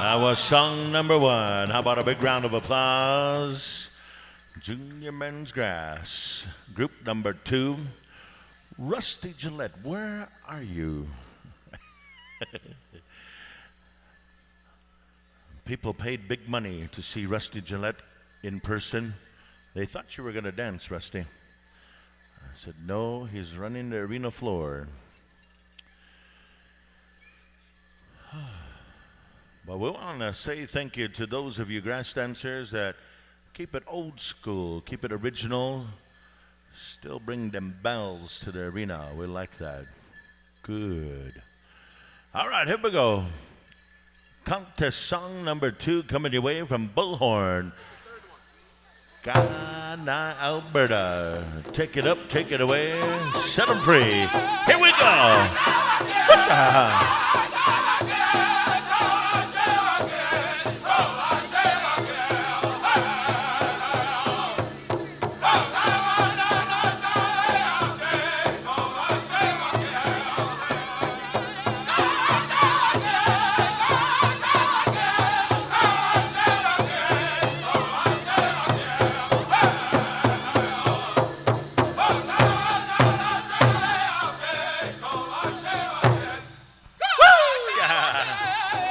That was song number one. How about a big round of applause? Junior Men's Grass. Group number two, Rusty Gillette. Where are you? People paid big money to see Rusty Gillette in person. They thought you were going to dance, Rusty. I said, no, he's running the arena floor. But we want to say thank you to those of you grass dancers that keep it old school, keep it original, still bring them bells to the arena. We like that. Good. All right, here we go. Contest song number two coming your way from Bullhorn, Ghana, Alberta. Take it up, take it away, set them free. Here we go.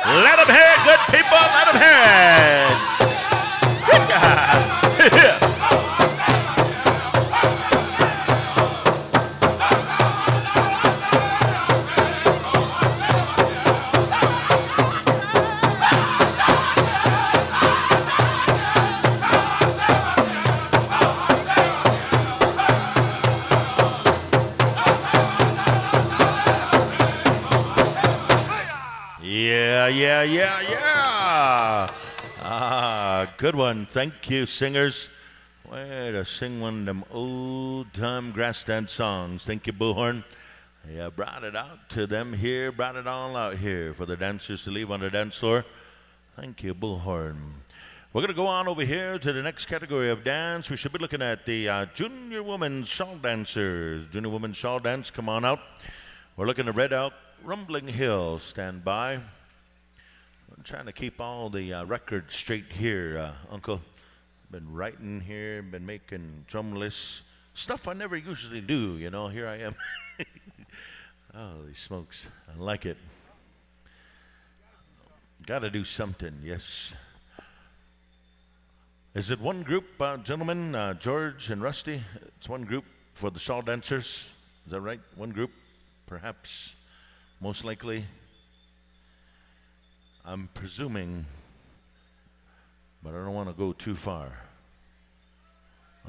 Let them hear it, good people. Let them hear it. Yeah. Good one. Thank you, singers. Way to sing one of them old-time grass dance songs. Thank you, Bullhorn. You brought it out to them here, brought it all out here for the dancers to leave on the dance floor. Thank you, Bullhorn. We're going to go on over here to the next category of dance. We should be looking at the Junior Women's Shawl Dancers. Junior Women's Shawl Dance, come on out. We're looking at Red Elk, Rumbling Hill. Stand by. I'm trying to keep all the records straight here, Uncle. Been writing here, been making drum lists. Stuff I never usually do, you know. Here I am. Holy smokes. I like it. Got to do something, yes. Is it one group, gentlemen, George and Rusty? It's one group for the shawl dancers. Is that right? One group, perhaps, most likely. I'm presuming, but I don't want to go too far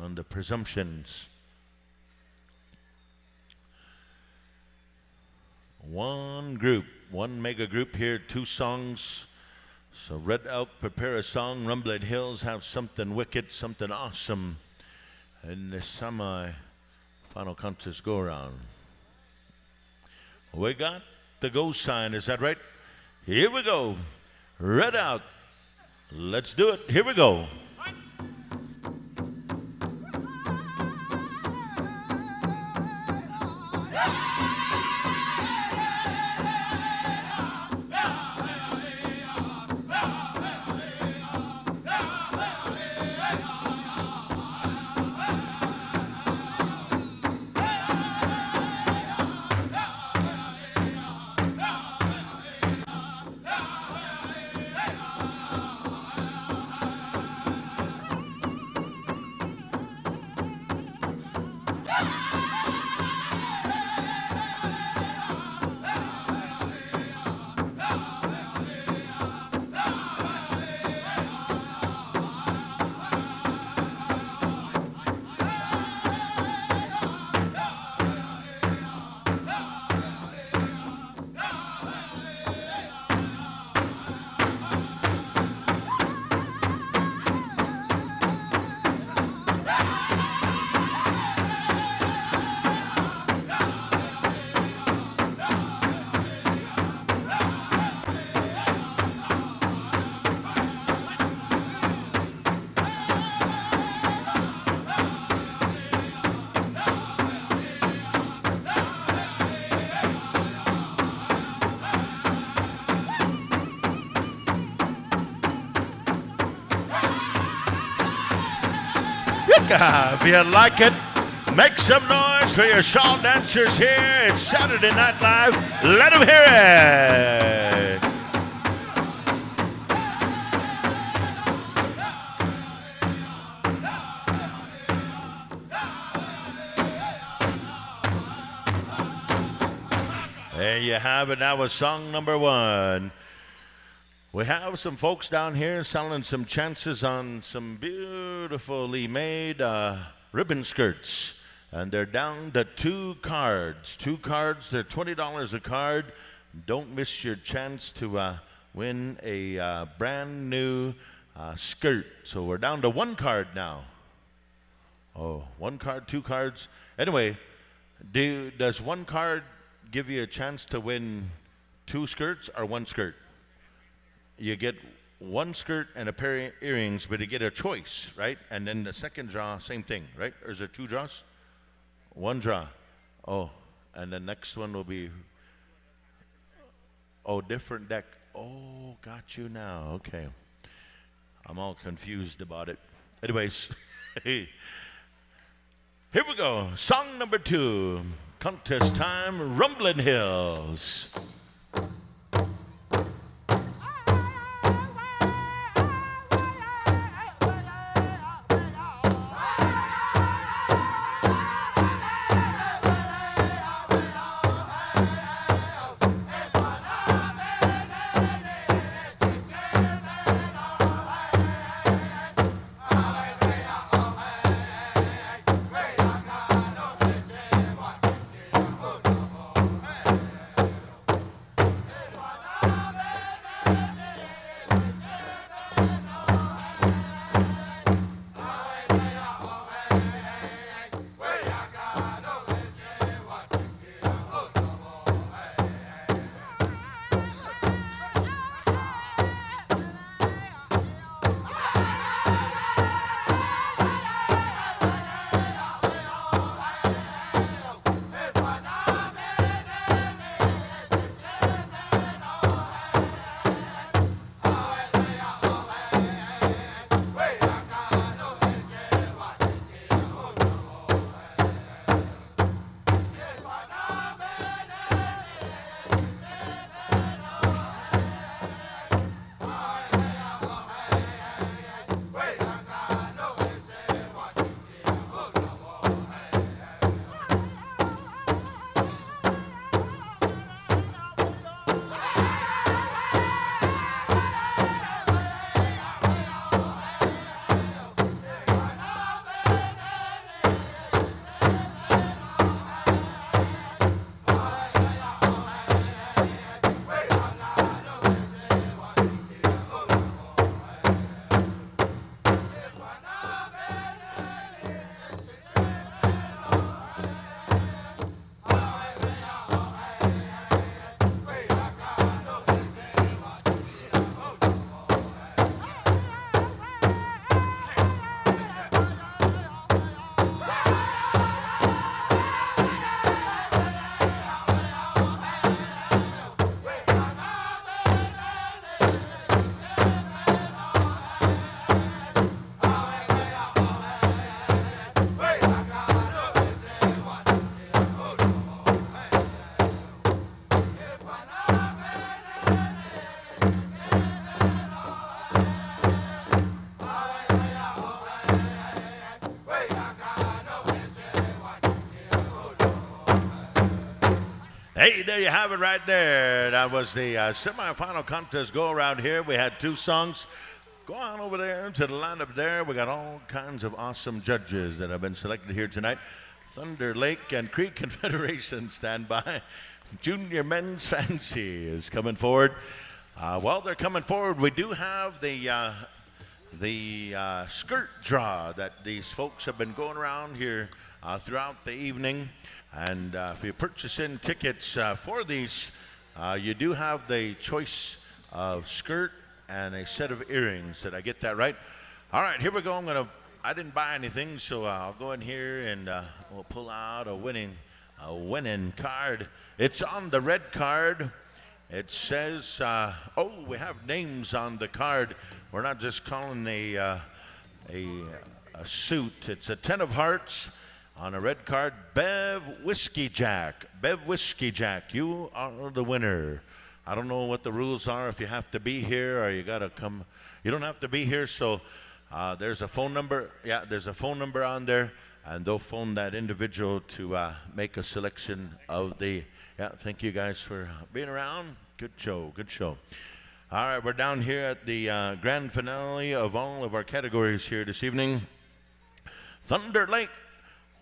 on the presumptions. One group, one mega group here, two songs So Red Elk, prepare a song. Rumbling Hills have something wicked, something awesome in this semi-final contest go-around. We got the go sign, is that right? Here we go. Red Elk. Let's do it. Here we go. If you like it, make some noise for your shawl dancers here. It's Saturday Night Live. Let them hear it. There you have it. That was song number one. We have some folks down here selling some chances on some beautifully made ribbon skirts. And they're down to 2 cards. 2 cards, they're $20 a card. Don't miss your chance to win a brand new skirt. So we're down to 1 card now. Oh, 1 card, 2 cards. Anyway, does 1 card give you a chance to win 2 skirts or 1 skirt? You get 1 skirt and a pair of earrings, but you get a choice, right? And then the second draw, same thing, right? Or is there 2 draws? 1 draw. Oh, and the next one will be, oh, different deck. Oh, got you now. Okay. I'm all confused about it. Anyways, here we go. Song number 2. Contest time, Rumbling Hills. Hey, there you have it right there. That was the semifinal contest go around here. We had 2 songs. Go on over there to the lineup there. We got all kinds of awesome judges that have been selected here tonight. Thunder Lake and Creek Confederation stand by. Junior Men's Fancy is coming forward. While they're coming forward, we do have the skirt draw that these folks have been going around here throughout the evening. And if you purchase in tickets for these, you do have the choice of skirt and a set of earrings. Did I get that right? All right, here we go. I didn't buy anything, so I'll go in here and we'll pull out a winning card. It's on the red card. It says, we have names on the card. We're not just calling a suit. It's a 10 of hearts. On a red card, Bev Whiskey Jack. Bev Whiskey Jack, you are the winner. I don't know what the rules are, if you have to be here or you got to come. You don't have to be here, so there's a phone number. Yeah, there's a phone number on there, and they'll phone that individual to make a selection of the. Yeah, thank you guys for being around. Good show, good show. All right, we're down here at the grand finale of all of our categories here this evening. Thunder Lake.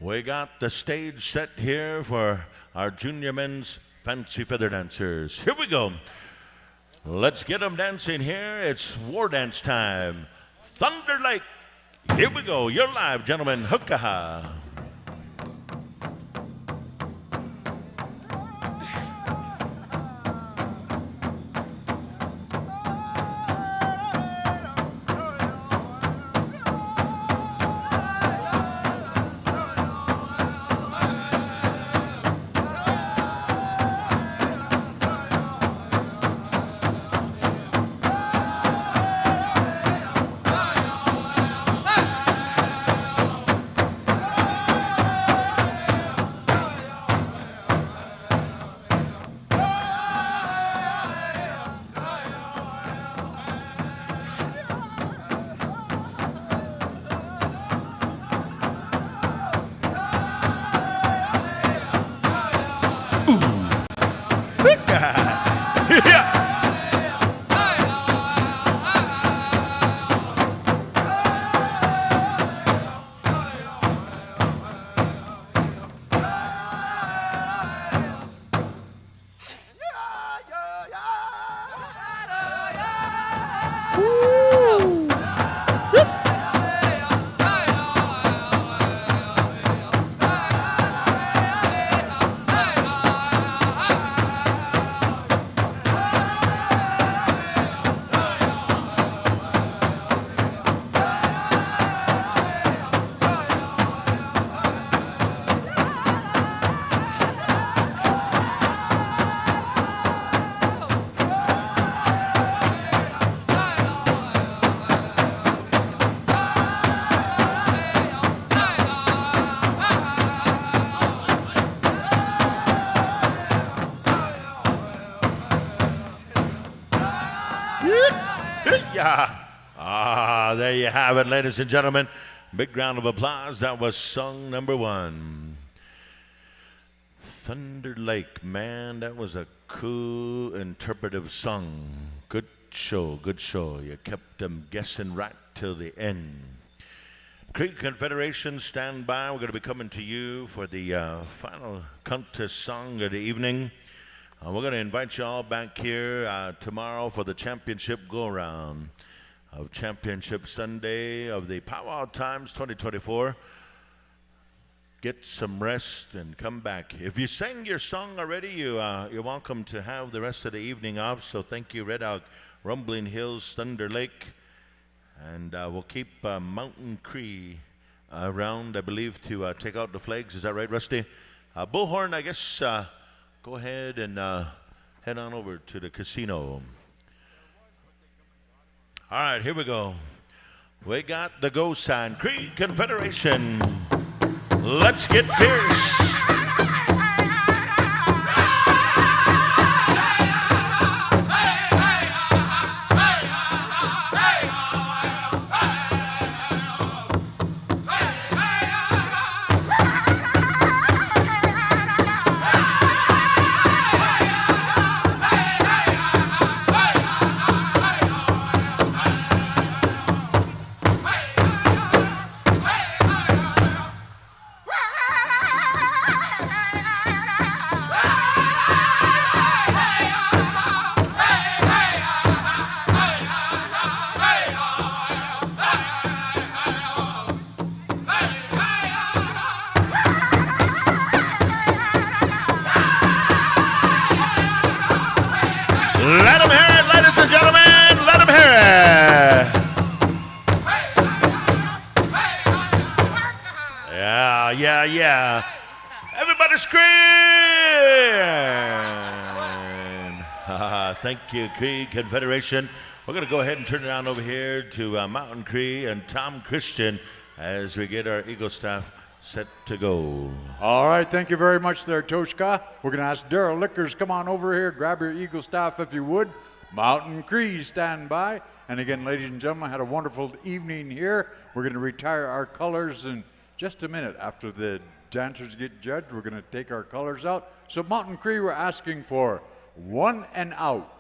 We got the stage set here for our junior men's fancy feather dancers. Here we go. Let's get them dancing here. It's war dance time. Thunder Lake. Here we go. You're live, gentlemen. Hookah. There you have it, ladies and gentlemen. Big round of applause. That was song number 1. Thunder Lake, man, that was a cool interpretive song. Good show, good show. You kept them guessing right till the end. Creek Confederation, stand by. We're going to be coming to you for the final contest song of the evening. We're going to invite you all back here tomorrow for the championship go-around of Championship Sunday of the Powwow Times 2024. Get some rest and come back. If you sang your song already, you're welcome to have the rest of the evening off. So thank you, Red Oak, Rumbling Hills, Thunder Lake. And we'll keep Mountain Cree around, I believe, to take out the flags. Is that right, Rusty? Bullhorn, I guess, go ahead and head on over to the casino. All right, here we go. We got the go sign. Creek Confederation. Let's get fierce. yeah. Everybody scream! Thank you, Cree Confederation. We're going to go ahead and turn it on over here to Mountain Cree and Tom Christian as we get our Eagle staff set to go. All right, thank you very much there, Toshka. We're going to ask Daryl Lickers, come on over here, grab your Eagle staff if you would. Mountain Cree, stand by. And again, ladies and gentlemen, had a wonderful evening here. We're going to retire our colors in just a minute. After the dancers get judged, we're going to take our colors out. So Mountain Cree, we're asking for 1 and out.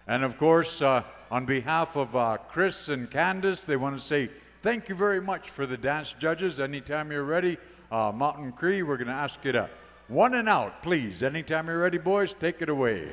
And of course, on behalf of Chris and Candace, they want to say thank you very much for the dance judges. Anytime you're ready, Mountain Cree, we're going to ask you to 1 and out, please. Anytime you're ready, boys, take it away.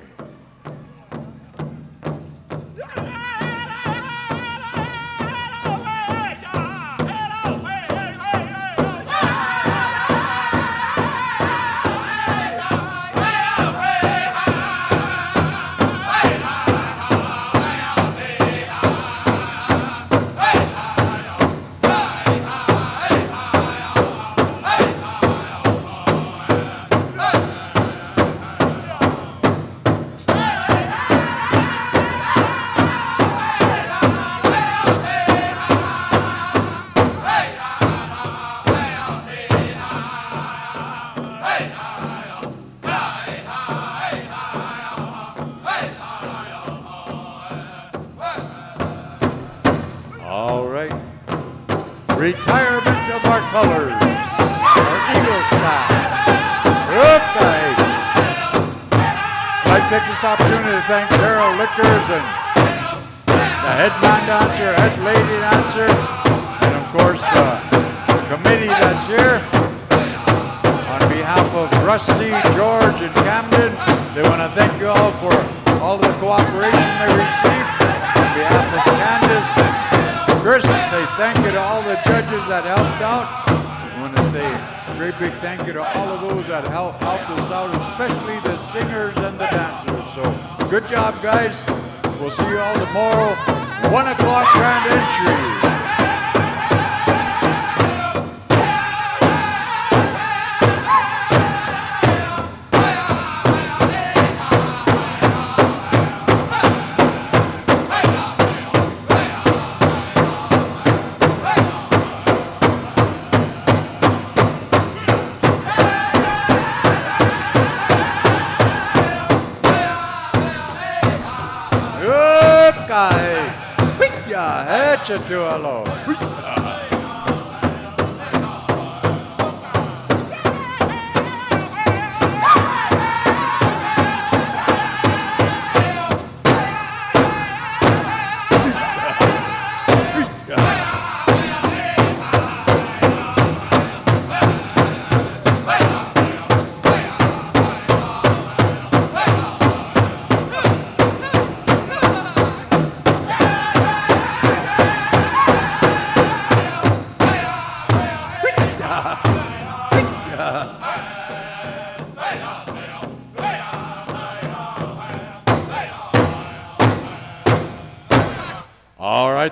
Retirement of our colors, our Eagle staff. Okay. I'd like to take this opportunity to thank Daryl Lickers and the Headman dancer, head lady dancer, and of course the committee that's here. On behalf of Rusty, George, and Camden, they want to thank you all for all the cooperation they received. On behalf of Candace and Chris, say thank you to all the judges that helped out. I want to say a great big thank you to all of those that helped us out, especially the singers and the dancers. So good job, guys. We'll see you all tomorrow, 1 o'clock grand entry. To hello.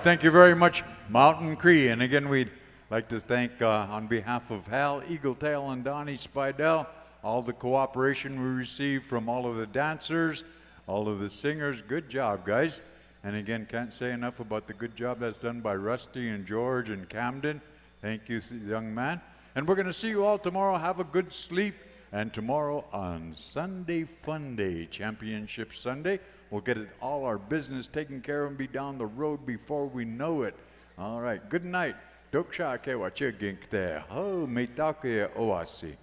Thank you very much, Mountain Cree. And again, we'd like to thank, on behalf of Hal Eagletail and Donnie Spidell, all the cooperation we received from all of the dancers, all of the singers. Good job, guys. And again, can't say enough about the good job that's done by Rusty and George and Camden. Thank you, young man. And we're going to see you all tomorrow. Have a good sleep. And tomorrow on Sunday Fun Day, Championship Sunday, we'll get it, all our business taken care of and be down the road before we know it. All right, good night. Doksha ke wache ginkte. Ho, me take oasi.